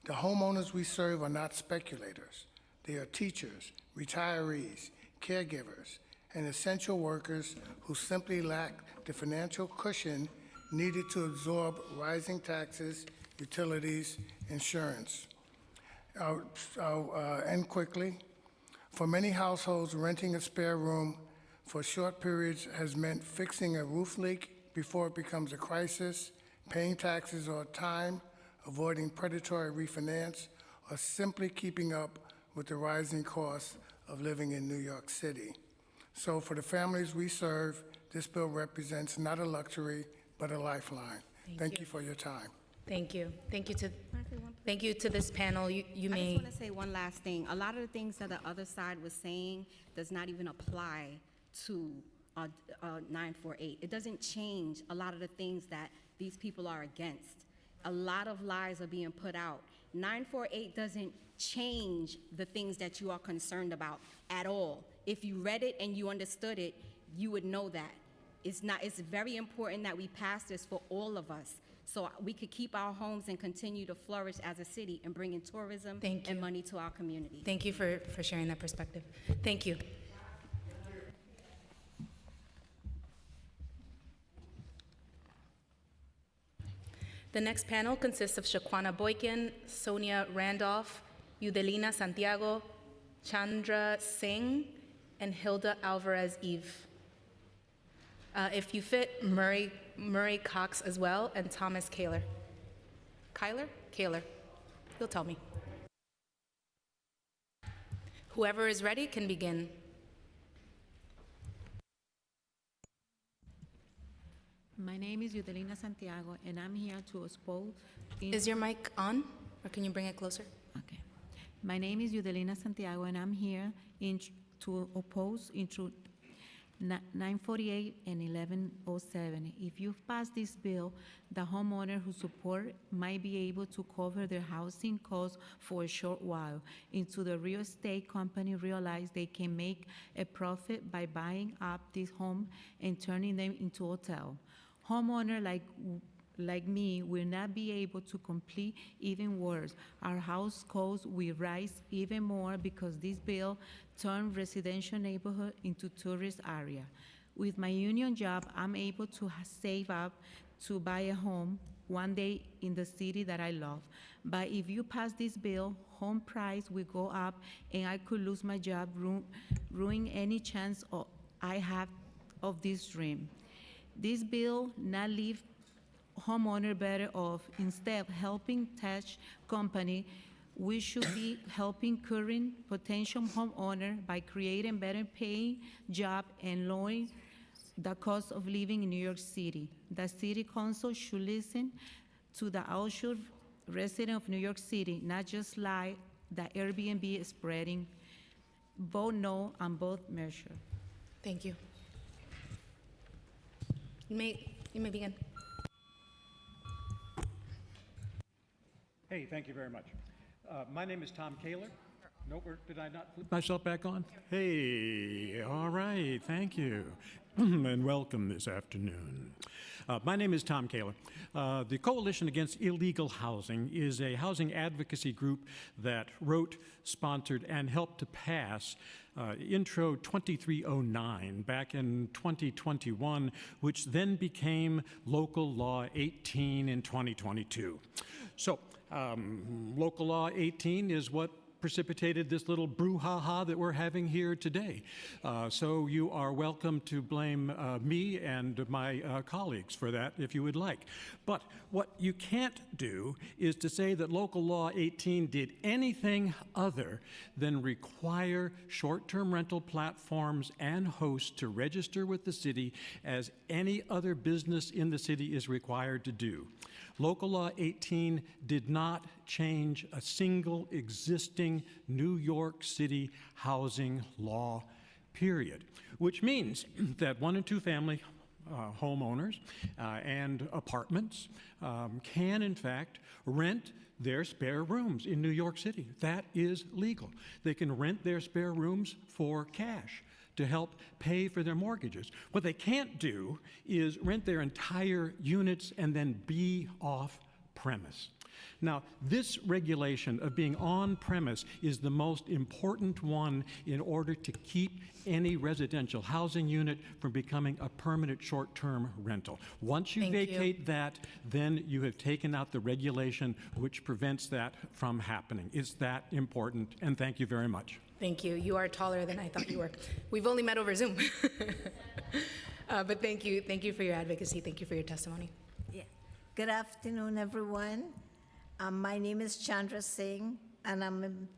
The homeowners we serve are not speculators. They are teachers, retirees, caregivers, and essential workers who simply lack the financial cushion needed to absorb rising taxes, utilities, insurance. I'll end quickly. For many households, renting a spare room for short periods has meant fixing a roof leak before it becomes a crisis, paying taxes on time, avoiding predatory refinance, or simply keeping up with the rising costs of living in New York City. So for the families we serve, this bill represents not a luxury, but a lifeline. Thank you for your time. Thank you. Thank you to this panel. You I may. just want to say one last thing. A lot of the things that the other side was saying does not even apply to 948. It doesn't change a lot of the things that these people are against. A lot of lies are being put out. 948 doesn't change the things that you are concerned about at all. If you read it and you understood it, you would know that. It's very important that we pass this for all of us, so we could keep our homes and continue to flourish as a city and bring in tourism and money to our community. Thank you for sharing that perspective. Thank you. The next panel consists of Shaquana Boykin, Sonia Randolph, Yudelina Santiago, Chandra Singh, and Hilda Alvarez Eve. If you fit, Murray Cox as well, and Thomas Kaler. Kaler. He'll tell me. Whoever is ready can begin. My name is Yudelina Santiago, and I'm here to oppose. Is your mic on, or can you bring it closer? Okay. My name is Yudelina Santiago, and I'm here to oppose Intro 948 and 1107. If you pass this bill, the homeowner who support might be able to cover their housing costs for a short while until the real estate company realize they can make a profit by buying up this home and turning them into a hotel. Homeowner like me will not be able to complete. Even worse, our house costs will rise even more because this bill turned residential neighborhood into tourist area. With my union job, I'm able to save up to buy a home one day in the city that I love. But if you pass this bill, home price will go up and I could lose my job, ruin any chance I have of this dream. This bill not leave homeowner better off. Instead of helping tax company, we should be helping current potential homeowner by creating better paying job and lowering the cost of living in New York City. The city council should listen to the outshore resident of New York City, not just lie that Airbnb is spreading. Vote no on both measures. Thank you. You may begin. Hey, thank you very much. My name is Tom Kaler. No, did I not flip myself back on? Hey, all right, thank you. And welcome this afternoon. My name is Tom Kaler. The Coalition Against Illegal Housing is a housing advocacy group that wrote, sponsored, and helped to pass Intro 2309 back in 2021, which then became Local Law 18 in 2022. So, Local Law 18 is what precipitated this little brouhaha that we're having here today. So you are welcome to blame me and my colleagues for that if you would like. But what you can't do is to say that Local Law 18 did anything other than require short-term rental platforms and hosts to register with the city as any other business in the city is required to do. Local Law 18 did not change a single existing New York City housing law, period, which means that 1- and 2-family homeowners and apartments can, in fact, rent their spare rooms in New York City. That is legal. They can rent their spare rooms for cash to help pay for their mortgages. What they can't do is rent their entire units and then be off premise. Now, this regulation of being on premise is the most important one in order to keep any residential housing unit from becoming a permanent short-term rental. Once you vacate that, then you have taken out the regulation which prevents that from happening. It's that important, and thank you very much. Thank you. You are taller than I thought you were. We've only met over Zoom. But thank you. Thank you for your advocacy. Thank you for your testimony. Yeah. Good afternoon, everyone. My name is Chandra Singh, and I'm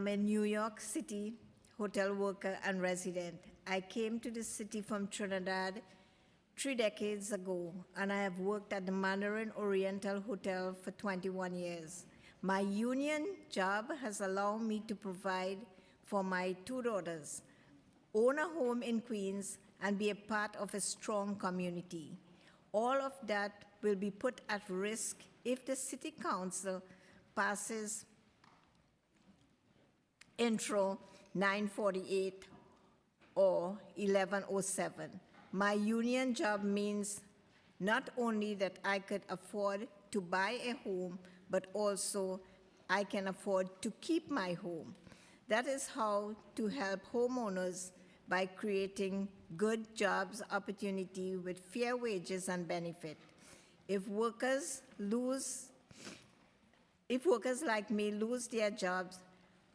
a New York City hotel worker and resident. I came to the city from Trinidad 3 decades ago, and I have worked at the Mandarin Oriental Hotel for 21 years. My union job has allowed me to provide for my 2 daughters, own a home in Queens, and be a part of a strong community. All of that will be put at risk if the City Council passes Intro 948 or 1107. My union job means not only that I could afford to buy a home, but also I can afford to keep my home. That is how to help homeowners by creating good jobs opportunity with fair wages and benefit. If workers like me lose their jobs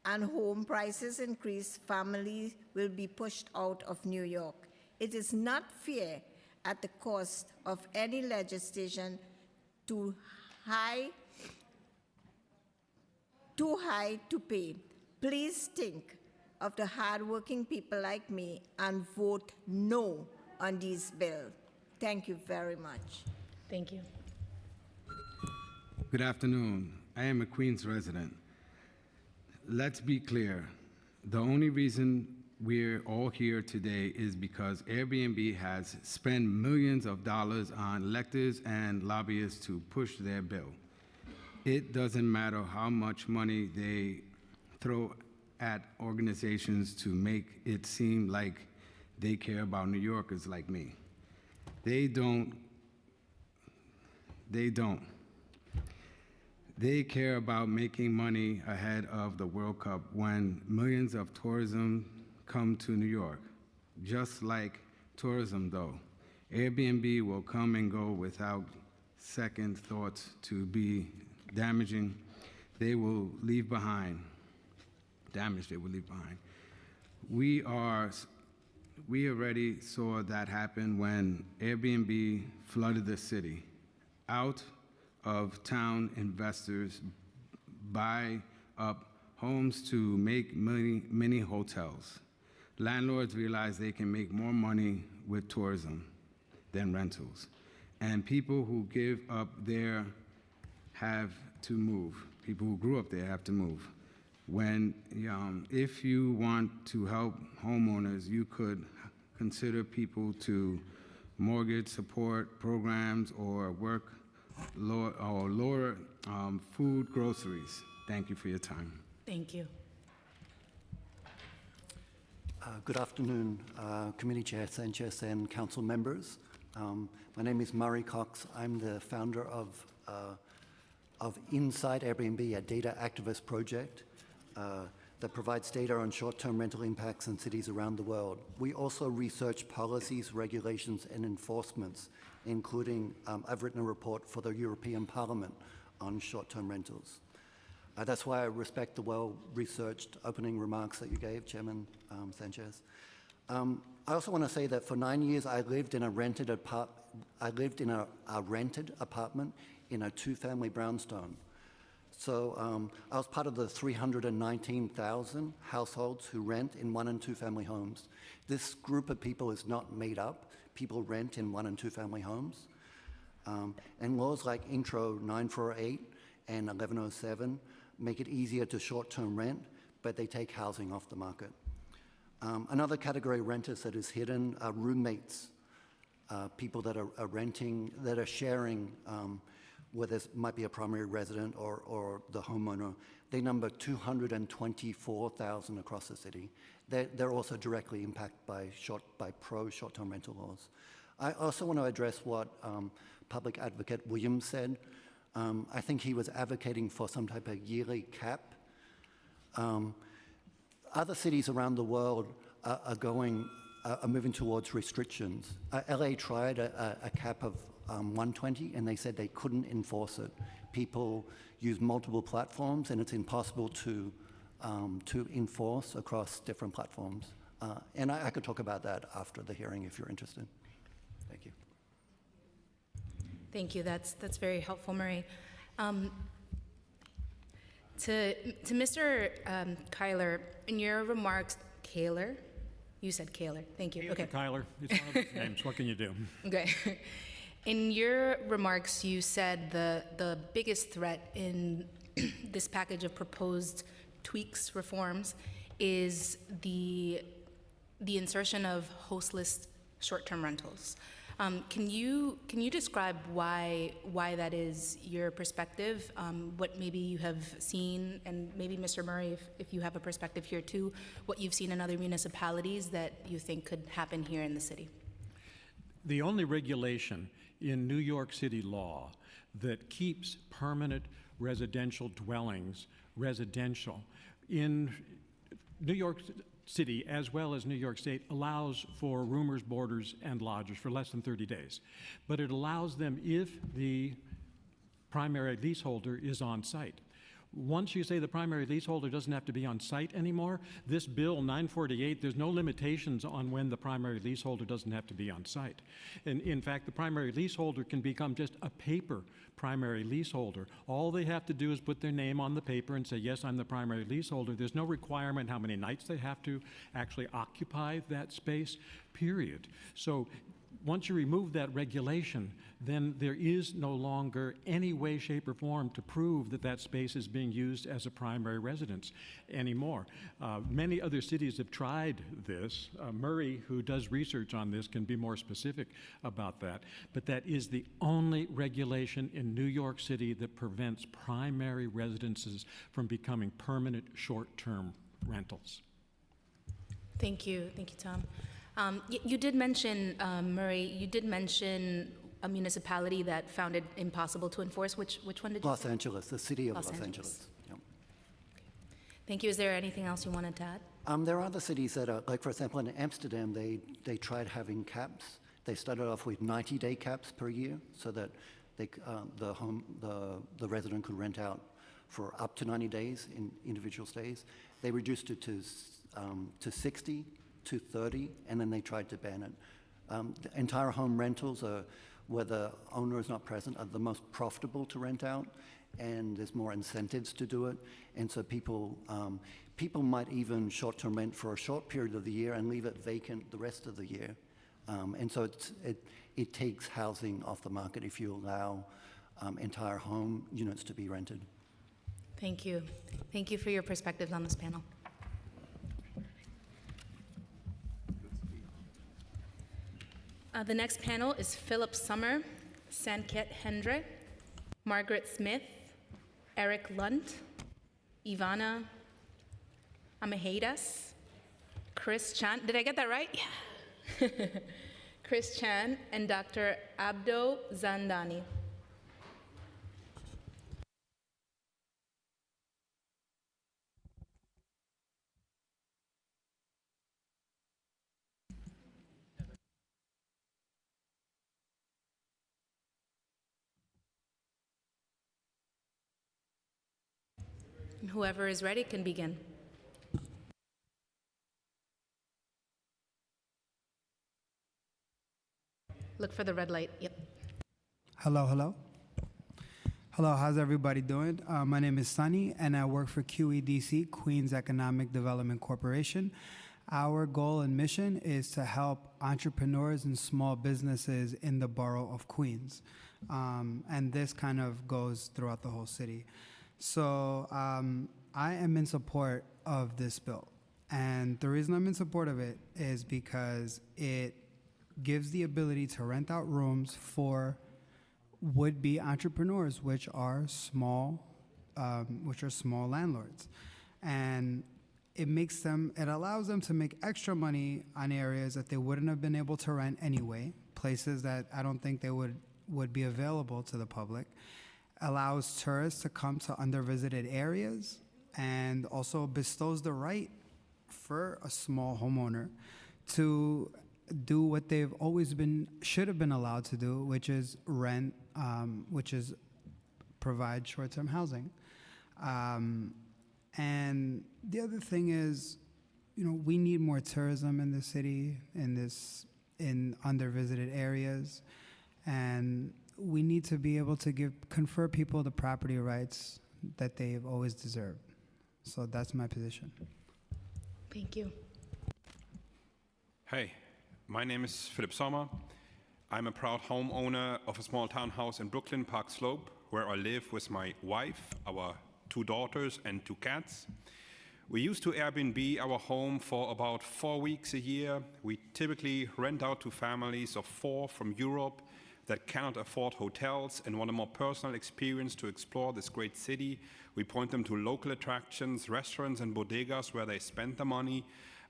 and home prices increase, families will be pushed out of New York. It is not fair at the cost of any legislation too high to pay. Please think of the hardworking people like me and vote no on this bill. Thank you very much. Thank you. Good afternoon. I am a Queens resident. Let's be clear. The only reason we're all here today is because Airbnb has spent millions of dollars on electors and lobbyists to push their bill. It doesn't matter how much money they throw at organizations to make it seem like they care about New Yorkers like me. They don't. They care about making money ahead of the World Cup when millions of tourism come to New York. Just like tourism, though, Airbnb will come and go without second thoughts to be damaging. They will leave behind. Damage they will leave behind. We already saw that happen when Airbnb flooded the city. Out of town investors buy up homes to make mini hotels. Landlords realize they can make more money with tourism than rentals. And people who give up there have to move. People who grew up there have to move. If you want to help homeowners, you could consider people to mortgage support programs or work lower food groceries. Thank you for your time. Thank you. Good afternoon, Committee Chair Sanchez and council members. My name is Murray Cox. I'm the founder of Inside Airbnb, a data activist project that provides data on short-term rental impacts in cities around the world. We also research policies, regulations, and enforcements, including I've written a report for the European Parliament on short-term rentals. That's why I respect the well-researched opening remarks that you gave, Chairman Sanchez. I also want to say that for 9 years I lived in a rented apartment in a two-family brownstone. So I was part of the 319,000 households who rent in 1- and 2-family homes. This group of people is not made up. People rent in 1- and 2-family homes. And laws like Intro 948 and 1107 make it easier to short-term rent, but they take housing off the market. Another category of renters that is hidden are roommates, people that are renting, that are sharing where there might be a primary resident or the homeowner. They number 224,000 across the city. They're also directly impacted by short-term rental laws. I also want to address what Public Advocate Williams said. I think he was advocating for some type of yearly cap. Other cities around the world are moving towards restrictions. LA tried a cap of 120, and they said they couldn't enforce it. People use multiple platforms, and it's impossible to enforce across different platforms. And I could talk about that after the hearing if you're interested. Thank you. Thank you. That's very helpful, Murray. To Mr. Kyler, in your remarks, Kaler, you said Kaler. Thank you. Okay. Kyler, it's one of those names. What can you do? Okay. In your remarks, you said the biggest threat in this package of proposed tweaks, reforms, is the insertion of hostless short-term rentals. Can you describe why that is your perspective? What maybe you have seen, and maybe Mr. Murray, if you have a perspective here too, what you've seen in other municipalities that you think could happen here in the city? The only regulation in New York City law that keeps permanent residential dwellings residential in New York City, as well as New York State, allows for roomers, boarders, and lodgers for less than 30 days. But it allows them if the primary leaseholder is on site. Once you say the primary leaseholder doesn't have to be on site anymore, this bill 948, there's no limitations on when the primary leaseholder doesn't have to be on site. And in fact, the primary leaseholder can become just a paper primary leaseholder. All they have to do is put their name on the paper and say, yes, I'm the primary leaseholder. There's no requirement how many nights they have to actually occupy that space, period. So once you remove that regulation, then there is no longer any way, shape, or form to prove that that space is being used as a primary residence anymore. Many other cities have tried this. Murray, who does research on this, can be more specific about that. But that is the only regulation in New York City that prevents primary residences from becoming permanent short-term rentals. Thank you, Tom. You did mention, Murray, you did mention a municipality that found it impossible to enforce. Which one did you Los say? Angeles, the city of Los Angeles. Yep. Thank you. Is there anything else you wanted to add? There are other cities that are, like for example, in Amsterdam, they tried having caps. They started off with 90-day caps per year so that the resident could rent out for up to 90 days in individual stays. They reduced it to 60, to 30, and then they tried to ban it. The entire home rentals are, where the owner is not present, are the most profitable to rent out, and there's more incentives to do it. And so people might even short-term rent for a short period of the year and leave it vacant the rest of the year. And so it takes housing off the market if you allow entire home units to be rented. Thank you. Thank you for your perspectives on this panel. The next panel is Philip Summer, Sanket Hendre, Margaret Smith, Eric Lunt, Ivana Amahedas, Chris Chan. Did I get that right? Yeah. Chris Chan and Dr. Abdo Zandani. Whoever is ready can begin. Look for the red light. Yep. Hello, hello. Hello, how's everybody doing? My name is Sunny, and I work for QEDC, Queens Economic Development Corporation. Our goal and mission is to help entrepreneurs and small businesses in the borough of Queens. And this kind of goes throughout the whole city. So I am in support of this bill. And the reason I'm in support of it is because it gives the ability to rent out rooms for would-be entrepreneurs, which are small landlords. And it allows them to make extra money on areas that they wouldn't have been able to rent anyway, places that I don't think they would be available to the public. Allows tourists to come to undervisited areas, and also bestows the right for a small homeowner to do what they've always should have been allowed to do, which is rent, which is provide short-term housing. And the other thing is, we need more tourism in the city, in undervisited areas, and we need to be able to confer people the property rights that they've always deserved. So that's my position. Thank you. Hey, my name is Philip Sommer. I'm a proud homeowner of a small townhouse in Brooklyn, Park Slope, where I live with my wife, our 2 daughters, and 2 cats. We used to Airbnb our home for about 4 weeks a year. We typically rent out to families of 4 from Europe that cannot afford hotels and want a more personal experience to explore this great city. We point them to local attractions, restaurants, and bodegas where they spend the money.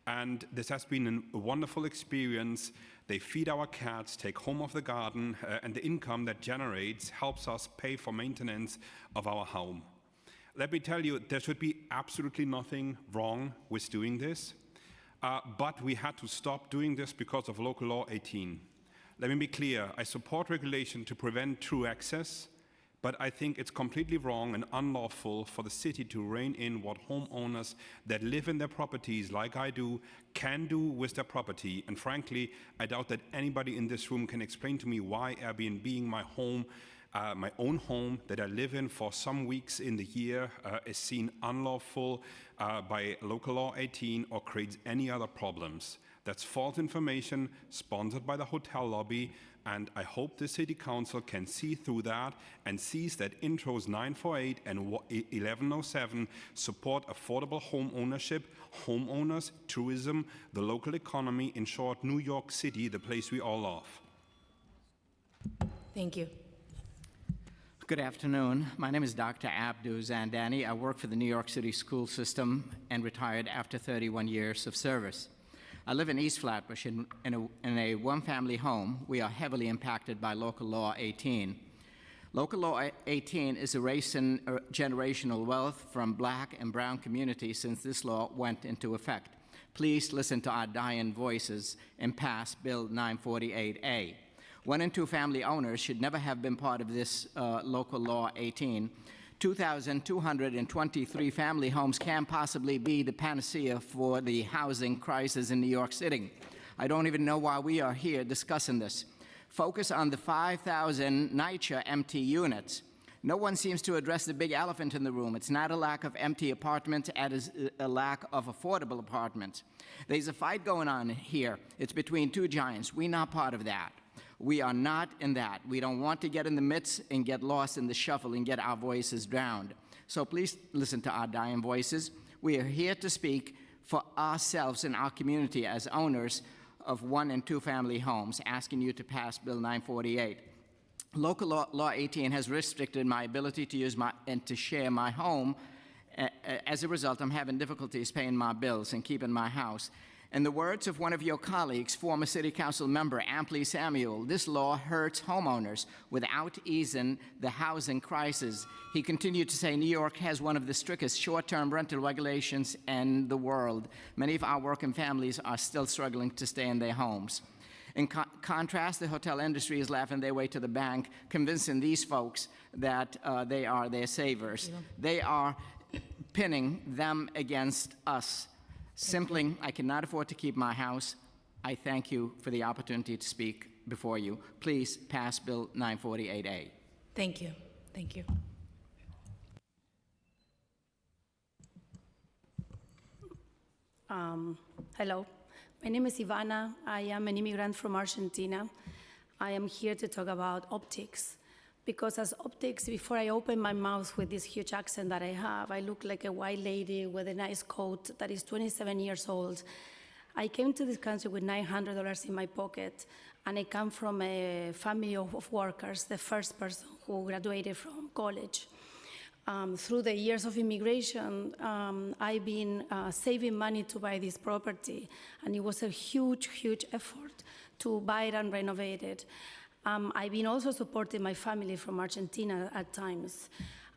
And this has been a wonderful experience. They feed our cats, take home of the garden, and the income that generates helps us pay for maintenance of our home. Let me tell you, there should be absolutely nothing wrong with doing this, but we had to stop doing this because of Local Law 18. Let me be clear, I support regulation to prevent true access, but I think it's completely wrong and unlawful for the city to rein in what homeowners that live in their properties, like I do, can do with their property. And frankly, I doubt that anybody in this room can explain to me why Airbnb my home, my own home that I live in for some weeks in the year is seen unlawful by Local Law 18 or creates any other problems. That's false information sponsored by the hotel lobby, and I hope the City Council can see through that and sees that Intros 948 and 1107 support affordable home ownership, homeowners, tourism, the local economy, in short, New York City, the place we all love. Thank you. Good afternoon. My name is Dr. Abdu Zandani. I work for the New York City school system and retired after 31 years of service. I live in East Flatbush in a one-family home. We are heavily impacted by Local Law 18. Local Law 18 is erasing generational wealth from Black and brown communities since this law went into effect. Please listen to our dying voices and pass Bill 948A. 1 and 2 family owners should never have been part of this Local Law 18. 2,223 family homes can possibly be the panacea for the housing crisis in New York City. I don't even know why we are here discussing this. Focus on the 5,000 NYCHA empty units. No one seems to address the big elephant in the room. It's not a lack of empty apartments, it is a lack of affordable apartments. There's a fight going on here. It's between 2 giants. We're not part of that. We are not in that. We don't want to get in the midst and get lost in the shuffle and get our voices drowned. So please listen to our dying voices. We are here to speak for ourselves and our community as owners of 1 and 2 family homes, asking you to pass Bill 948. Local law 18 has restricted my ability to use and to share my home. As a result, I'm having difficulties paying my bills and keeping my house. In the words of one of your colleagues, former City Council member Ampli Samuel, this law hurts homeowners without easing the housing crisis. He continued to say New York has one of the strictest short-term rental regulations in the world. Many of our working families are still struggling to stay in their homes. In contrast, the hotel industry is laughing their way to the bank, convincing these folks that they are their savers. They are pinning them against us. Simply, I cannot afford to keep my house. I thank you for the opportunity to speak before you. Please pass Bill 948A. Thank you. Thank you. Hello, my name is Ivana. I am an immigrant from Argentina. I am here to talk about optics. Because as optics, before I open my mouth with this huge accent that I have, I look like a white lady with a nice coat that is 27 years old. I came to this country with $900 in my pocket, and I come from a family of workers, the first person who graduated from college. Through the years of immigration, I've been saving money to buy this property, and it was a huge, huge effort to buy it and renovate it. I've been also supporting my family from Argentina at times.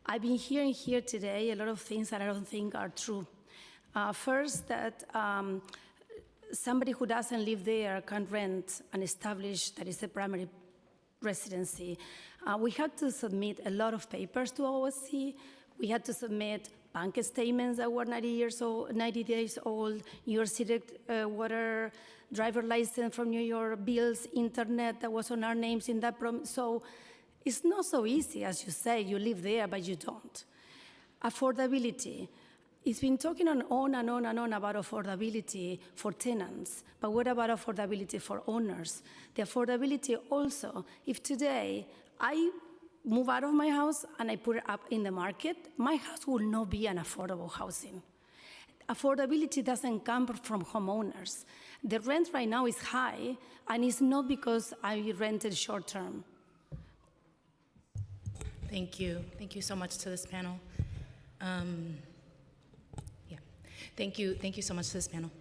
I've been hearing here today a lot of things that I don't think are true. First, that somebody who doesn't live there can rent and establish that it's a primary residency. We had to submit a lot of papers to OSC. We had to submit bank statements that were 90 days old, New York City water, driver license from New York, bills, internet that was on our names in that so it's not so easy as you say, you live there, but you don't. Affordability. It's been talking on and on and on about affordability for tenants, but what about affordability for owners? The affordability also, if today I move out of my house and I put it up in the market, my house will not be an affordable housing. Affordability doesn't come from homeowners. The rent right now is high, and it's not because I rented short term. Thank you. Thank you so much to this panel. Yeah. Thank you. Thank you so much to this panel.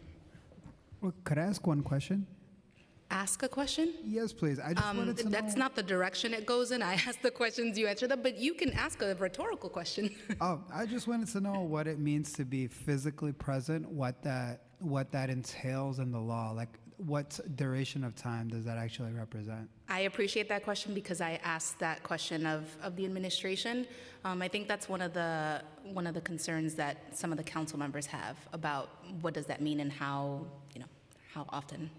Well, could I ask one question? Ask a question? Yes, please. I just wanted to That's not the direction it goes in. I ask the questions, you answer them, but you can ask a rhetorical question. I just wanted to know what it means to be physically present, what that entails in the law. Like, what duration of time does that actually represent? I appreciate that question because I asked that question of the administration. I think that's one of the concerns that some of the council members have about what does that mean and how often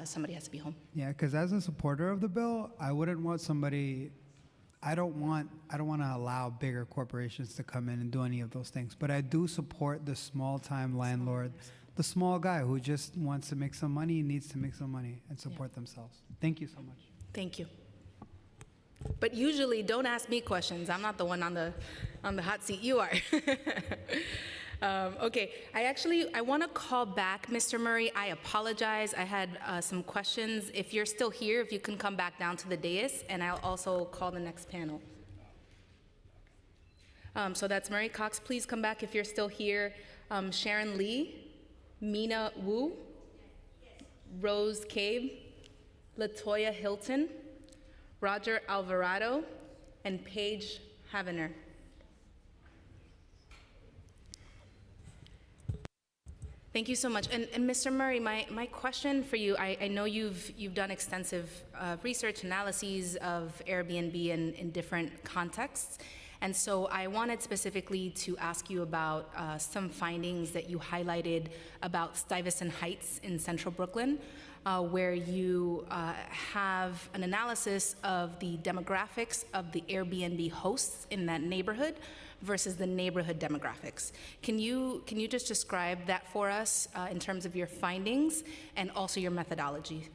somebody has to be home. Yeah, because as a supporter of the bill, I wouldn't want somebody. I don't want to allow bigger corporations to come in and do any of those things. But I do support the small-time landlord, the small guy who just wants to make some money, needs to make some money and support themselves. Thank you so much. Thank you. But usually, don't ask me questions. I'm not the one on the hot seat. You are. Okay, I want to call back Mr. Murray. I apologize. I had some questions. If you're still here, if you can come back down to the dais, and I'll also call the next panel. So that's Murray Cox. Please come back if you're still here. Sharon Lee, Mina Wu, Rose Cabe, Latoya Hilton, Roger Alvarado, and Paige Havener. Thank you so much. And Mr. Murray, my question for you, I know you've done extensive research analyses of Airbnb in different contexts. And so I wanted specifically to ask you about some findings that you highlighted about Stuyvesant Heights in central Brooklyn, where you have an analysis of the demographics of the Airbnb hosts in that neighborhood versus the neighborhood demographics. Can you just describe that for us in terms of your findings and also your methodology?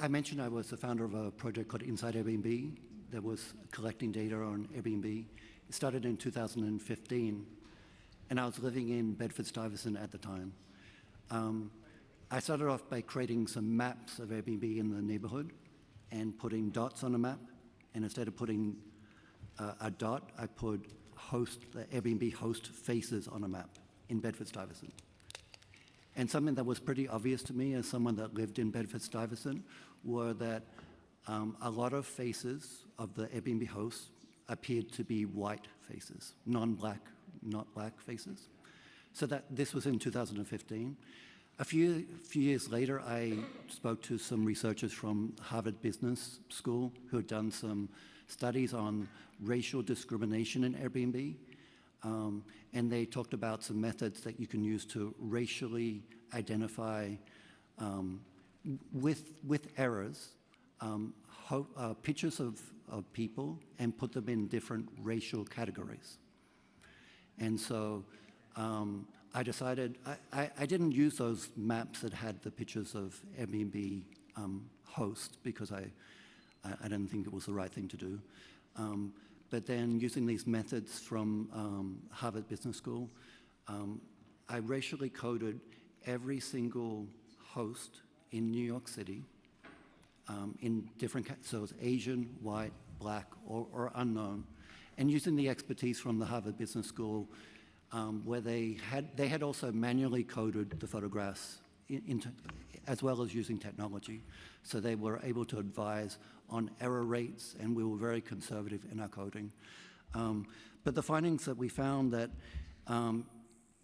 I mentioned I was the founder of a project called Inside Airbnb that was collecting data on Airbnb. It started in 2015, and I was living in Bedford-Stuyvesant at the time. I started off by creating some maps of Airbnb in the neighborhood and putting dots on a map. And instead of putting a dot, I put the Airbnb host faces on a map in Bedford-Stuyvesant. And something that was pretty obvious to me as someone that lived in Bedford-Stuyvesant were that a lot of faces of the Airbnb hosts appeared to be white faces, non-black, not black faces. So this was in 2015. A few years later, I spoke to some researchers from Harvard Business School who had done some studies on racial discrimination in Airbnb. And they talked about some methods that you can use to racially identify, with errors, pictures of people and put them in different racial categories. And so I decided, I didn't use those maps that had the pictures of Airbnb hosts because I didn't think it was the right thing to do. But then using these methods from Harvard Business School, I racially coded every single host in New York City in different, so it's Asian, white, black, or unknown. And using the expertise from the Harvard Business School, where they had also manually coded the photographs as well as using technology. So they were able to advise on error rates, and we were very conservative in our coding. But the findings that we found that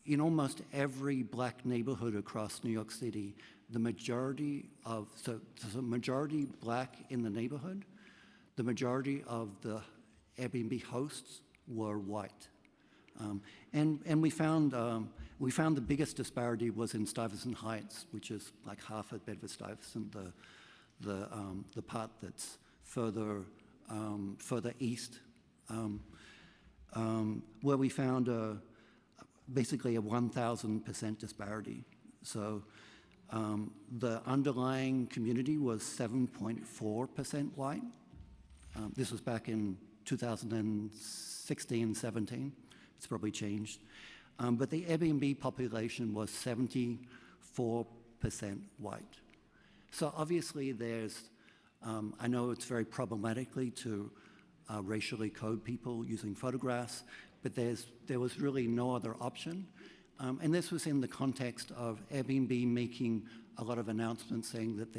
in almost every black neighborhood across New York City, the majority black in the neighborhood, the majority of the Airbnb hosts were white. And we found the biggest disparity was in Stuyvesant Heights, which is like half of Bedford-Stuyvesant, the part that's further east, where we found basically a 1,000% disparity. So the underlying community was 7.4% white. This was back in 2016, 17. It's probably changed. But the Airbnb population was 74% white. So obviously there's, I know it's very problematically to racially code people using photographs, but there was really no other option. And this was in the context of Airbnb making a lot of announcements saying that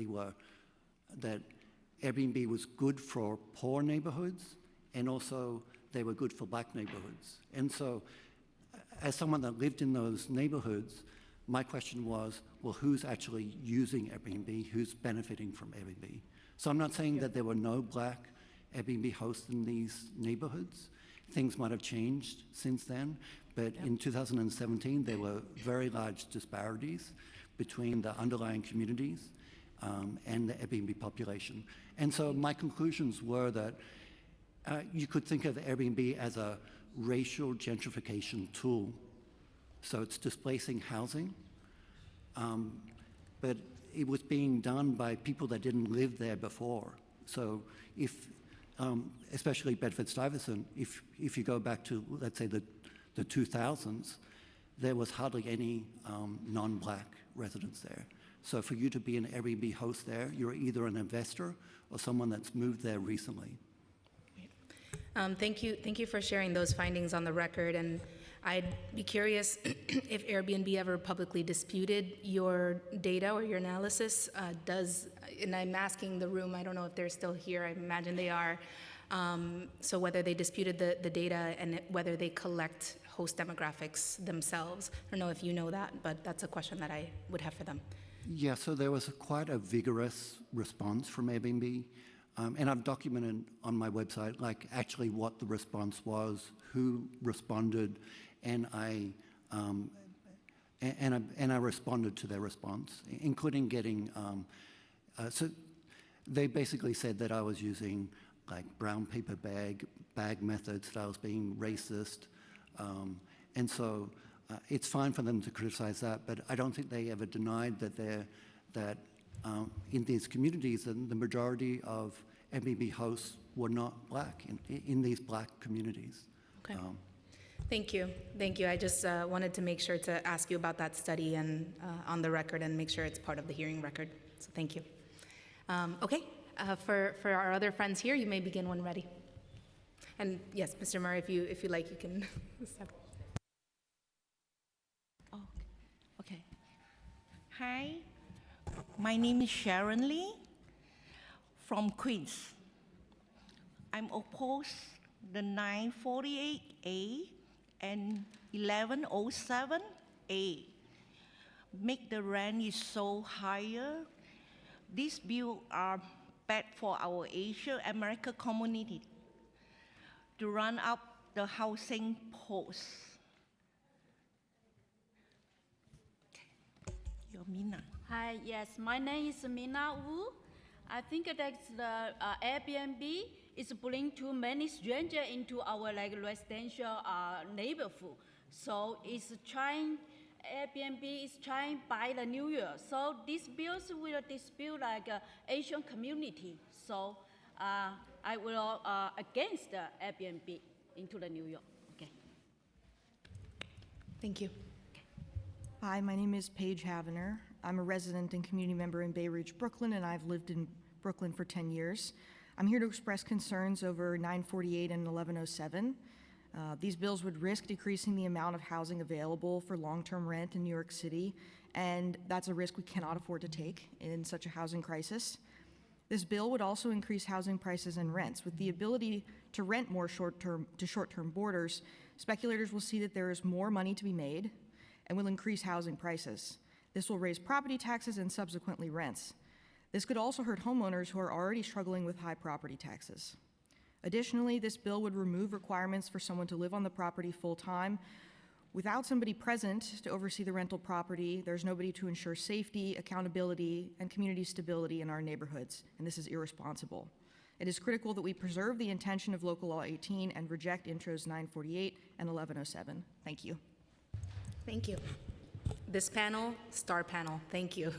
that Airbnb was good for poor neighborhoods, and also they were good for black neighborhoods. And so as someone that lived in those neighborhoods, my question was, well, who's actually using Airbnb? Who's benefiting from Airbnb? So I'm not saying that there were no black Airbnb hosts in these neighborhoods. Things might have changed since then, but in 2017, there were very large disparities between the underlying communities and the Airbnb population. And so my conclusions were that you could think of Airbnb as a racial gentrification tool. So it's displacing housing, but it was being done by people that didn't live there before. So if, especially Bedford-Stuyvesant, if you go back to, let's say, the 2000s, there was hardly any non-black residents there. So for you to be an Airbnb host there, you're either an investor or someone that's moved there recently. Thank you for sharing those findings on the record. And I'd be curious if Airbnb ever publicly disputed your data or your analysis. And I'm asking the room, I don't know if they're still here, I imagine they are. So whether they disputed the data and whether they collect host demographics themselves. I don't know if you know that, but that's a question that I would have for them. Yeah, so there was quite a vigorous response from Airbnb. And I've documented on my website, like actually what the response was, who responded, and I responded to their response, including getting. So they basically said that I was using like brown paper bag methods, that I was being racist, and so it's fine for them to criticize that, but I don't think they ever denied that in these communities, the majority of Airbnb hosts were not black in these black communities. Okay. Thank you. Thank you. I just wanted to make sure to ask you about that study and on the record and make sure it's part of the hearing record. So thank you. Okay, for our other friends here, you may begin when ready. And yes, Mr. Murray, if you like, you can step. Oh, okay. Hi, my name is Sharon Lee from Queens. I'm opposed the 948A and 1107A. Make the rent is so higher. These bills are bad for our Asian American community to run up the housing post. You're Mina. Hi, yes, my name is Mina Wu. I think that the Airbnb is bringing too many strangers into our residential neighborhood. So Airbnb is trying to buy the New York. So these bills will dispute Asian community. So I will against the Airbnb into the New York. Okay. Thank you. Hi, my name is Paige Havener. I'm a resident and community member in Bay Ridge, Brooklyn, and I've lived in Brooklyn for 10 years. I'm here to express concerns over 948 and 1107. These bills would risk decreasing the amount of housing available for long-term rent in New York City, and that's a risk we cannot afford to take in such a housing crisis. This bill would also increase housing prices and rents. With the ability to rent more short-term boarders, speculators will see that there is more money to be made and will increase housing prices. This will raise property taxes and subsequently rents. This could also hurt homeowners who are already struggling with high property taxes. Additionally, this bill would remove requirements for someone to live on the property full-time. Without somebody present to oversee the rental property, there's nobody to ensure safety, accountability, and community stability in our neighborhoods, and this is irresponsible. It is critical that we preserve the intention of Local Law 18 and reject Intros 948 and 1107. Thank you. Thank you. This panel, star panel. Thank you.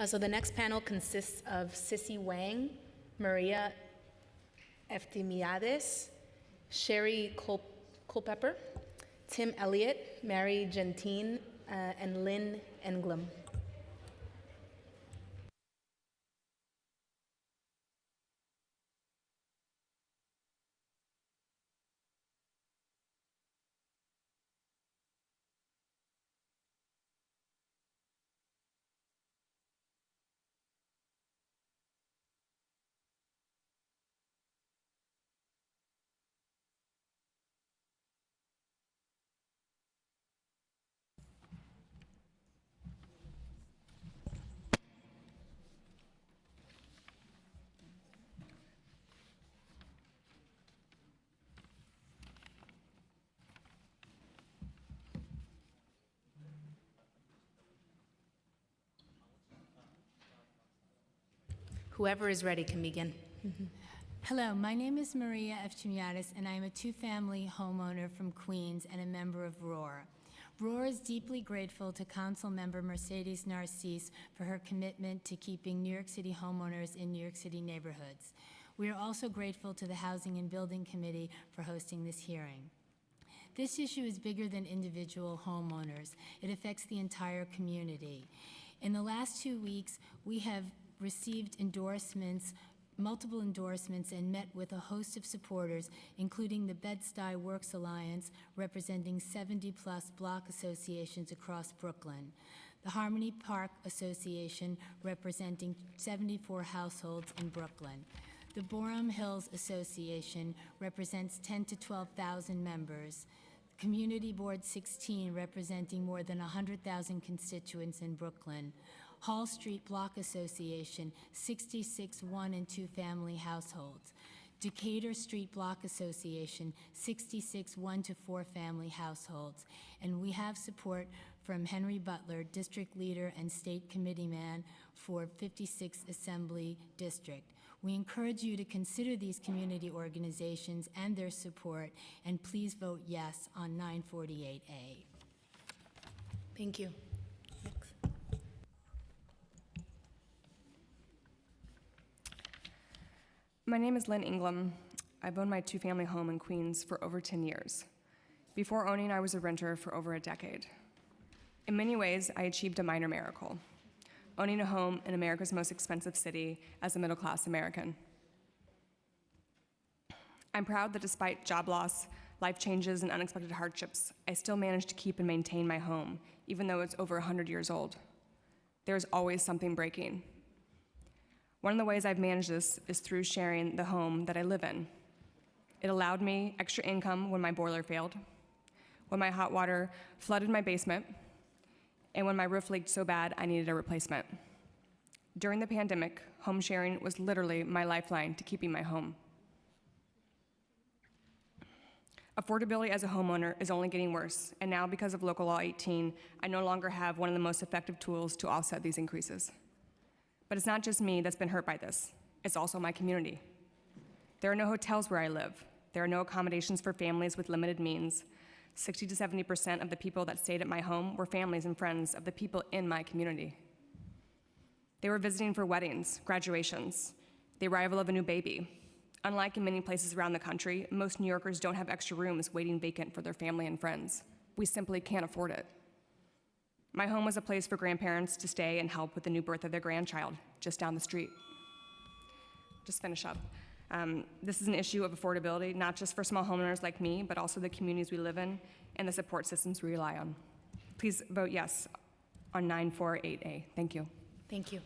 So the next panel consists of Sissy Wang, Maria Eftimiades, Sherry Culpepper, Tim Elliott, Mary Gentine, and Lynn Englum. Whoever is ready can begin. Hello, my name is Maria Eftimiades, and I am a two-family homeowner from Queens and a member of ROAR. ROAR is deeply grateful to Council Member Mercedes Narcisse for her commitment to keeping New York City homeowners in New York City neighborhoods. We are also grateful to the Housing and Building Committee for hosting this hearing. This issue is bigger than individual homeowners. It affects the entire community. In the last 2 weeks, we have received multiple endorsements, and met with a host of supporters, including the Bed-Stuy Works Alliance, representing 70-plus block associations across Brooklyn, the Harmony Park Association, representing 74 households in Brooklyn, the Borum Hills Association represents 10 to 12,000 members, Community Board 16, representing more than 100,000 constituents in Brooklyn, Hall Street Block Association, 66 one- and two-family households. Decatur Street Block Association, 66 one- to four-family households. And we have support from Henry Butler, District Leader and State Committeeman for 56th Assembly District. We encourage you to consider these community organizations and their support, and please vote yes on 948A. Thank you. My name is Lynn Ingram. I've owned my two-family home in Queens for over 10 years. Before owning, I was a renter for over a decade. In many ways, I achieved a minor miracle, owning a home in America's most expensive city as a middle-class American. I'm proud that despite job loss, life changes, and unexpected hardships, I still managed to keep and maintain my home, even though it's over 100 years old. There's always something breaking. One of the ways I've managed this is through sharing the home that I live in. It allowed me extra income when my boiler failed, when my hot water flooded my basement, and when my roof leaked so bad I needed a replacement. During the pandemic, home sharing was literally my lifeline to keeping my home. Affordability as a homeowner is only getting worse, and now because of Local Law 18, I no longer have one of the most effective tools to offset these increases. But it's not just me that's been hurt by this, it's also my community. There are no hotels where I live. There are no accommodations for families with limited means. 60 to 70% of the people that stayed at my home were families and friends of the people in my community. They were visiting for weddings, graduations, the arrival of a new baby. Unlike in many places around the country, most New Yorkers don't have extra rooms waiting vacant for their family and friends. We simply can't afford it. My home was a place for grandparents to stay and help with the new birth of their grandchild, just down the street. Just finish up. This is an issue of affordability, not just for small homeowners like me, but also the communities we live in and the support systems we rely on. Please vote yes on 948A. Thank you. Thank you.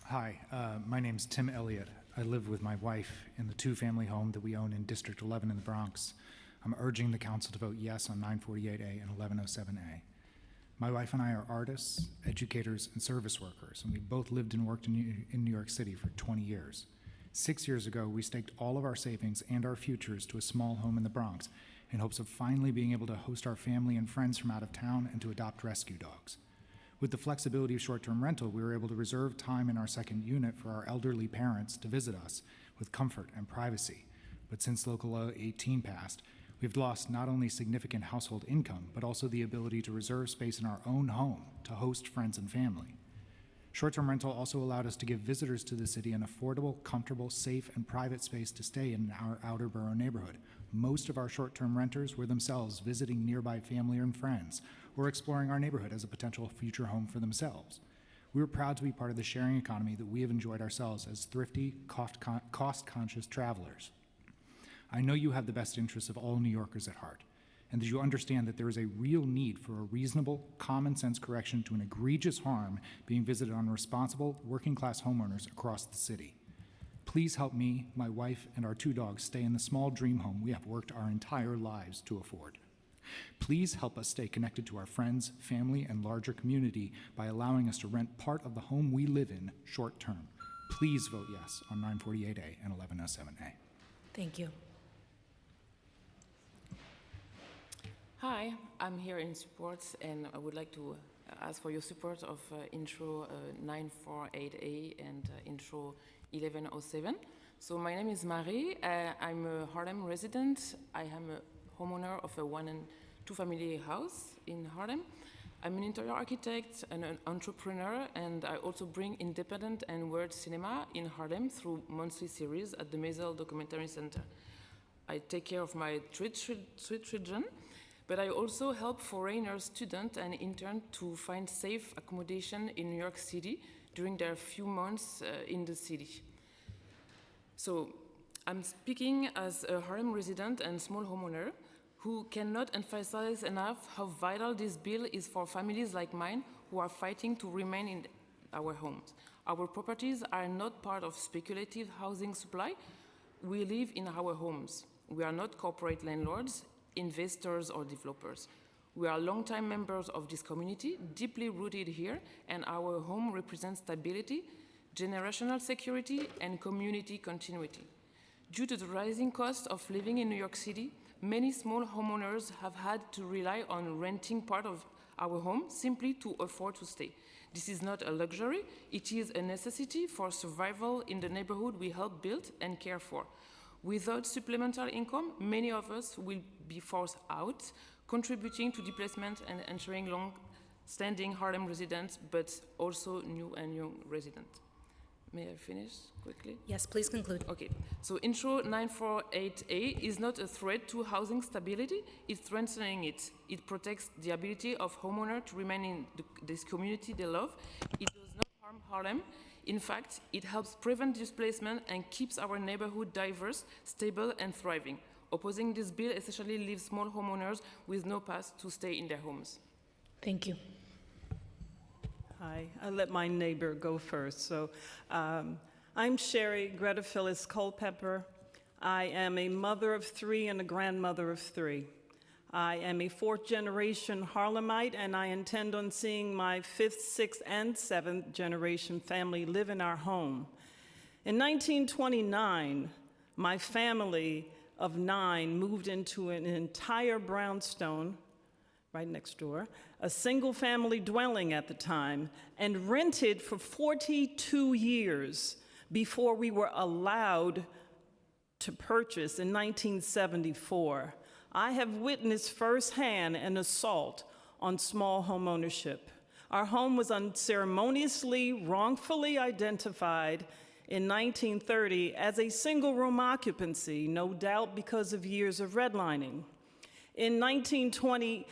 Hi, my name's Tim Elliott. I live with my wife in the two-family home that we own in District 11 in the Bronx. I'm urging the council to vote yes on 948A and 1107A. My wife and I are artists, educators, and service workers, and we both lived and worked in New York City for 20 years. 6 years ago, we staked all of our savings and our futures to a small home in the Bronx in hopes of finally being able to host our family and friends from out of town and to adopt rescue dogs. With the flexibility of short-term rental, we were able to reserve time in our second unit for our elderly parents to visit us with comfort and privacy. But since Local Law 18 passed, we've lost not only significant household income, but also the ability to reserve space in our own home to host friends and family. Short-term rental also allowed us to give visitors to the city an affordable, comfortable, safe, and private space to stay in our outer borough neighborhood. Most of our short-term renters were themselves visiting nearby family and friends, or exploring our neighborhood as a potential future home for themselves. We were proud to be part of the sharing economy that we have enjoyed ourselves as thrifty, cost-conscious travelers. I know you have the best interests of all New Yorkers at heart, and that you understand that there is a real need for a reasonable, common-sense correction to an egregious harm being visited on responsible, working-class homeowners across the city. Please help me, my wife, and our two dogs stay in the small dream home we have worked our entire lives to afford. Please help us stay connected to our friends, family, and larger community by allowing us to rent part of the home we live in short-term. Please vote yes on 948A and 1107A. Thank you. Hi, I'm here in support, and I would like to ask for your support of Intro 948A and Intro 1107. So my name is Marie. I'm a Harlem resident. I am a homeowner of a 1 and 2 family house in Harlem. I'm an interior architect and an entrepreneur, and I also bring independent and world cinema in Harlem through monthly series at the Maisel Documentary Center. I take care of my three children, but I also help foreigners, students, and interns to find safe accommodation in New York City during their few months in the city. So I'm speaking as a Harlem resident and small homeowner who cannot emphasize enough how vital this bill is for families like mine who are fighting to remain in our homes. Our properties are not part of speculative housing supply. We live in our homes. We are not corporate landlords, investors, or developers. We are longtime members of this community, deeply rooted here, and our home represents stability, generational security, and community continuity. Due to the rising cost of living in New York City, many small homeowners have had to rely on renting part of our home simply to afford to stay. This is not a luxury, it is a necessity for survival in the neighborhood we help build and care for. Without supplemental income, many of us will be forced out, contributing to displacement and ensuring long-standing Harlem residents, but also new and young residents. May I finish quickly? Yes, please conclude. Okay, so Intro 948A is not a threat to housing stability, it's strengthening it. It protects the ability of homeowners to remain in this community they love. It does not harm Harlem. In fact, it helps prevent displacement and keeps our neighborhood diverse, stable, and thriving. Opposing this bill essentially leaves small homeowners with no path to stay in their homes. Thank you. Hi, I'll let my neighbor go first. So I'm Sherry Greta Phyllis Culpepper. I am a mother of 3 and a grandmother of 3. I am a 4th generation Harlemite, and I intend on seeing my 5th, 6th, and 7th generation family live in our home. In 1929, my family of 9 moved into an entire brownstone right next door, a single-family dwelling at the time, and rented for 42 years before we were allowed to purchase in 1974. I have witnessed firsthand an assault on small home ownership. Our home was unceremoniously, wrongfully identified in 1930 as a single-room occupancy, no doubt because of years of redlining. In 2014,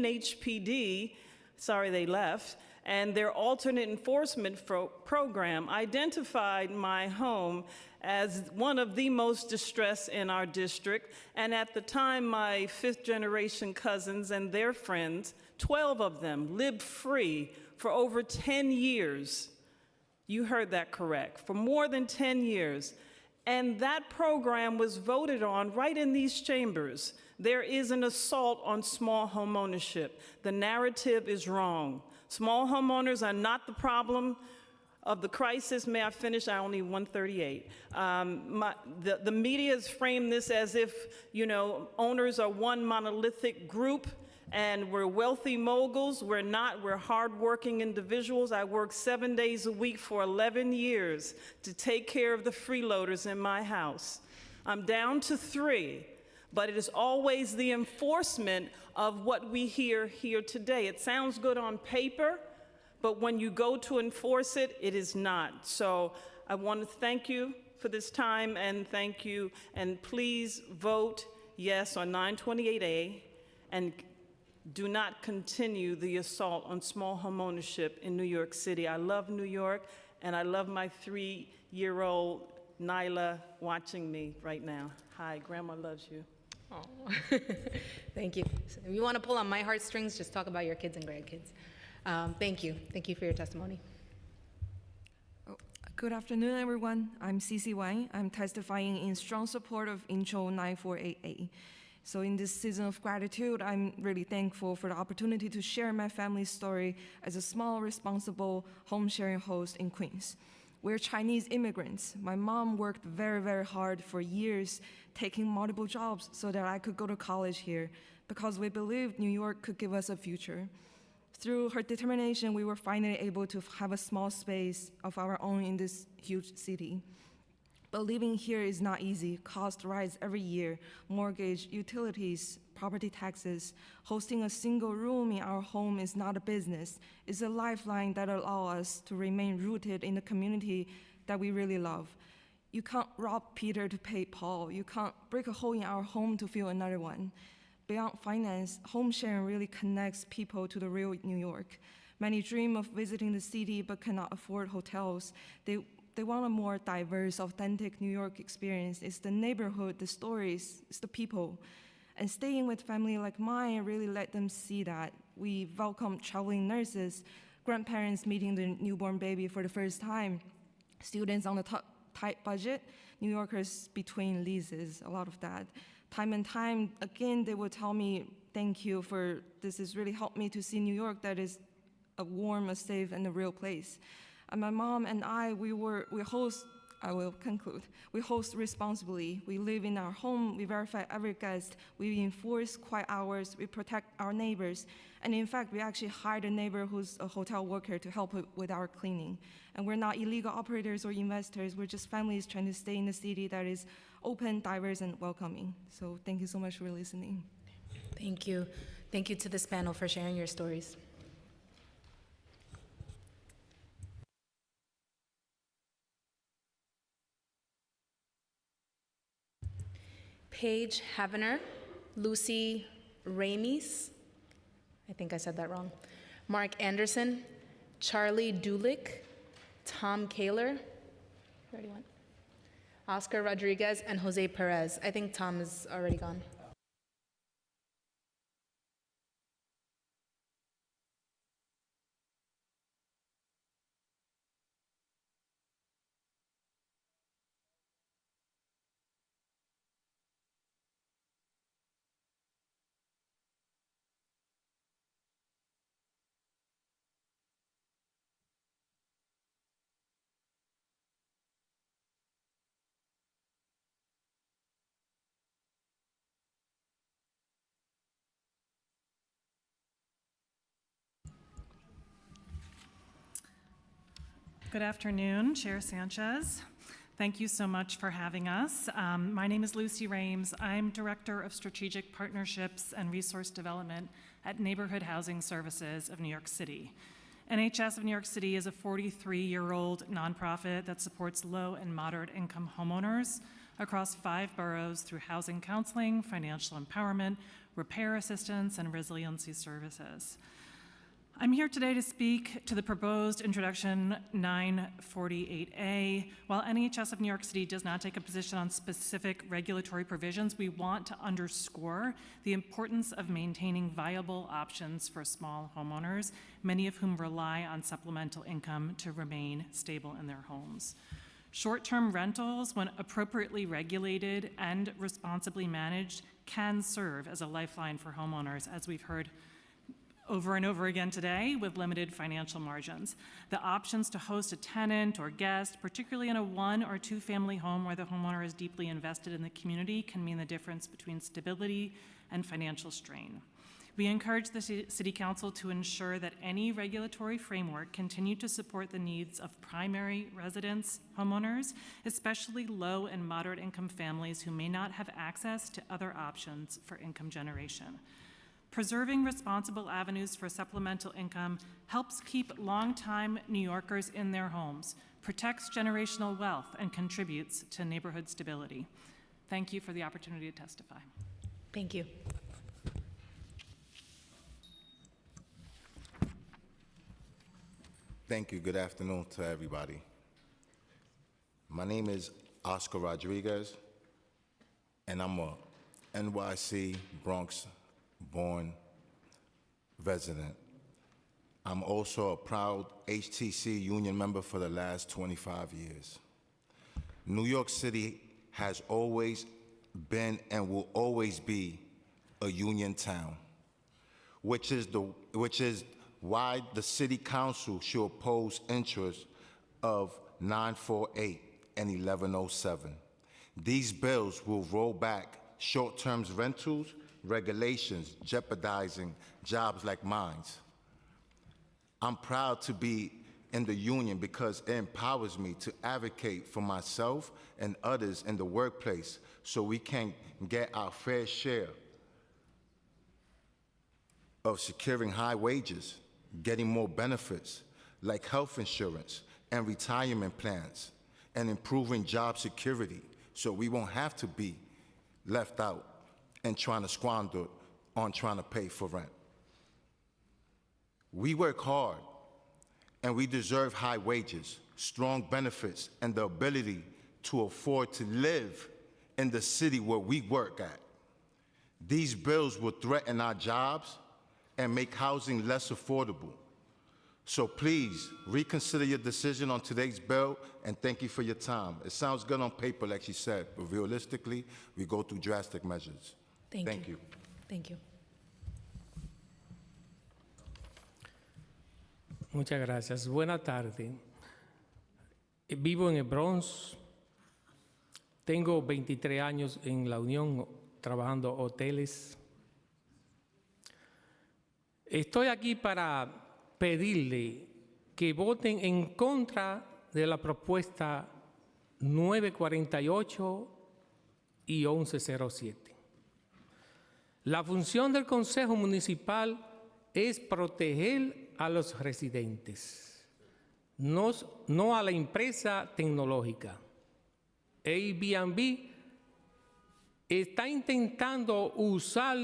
HPD, sorry they left, and their alternate enforcement program identified my home as one of the most distressed in our district. And at the time, my 5th generation cousins and their friends, 12 of them, lived free for over 10 years. You heard that correct, for more than 10 years. And that program was voted on right in these chambers. There is an assault on small home ownership. The narrative is wrong. Small homeowners are not the problem of the crisis. May I finish? I only 138. The media has framed this as if, owners are one monolithic group and we're wealthy moguls. We're not. We're hardworking individuals. I worked 7 days a week for 11 years to take care of the freeloaders in my house. I'm down to 3, but it is always the enforcement of what we hear here today. It sounds good on paper, but when you go to enforce it, it is not. So I want to thank you for this time, and thank you. And please vote yes on 928A, and do not continue the assault on small home ownership in New York City. I love New York, and I love my 3-year-old Nyla watching me right now. Hi, Grandma loves you. Oh, thank you. So if you want to pull on my heartstrings, just talk about your kids and grandkids. Thank you. Thank you for your testimony. Good afternoon, everyone. I'm Cici Wang. I'm testifying in strong support of Intro 948A. So in this season of gratitude, I'm really thankful for the opportunity to share my family's story as a small, responsible home-sharing host in Queens. We're Chinese immigrants. My mom worked very, very hard for years, taking multiple jobs so that I could go to college here, because we believed New York could give us a future. Through her determination, we were finally able to have a small space of our own in this huge city. But living here is not easy. Costs rise every year. Mortgage, utilities, property taxes. Hosting a single room in our home is not a business. It's a lifeline that allows us to remain rooted in the community that we really love. You can't rob Peter to pay Paul. You can't break a hole in our home to fill another one. Beyond finance, home sharing really connects people to the real New York. Many dream of visiting the city but cannot afford hotels. They want a more diverse, authentic New York experience. It's the neighborhood, the stories, it's the people. And staying with family like mine really let them see that. We welcome traveling nurses, grandparents meeting their newborn baby for the first time, students on a tight budget, New Yorkers between leases, a lot of that. Time and time again, they would tell me, thank you for this has really helped me to see New York that is a warm, a safe, and a real place. And my mom and I, we host I will conclude. We host responsibly. We live in our home. We verify every guest. We enforce quiet hours. We protect our neighbors. And in fact, we actually hired a neighbor who's a hotel worker to help with our cleaning. And we're not illegal operators or investors. We're just families trying to stay in a city that is open, diverse, and welcoming. So thank you so much for listening. Thank you. Thank you to this panel for sharing your stories. Paige Havener, Lucy Ramis, I think I said that wrong, Mark Anderson, Charlie Dulick, Tom Kaler, already went, Oscar Rodriguez, and Jose Perez. I think Tom is already gone. Good afternoon, Chair Sanchez. Thank you so much for having us. My name is Lucy Rames. I'm Director of Strategic Partnerships and Resource Development at Neighborhood Housing Services of New York City. NHS of New York City is a 43-year-old nonprofit that supports low and moderate income homeowners across 5 boroughs through housing counseling, financial empowerment, repair assistance, and resiliency services. I'm here today to speak to the proposed Introduction 948A. While NHS of New York City does not take a position on specific regulatory provisions, we want to underscore the importance of maintaining viable options for small homeowners, many of whom rely on supplemental income to remain stable in their homes. Short-term rentals, when appropriately regulated and responsibly managed, can serve as a lifeline for homeowners, as we've heard over and over again today, with limited financial margins. The options to host a tenant or guest, particularly in a 1 or 2 family home where the homeowner is deeply invested in the community, can mean the difference between stability and financial strain. We encourage the City Council to ensure that any regulatory framework continue to support the needs of primary residence homeowners, especially low and moderate income families who may not have access to other options for income generation. Preserving responsible avenues for supplemental income helps keep longtime New Yorkers in their homes, protects generational wealth, and contributes to neighborhood stability. Thank you for the opportunity to testify. Thank you. Thank you. Good afternoon to everybody. My name is Oscar Rodriguez, and I'm a NYC Bronx born resident. I'm also a proud HTC union member for the last 25 years. New York City has always been and will always be a union town, which is why the City Council should oppose interests of 948 and 1107. These bills will roll back short-term rentals regulations jeopardizing jobs like mine. I'm proud to be in the union because it empowers me to advocate for myself and others in the workplace so we can get our fair share of securing high wages, getting more benefits like health insurance and retirement plans, and improving job security so we won't have to be left out and trying to squander on trying to pay for rent. We work hard and we deserve high wages, strong benefits, and the ability to afford to live in the city where we work at. These bills will threaten our jobs and make housing less affordable. So please reconsider your decision on today's bill, and thank you for your time. It sounds good on paper, like she said, but realistically, we go through drastic measures. Thank you. Thank you. Muchas gracias. Buenas tardes. Vivo en el Bronx, Tengo 23 años en la Unión trabajando hoteles. Estoy aquí para pedirle que voten en contra de la propuesta 948 y 1107. La función del Consejo Municipal es proteger a los residentes, no a la empresa tecnológica. Airbnb está intentando usar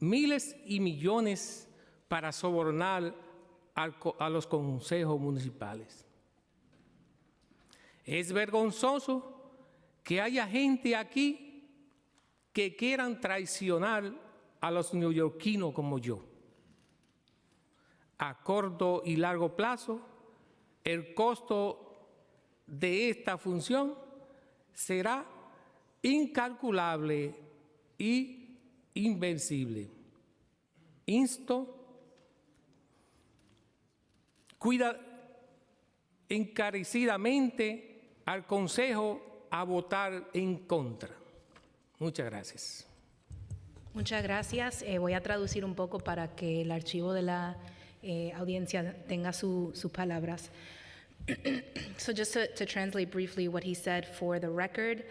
miles y millones para sobornar a los consejos municipales. Es vergonzoso que haya gente aquí que quieran traicionar a los neoyorquinos como yo. A corto y largo plazo, el costo de esta función será incalculable y invencible. Insto encarecidamente al Consejo a votar en contra. Muchas gracias. Muchas gracias. Voy a traducir un poco para que el archivo de la audiencia tenga sus palabras. So just to translate briefly what he said for the record,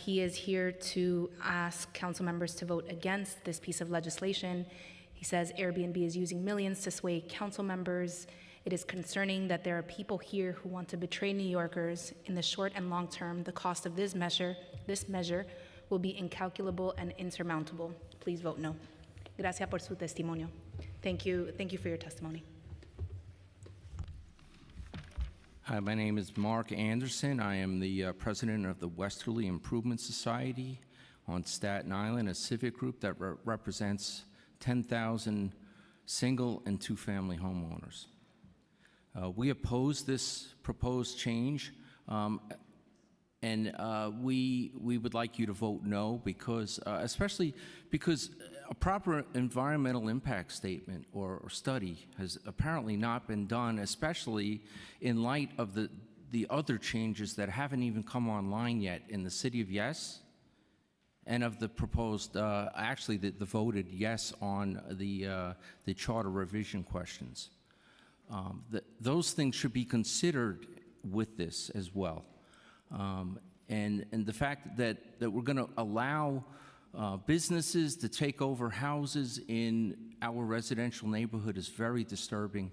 he is here to ask council members to vote against this piece of legislation. He says Airbnb is using millions to sway council members. It is concerning that there are people here who want to betray New Yorkers. In the short and long term, the cost of this measure will be incalculable and insurmountable. Please vote no. Gracias por su testimonio. Thank you for your testimony. Hi, my name is Mark Anderson. I am the president of the Westerly Improvement Society on Staten Island, a civic group that represents 10,000 single and two-family homeowners. We oppose this proposed change, and we would like you to vote no, because especially because a proper environmental impact statement or study has apparently not been done, especially in light of the other changes that haven't even come online yet in the city of Yes, and of the proposed, actually the voted yes on the charter revision questions. Those things should be considered with this as well. And the fact that we're going to allow businesses to take over houses in our residential neighborhood is very disturbing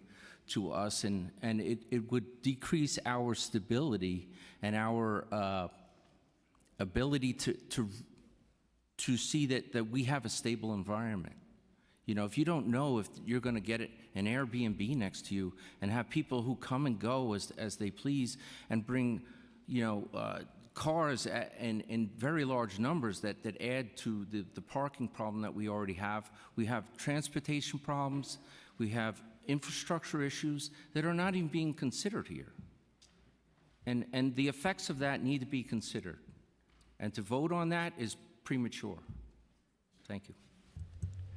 to us, and it would decrease our stability and our ability to see that we have a stable environment. You know, if you don't know if you're going to get an Airbnb next to you and have people who come and go as they please and bring, you know, cars in very large numbers that add to the parking problem that we already have. We have transportation problems. We have infrastructure issues that are not even being considered here. And the effects of that need to be considered. And to vote on that is premature. Thank you.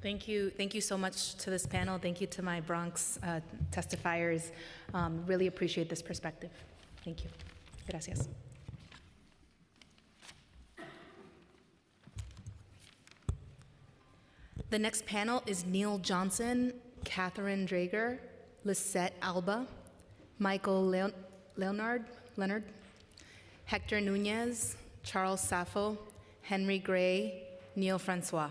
Thank you so much to this panel. Thank you to my Bronx testifiers. Really appreciate this perspective. Thank you. Gracias. The next panel is Neil Johnson, Catherine Drager, Lisette Alba, Michael Leonard, Hector Nunez, Charles Saffo, Henry Gray, Neil Francois.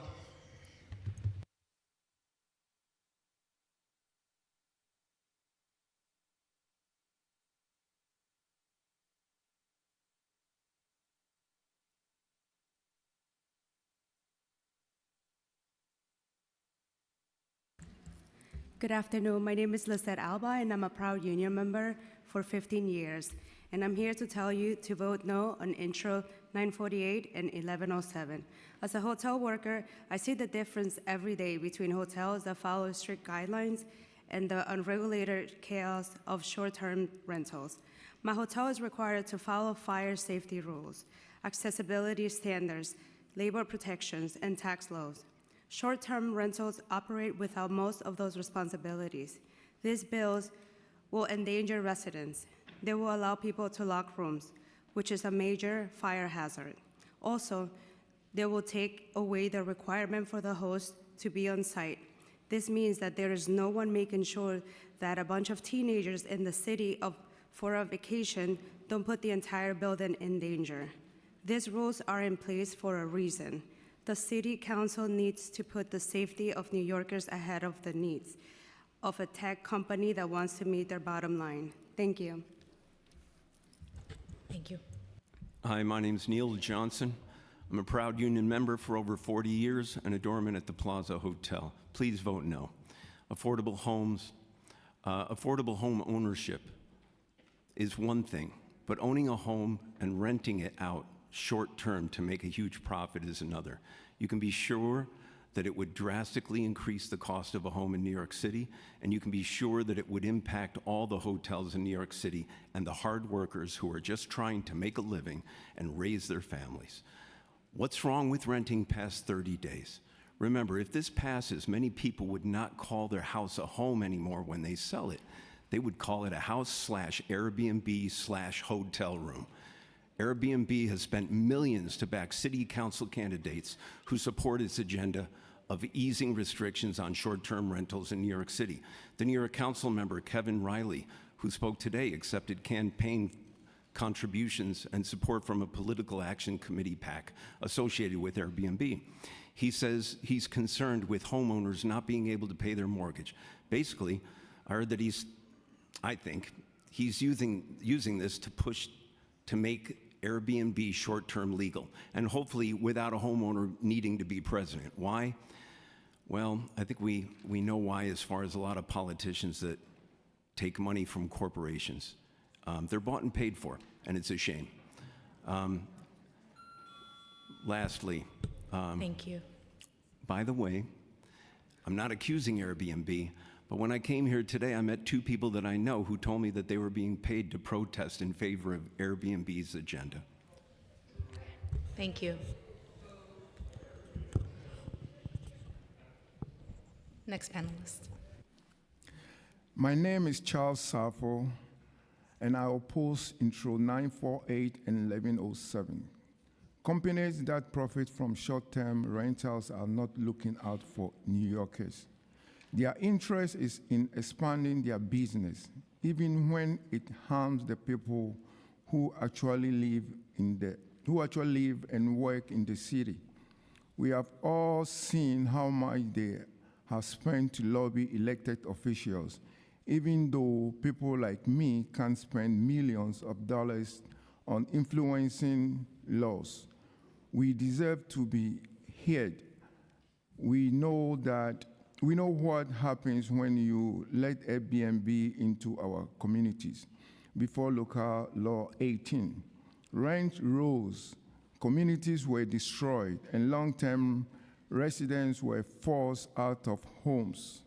Good afternoon. My name is Lisette Alba, and I'm a proud union member for 15 years. And I'm here to tell you to vote no on Intro 948 and 1107. As a hotel worker, I see the difference every day between hotels that follow strict guidelines and the unregulated chaos of short-term rentals. My hotel is required to follow fire safety rules, accessibility standards, labor protections, and tax laws. Short-term rentals operate without most of those responsibilities. These bills will endanger residents. They will allow people to lock rooms, which is a major fire hazard. Also, they will take away the requirement for the host to be on site. This means that there is no one making sure that a bunch of teenagers in the city for a vacation don't put the entire building in danger. These rules are in place for a reason. The city council needs to put the safety of New Yorkers ahead of the needs of a tech company that wants to meet their bottom line. Thank you. Thank you. Hi, my name's Neil Johnson. I'm a proud union member for over 40 years and a doorman at the Plaza Hotel. Please vote no. Affordable home ownership is one thing, but owning a home and renting it out short term to make a huge profit is another. You can be sure that it would drastically increase the cost of a home in New York City, and you can be sure that it would impact all the hotels in New York City and the hard workers who are just trying to make a living and raise their families. What's wrong with renting past 30 days? Remember, if this passes, many people would not call their house a home anymore when they sell it. They would call it a house/Airbnb/hotel room. Airbnb has spent millions to back city council candidates who support its agenda of easing restrictions on short-term rentals in New York City. The New York Council member, Kevin Riley, who spoke today, accepted campaign contributions and support from a political action committee PAC associated with Airbnb. He says he's concerned with homeowners not being able to pay their mortgage. Basically, I heard that I think he's using this to push to make Airbnb short-term legal, and hopefully without a homeowner needing to be president. Why? Well, I think we know why, as far as a lot of politicians that take money from corporations. They're bought and paid for, and it's a shame. Lastly, Thank you. by the way, I'm not accusing Airbnb, but when I came here today, I met two people that I know who told me that they were being paid to protest in favor of Airbnb's agenda. Thank you. Next panelist. My name is Charles Safo, and I oppose Intro 948 and 1107. Companies that profit from short-term rentals are not looking out for New Yorkers. Their interest is in expanding their business, even when it harms the people who actually live and work in the city. We have all seen how much they have spent to lobby elected officials, even though people like me can spend millions of dollars on influencing laws. We deserve to be heard. We know what happens when you let Airbnb into our communities. Before Local Law 18, rent rose, communities were destroyed, and long-term residents were forced out of homes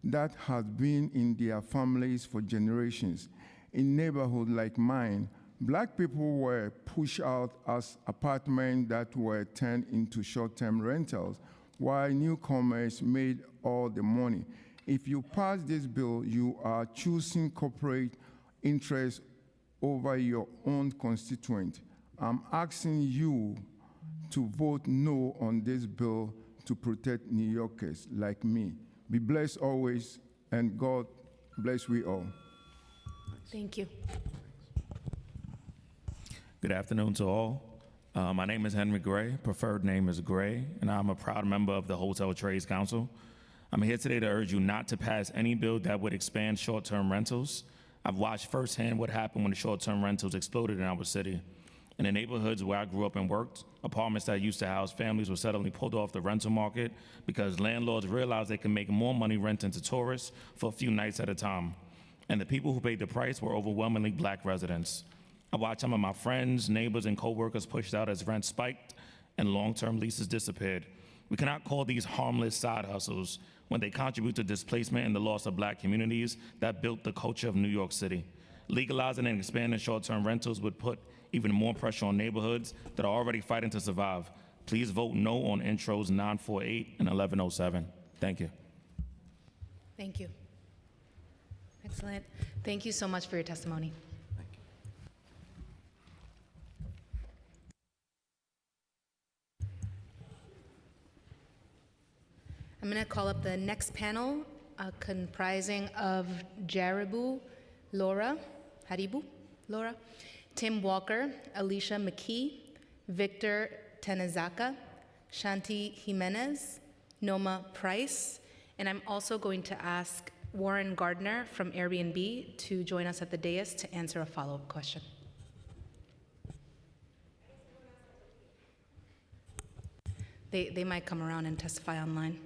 that had been in their families for generations. In neighborhoods like mine, Black people were pushed out as apartments that were turned into short-term rentals, while newcomers made all the money. If you pass this bill, you are choosing corporate interests over your own constituent. I'm asking you to vote no on this bill to protect New Yorkers like me. Be blessed always, and God bless we all. Thank you. Good afternoon to all. My name is Henry Gray, preferred name is Gray, and I'm a proud member of the Hotel Trades Council. I'm here today to urge you not to pass any bill that would expand short-term rentals. I've watched firsthand what happened when the short-term rentals exploded in our city. In the neighborhoods where I grew up and worked, apartments that used to house families were suddenly pulled off the rental market because landlords realized they could make more money renting to tourists for a few nights at a time. And the people who paid the price were overwhelmingly Black residents. I watched some of my friends, neighbors, and coworkers pushed out as rent spiked and long-term leases disappeared. We cannot call these harmless side hustles when they contribute to displacement and the loss of Black communities that built the culture of New York City. Legalizing and expanding short-term rentals would put even more pressure on neighborhoods that are already fighting to survive. Please vote no on intros 948 and 1107. Thank you. Thank you. Excellent. Thank you so much for your testimony. I'm going to call up the next panel, comprising of Haribu Laura, Tim Walker, Alicia McKee, Victor Tenezaka, Shanti Jimenez, Noma Price, and I'm also going to ask Warren Gardner from Airbnb to join us at the dais to answer a follow-up question. They might come around and testify online.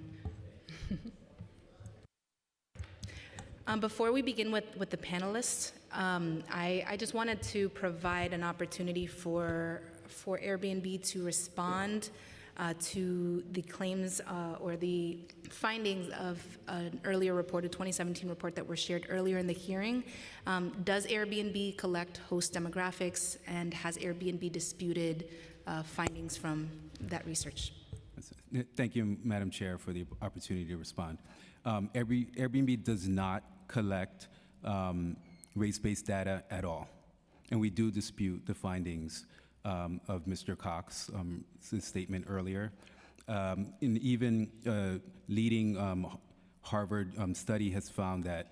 Before we begin with the panelists, I just wanted to provide an opportunity for Airbnb to respond to the claims or the findings of an earlier report, a 2017 report that were shared earlier in the hearing. Does Airbnb collect host demographics, and has Airbnb disputed findings from that research? Thank you, Madam Chair, for the opportunity to respond. Airbnb does not collect race-based data at all, and we do dispute the findings of Mr. Cox's statement earlier. And even leading Harvard study has found that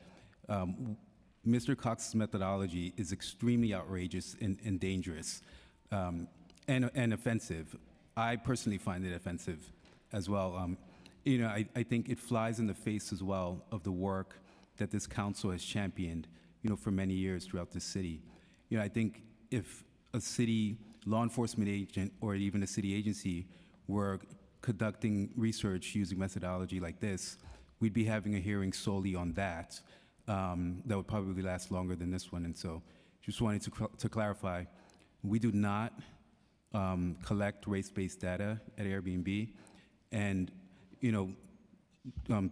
Mr. Cox's methodology is extremely outrageous and dangerous and offensive. I personally find it offensive as well. I think it flies in the face as well of the work that this council has championed, for many years throughout the city. I think if a city law enforcement agent or even a city agency were conducting research using methodology like this, we'd be having a hearing solely on that. That would probably last longer than this one. And so just wanted to clarify, we do not collect race-based data at Airbnb. And,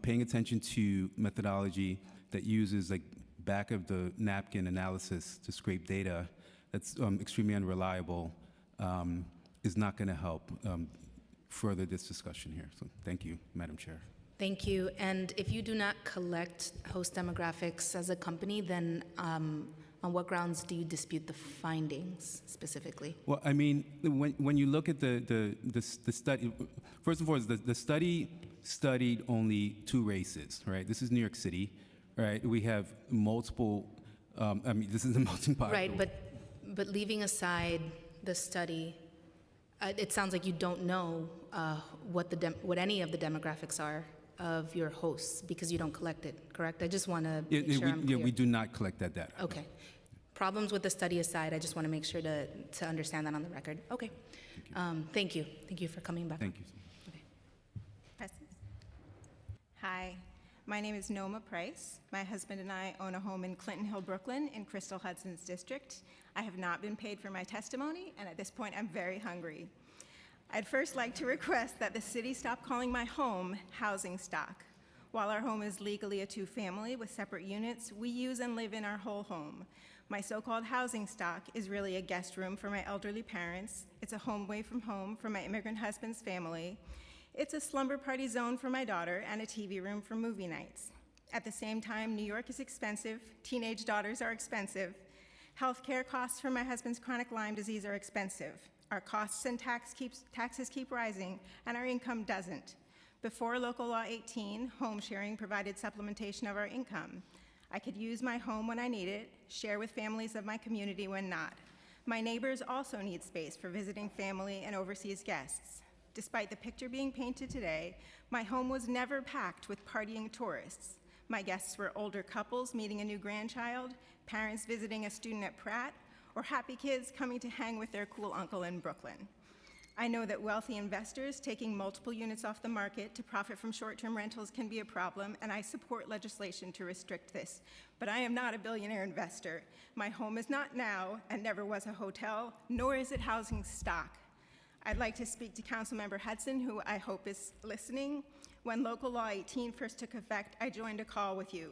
paying attention to methodology that uses like back of the napkin analysis to scrape data that's extremely unreliable is not going to help further this discussion here. So thank you, Madam Chair. Thank you. And if you do not collect host demographics as a company, then on what grounds do you dispute the findings specifically? Well, I mean, when you look at the study, first and foremost, the study studied only 2 races, right? This is New York City, right? We have multiple, this is a melting pot. Right, but leaving aside the study, it sounds like you don't know what any of the demographics are of your hosts because you don't collect it, correct? I just want to make sure I'm clear. Yeah, we do not collect that data. Okay. Problems with the study aside, I just want to make sure to understand that on the record. Okay. Thank you. Thank you for coming back. Thank you. Okay. Hi, my name is Noma Price. My husband and I own a home in Clinton Hill, Brooklyn, in Crystal Hudson's district. I have not been paid for my testimony, and at this point, I'm very hungry. I'd first like to request that the city stop calling my home housing stock. While our home is legally a 2-family with separate units, we use and live in our whole home. My so-called housing stock is really a guest room for my elderly parents. It's a home away from home for my immigrant husband's family. It's a slumber party zone for my daughter and a TV room for movie nights. At the same time, New York is expensive, teenage daughters are expensive, healthcare costs for my husband's chronic Lyme disease are expensive. Our costs and taxes keep rising, and our income doesn't. Before Local Law 18, home sharing provided supplementation of our income. I could use my home when I need it, share with families of my community when not. My neighbors also need space for visiting family and overseas guests. Despite the picture being painted today, my home was never packed with partying tourists. My guests were older couples meeting a new grandchild, parents visiting a student at Pratt, or happy kids coming to hang with their cool uncle in Brooklyn. I know that wealthy investors taking multiple units off the market to profit from short-term rentals can be a problem, and I support legislation to restrict this. But I am not a billionaire investor. My home is not now and never was a hotel, nor is it housing stock. I'd like to speak to Councilmember Hudson, who I hope is listening. When Local Law 18 first took effect, I joined a call with you.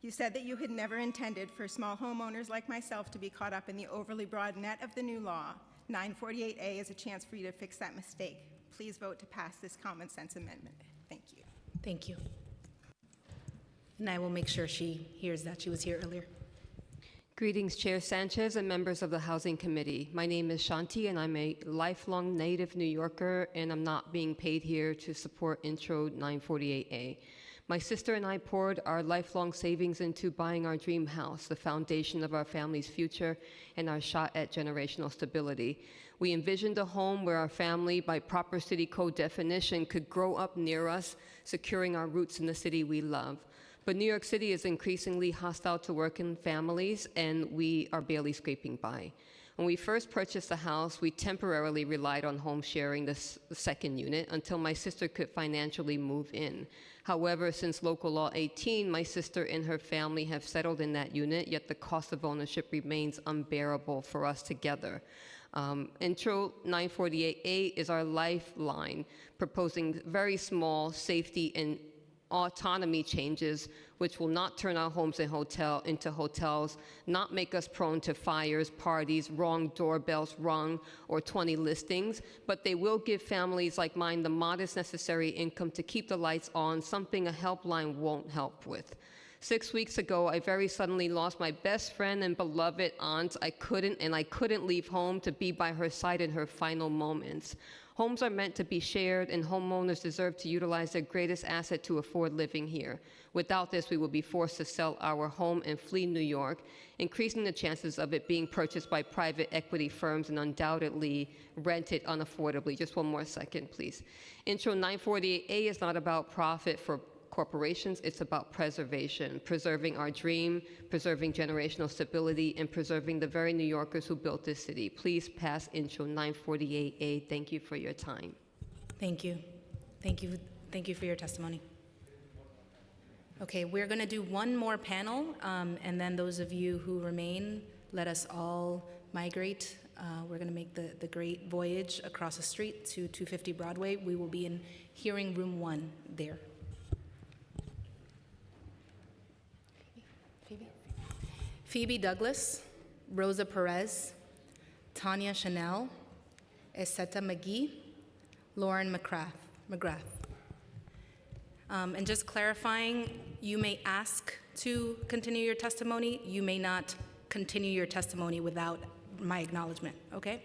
You said that you had never intended for small homeowners like myself to be caught up in the overly broad net of the new law. 948A is a chance for you to fix that mistake. Please vote to pass this common sense amendment. Thank you. Thank you. And I will make sure she hears that. She was here earlier. Greetings, Chair Sanchez and members of the Housing Committee. My name is Shanti, and I'm a lifelong native New Yorker, and I'm not being paid here to support Intro 948A. My sister and I poured our lifelong savings into buying our dream house, the foundation of our family's future and our shot at generational stability. We envisioned a home where our family, by proper city code definition, could grow up near us, securing our roots in the city we love. But New York City is increasingly hostile to working families, and we are barely scraping by. When we first purchased the house, we temporarily relied on home sharing, the second unit, until my sister could financially move in. However, since Local Law 18, my sister and her family have settled in that unit, yet the cost of ownership remains unbearable for us together. Intro 948A is our lifeline, proposing very small safety and autonomy changes, which will not turn our homes into hotels, not make us prone to fires, parties, wrong doorbells rung, or 20 listings, but they will give families like mine the modest necessary income to keep the lights on, something a helpline won't help with. 6 weeks ago, I very suddenly lost my best friend and beloved aunt. I couldn't leave home to be by her side in her final moments. Homes are meant to be shared, and homeowners deserve to utilize their greatest asset to afford living here. Without this, we will be forced to sell our home and flee New York, increasing the chances of it being purchased by private equity firms and undoubtedly rented unaffordably. Just one more second, please. Intro 948A is not about profit for corporations, it's about preservation, preserving our dream, preserving generational stability, and preserving the very New Yorkers who built this city. Please pass Intro 948A. Thank you for your time. Thank you. Thank you. Thank you for your testimony. Okay, we're going to do one more panel, and then those of you who remain, let us all migrate. We're going to make the great voyage across the street to 250 Broadway. We will be in hearing room 1 there. Phoebe Douglas, Rosa Perez, Tanya Chanel, Esseta McGee, Lauren McGrath. And just clarifying, you may ask to continue your testimony. You may not continue your testimony without my acknowledgement, okay?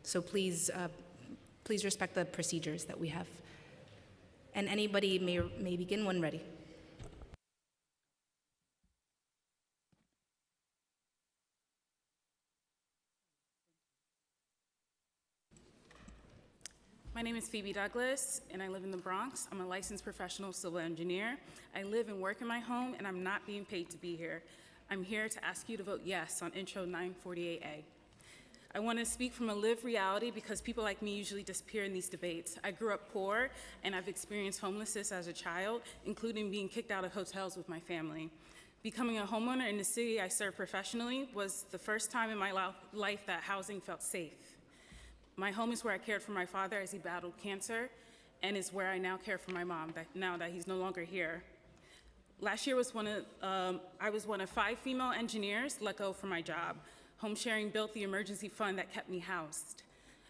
So please respect the procedures that we have. And anybody may begin when ready. My name is Phoebe Douglas, and I live in the Bronx. I'm a licensed professional civil engineer. I live and work in my home, and I'm not being paid to be here. I'm here to ask you to vote yes on Intro 948A. I want to speak from a lived reality because people like me usually disappear in these debates. I grew up poor, and I've experienced homelessness as a child, including being kicked out of hotels with my family. Becoming a homeowner in the city I serve professionally was the first time in my life that housing felt safe. My home is where I cared for my father as he battled cancer, and is where I now care for my mom, now that he's no longer here. Last year I was one of 5 female engineers let go from my job. Home sharing built the emergency fund that kept me housed.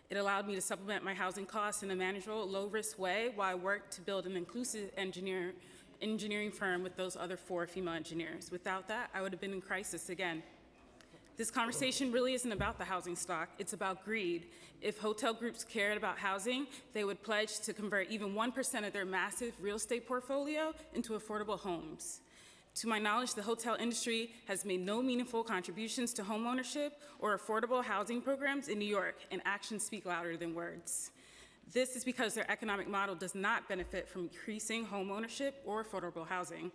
It allowed me to supplement my housing costs in a manageable, low-risk way while I worked to build an inclusive engineering firm with those other 4 female engineers. Without that, I would have been in crisis again. This conversation really isn't about the housing stock, it's about greed. If hotel groups cared about housing, they would pledge to convert even 1% of their massive real estate portfolio into affordable homes. To my knowledge, the hotel industry has made no meaningful contributions to homeownership or affordable housing programs in New York, and actions speak louder than words. This is because their economic model does not benefit from increasing homeownership or affordable housing.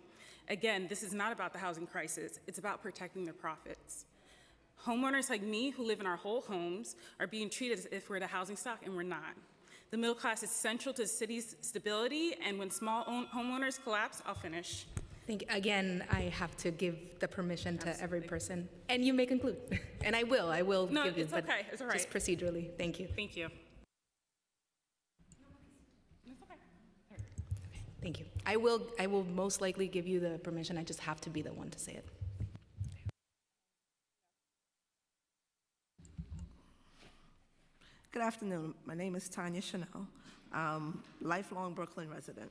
Again, this is not about the housing crisis, it's about protecting their profits. Homeowners like me who live in our whole homes are being treated as if we're the housing stock, and we're not. The middle class is central to the city's stability, and when small homeowners collapse, I'll finish. Again, I have to give the permission to every person, and you may conclude. And I will No, give you, it's but okay, it's all right. just procedurally. Thank you. Thank you. Thank you. I will most likely give you the permission. I just have to be the one to say it. Good afternoon. My name is Tanya Chanel, lifelong Brooklyn resident.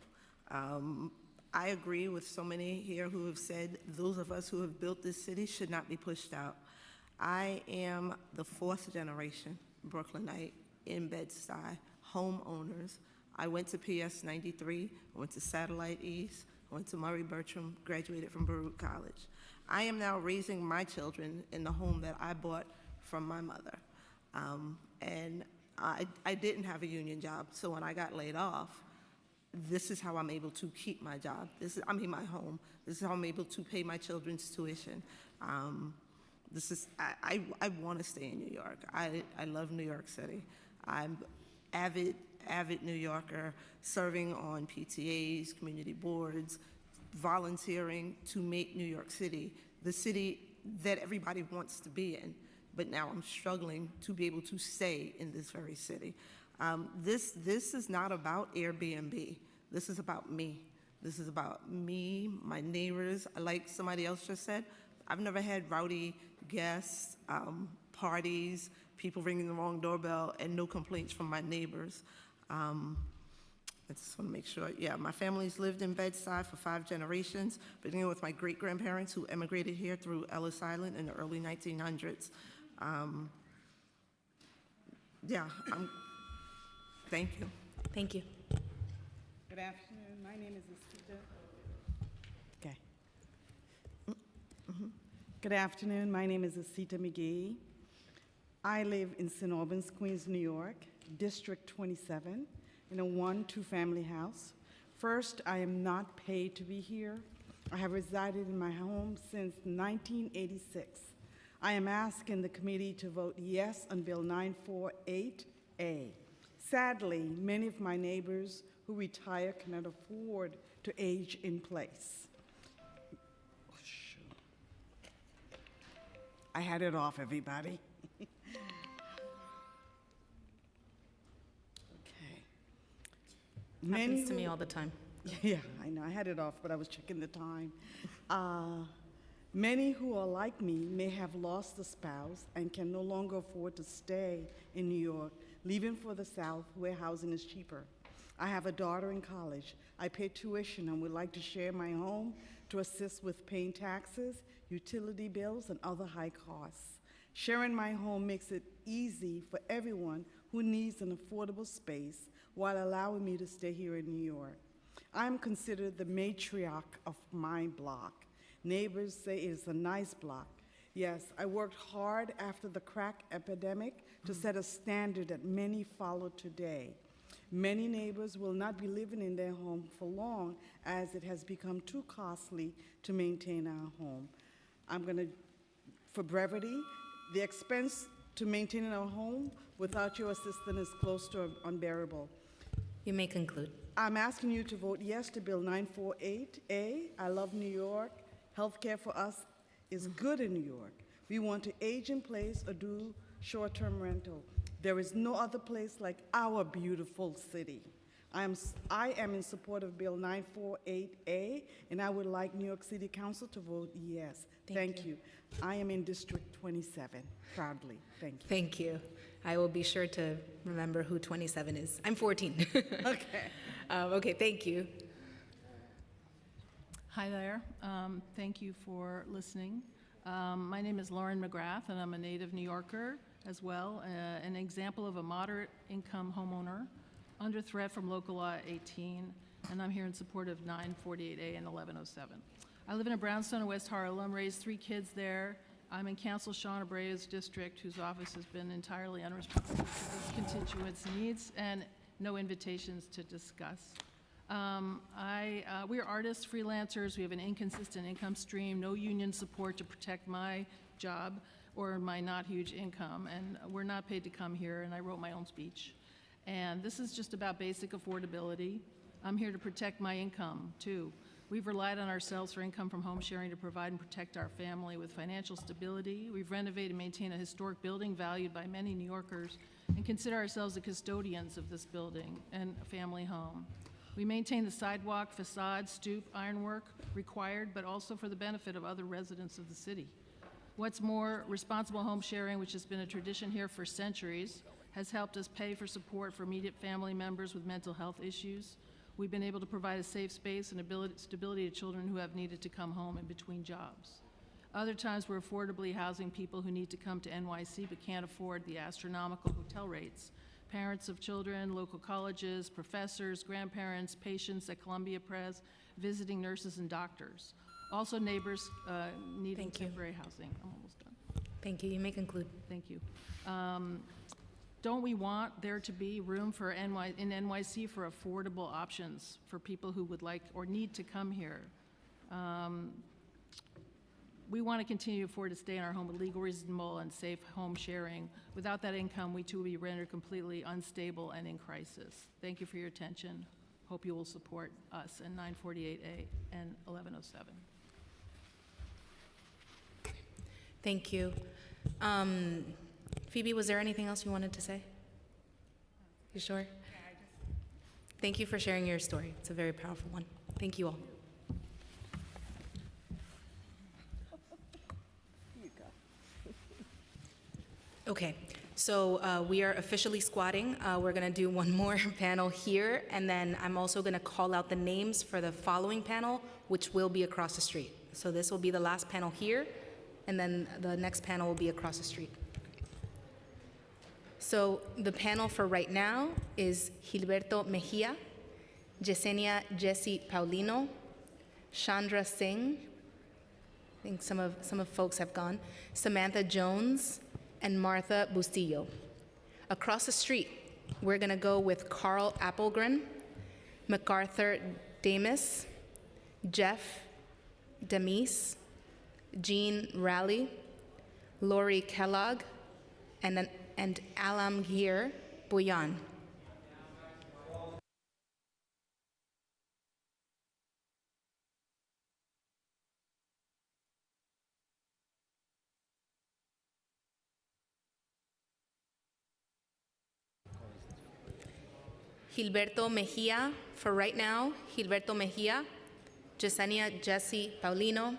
I agree with so many here who have said those of us who have built this city should not be pushed out. I am the 4th generation Brooklynite in Bed-Stuy, homeowners. I went to PS 93, I went to Satellite East, I went to Murray Bertram, graduated from Baruch College. I am now raising my children in the home that I bought from my mother. And I didn't have a union job, so when I got laid off, this is how I'm able to keep my job. My home. This is how I'm able to pay my children's tuition. I want to stay in New York. I love New York City. I'm avid New Yorker, serving on PTAs, community boards, volunteering to make New York City the city that everybody wants to be in. But now I'm struggling to be able to stay in this very city. This is not about Airbnb. This is about me. This is about me, my neighbors. Like somebody else just said, I've never had rowdy guests, parties, people ringing the wrong doorbell, and no complaints from my neighbors. I just want to make sure. Yeah, my family's lived in Bed-Stuy for 5 generations, beginning with my great-grandparents who emigrated here through Ellis Island in the early 1900s. Thank you. Thank you. Good afternoon. My name is Asita. Okay. Good afternoon. My name is Asita McGee. I live in St. Albans, Queens, New York, District 27, in a 1-2 family house. First, I am not paid to be here. I have resided in my home since 1986. I am asking the committee to vote yes on Bill 948A. Sadly, many of my neighbors who retire cannot afford to age in place. Oh, shoot. I had it off, everybody. Happens to me all the time. Yeah, I know. I had it off, but I was checking the time. Many who are like me may have lost a spouse and can no longer afford to stay in New York, leaving for the South where housing is cheaper. I have a daughter in college. I pay tuition and would like to share my home to assist with paying taxes, utility bills, and other high costs. Sharing my home makes it easy for everyone who needs an affordable space while allowing me to stay here in New York. I'm considered the matriarch of my block. Neighbors say it is a nice block. Yes, I worked hard after the crack epidemic to set a standard that many follow today. Many neighbors will not be living in their home for long as it has become too costly to maintain our home. For brevity, the expense to maintaining our home without your assistance is close to unbearable. You may conclude. I'm asking you to vote yes to Bill 948A. I love New York. Healthcare for us is good in New York. We want to age in place or do short-term rental. There is no other place like our beautiful city. I am in support of Bill 948A, and I would like New York City Council to vote yes. Thank you. I am in District 27, proudly. Thank you. Thank you. I will be sure to remember who 27 is. I'm 14. Okay. Okay, thank you. Hi there. Thank you for listening. My name is Lauren McGrath, and I'm a native New Yorker as well, an example of a moderate income homeowner under threat from Local Law 18, and I'm here in support of 948A and 1107. I live in a brownstone in West Harlem, raised 3 kids there. I'm in Council Sean Abreu's district, whose office has been entirely unresponsive to this constituents' needs and no invitations to discuss. We are artists, freelancers. We have an inconsistent income stream, no union support to protect my job or my not huge income, and we're not paid to come here, and I wrote my own speech. And this is just about basic affordability. I'm here to protect my income, too. We've relied on ourselves for income from home sharing to provide and protect our family with financial stability. We've renovated and maintained a historic building valued by many New Yorkers and consider ourselves the custodians of this building and a family home. We maintain the sidewalk, facade, stoop, ironwork required, but also for the benefit of other residents of the city. What's more, responsible home sharing, which has been a tradition here for centuries, has helped us pay for support for immediate family members with mental health issues. We've been able to provide a safe space and stability to children who have needed to come home in between jobs. Other times, we're affordably housing people who need to come to NYC but can't afford the astronomical hotel rates. Parents of children, local colleges, professors, grandparents, patients at Columbia Pres, visiting nurses and doctors. Also neighbors needing temporary housing. I'm almost done. Thank you. You may conclude. Thank you. Don't we want there to be room for in NYC for affordable options for people who would like or need to come here? We want to continue to afford to stay in our home with legal, reasonable, and safe home sharing. Without that income, we too will be rendered completely unstable and in crisis. Thank you for your attention. Hope you will support us in 948A and 1107. Thank you. Phoebe, was there anything else you wanted to say? You sure? Thank you for sharing your story. It's a very powerful one. Thank you all. Okay, so we are officially squatting. We're gonna do one more panel here, and then I'm also gonna call out the names for the following panel, which will be across the street. So this will be the last panel here, and then the next panel will be across the street. So the panel for right now is Gilberto Mejia, Yesenia Jesse Paulino, Chandra Singh, I think some of folks have gone, Samantha Jones, and Martha Bustillo. Across the street, we're gonna go with Carl Appelgren, MacArthur Damis, Jeff Demise, Jean Raleigh, Lori Kellogg, and Alamgir Buyan. Gilberto Mejia, for right now, Gilberto Mejia, Yesenia Jesse Paulino,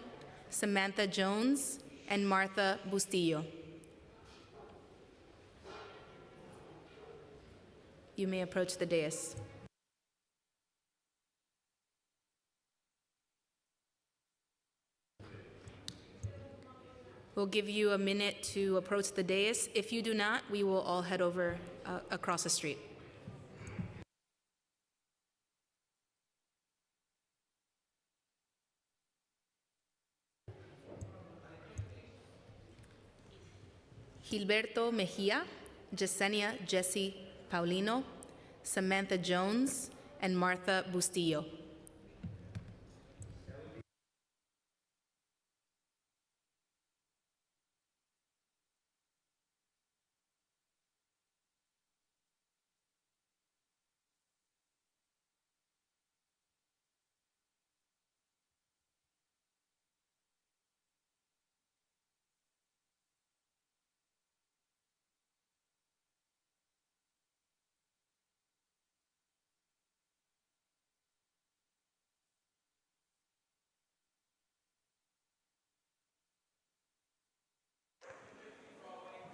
Samantha Jones, and Martha Bustillo. You may approach the dais. We'll give you a minute to approach the dais. If you do not, we will all head over across the street. Gilberto Mejia, Yesenia Jesse Paulino, Samantha Jones, and Martha Bustillo.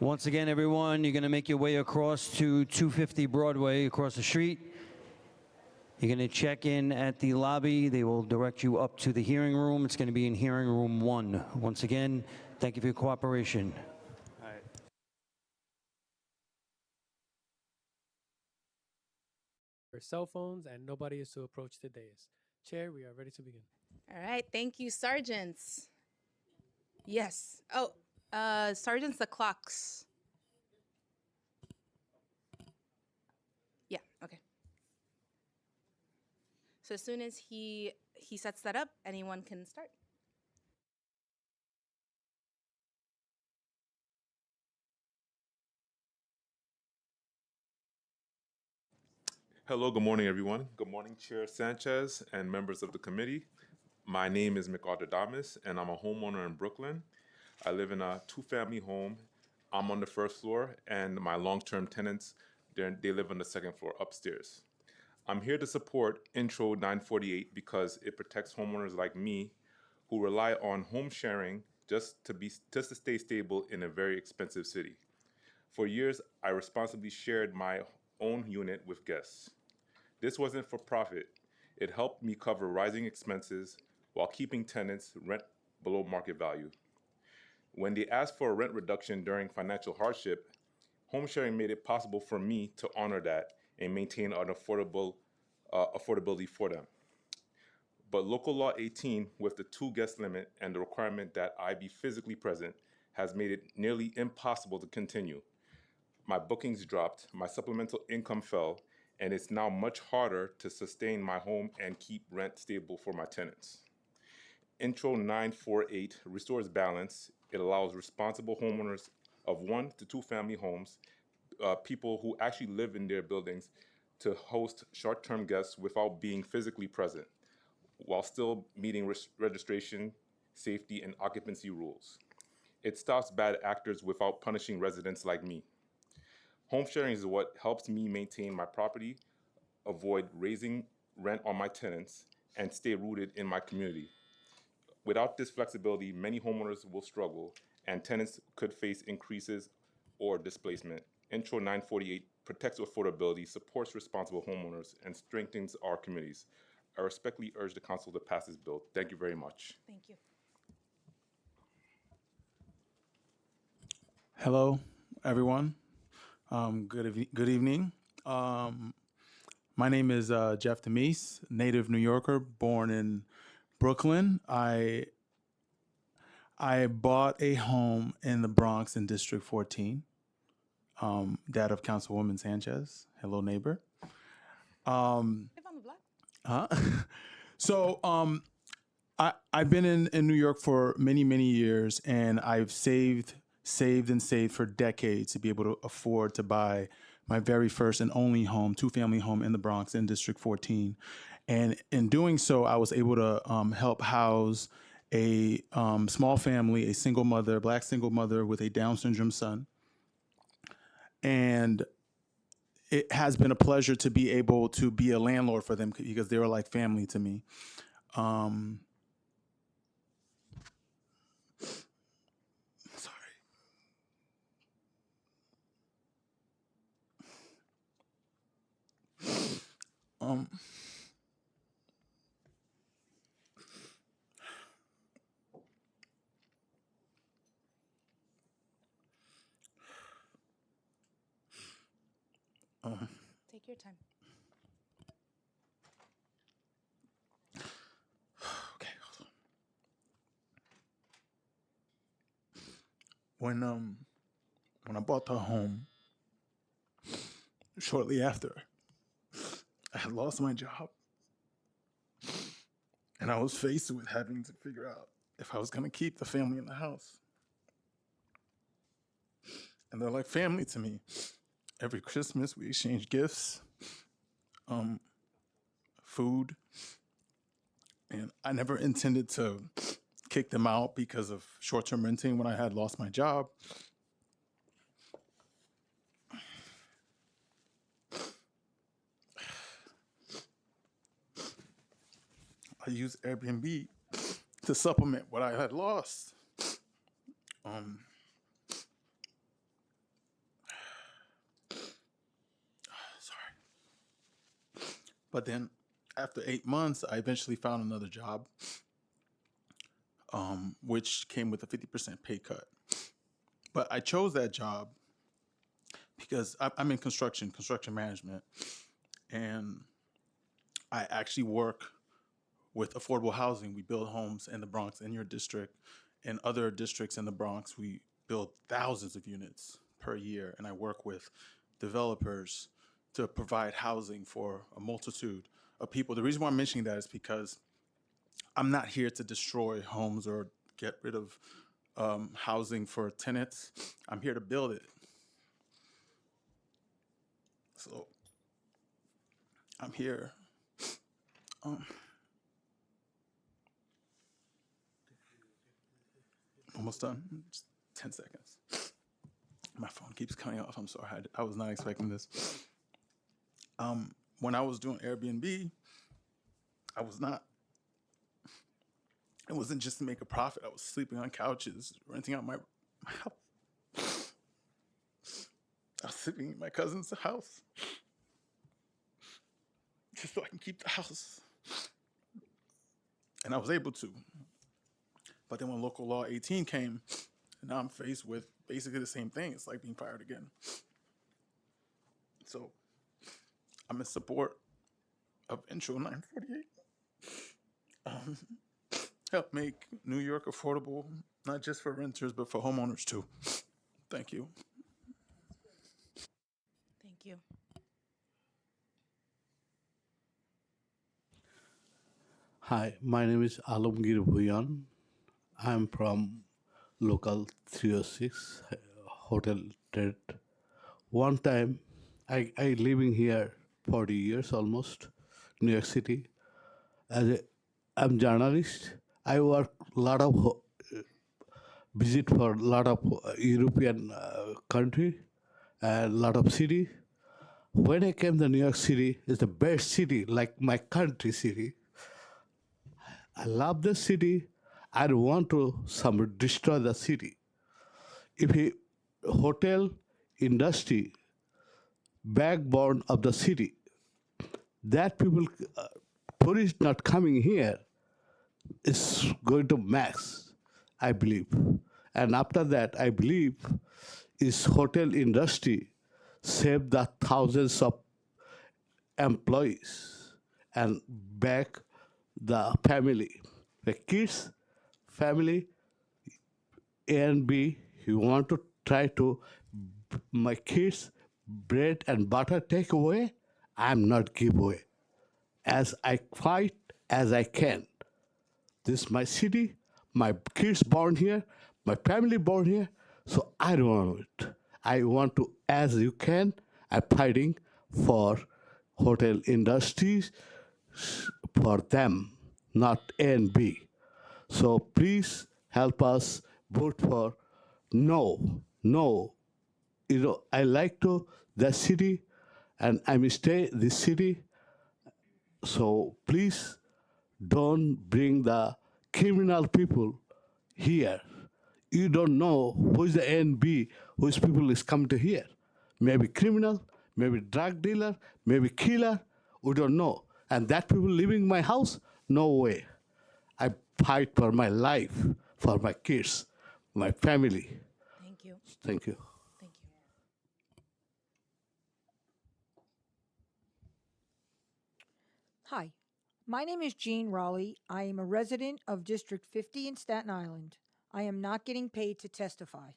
Once again, everyone, you're going to make your way across to 250 Broadway, across the street. You're going to check in at the lobby. They will direct you up to the hearing room. It's going to be in hearing room 1. Once again, thank you for your cooperation. Your cell phones, and nobody is to approach the dais. Chair, we are ready to begin. All right, thank you, sergeants. Yes. Oh, sergeants, the clocks. Yeah, okay. So as soon as he sets that up, anyone can start. Hello, good morning, everyone. Good morning, Chair Sanchez and members of the committee. My name is MacArthur Damis, and I'm a homeowner in Brooklyn. I live in a 2-family home. I'm on the 1st floor, and my long-term tenants, they live on the 2nd floor upstairs. I'm here to support Intro 948 because it protects homeowners like me who rely on home sharing just to stay stable in a very expensive city. For years, I responsibly shared my own unit with guests. This wasn't for profit. It helped me cover rising expenses while keeping tenants' rent below market value. When they asked for a rent reduction during financial hardship, home sharing made it possible for me to honor that and maintain an affordability for them. But Local Law 18, with the 2-guest limit and the requirement that I be physically present, has made it nearly impossible to continue. My bookings dropped, my supplemental income fell, and it's now much harder to sustain my home and keep rent stable for my tenants. Intro 948 restores balance. It allows responsible homeowners of 1 to 2 family homes, people who actually live in their buildings, to host short-term guests without being physically present, while still meeting registration, safety, and occupancy rules. It stops bad actors without punishing residents like me. Home sharing is what helps me maintain my property, avoid raising rent on my tenants, and stay rooted in my community. Without this flexibility, many homeowners will struggle, and tenants could face increases or displacement. Intro 948 protects affordability, supports responsible homeowners, and strengthens our communities. I respectfully urge the council to pass this bill. Thank you very much. Thank you. Hello, everyone. Good evening. My name is Jeff Demise, native New Yorker, born in Brooklyn. I bought a home in the Bronx in District 14, that of Councilwoman Sanchez. Hello, neighbor. Huh? So I've been in New York for many, many years, and I've saved for decades to be able to afford to buy my very first and only home, 2-family home in the Bronx in District 14. And in doing so, I was able to help house a small family, a single mother, Black single mother with a Down syndrome son. And it has been a pleasure to be able to be a landlord for them because they were like family to me. Take your time. Okay, hold on. When I bought the home, shortly after, I had lost my job, and I was faced with having to figure out if I was going to keep the family in the house. And they're like family to me. Every Christmas, we exchange gifts, food, and I never intended to kick them out because of short-term renting when I had lost my job. I used Airbnb to supplement what I had lost. But then after 8 months, I eventually found another job, which came with a 50% pay cut. But I chose that job because I'm in construction management, and I actually work with affordable housing. We build homes in the Bronx, in your district, and other districts in the Bronx. We build thousands of units per year, and I work with developers to provide housing for a multitude of people. The reason why I'm mentioning that is because I'm not here to destroy homes or get rid of housing for tenants. I'm here to build it. So I'm here. Almost done. Just 10 seconds. My phone keeps cutting off. I'm sorry. I was not expecting this. When I was doing Airbnb, it wasn't just to make a profit. I was sleeping on couches, renting out my house. I was sleeping in my cousin's house just so I can keep the house. and I was able to. But then when local law 18 came, now I'm faced with basically the same thing. It's like being fired again. So I'm in support of Intro 948. Help make New York affordable, not just for renters, but for homeowners too. Thank you. Thank you. Hi, my name is Alamgir Bhuyan. I'm from local 306 Hotel Trade. One time, I living here 40 years almost, New York City. I'm journalist. I work lot of visit for a lot of European country and lot of city. When I came to New York City, it's the best city, like my country city. I love the city. I don't want to destroy the city. If a hotel industry backbone of the city, that people, tourists not coming here, is going to max, I believe. And after that, I believe is hotel industry save the thousands of employees and back the family, the kids, family, A and B. You want to try to my kids bread and butter take away. I'm not give away. As I fight as I can. This is my city, my kids born here, my family born here, so I don't want it. I want to, as you can, I'm fighting for hotel industries, for them, not A and B. So please help us vote for no, no. You know, I like to the city, and I stay this city. So please don't bring the criminal people here. You don't know who is the A and B, whose people is coming to here. Maybe criminal, maybe drug dealer, maybe killer. We don't know. And that people living in my house? No way. I fight for my life, for my kids, my family. Thank you. Thank you. Thank you. Hi, my name is Jean Raleigh. I am a resident of District 50 in Staten Island. I am not getting paid to testify.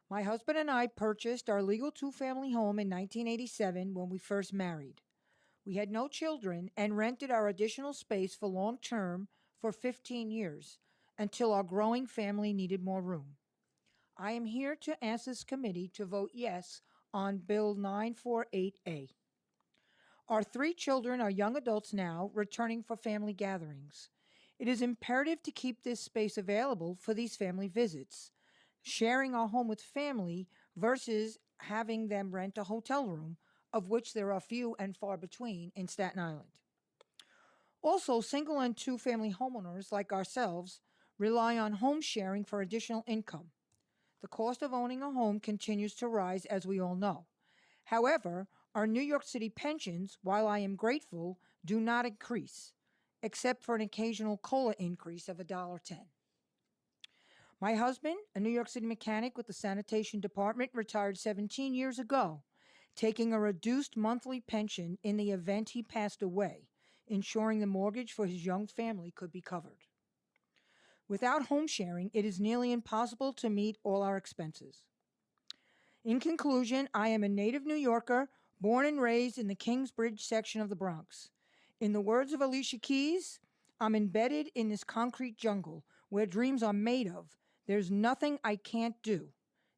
My husband and I purchased our legal two-family home in 1987 when we first married. We had no children and rented our additional space for long-term for 15 years until our growing family needed more room. I am here to ask this committee to vote yes on Bill 948A. Our 3 children are young adults now, returning for family gatherings. It is imperative to keep this space available for these family visits, sharing our home with family versus having them rent a hotel room, of which there are few and far between in Staten Island. Also, single and two-family homeowners like ourselves rely on home sharing for additional income. The cost of owning a home continues to rise, as we all know. However, our New York City pensions, while I am grateful, do not increase, except for an occasional COLA increase of $1.10. My husband, a New York City mechanic with the sanitation department, retired 17 years ago, taking a reduced monthly pension in the event he passed away, ensuring the mortgage for his young family could be covered. Without home sharing, it is nearly impossible to meet all our expenses. In conclusion, I am a native New Yorker, born and raised in the Kingsbridge section of the Bronx. In the words of Alicia Keys, I'm embedded in this concrete jungle where dreams are made of. There's nothing I can't do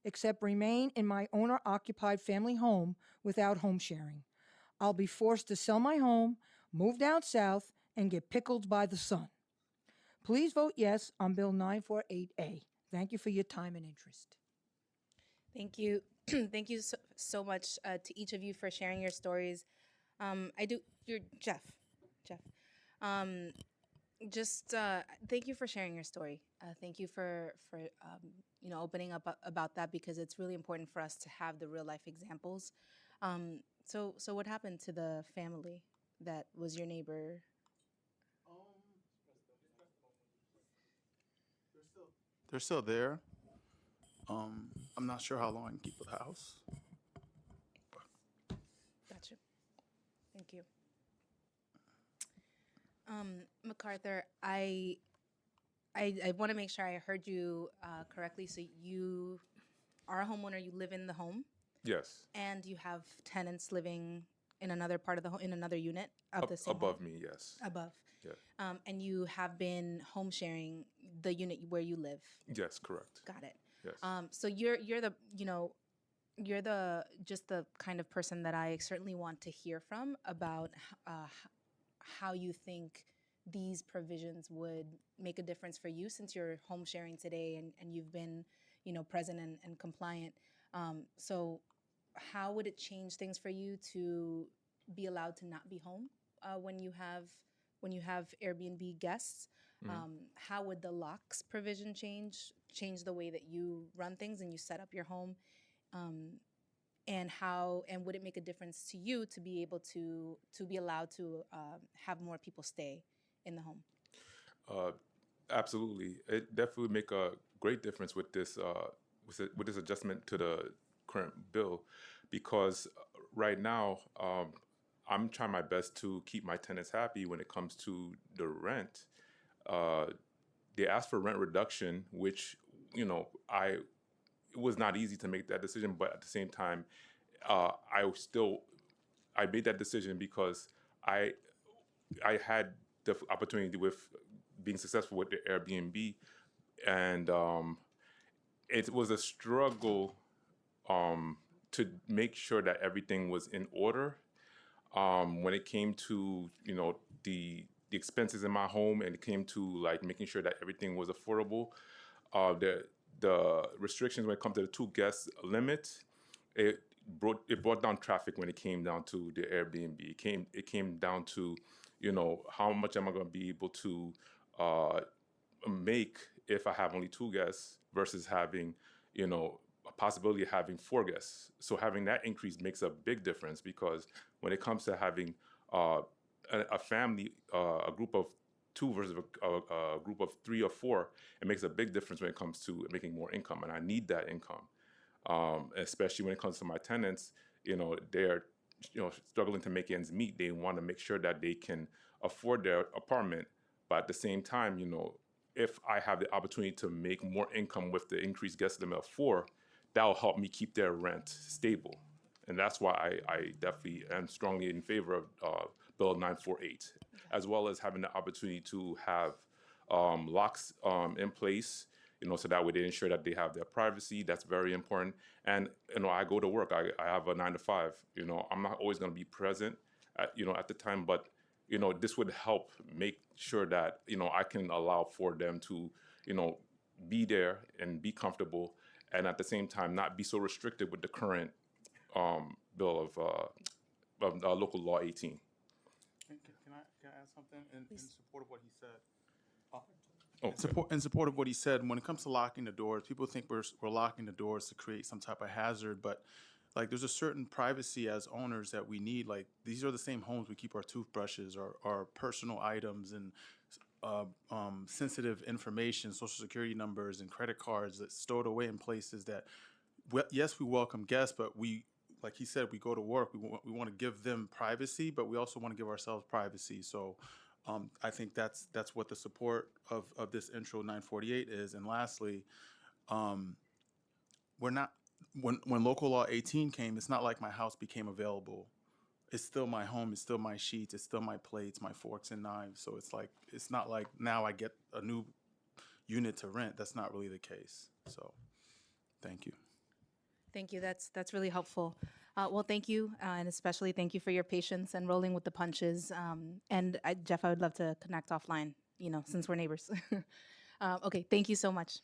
except remain in my owner-occupied family home without home sharing. I'll be forced to sell my home, move down south, and get pickled by the sun. Please vote yes on Bill 948A. Thank you for your time and interest. Thank you. Thank you so much to each of you for sharing your stories. You're Jeff. Thank you for sharing your story. Thank you for opening up about that, because it's really important for us to have the real life examples. So what happened to the family that was your neighbor? They're still there. I'm not sure how long I can keep the house. Gotcha. Thank you. MacArthur, I want to make sure I heard you correctly. So you are a homeowner. You live in the home, Yes. and you have tenants living in another part of the home, in another unit of the same Above home? me, yes. Above. Yeah. And you have been home sharing the unit where you live. Yes, correct. Got it. Yes. So you're the you're the just the kind of person that I certainly want to hear from about how you think these provisions would make a difference for you, since you're home sharing today and you've been present and compliant. So how would it change things for you to be allowed to not be home when you have Airbnb guests? How would the locks provision change the way that you run things and you set up your home? And would it make a difference to you to be able to be allowed to have more people stay in the home? Absolutely. It definitely make a great difference with this with this adjustment to the current bill, because right now I'm trying my best to keep my tenants happy when it comes to the rent. They asked for rent reduction, which it was not easy to make that decision, but at the same time, I made that decision because I had the opportunity with being successful with the Airbnb, and it was a struggle to make sure that everything was in order when it came to the expenses in my home, and it came to like making sure that everything was affordable. The restrictions when it comes to the 2 guest limit, it brought down traffic when it came down to the Airbnb. It came down to how much am I going to be able to make if I have only 2 guests versus having a possibility of having 4 guests. So having that increase makes a big difference, because when it comes to having a family, a group of 2 versus a group of 3 or 4, it makes a big difference when it comes to making more income, and I need that income, especially when it comes to my tenants. They're struggling to make ends meet. They want to make sure that they can afford their apartment, but at the same time, if I have the opportunity to make more income with the increased guest limit of 4, that will help me keep their rent stable. And that's why I definitely am strongly in favor of Bill 948, as well as having the opportunity to have locks in place, so that way they ensure that they have their privacy. That's very important. And I go to work. I have a 9 to 5. I'm not always going to be present at the time, but this would help make sure that I can allow for them to be there and be comfortable, and at the same time not be so restricted with the current bill of local law 18. Can I add something in support of what he said? Okay. In support of what he said, when it comes to locking the doors, people think we're locking the doors to create some type of hazard, but like there's a certain privacy as owners that we need. Like these are the same homes we keep our toothbrushes, our personal items, and sensitive information, social security numbers, and credit cards that's stored away in places that, yes, we welcome guests, but we, like he said, we go to work. We want to give them privacy, but we also want to give ourselves privacy. So I think that's what the support of this intro 948 is. And lastly, we're not, when local law 18 came, it's not like my house became available. It's still my home. It's still my sheets. It's still my plates, my forks and knives. So it's not like now I get a new unit to rent. That's not really the case. So thank you. Thank you. That's really helpful. Well, thank you, and especially thank you for your patience and rolling with the punches. And Jeff, I would love to connect offline, since we're neighbors. Okay, thank you so much.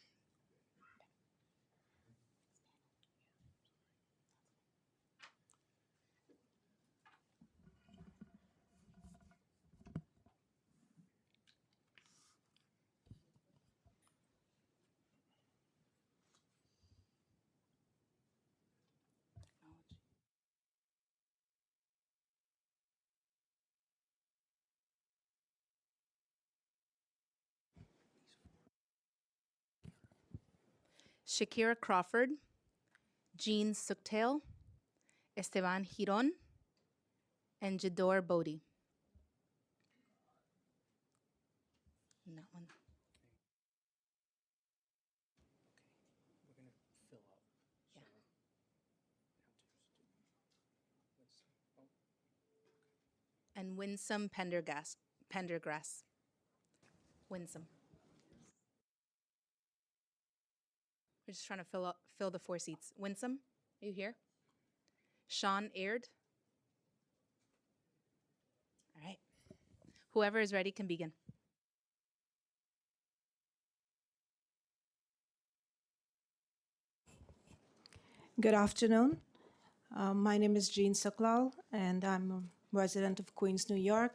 Shakira Crawford, Jean Suktail, Esteban Giron, and Jador Bodie. And that one. And Winsome Pendergrass. Winsome. We're just trying to fill the 4 seats. Winsome, are you here? Sean Aird. All right. Whoever is ready can begin. Good afternoon. My name is Jean Suklal, and I'm a resident of Queens, New York.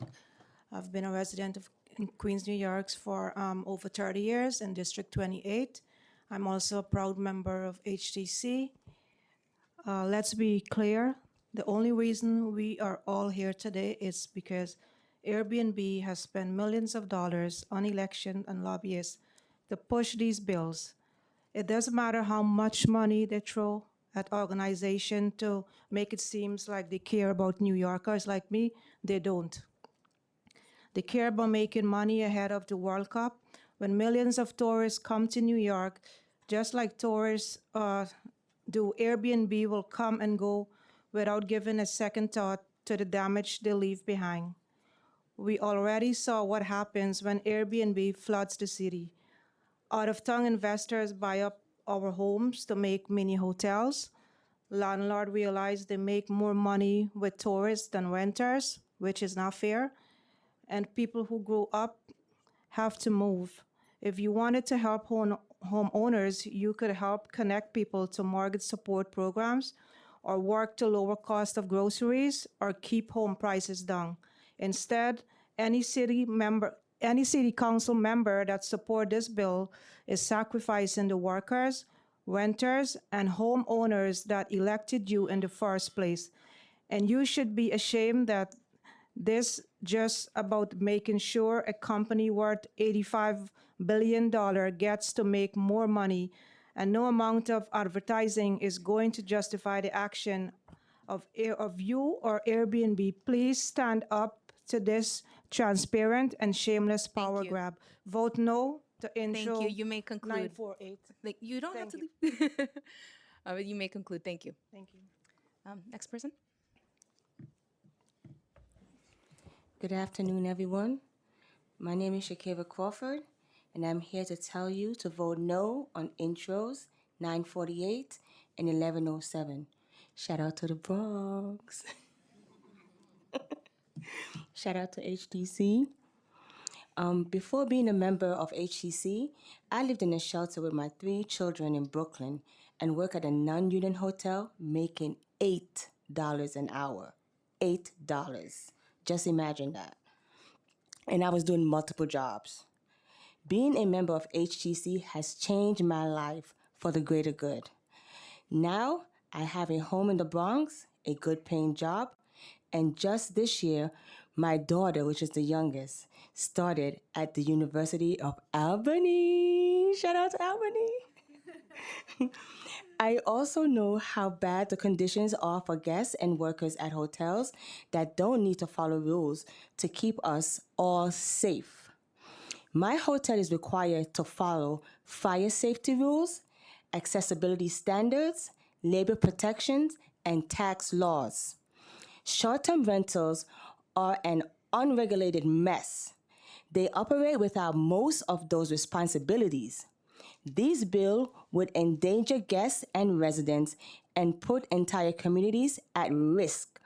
I've been a resident of Queens, New York for over 30 years in District 28. I'm also a proud member of HTC. Let's be clear, the only reason we are all here today is because Airbnb has spent millions of dollars on election and lobbyists to push these bills. It doesn't matter how much money they throw at organization to make it seem like they care about New Yorkers like me, they don't. They care about making money ahead of the World Cup. When millions of tourists come to New York, just like tourists do, Airbnb will come and go without giving a second thought to the damage they leave behind. We already saw what happens when Airbnb floods the city. Out-of-town investors buy up our homes to make mini hotels. Landlords realize they make more money with tourists than renters, which is not fair. And people who grow up have to move. If you wanted to help homeowners, you could help connect people to mortgage support programs, or work to lower cost of groceries, or keep home prices down. Instead, any city council member that supports this bill is sacrificing the workers, renters, and homeowners that elected you in the first place. And you should be ashamed that this just about making sure a company worth $85 billion gets to make more money, and no amount of advertising is going to justify the action of you or Airbnb. Please stand up to this transparent and shameless power grab. Vote no to intro. Thank you. You may conclude. 948. You don't have to leave. You may conclude. Thank you. Thank you. Next person. Good afternoon, everyone. My name is Shakira Crawford, and I'm here to tell you to vote no on intros 948 and 1107. Shout out to the Bronx. Shout out to HTC. Before being a member of HTC, I lived in a shelter with my 3 children in Brooklyn and worked at a non-union hotel making $8 an hour. $8. Just imagine that. And I was doing multiple jobs. Being a member of HTC has changed my life for the greater good. Now, I have a home in the Bronx, a good paying job, and just this year, my daughter, which is the youngest, started at the University of Albany. Shout out to Albany. I also know how bad the conditions are for guests and workers at hotels that don't need to follow rules to keep us all safe. My hotel is required to follow fire safety rules, accessibility standards, labor protections, and tax laws. Short-term rentals are an unregulated mess. They operate without most of those responsibilities. This bill would endanger guests and residents and put entire communities at risk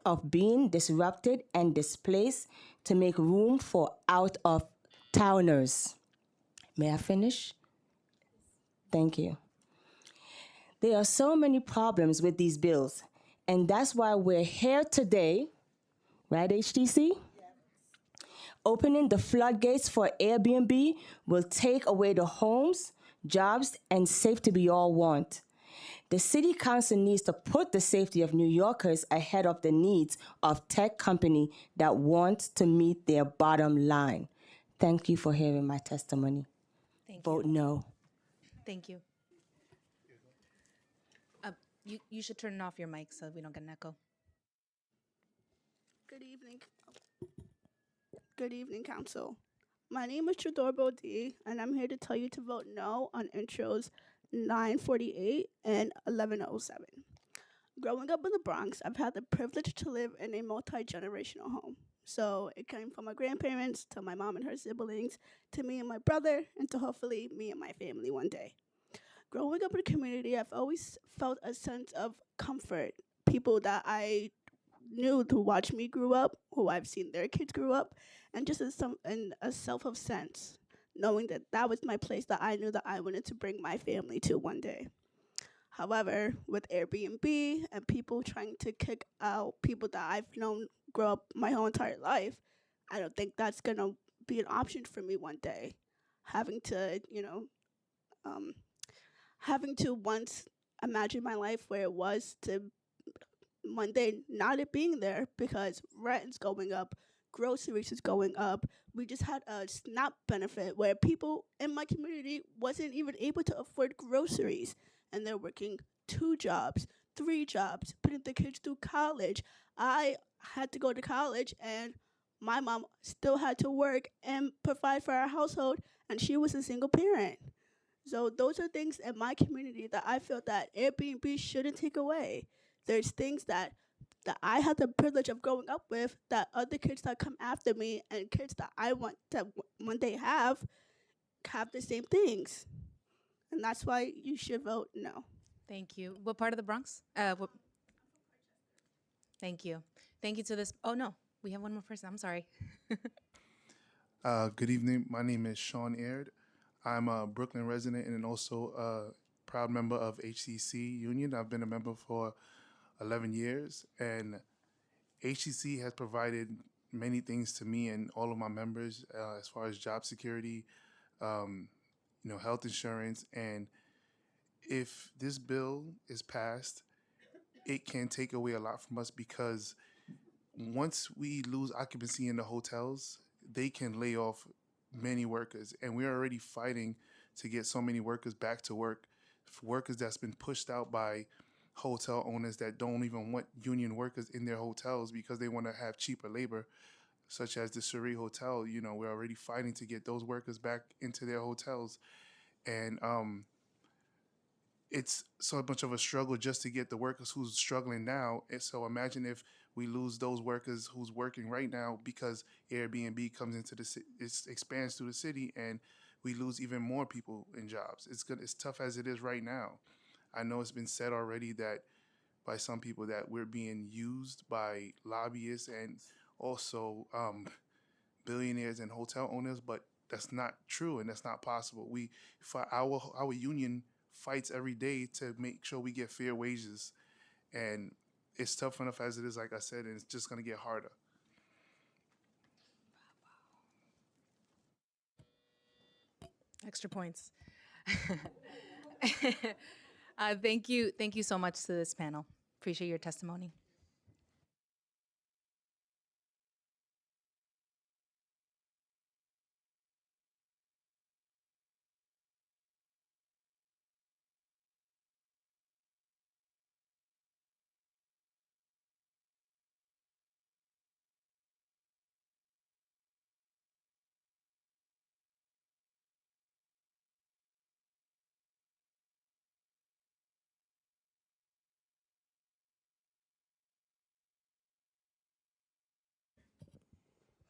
of being disrupted and displaced to make room for out-of-towners. May I finish? Thank you. There are so many problems with these bills, and that's why we're here today, right, HTC? Opening the floodgates for Airbnb will take away the homes, jobs, and safety we all want. The City Council needs to put the safety of New Yorkers ahead of the needs of tech companies that want to meet their bottom line. Thank you for hearing my testimony. Thank Vote no. Thank you. You should turn off your mic so we don't get an echo. Good evening. Good evening, Council. My name is Chador Bodie, and I'm here to tell you to vote no on intros 948 and 1107. Growing up in the Bronx, I've had the privilege to live in a multi-generational home. So it came from my grandparents to my mom and her siblings to me and my brother and to hopefully me and my family one day. Growing up in a community, I've always felt a sense of comfort. People that I knew to watch me grow up, who I've seen their kids grow up, and just a self of sense, knowing that that was my place that I knew that I wanted to bring my family to one day. However, with Airbnb and people trying to kick out people that I've known grow up my whole entire life, I don't think that's gonna be an option for me one day. Having to, having to once imagine my life where it was to one day not it being there because rent is going up, groceries is going up. We just had a SNAP benefit where people in my community wasn't even able to afford groceries, and they're working 2 jobs, 3 jobs, putting the kids through college. I had to go to college, and my mom still had to work and provide for our household, and she was a single parent. So those are things in my community that I feel that Airbnb shouldn't take away. There's things that I had the privilege of growing up with that other kids that come after me and kids that I want to one day have the same things. And that's why you should vote no. Thank you. What part of the Bronx? Thank you. Thank you to this. Oh, no. We have one more person. I'm sorry. Good evening. My name is Sean Aird. I'm a Brooklyn resident and also a proud member of HCC Union. I've been a member for 11 years, and HCC has provided many things to me and all of my members as far as job security, health insurance. And if this bill is passed, it can take away a lot from us because once we lose occupancy in the hotels, they can lay off many workers. And we're already fighting to get so many workers back to work, workers that's been pushed out by hotel owners that don't even want union workers in their hotels because they want to have cheaper labor, such as the Surrey Hotel. We're already fighting to get those workers back into their hotels. And it's so much of a struggle just to get the workers who's struggling now. And so imagine if we lose those workers who's working right now because Airbnb comes into it expands through the city, and we lose even more people in jobs. It's tough as it is right now. I know it's been said already that by some people that we're being used by lobbyists and also billionaires and hotel owners, but that's not true and that's not possible. Our union fights every day to make sure we get fair wages, and it's tough enough as it is, like I said, and it's just going to get harder. Extra points. Thank you. Thank you so much to this panel. Appreciate your testimony.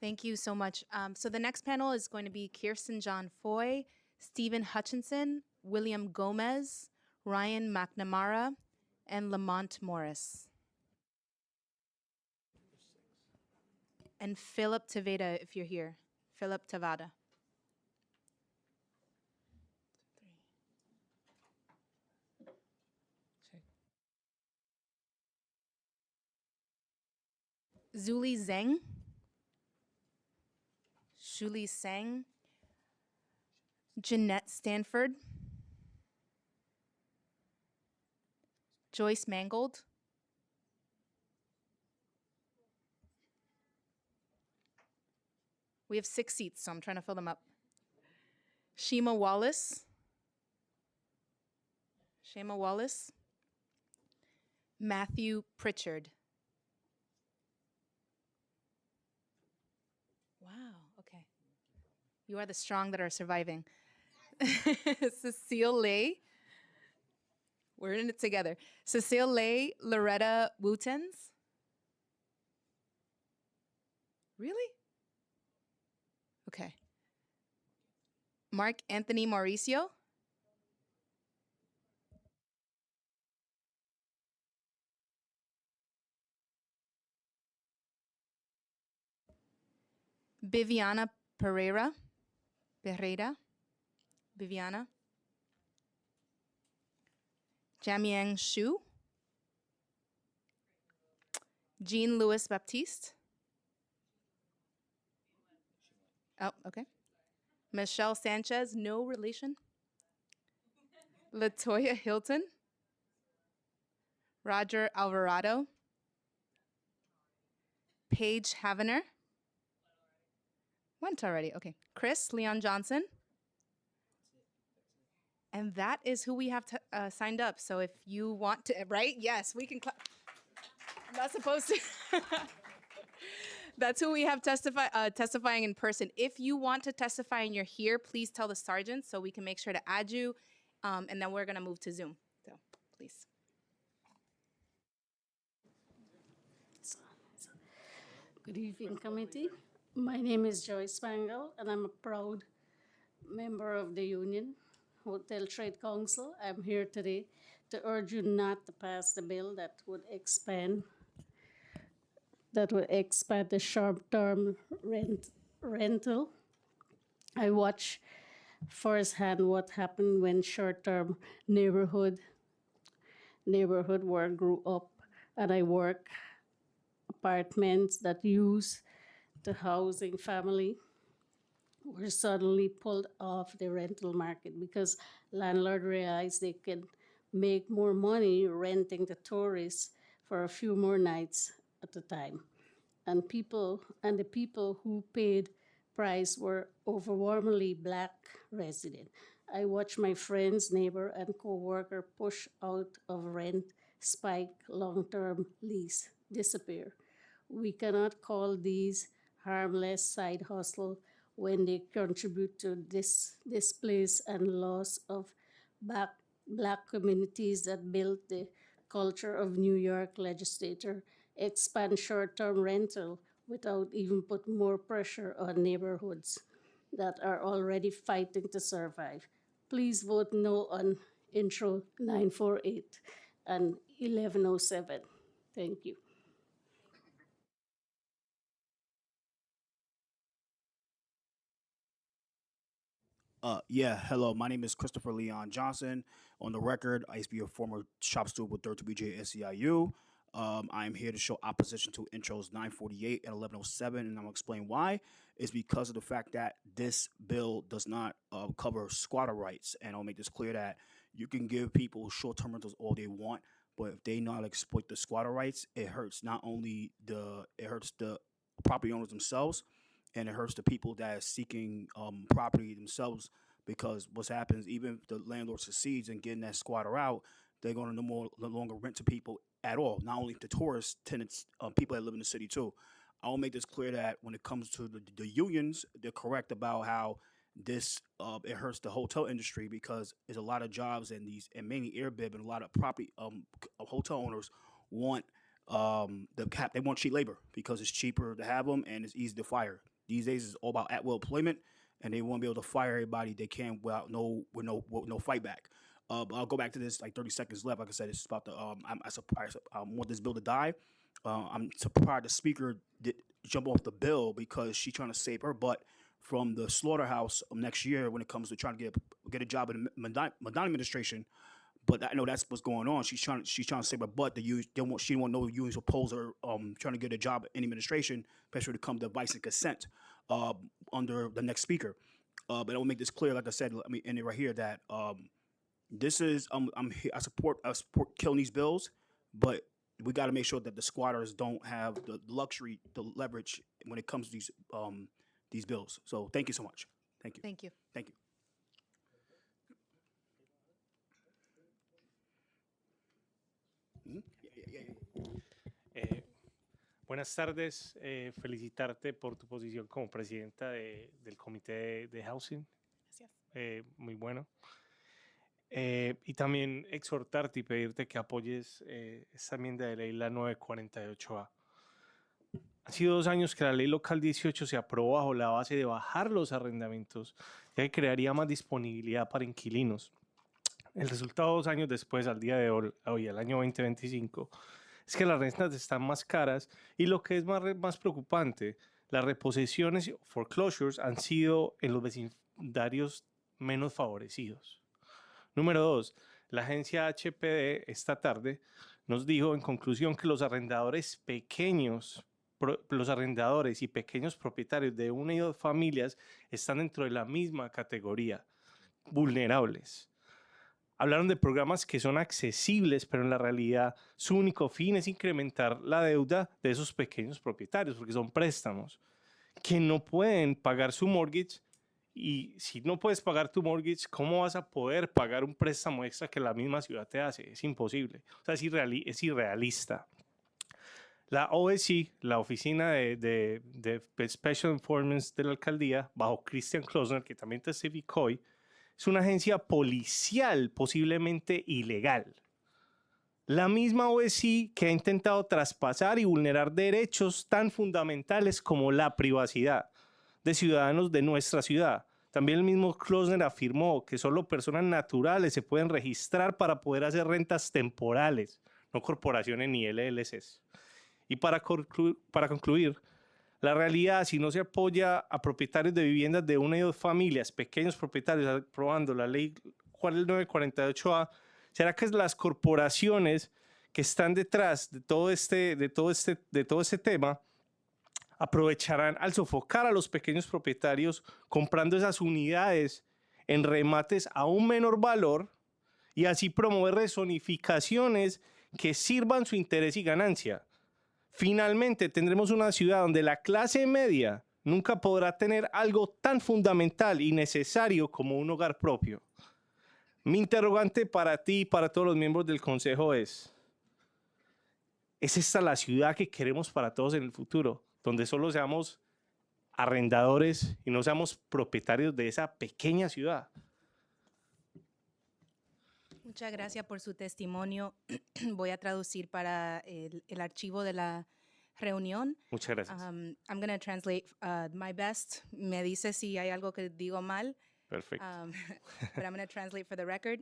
Thank you so much. So the next panel is going to be Kirsten John Foy, Stephen Hutchinson, William Gomez, Ryan McNamara, and Lamont Morris. And Philip Tavada, if you're here. Philip Tavada. Zuli Zheng. Shuli Sang, Jeanette Stanford, Joyce Mangold, we have 6 seats, so I'm trying to fill them up. Shema Wallace, Matthew Pritchard. Wow, okay. You are the strong that are surviving. Cecile Lay. We're in it together. Cecile Lay Loretta Wootens. Really? Okay. Mark Anthony Mauricio. Viviana Pereira. Viviana. Jamiang Shu. Jean Louis Baptiste. Oh, okay. Michelle Sanchez, no relation. Latoya Hilton. Roger Alvarado. Paige Havener. Went already, okay. Chris Leon Johnson. And that is who we have signed up. So if you want to, right? Yes, we can clap. I'm not supposed to. That's who we have testifying in person. If you want to testify and you're here, please tell the sergeant so we can make sure to add you. And then we're gonna move to Zoom, so please. Good evening, committee. My name is Joyce Spangle, and I'm a proud member of the union, Hotel Trade Council. I'm here today to urge you not to pass the bill that would expand the short-term rental. I watch firsthand what happened when short-term neighborhood where I grew up, and I work apartments that use the housing family were suddenly pulled off the rental market because landlord realized they could make more money renting to tourists for a few more nights at a time. And the people who paid price were overwhelmingly Black residents. I watched my friends, neighbor, and co-worker push out of rent, spike, long-term lease, disappear. We cannot call these harmless side hustle when they contribute to this displace and loss of Black communities that built the culture of New York legislature, expand short-term rental without even put more pressure on neighborhoods that are already fighting to survive. Please vote no on Intro 948 and 1107. Thank you. Hello. My name is Christopher Leon Johnson. On the record, I used to be a former shop steward with 32BJ SEIU. I am here to show opposition to intros 948 and 1107, and I'm going to explain why. It's because of the fact that this bill does not cover squatter rights, and I'll make this clear that you can give people short-term rentals all they want, but if they not exploit the squatter rights, it hurts not only the property owners themselves, and it hurts the people that are seeking property themselves, because what happens, even if the landlord succeeds in getting that squatter out, they're going to no longer rent to people at all, not only to tourist tenants, people that live in the city too. I'll make this clear that when it comes to the unions, they're correct about how this it hurts the hotel industry, because there's a lot of jobs and mainly Airbnb, and a lot of property hotel owners want they want cheap labor because it's cheaper to have them and it's easy to fire. These days it's all about at-will employment, and they want to be able to fire everybody they can without no fight back. But I'll go back to this, like 30 seconds left. Like I said, it's about the I want this bill to die. I'm surprised the speaker did jump off the bill because she's trying to save her butt from the slaughterhouse next year when it comes to trying to get a job in the Madonna administration. But I know that's what's going on. She's trying to save her butt. She don't want no unions oppose her trying to get a job in administration, especially to come to advice and consent under the next speaker. But I will make this clear. Like I said, let me end it right here. That this is I support killing these bills, but we got to make sure that the squatters don't have the luxury, the leverage when it comes to these bills. So thank you so much. Thank you. Thank you. Thank you. Buenas tardes, felicitarte por tu posición como presidenta del Comité de Housing. Muy bueno. Y también exhortarte y pedirte que apoyes esta enmienda de ley, la 948A. Han sido 2 años que la ley local 18 se aprobó bajo la base de bajar los arrendamientos, ya que crearía más disponibilidad para inquilinos. El resultado 2 años después, al día de hoy, al año 2025, es que las rentas están más caras y lo que es más preocupante, las reposiciones y foreclosures han sido en los vecindarios menos favorecidos. Número 2, la agencia HPD esta tarde nos dijo en conclusión que los arrendadores y pequeños propietarios de una y dos familias están dentro de la misma categoría, vulnerables. Hablaron de programas que son accesibles, pero en la realidad su único fin es incrementar la deuda de esos pequeños propietarios, porque son préstamos que no pueden pagar su mortgage. Y si no puedes pagar tu mortgage, ¿cómo vas a poder pagar un préstamo extra que la misma ciudad te hace? Es imposible. O sea, es irrealista. La OSC, la Oficina de Special Informants de la Alcaldía, bajo Christian Klosner, que también testificó hoy, es una agencia policial posiblemente ilegal. La misma OSC que ha intentado traspasar y vulnerar derechos tan fundamentales como la privacidad de ciudadanos de nuestra ciudad. También el mismo Klosner afirmó que solo personas naturales se pueden registrar para poder hacer rentas temporales, no corporaciones ni LLCs. Y para concluir, la realidad, si no se apoya a propietarios de viviendas de una y dos familias, pequeños propietarios, aprobando la ley 948A, será que las corporaciones que están detrás de todo este tema aprovecharán al sofocar a los pequeños propietarios comprando esas unidades en remates a un menor valor y así promover rezonificaciones que sirvan su interés y ganancia. Finalmente tendremos una ciudad donde la clase media nunca podrá tener algo tan fundamental y necesario como un hogar propio. Mi interrogante para ti y para todos los miembros del Consejo ¿es esta la ciudad que queremos para todos en el futuro? Donde solo seamos arrendadores y no seamos propietarios de esa pequeña ciudad. Muchas gracias por su testimonio. Voy a traducir para el archivo de la reunión. Muchas gracias. I'm going to translate my best. Me dice si hay algo que digo mal. Perfect. But I'm going to translate for the record.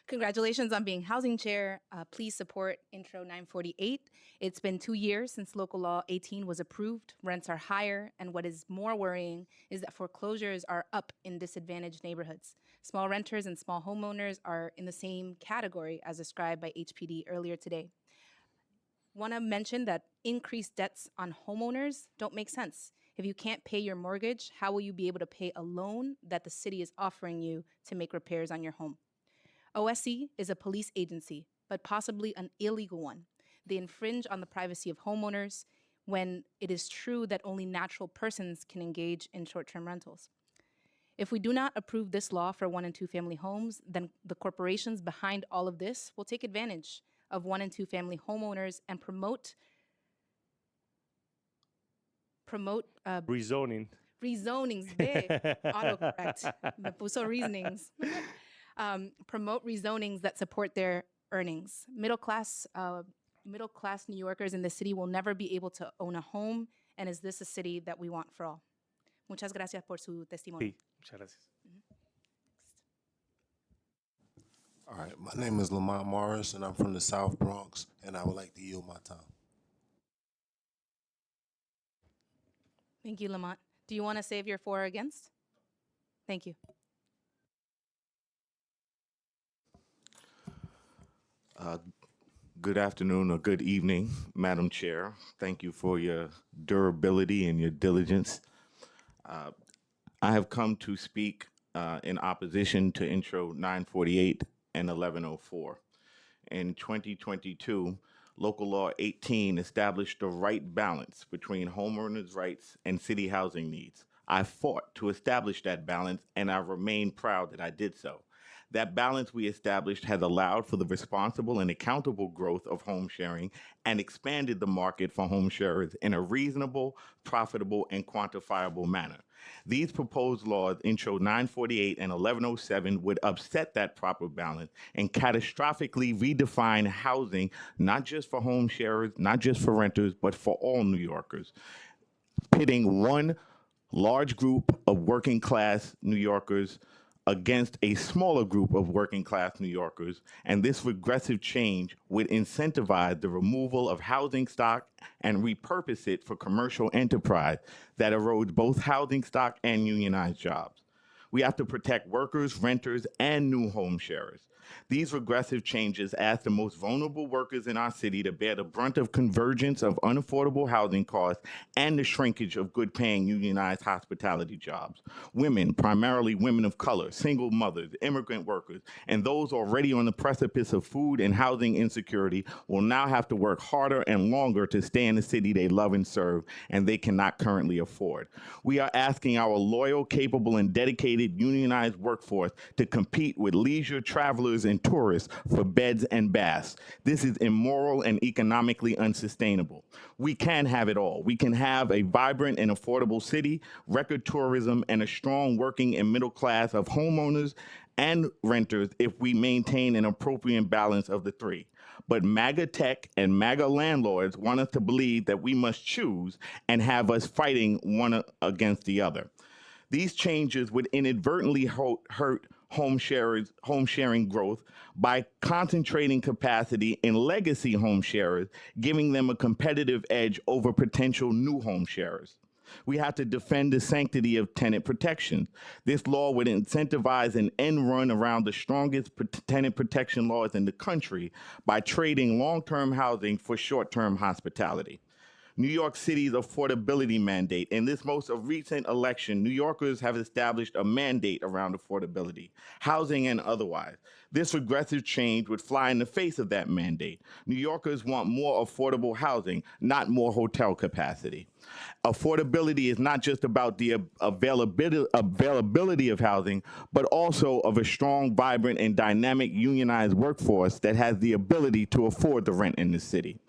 Congratulations on being housing chair. Please support Intro 948. It's been 2 years since Local Law 18 was approved. Rents are higher, and what is more worrying is that foreclosures are up in disadvantaged neighborhoods. Small renters and small homeowners are in the same category as described by HPD earlier today. Want to mention that increased debts on homeowners don't make sense. If you can't pay your mortgage, how will you be able to pay a loan that the city is offering you to make repairs on your home? OSC is a police agency, but possibly an illegal one. They infringe on the privacy of homeowners when it is true that only natural persons can engage in short-term rentals. If we do not approve this law for 1- and 2-family homes, then the corporations behind all of this will take advantage of 1- and 2-family homeowners and promote Rezoning. rezonings. Autocorrect. Me puso reasonings. Promote rezonings that support their earnings. Middle class New Yorkers in the city will never be able to own a home, and is this a city that we want for all? Muchas gracias por su testimonio. Sí, muchas gracias. All right, my name is Lamont Morris, and I'm from the South Bronx, and I would like to yield my time. Thank you, Lamont. Do you want to save your for or against? Thank you. Good afternoon or good evening, Madam Chair. Thank you for your durability and your diligence. I have come to speak in opposition to Intro 948 and 1104. In 2022, Local Law 18 established the right balance between homeowners' rights and city housing needs. I fought to establish that balance, and I remain proud that I did so. That balance we established has allowed for the responsible and accountable growth of home sharing and expanded the market for home sharers in a reasonable, profitable, and quantifiable manner. These proposed laws, Intro 948 and 1107, would upset that proper balance and catastrophically redefine housing, not just for home sharers, not just for renters, but for all New Yorkers, pitting one large group of working class New Yorkers against a smaller group of working class New Yorkers, and this regressive change would incentivize the removal of housing stock and repurpose it for commercial enterprise that erodes both housing stock and unionized jobs. We have to protect workers, renters, and new home sharers. These regressive changes ask the most vulnerable workers in our city to bear the brunt of convergence of unaffordable housing costs and the shrinkage of good-paying unionized hospitality jobs. Women, primarily women of color, single mothers, immigrant workers, and those already on the precipice of food and housing insecurity will now have to work harder and longer to stay in the city they love and serve, and they cannot currently afford. We are asking our loyal, capable, and dedicated unionized workforce to compete with leisure travelers and tourists for beds and baths. This is immoral and economically unsustainable. We can have it all. We can have a vibrant and affordable city, record tourism, and a strong working and middle class of homeowners and renters if we maintain an appropriate balance of the three. But MAGA tech and MAGA landlords want us to believe that we must choose and have us fighting one against the other. These changes would inadvertently hurt home sharing growth by concentrating capacity in legacy home sharers, giving them a competitive edge over potential new home sharers. We have to defend the sanctity of tenant protection. This law would incentivize an end run around the strongest tenant protection laws in the country by trading long-term housing for short-term hospitality. New York City's affordability mandate. In this most recent election, New Yorkers have established a mandate around affordability, housing and otherwise. This regressive change would fly in the face of that mandate. New Yorkers want more affordable housing, not more hotel capacity. Affordability is not just about the availability of housing, but also of a strong, vibrant, and dynamic unionized workforce that has the ability to afford the rent in the city.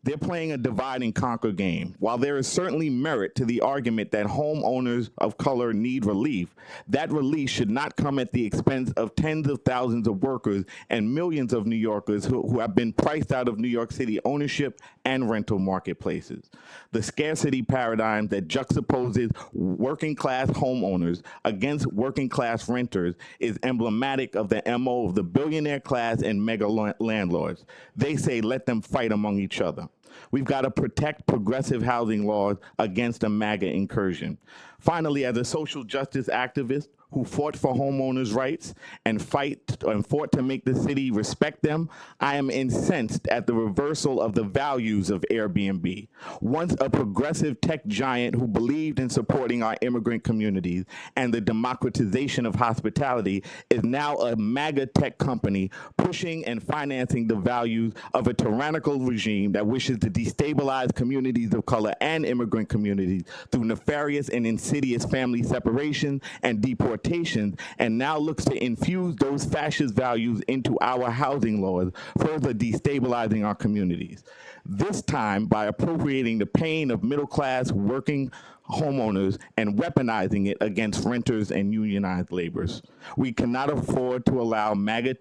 They're playing a divide and conquer game. While there is certainly merit to the argument that homeowners of color need relief, that relief should not come at the expense of tens of thousands of workers and millions of New Yorkers who have been priced out of New York City ownership and rental marketplaces. The scarcity paradigm that juxtaposes working class homeowners against working class renters is emblematic of the MO of the billionaire class and mega landlords. They say let them fight among each other. We've got to protect progressive housing laws against a MAGA incursion. Finally, as a social justice activist who fought for homeowners' rights and fought to make the city respect them, I am incensed at the reversal of the values of Airbnb. Once a progressive tech giant who believed in supporting our immigrant communities and the democratization of hospitality is now a MAGA tech company pushing and financing the values of a tyrannical regime that wishes to destabilize communities of color and immigrant communities through nefarious and insidious family separation and deportation, and now looks to infuse those fascist values into our housing laws, further destabilizing our communities. This time by appropriating the pain of middle-class working homeowners and weaponizing it against renters and unionized laborers. We cannot afford to allow a MAGA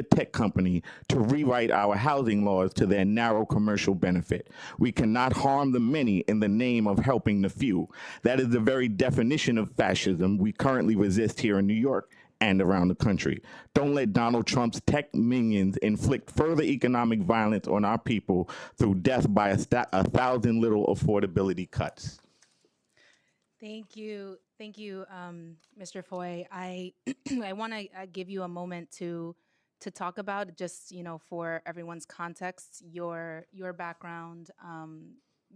tech company to rewrite our housing laws to their narrow commercial benefit. We cannot harm the many in the name of helping the few. That is the very definition of fascism we currently resist here in New York and around the country. Don't let Donald Trump's tech minions inflict further economic violence on our people through death by 1,000 little affordability cuts. Thank you, Mr. Foy. I I want to give you a moment to talk about just for everyone's context, your background,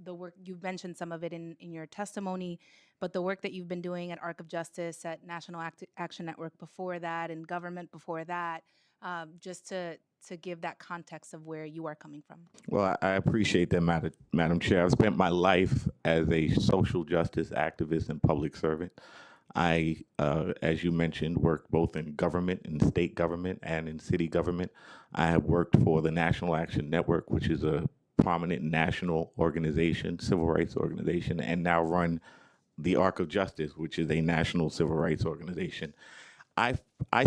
the work you've mentioned some of it in your testimony, but the work that you've been doing at Arc of Justice, at National Action Network before that, and government before that, just to give that context of where you are coming from. Well, I appreciate that, Madam Chair. I've spent my life as a social justice activist and public servant. I, as you mentioned, worked both in government, in state government, and in city government. I have worked for the National Action Network, which is a prominent national organization, civil rights organization, and now run the Arc of Justice, which is a national civil rights organization. I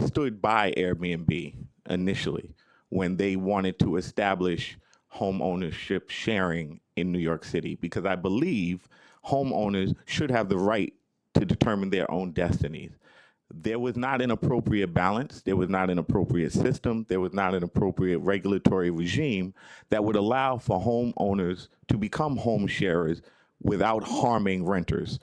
stood by Airbnb initially when they wanted to establish home ownership sharing in New York City, because I believe homeowners should have the right to determine their own destinies. There was not an appropriate balance. There was not an appropriate system. There was not an appropriate regulatory regime that would allow for homeowners to become home sharers without harming renters.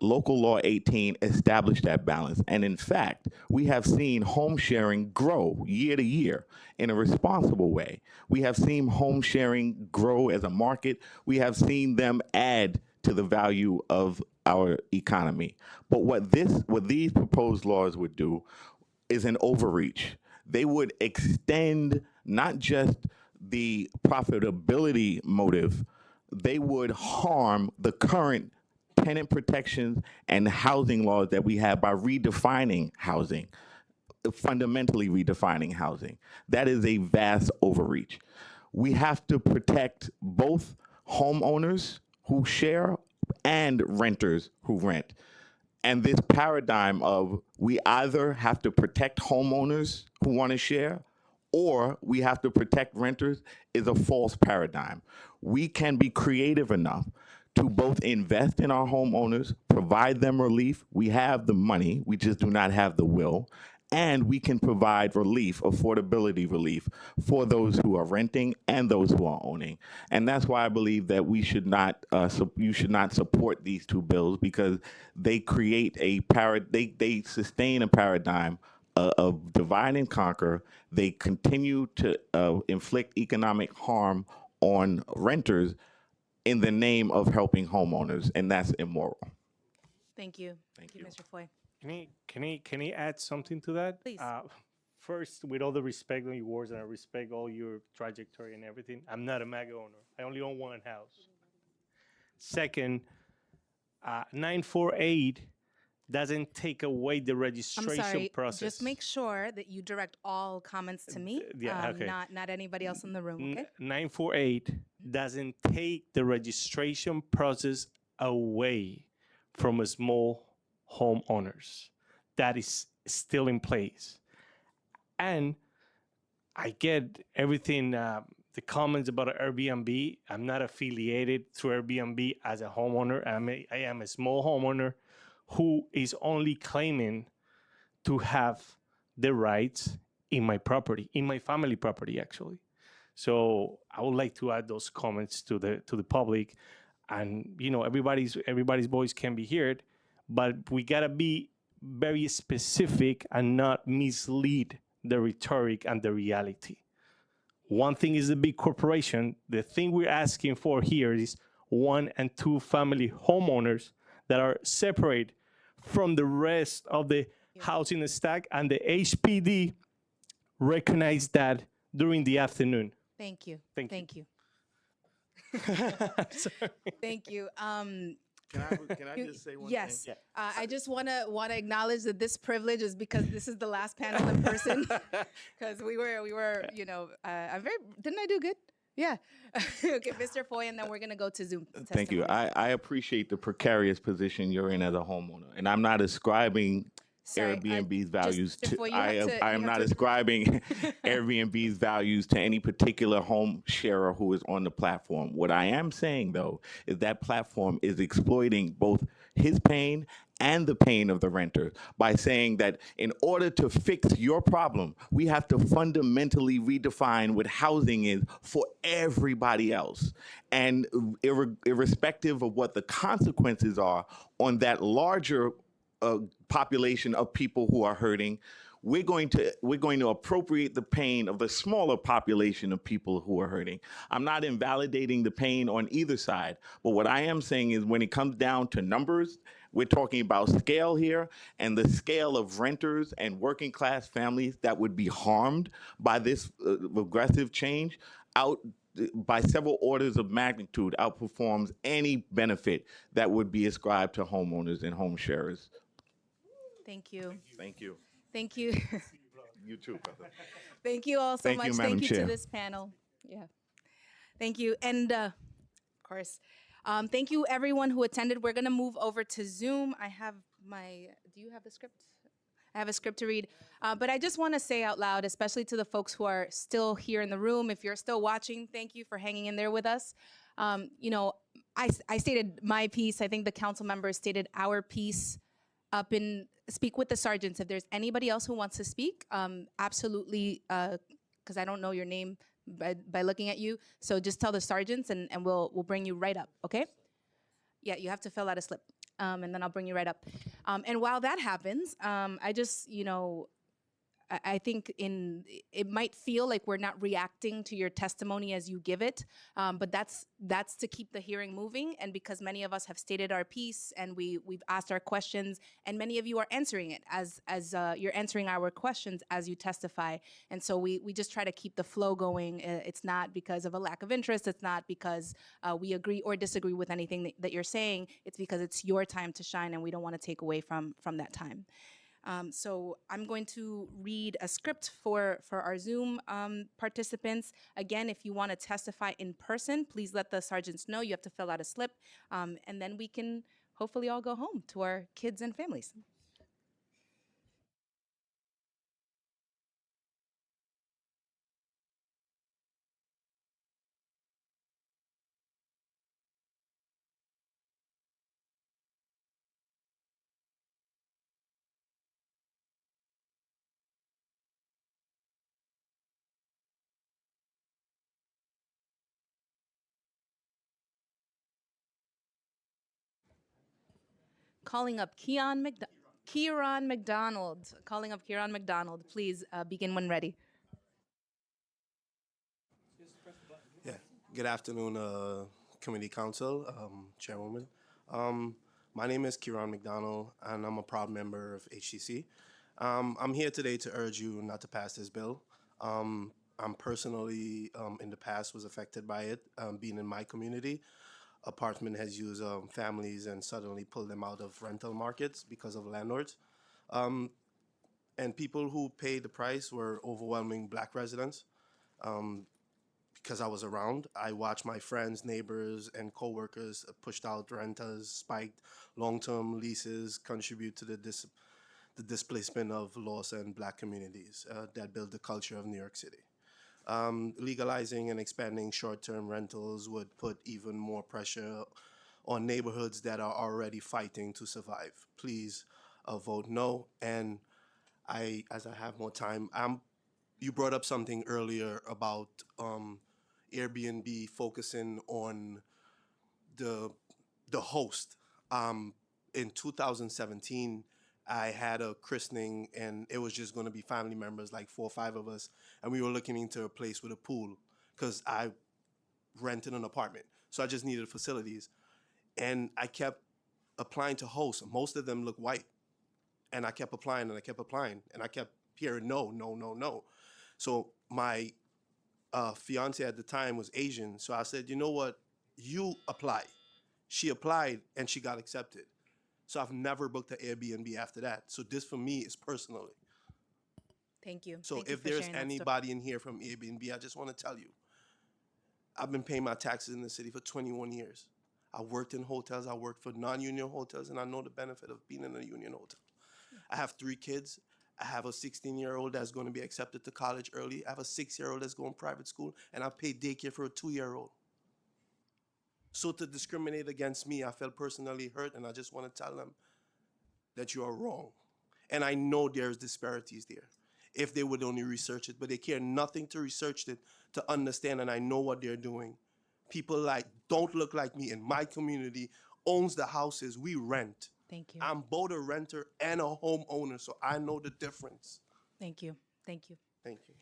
Local Law 18 established that balance. And in fact, we have seen home sharing grow year to year in a responsible way. We have seen home sharing grow as a market. We have seen them add to the value of our economy. But what these proposed laws would do is an overreach. They would extend not just the profitability motive, they would harm the current tenant protections and housing laws that we have by redefining housing, fundamentally redefining housing. That is a vast overreach. We have to protect both homeowners who share and renters who rent. And this paradigm of we either have to protect homeowners who want to share or we have to protect renters is a false paradigm. We can be creative enough to both invest in our homeowners, provide them relief. We have the money, we just do not have the will. And we can provide relief, affordability relief, for those who are renting and those who are owning. And that's why I believe that we should not, you should not support these two bills, because they create they sustain a paradigm of divide and conquer. They continue to inflict economic harm on renters in the name of helping homeowners, and that's immoral. Thank you. Thank you, Mr. Foy. Can I add something to that? Please. First, with all the respect on your words, and I respect all your trajectory and everything, I'm not a MAGA owner. I only own one house. Second, 948 doesn't take away the I'm registration sorry. process. Just make sure that you direct all comments to me, okay. not anybody else in the room. Okay. 948 doesn't take the registration process away from small homeowners. That is still in place. And I get everything, the comments about Airbnb. I'm not affiliated to Airbnb as a homeowner. I am a small homeowner who is only claiming to have the rights in my property, in my family property, actually. So I would like to add those comments to the public, and everybody's voice can be heard, but we gotta be very specific and not mislead the rhetoric and the reality. One thing is the big corporation. The thing we're asking for here is 1 and 2 family homeowners that are separate from the rest of the housing stack, and the HPD recognized that during the afternoon. Thank you. Thank you. Thank you. Can I just say one yes. thing? I just want to acknowledge that this privilege is because this is the last panel in person. Because we were I'm very. Didn't I do good? Yeah. Okay, Mr. Foy, and then we're gonna go to Zoom. Thank you. testimony. I appreciate the precarious position you're in as a homeowner, and I'm not ascribing Sorry, Airbnb's values Mr. to. Foy, you I have to- am you have not to- ascribing Airbnb's values to any particular home sharer who is on the platform. What I am saying, though, is that platform is exploiting both his pain and the pain of the renter by saying that in order to fix your problem, we have to fundamentally redefine what housing is for everybody else. And irrespective of what the consequences are on that larger population of people who are hurting, we're going to appropriate the pain of the smaller population of people who are hurting. I'm not invalidating the pain on either side, but what I am saying is when it comes down to numbers, we're talking about scale here, and the scale of renters and working class families that would be harmed by this regressive change by several orders of magnitude outperforms any benefit that would be ascribed to homeowners and home sharers. Thank you. Thank you. Thank you. You too, brother. Thank you all so Thank much. you, Madam Thank you Chair. to this panel. Yeah. Thank you. And of course, thank you everyone who attended. We're going to move over to Zoom. I have do you have the script? I have a script to read. But I just want to say out loud, especially to the folks who are still here in the room, if you're still watching, thank you for hanging in there with us. You know, I stated my piece. I think the council members stated our piece up in speak with the sergeants. If there's anybody else who wants to speak, absolutely, because I don't know your name by looking at you. So just tell the sergeants and we'll bring you right up, okay? Yeah, you have to fill out a slip. And then I'll bring you right up. And while that happens, I just, you know, I think it might feel like we're not reacting to your testimony as you give it, but that's to keep the hearing moving. And because many of us have stated our piece and we've asked our questions, and many of you are answering it as you're answering our questions as you testify. And so we just try to keep the flow going. It's not because of a lack of interest. It's not because we agree or disagree with anything that you're saying. It's because it's your time to shine, and we don't want to take away from that time. So I'm going to read a script for our Zoom participants. Again, if you want to testify in person, please let the sergeants know. You have to fill out a slip, and then we can hopefully all go home to our kids and families. Calling up Kieran McDonald. Calling up Kieran McDonald. Please begin when ready. Yeah. Good afternoon, Committee Council, Chairwoman. My name is Kieran McDonald, and I'm a proud member of HCC. I'm here today to urge you not to pass this bill. I'm personally, in the past, was affected by it, being in my community. Apartment has used families and suddenly pulled them out of rental markets because of landlords. And people who paid the price were overwhelming Black residents. Because I was around, I watched my friends, neighbors, and coworkers pushed out renters, spiked long-term leases, contribute to the displacement of lost and Black communities that build the culture of New York City. Legalizing and expanding short-term rentals would put even more pressure on neighborhoods that are already fighting to survive. Please vote no. And as I have more time, you brought up something earlier about Airbnb focusing on the host. In 2017, I had a christening, and it was just going to be family members, like 4 or 5 of us, and we were looking into a place with a pool because I rented an apartment, so I just needed facilities. And I kept applying to host. Most of them look white, and I kept applying and I kept applying, and I kept hearing no, no, no, no. So my fiance at the time was Asian, so I said, you know what, you apply. She applied and she got accepted. So I've never booked an Airbnb after that. So this for me is personally. Thank you. Thank So you If for there's sharing that story. anybody in here from Airbnb, I just want to tell you, I've been paying my taxes in the city for 21 years. I worked in hotels, I worked for non-union hotels, and I know the benefit of being in a union hotel. I have 3 kids. I have a 16-year-old that's going to be accepted to college early. I have a 6-year-old that's going to private school, and I pay daycare for a 2-year-old. So to discriminate against me, I felt personally hurt, and I just want to tell them that you are wrong. And I know there's disparities there. If they would only research it, but they care nothing to research it to understand, and I know what they're doing. People like don't look like me in my community owns the houses we rent. Thank you. I'm both a renter and a homeowner, so I know the difference. Thank you. Thank you. Thank you.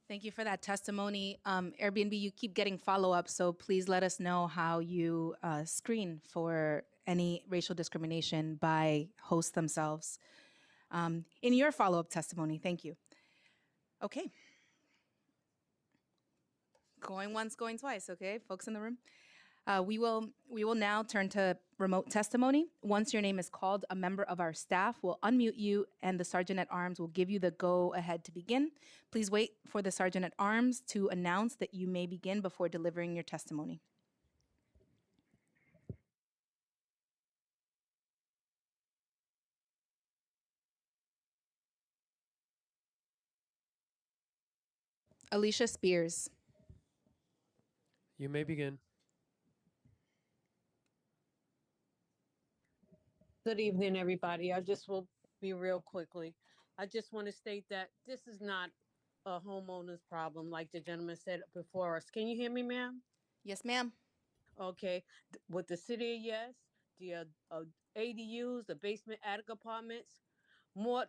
Thank you for that testimony. Airbnb, you keep getting follow-up, so please let us know how you screen for any racial discrimination by hosts themselves. In your follow-up testimony, thank you. Okay. Going once, going twice, okay, folks in the room. We will now turn to remote testimony. Once your name is called, a member of our staff will unmute you and the Sergeant at Arms will give you the go ahead to begin. Please wait for the Sergeant at Arms to announce that you may begin before delivering your testimony. Alicia Spears. You may begin. Good evening, everybody. I just will be real quickly. I just want to state that this is not a homeowner's problem, like the gentleman said before us. Can you hear me, ma'am? Yes, ma'am. Okay. With the city, yes, the ADUs, the basement attic apartments, more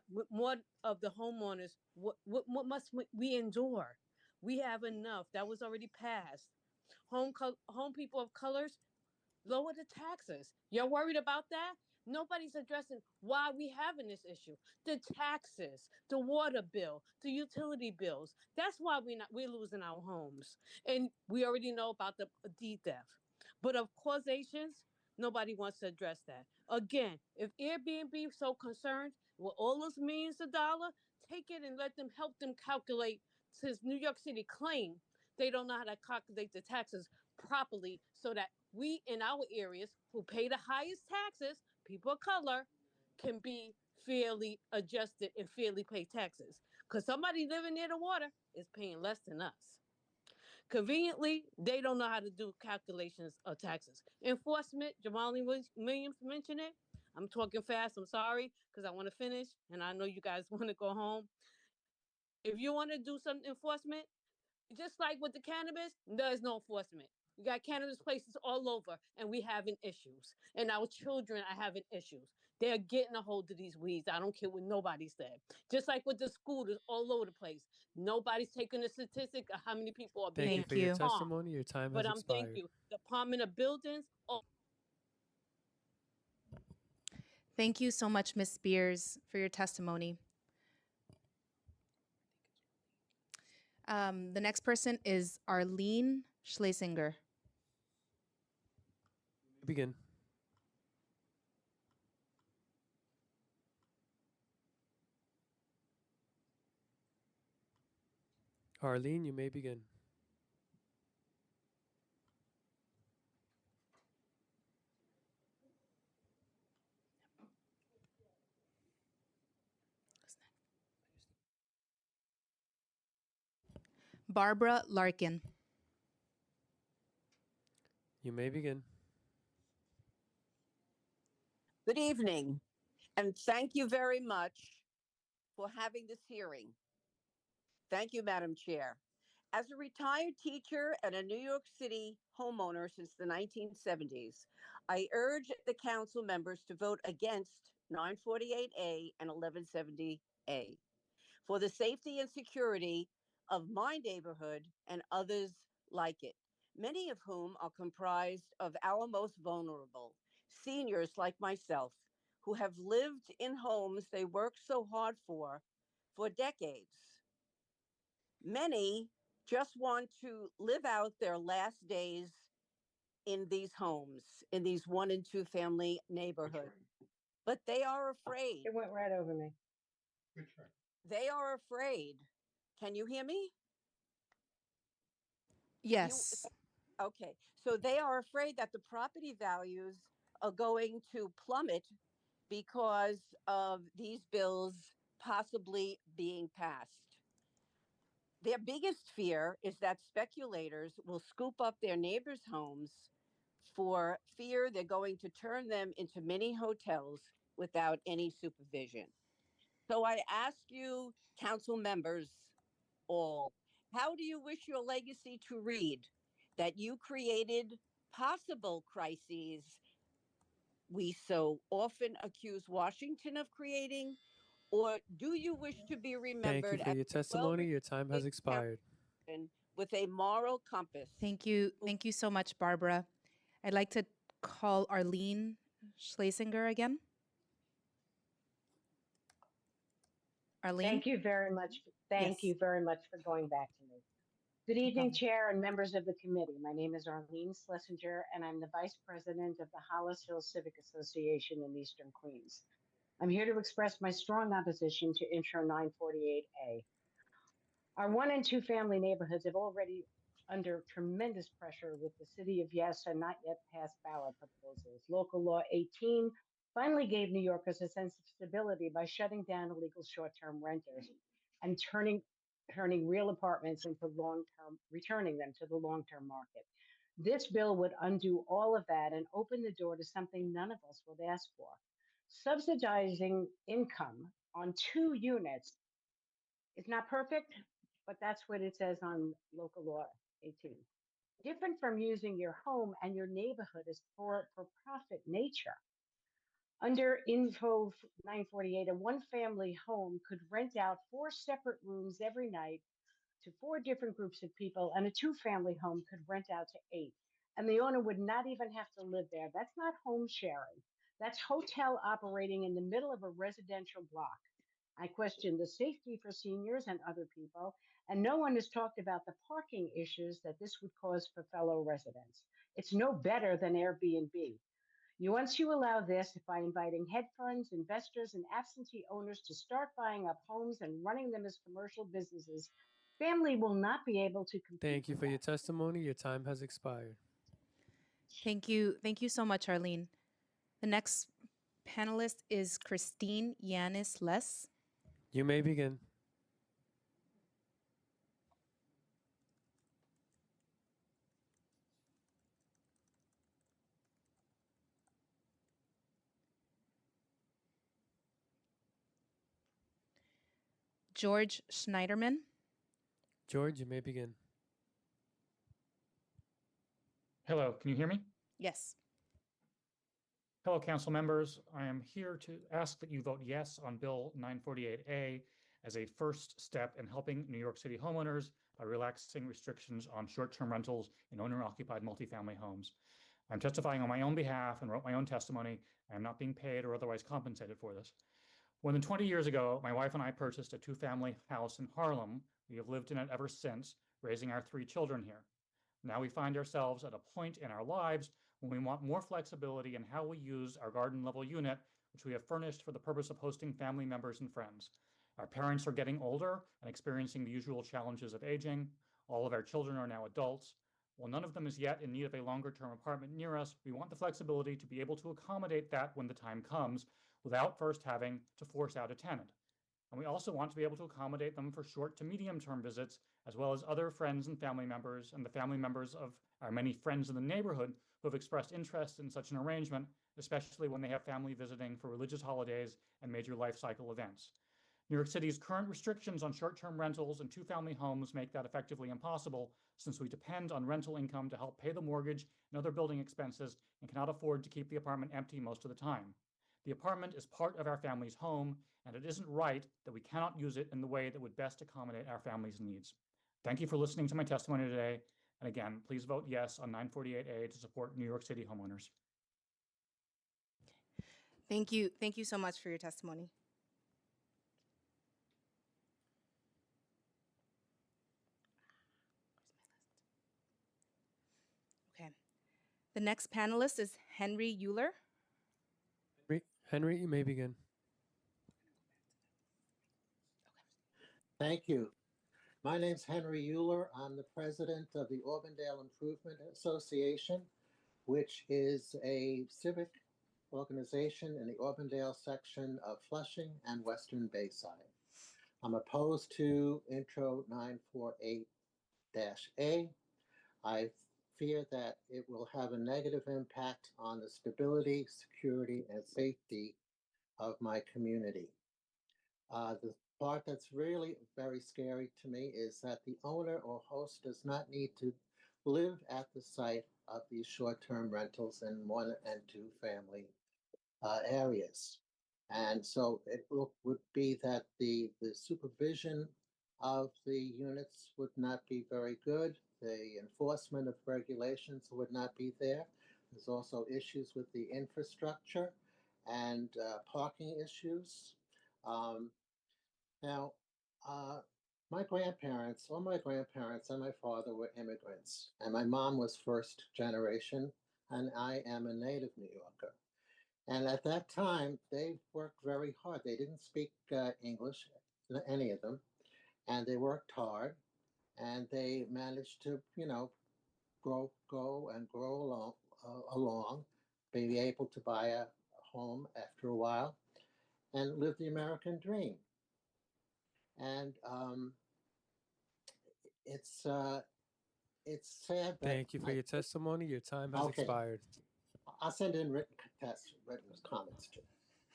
of the homeowners. What must we endure? We have enough. That was already passed. Home people of colors, lower the taxes. You're worried about that? Nobody's addressing why we having this issue. The taxes, the water bill, the utility bills. That's why we're losing our homes. And we already know about the deed theft. But of causations, nobody wants to address that. Again, if Airbnb is so concerned with all those millions of dollars, take it and let them help them calculate, since New York City claim they don't know how to calculate the taxes properly, so that we in our areas who pay the highest taxes, people of color, can be fairly adjusted and fairly pay taxes. Because somebody living near the water is paying less than us. Conveniently, they don't know how to do calculations of taxes. Enforcement, Jamali Williams mentioned it. I'm talking fast, I'm sorry, because I want to finish, and I know you guys want to go home. If you want to do some enforcement, just like with the cannabis, there's no enforcement. You got cannabis places all over, and we having issues. And our children are having issues. They're getting a hold of these weeds. I don't care what nobody said. Just like with the scooters all over the place. Nobody's taking a statistic of how many people are Thank being you for your harmed. testimony. Your time But has thank expired. you. Department of Buildings. Thank you so much, Ms. Spears, for your testimony. The next person is Arlene Schlesinger. Begin. Arlene, you may begin. Barbara Larkin. You may begin. Good evening, and thank you very much for having this hearing. Thank you, Madam Chair. As a retired teacher and a New York City homeowner since the 1970s, I urge the council members to vote against 948A and 1170A for the safety and security of my neighborhood and others like it, many of whom are comprised of our most vulnerable, seniors like myself, who have lived in homes they worked so hard for decades. Many just want to live out their last days in these homes, in these 1 and 2 family neighborhoods. But they are afraid. It went right over me. They are afraid. Can you hear me? Yes. Okay. So they are afraid that the property values are going to plummet because of these bills possibly being passed. Their biggest fear is that speculators will scoop up their neighbors' homes for fear they're going to turn them into mini hotels without any supervision. So I ask you, council members, all, how do you wish your legacy to read? That you created possible crises we so often accuse Washington of creating? Or do you wish to be Thank you remembered for as your a testimony. Your time has expired. with a moral compass? Thank you. Thank you so much, Barbara. I'd like to call Arlene Schlesinger again. Arlene? Thank you very much. Thank Yes. you very much for going back to me. Good evening, Chair and members of the committee. My name is Arlene Schlesinger, and I'm the Vice President of the Hollis Hills Civic Association in Eastern Queens. I'm here to express my strong opposition to Intro 948A. Our 1 and 2 family neighborhoods have already under tremendous pressure with the City of Yes and not yet passed ballot proposals. Local Law 18 finally gave New Yorkers a sense of stability by shutting down illegal short-term renters and turning real apartments into long-term, returning them to the long-term market. This bill would undo all of that and open the door to something none of us would ask for. Subsidizing income on 2 units is not perfect, but that's what it says on Local Law 18. Different from using your home and your neighborhood as for profit nature. Under Info 948, a 1-family home could rent out 4 separate rooms every night to 4 different groups of people, and a 2-family home could rent out to 8. And the owner would not even have to live there. That's not home sharing. That's hotel operating in the middle of a residential block. I question the safety for seniors and other people, and no one has talked about the parking issues that this would cause for fellow residents. It's no better than Airbnb. Once you allow this by inviting hedge funds, investors, and absentee owners to start buying up homes and running them as commercial businesses, family will not be able to compete. Thank you for your testimony. Your time has expired. Thank you. Thank you so much, Arlene. The next panelist is Christine Yanis-Les. You may begin. George Schneiderman. George, you may begin. Hello, can you hear me? Yes. Hello, council members. I am here to ask that you vote yes on Bill 948A as a first step in helping New York City homeowners by relaxing restrictions on short-term rentals in owner-occupied multifamily homes. I'm testifying on my own behalf and wrote my own testimony. I am not being paid or otherwise compensated for this. More than 20 years ago, my wife and I purchased a 2-family house in Harlem. We have lived in it ever since, raising our 3 children here. Now we find ourselves at a point in our lives when we want more flexibility in how we use our garden level unit, which we have furnished for the purpose of hosting family members and friends. Our parents are getting older and experiencing the usual challenges of aging. All of our children are now adults. While none of them is yet in need of a longer-term apartment near us, we want the flexibility to be able to accommodate that when the time comes, without first having to force out a tenant. And we also want to be able to accommodate them for short to medium-term visits, as well as other friends and family members and the family members of our many friends in the neighborhood who have expressed interest in such an arrangement, especially when they have family visiting for religious holidays and major life cycle events. New York City's current restrictions on short-term rentals and 2-family homes make that effectively impossible, since we depend on rental income to help pay the mortgage and other building expenses and cannot afford to keep the apartment empty most of the time. The apartment is part of our family's home, and it isn't right that we cannot use it in the way that would best accommodate our family's needs. Thank you for listening to my testimony today. And again, please vote yes on 948A to support New York City homeowners. Thank you. Thank you so much for your testimony. Okay. The next panelist is Henry Euler. Henry, you may begin. Thank you. My name's Henry Euler. I'm the president of the Auburndale Improvement Association, which is a civic organization in the Auburndale section of Flushing and Western Bayside. I'm opposed to Intro 948-A. I fear that it will have a negative impact on the stability, security, and safety of my community. The part that's really very scary to me is that the owner or host does not need to live at the site of these short-term rentals in 1 and 2 family areas. And so it would be that the supervision of the units would not be very good. The enforcement of regulations would not be there. There's also issues with the infrastructure and parking issues. Now, my grandparents, all my grandparents and my father were immigrants, and my mom was first generation, and I am a native New Yorker. And at that time, they worked very hard. They didn't speak English, any of them, and they worked hard, and they managed to, grow along, be able to buy a home after a while, and live the American dream. And it's sad that Thank you for your testimony. Your time has Okay. expired. I'll send in written comments too.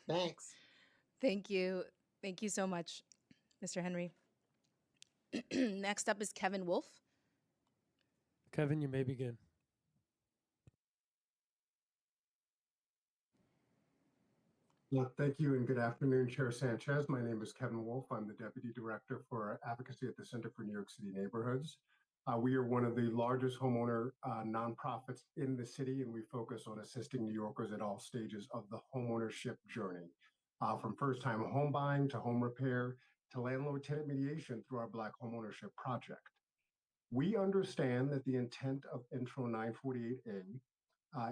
Thanks. Thank you. Thank you so much, Mr. Henry. Next up is Kevin Wolf. Kevin, you may begin. Thank you and good afternoon, Chair Sanchez. My name is Kevin Wolf. I'm the Deputy Director for Advocacy at the Center for New York City Neighborhoods. We are one of the largest homeowner nonprofits in the city, and we focus on assisting New Yorkers at all stages of the homeownership journey, from first-time home buying to home repair to landlord-tenant mediation through our Black Homeownership Project. We understand that the intent of Intro 948A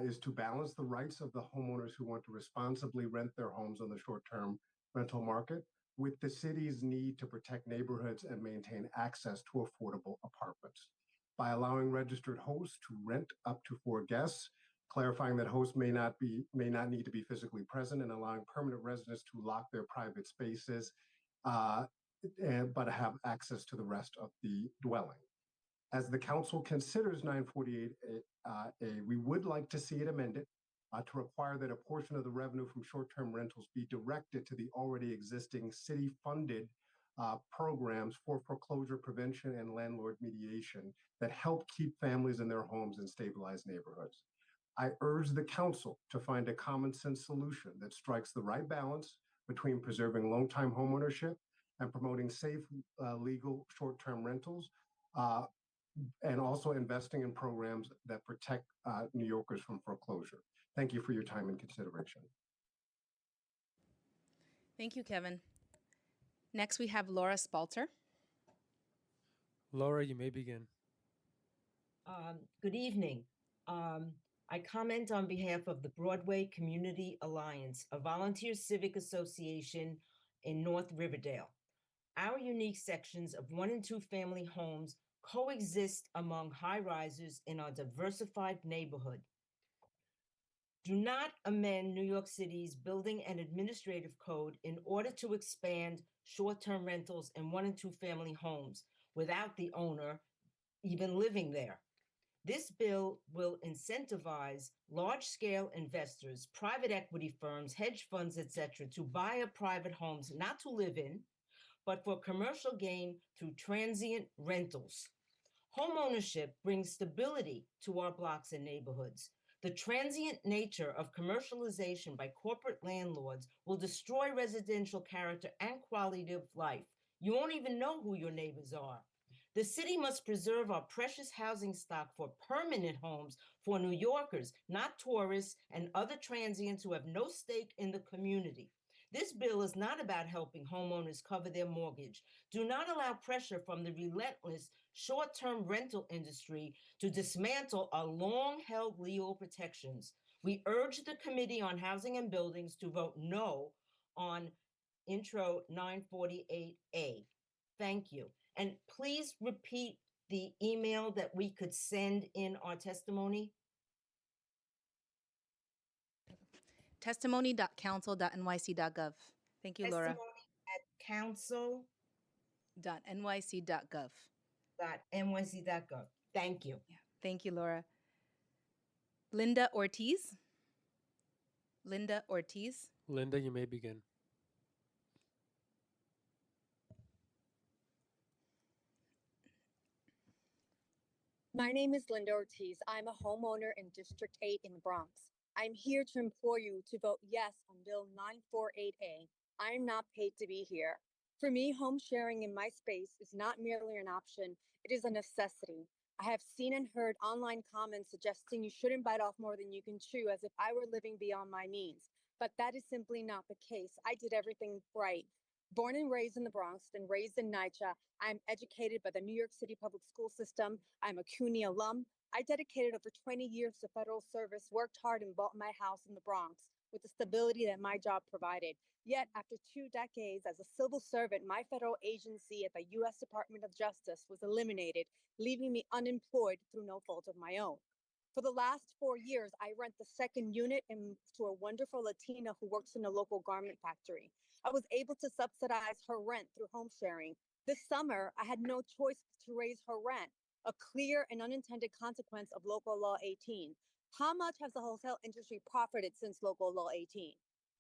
is to balance the rights of the homeowners who want to responsibly rent their homes on the short-term rental market with the city's need to protect neighborhoods and maintain access to affordable apartments. By allowing registered hosts to rent up to 4 guests, clarifying that hosts may not need to be physically present, and allowing permanent residents to lock their private spaces, but have access to the rest of the dwelling. As the council considers 948A, we would like to see it amended to require that a portion of the revenue from short-term rentals be directed to the already existing city-funded programs for foreclosure prevention and landlord mediation that help keep families in their homes and stabilize neighborhoods. I urge the council to find a common-sense solution that strikes the right balance between preserving long-time homeownership and promoting safe, legal short-term rentals, and also investing in programs that protect New Yorkers from foreclosure. Thank you for your time and consideration. Thank you, Kevin. Next, we have Laura Spalter. Laura, you may begin. Good evening. I comment on behalf of the Broadway Community Alliance, a volunteer civic association in North Riverdale. Our unique sections of 1 and 2 family homes coexist among high rises in our diversified neighborhood. Do not amend New York City's Building and Administrative Code in order to expand short-term rentals in 1 and 2 family homes without the owner even living there. This bill will incentivize large-scale investors, private equity firms, hedge funds, etc., to buy up private homes not to live in, but for commercial gain through transient rentals. Homeownership brings stability to our blocks and neighborhoods. The transient nature of commercialization by corporate landlords will destroy residential character and quality of life. You won't even know who your neighbors are. The city must preserve our precious housing stock for permanent homes for New Yorkers, not tourists and other transients who have no stake in the community. This bill is not about helping homeowners cover their mortgage. Do not allow pressure from the relentless short-term rental industry to dismantle our long-held legal protections. We urge the Committee on Housing and Buildings to vote no on Intro 948A. Thank you. And please repeat the email that we could send in our testimony. Testimony.council.nyc.gov. Thank you, Laura. Testimony at council.nyc.gov. .nyc.gov. Thank you. Yeah. Thank you, Laura. Linda Ortiz. Linda Ortiz. Linda, you may begin. My name is Linda Ortiz. I'm a homeowner in District 8 in the Bronx. I'm here to implore you to vote yes on Bill 948A. I'm not paid to be here. For me, home sharing in my space is not merely an option, it is a necessity. I have seen and heard online comments suggesting you shouldn't bite off more than you can chew, as if I were living beyond my means. But that is simply not the case. I did everything right. Born and raised in the Bronx and raised in NYCHA, I'm educated by the New York City public school system. I'm a CUNY alum. I dedicated over 20 years to federal service, worked hard, and bought my house in the Bronx with the stability that my job provided. Yet, after 2 decades as a civil servant, my federal agency at the U.S. Department of Justice was eliminated, leaving me unemployed through no fault of my own. For the last 4 years, I rent the second unit to a wonderful Latina who works in a local garment factory. I was able to subsidize her rent through home sharing. This summer, I had no choice to raise her rent, a clear and unintended consequence of Local Law 18. How much has the hotel industry profited since Local Law 18?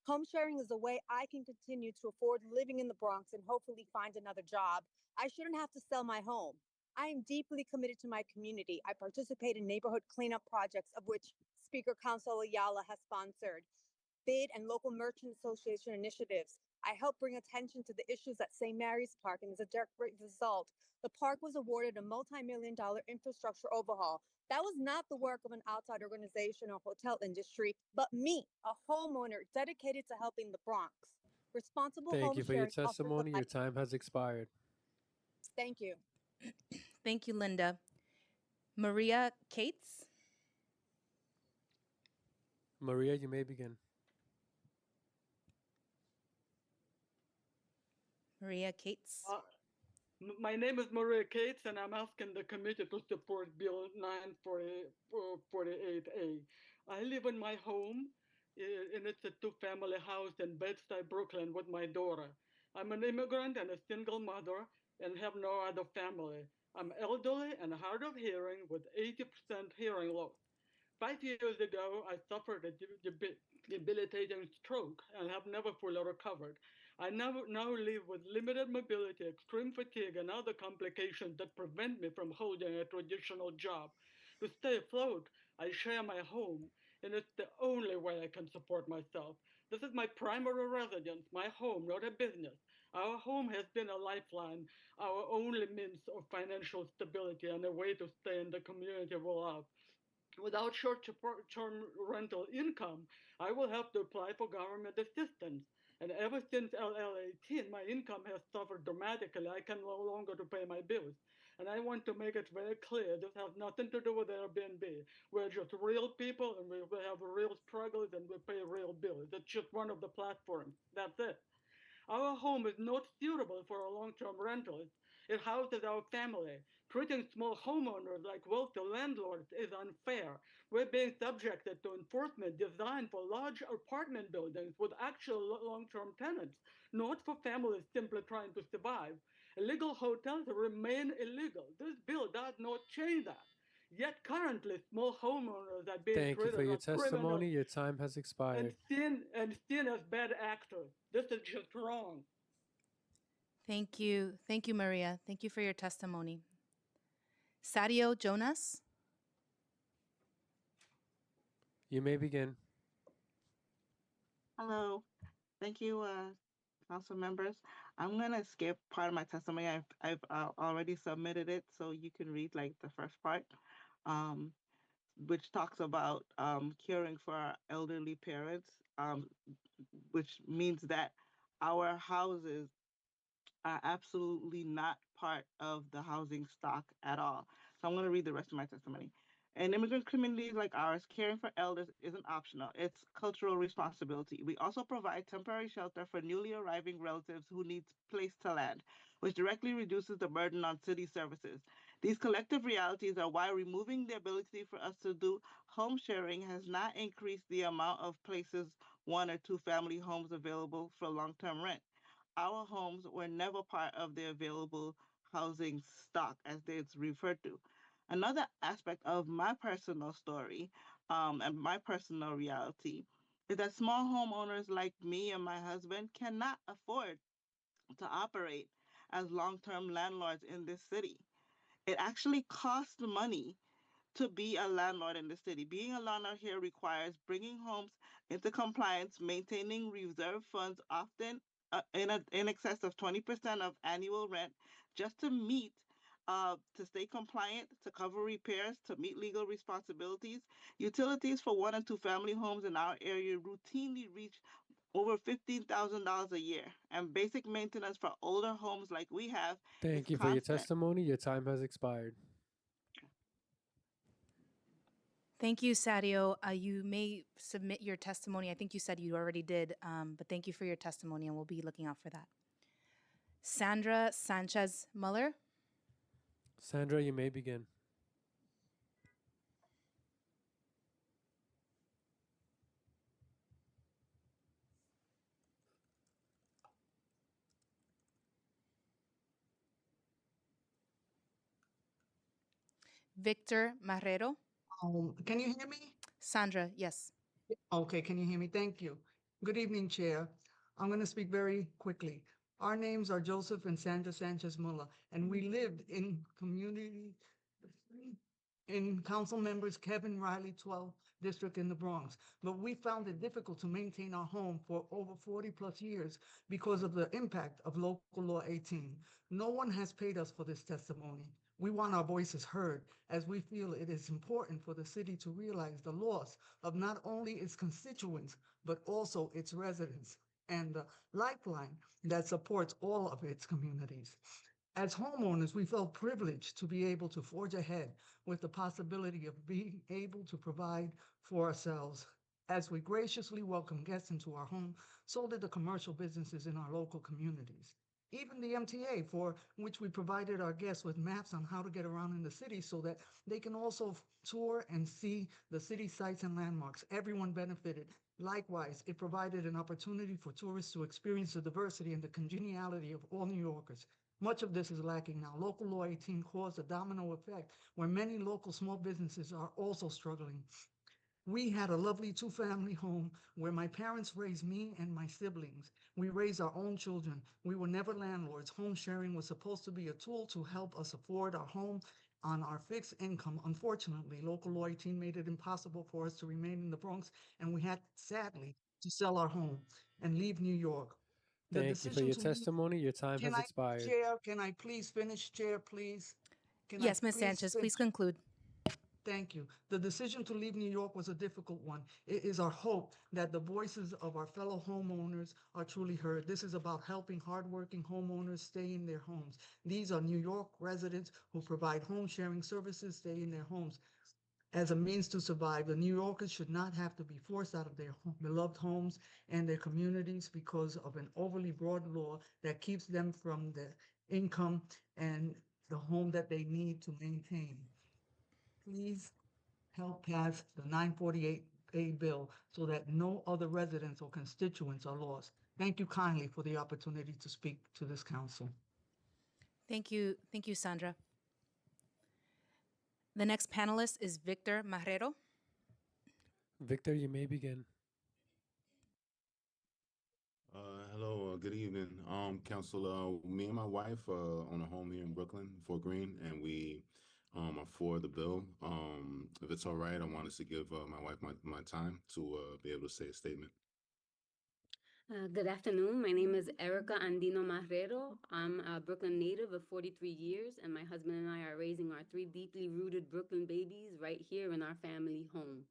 Home sharing is a way I can continue to afford living in the Bronx and hopefully find another job. I shouldn't have to sell my home. I am deeply committed to my community. I participate in neighborhood cleanup projects, of which Speaker Council Ayala has sponsored, bid and local merchant association initiatives. I help bring attention to the issues at St. Mary's Park, and as a direct result, the park was awarded a multi-million-dollar infrastructure overhaul. That was not the work of an outside organization or hotel industry, but me, a homeowner dedicated to helping the Bronx. Responsible Thank home you for your sharing offers a testimony. Your life. time has expired. Thank you. Thank you, Linda. Maria Cates. Maria, you may begin. Maria Cates. My name is Maria Cates, and I'm asking the committee to support Bill 948A. I live in my home, and it's a two-family house in Bed-Stuy, Brooklyn, with my daughter. I'm an immigrant and a single mother and have no other family. I'm elderly and hard of hearing with 80% hearing loss. 5 years ago, I suffered a debilitating stroke and have never fully recovered. I now live with limited mobility, extreme fatigue, and other complications that prevent me from holding a traditional job. To stay afloat, I share my home, and it's the only way I can support myself. This is my primary residence, my home, not a business. Our home has been a lifeline, our only means of financial stability, and a way to stay in the community we love. Without short-term rental income, I will have to apply for government assistance. And ever since LL18, my income has suffered dramatically. I can no longer to pay my bills. And I want to make it very clear, this has nothing to do with Airbnb. We're just real people, and we have real struggles, and we pay real bills. It's just one of the platforms. That's it. Our home is not suitable for a long-term rental. It houses our family. Treating small homeowners like wealthy landlords is unfair. We're being subjected to enforcement designed for large apartment buildings with actual long-term tenants, not for families simply trying to survive. Illegal hotels remain illegal. This bill does not change that. Yet currently, small homeowners are being Thank you for treated your as criminals testimony. Your time has expired. and seen as bad actors. This is just wrong. Thank you. Thank you, Maria. Thank you for your testimony. Sadio Jonas. You may begin. Hello. Thank you, council members. I'm gonna skip part of my testimony. I've already submitted it, so you can read like the first part, um, which talks about caring for our elderly parents, which means that our houses are absolutely not part of the housing stock at all. So I'm going to read the rest of my testimony. In immigrant communities like ours, caring for elders isn't optional. It's cultural responsibility. We also provide temporary shelter for newly arriving relatives who need place to land, which directly reduces the burden on city services. These collective realities are why removing the ability for us to do home sharing has not increased the amount of places, 1 or 2 family homes available for long-term rent. Our homes were never part of the available housing stock, as it's referred to. Another aspect of my personal story and my personal reality is that small homeowners like me and my husband cannot afford to operate as long-term landlords in this city. It actually costs money to be a landlord in the city. Being a landlord here requires bringing homes into compliance, maintaining reserve funds, often in excess of 20% of annual rent, just to meet, to stay compliant, to cover repairs, to meet legal responsibilities. Utilities for 1 and 2 family homes in our area routinely reach over $15,000 a year, and basic maintenance for older homes like we have Thank is you for your constant. testimony. Your time has expired. Thank you, Sadio. You may submit your testimony. I think you said you already did, but thank you for your testimony, and we'll be looking out for that. Sandra Sanchez Muller. Sandra, you may begin. Victor Marrero. Can you hear me? Sandra, yes. Okay, can you hear me? Thank you. Good evening, Chair. I'm going to speak very quickly. Our names are Joseph and Sandra Sanchez Muller, and we lived in community, in council members Kevin Riley 12th District in the Bronx. But we found it difficult to maintain our home for over 40 plus years because of the impact of local law 18. No one has paid us for this testimony. We want our voices heard, as we feel it is important for the city to realize the loss of not only its constituents, but also its residents, and the lifeline that supports all of its communities. As homeowners, we felt privileged to be able to forge ahead with the possibility of being able to provide for ourselves. As we graciously welcome guests into our home, so did the commercial businesses in our local communities. Even the MTA, for which we provided our guests with maps on how to get around in the city so that they can also tour and see the city sites and landmarks. Everyone benefited. Likewise, it provided an opportunity for tourists to experience the diversity and the congeniality of all New Yorkers. Much of this is lacking now. Local Law 18 caused a domino effect where many local small businesses are also struggling. We had a lovely two-family home where my parents raised me and my siblings. We raised our own children. We were never landlords. Home sharing was supposed to be a tool to help us afford our home on our fixed income. Unfortunately, Local Law 18 made it impossible for us to remain in the Bronx, and we had, sadly, to sell our home and leave New York. The Thank you for decision your to leave. testimony. Your time Can has I, expired. Chair, can I please finish, Chair, please? Can I Yes, Ms. please Sanchez, finish? please conclude. Thank you. The decision to leave New York was a difficult one. It is our hope that the voices of our fellow homeowners are truly heard. This is about helping hardworking homeowners stay in their homes. These are New York residents who provide home sharing services, stay in their homes. As a means to survive, the New Yorkers should not have to be forced out of their beloved homes and their communities because of an overly broad law that keeps them from the income and the home that they need to maintain. Please help pass the 948A bill so that no other residents or constituents are lost. Thank you kindly for the opportunity to speak to this council. Thank you, Sandra. The next panelist is Victor Marrero. Victor, you may begin. Hello, good evening, Council. Me and my wife own a home here in Brooklyn, Fort Greene, and we are for the bill. If it's all right, I wanted to give my wife my time to be able to say a statement. Good afternoon. My name is Erica Andino Marrero. I'm a Brooklyn native of 43 years, and my husband and I are raising our 3 deeply rooted Brooklyn babies right here in our family home.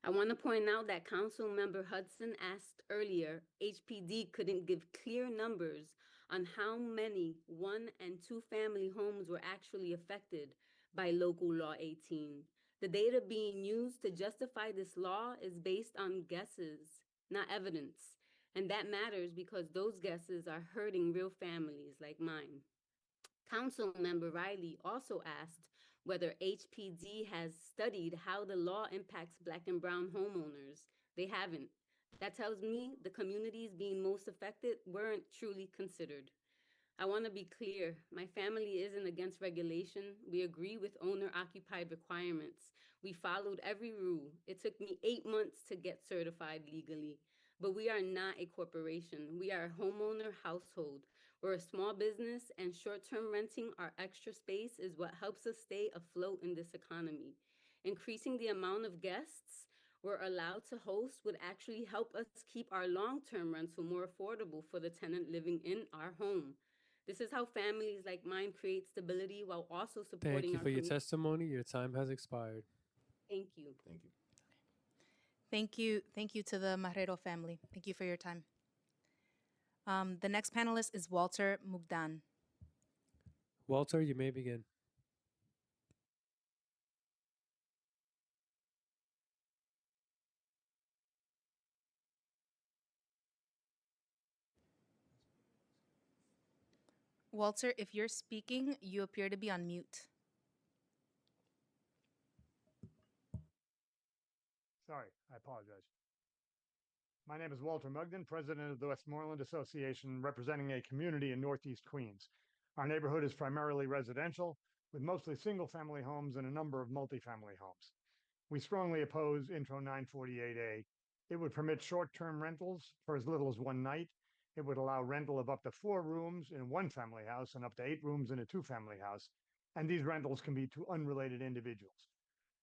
I want to point out that Council Member Hudson asked earlier, HPD couldn't give clear numbers on how many 1- and 2-family homes were actually affected by Local Law 18. The data being used to justify this law is based on guesses, not evidence. And that matters because those guesses are hurting real families like mine. Council Member Riley also asked whether HPD has studied how the law impacts Black and brown homeowners. They haven't. That tells me the communities being most affected weren't truly considered. I want to be clear, my family isn't against regulation. We agree with owner-occupied requirements. We followed every rule. It took me 8 months to get certified legally. But we are not a corporation. We are a homeowner household. We're a small business, and short-term renting our extra space is what helps us stay afloat in this economy. Increasing the amount of guests we're allowed to host would actually help us keep our long-term rental more affordable for the tenant living in our home. This is how families like mine create stability while also supporting Thank you our for your community. testimony. Your time has expired. Thank you. Thank you. Thank you to the Marrero family. Thank you for your time. The next panelist is Walter Mugdan. Walter, you may begin. Walter, if you're speaking, you appear to be on mute. Sorry, I apologize. My name is Walter Mugden, president of the Westmoreland Association, representing a community in Northeast Queens. Our neighborhood is primarily residential, with mostly single-family homes and a number of multifamily homes. We strongly oppose Intro 948A. It would permit short-term rentals for as little as one night. It would allow rental of up to 4 rooms in a one-family house and up to 8 rooms in a two-family house. And these rentals can be to unrelated individuals.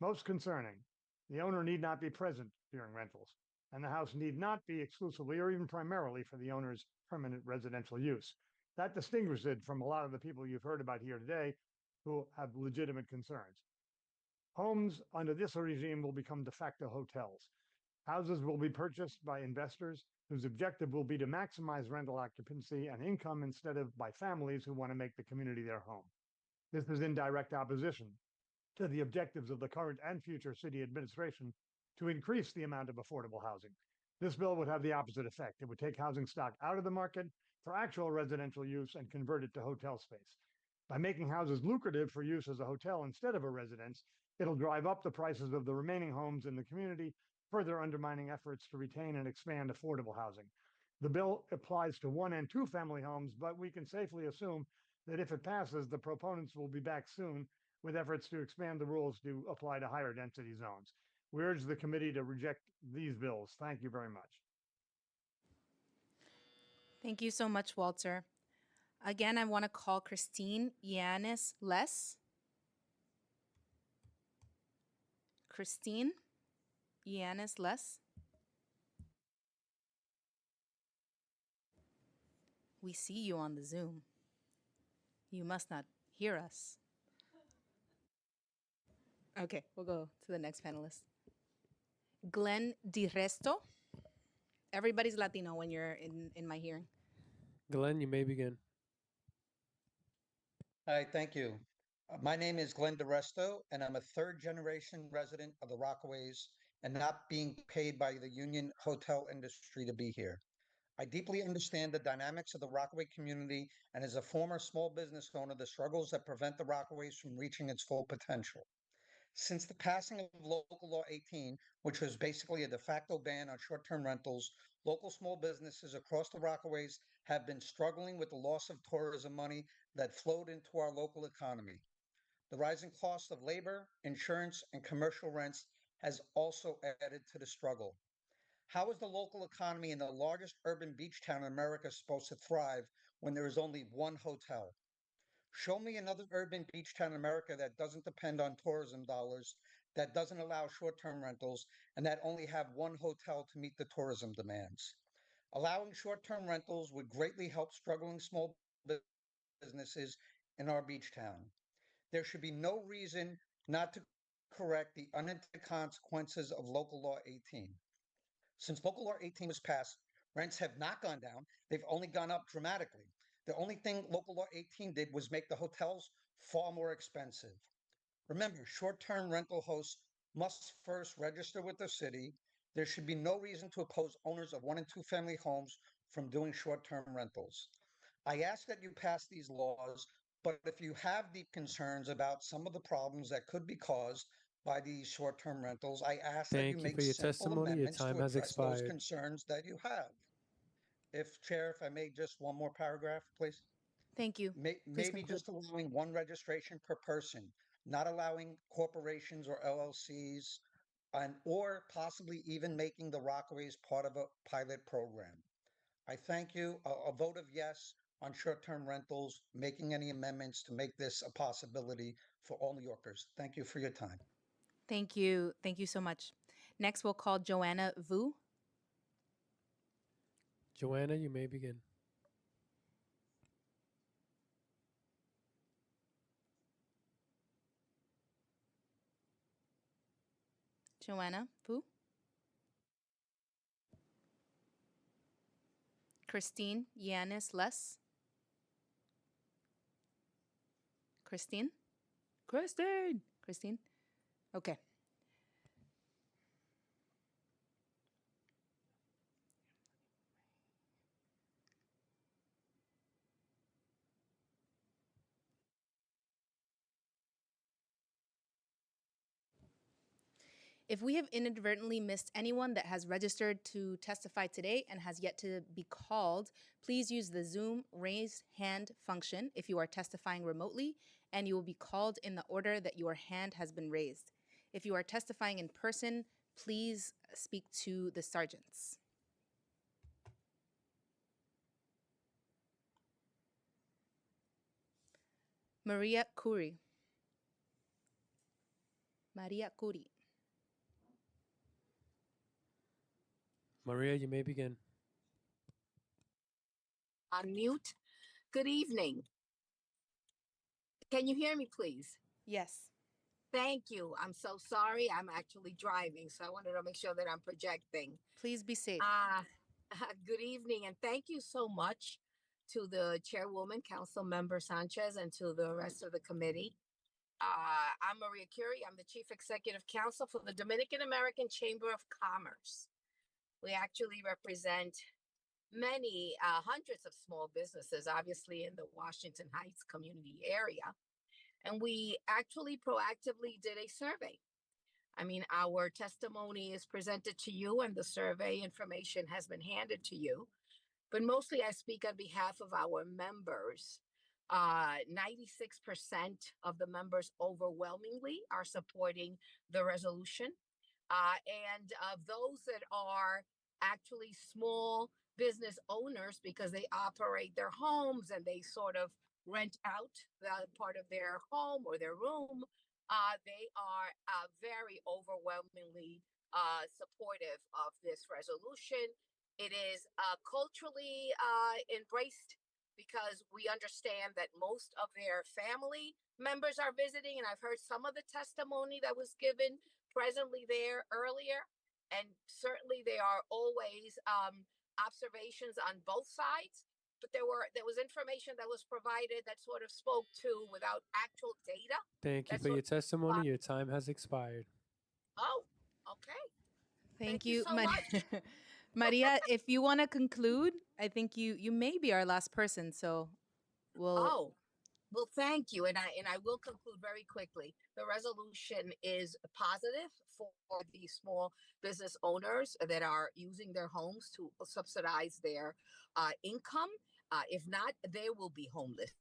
Most concerning, the owner need not be present during rentals, and the house need not be exclusively or even primarily for the owner's permanent residential use. That distinguishes it from a lot of the people you've heard about here today who have legitimate concerns. Homes under this regime will become de facto hotels. Houses will be purchased by investors whose objective will be to maximize rental occupancy and income instead of by families who want to make the community their home. This is in direct opposition to the objectives of the current and future city administration to increase the amount of affordable housing. This bill would have the opposite effect. It would take housing stock out of the market for actual residential use and convert it to hotel space. By making houses lucrative for use as a hotel instead of a residence, it'll drive up the prices of the remaining homes in the community, further undermining efforts to retain and expand affordable housing. The bill applies to 1 and 2 family homes, but we can safely assume that if it passes, the proponents will be back soon with efforts to expand the rules to apply to higher density zones. We urge the committee to reject these bills. Thank you very much. Thank you so much, Walter. Again, I want to call Christine Yanis Les. Christine Yanis Les. We see you on the Zoom. You must not hear us. Okay, we'll go to the next panelist. Glenn DiResto. Everybody's Latino when you're in my hearing. Glenn, you may begin. Hi, thank you. My name is Glenn DiResto, and I'm a third-generation resident of the Rockaways and not being paid by the union hotel industry to be here. I deeply understand the dynamics of the Rockaway community, and as a former small business owner, the struggles that prevent the Rockaways from reaching its full potential. Since the passing of Local Law 18, which was basically a de facto ban on short-term rentals, local small businesses across the Rockaways have been struggling with the loss of tourism money that flowed into our local economy. The rising cost of labor, insurance, and commercial rents has also added to the struggle. How is the local economy in the largest urban beach town in America supposed to thrive when there is only one hotel? Show me another urban beach town in America that doesn't depend on tourism dollars, that doesn't allow short-term rentals, and that only have one hotel to meet the tourism demands. Allowing short-term rentals would greatly help struggling small businesses in our beach town. There should be no reason not to correct the unintended consequences of Local Law 18. Since Local Law 18 was passed, rents have not gone down, they've only gone up dramatically. The only thing Local Law 18 did was make the hotels far more expensive. Remember, short-term rental hosts must first register with the city. There should be no reason to oppose owners of 1 and 2 family homes from doing short-term rentals. I ask that you pass these laws, but if you have deep concerns about some of the problems that could be caused by these short-term rentals, I ask that you Thank you make for your simple testimony. Your amendments time to has address those expired. concerns that you have. Chair, if I may, just one more paragraph, please. Thank you. Please Maybe conclude. just allowing one registration per person, not allowing corporations or LLCs, or possibly even making the Rockaways part of a pilot program. I thank you. A vote of yes on short-term rentals, making any amendments to make this a possibility for all New Yorkers. Thank you for your time. Thank you. Thank you so much. Next, we'll call Joanna Vu. Joanna, you may begin. Joanna Vu. Christine Yanis Less. Christine? Christine? Okay. If we have inadvertently missed anyone that has registered to testify today and has yet to be called, please use the Zoom raise hand function if you are testifying remotely, and you will be called in the order that your hand has been raised. If you are testifying in person, please speak to the sergeants. Maria Curi. Maria Curi. Maria, you may begin. Unmute. Good evening. Can you hear me, please? Yes. Thank you. I'm so sorry. I'm actually driving, so I wanted to make sure that I'm projecting. Please be safe. Good evening, and thank you so much to the chairwoman, Council Member Sanchez, and to the rest of the committee. I'm Maria Curie. I'm the Chief Executive Counsel for the Dominican American Chamber of Commerce. We actually represent many hundreds of small businesses, obviously in the Washington Heights community area. And we actually proactively did a survey. I mean, our testimony is presented to you and the survey information has been handed to you. But mostly I speak on behalf of our members. 96% of the members overwhelmingly are supporting the resolution. And of those that are actually small business owners, because they operate their homes and they sort of rent out the part of their home or their room, they are very overwhelmingly supportive of this resolution. It is culturally embraced because we understand that most of their family members are visiting, and I've heard some of the testimony that was given presently there earlier, and certainly there are always observations on both sides, but there was information that was provided that sort of spoke to without actual data. Thank you for your testimony. Your time has expired. Oh, okay. Thank you so much. Maria, if you want to conclude, I think you may be our last person, so we'll Well, thank you. And I will conclude very quickly. The resolution is positive for the small business owners that are using their homes to subsidize their income. If not, they will be homeless.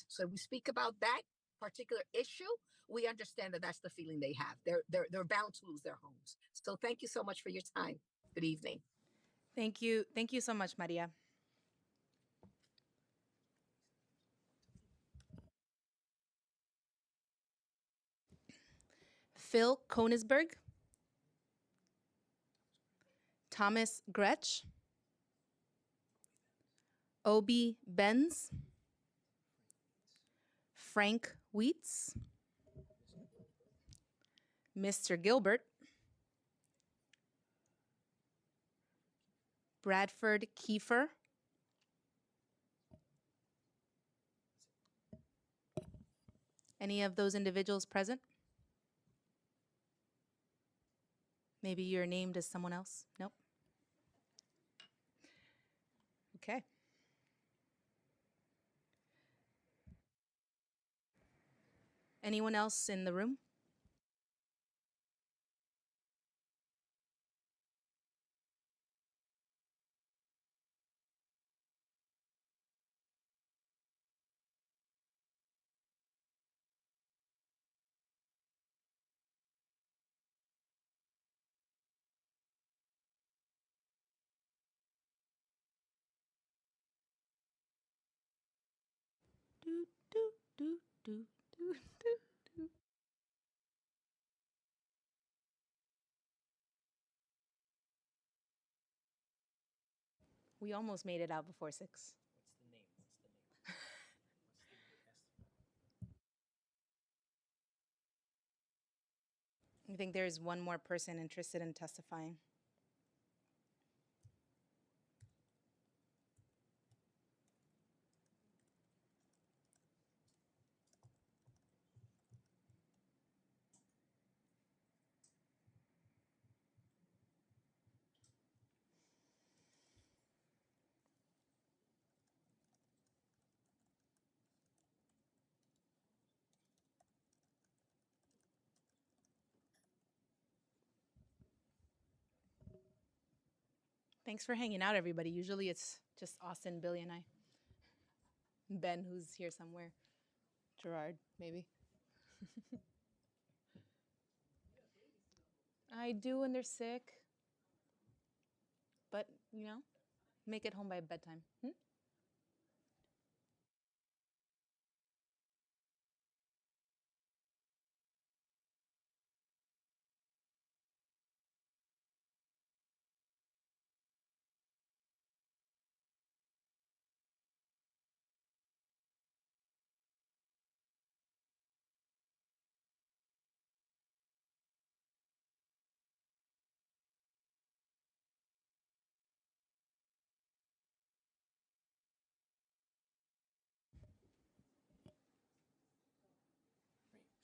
So we speak about that particular issue. We understand that that's the feeling they have. They're bound to lose their homes. So thank you so much for your time. Good evening. Thank you. Thank you so much, Maria. Phil Konisberg, Thomas Gretsch, Obi Benz, Frank Wheats, Mr. Gilbert, Bradford Kiefer, any of those individuals present? Maybe you're named as someone else? Nope. Okay. Anyone else in the room? Do, do, do, do, do, do, do. We almost made it out before 6. I think there is one more person interested in testifying. Thanks for hanging out, everybody. Usually it's just Austin, Billy, and I. Ben, who's here somewhere. Gerard, maybe. I do when they're sick. But, you know, make it home by bedtime.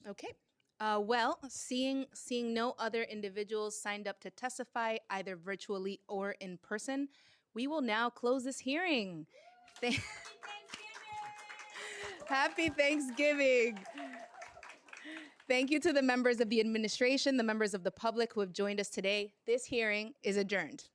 Okay. Well, seeing no other individuals signed up to testify, either virtually or in person, we will now close this hearing. Happy Thanksgiving. Thank you to the members of the administration, the members of the public who have joined us today. This hearing is adjourned.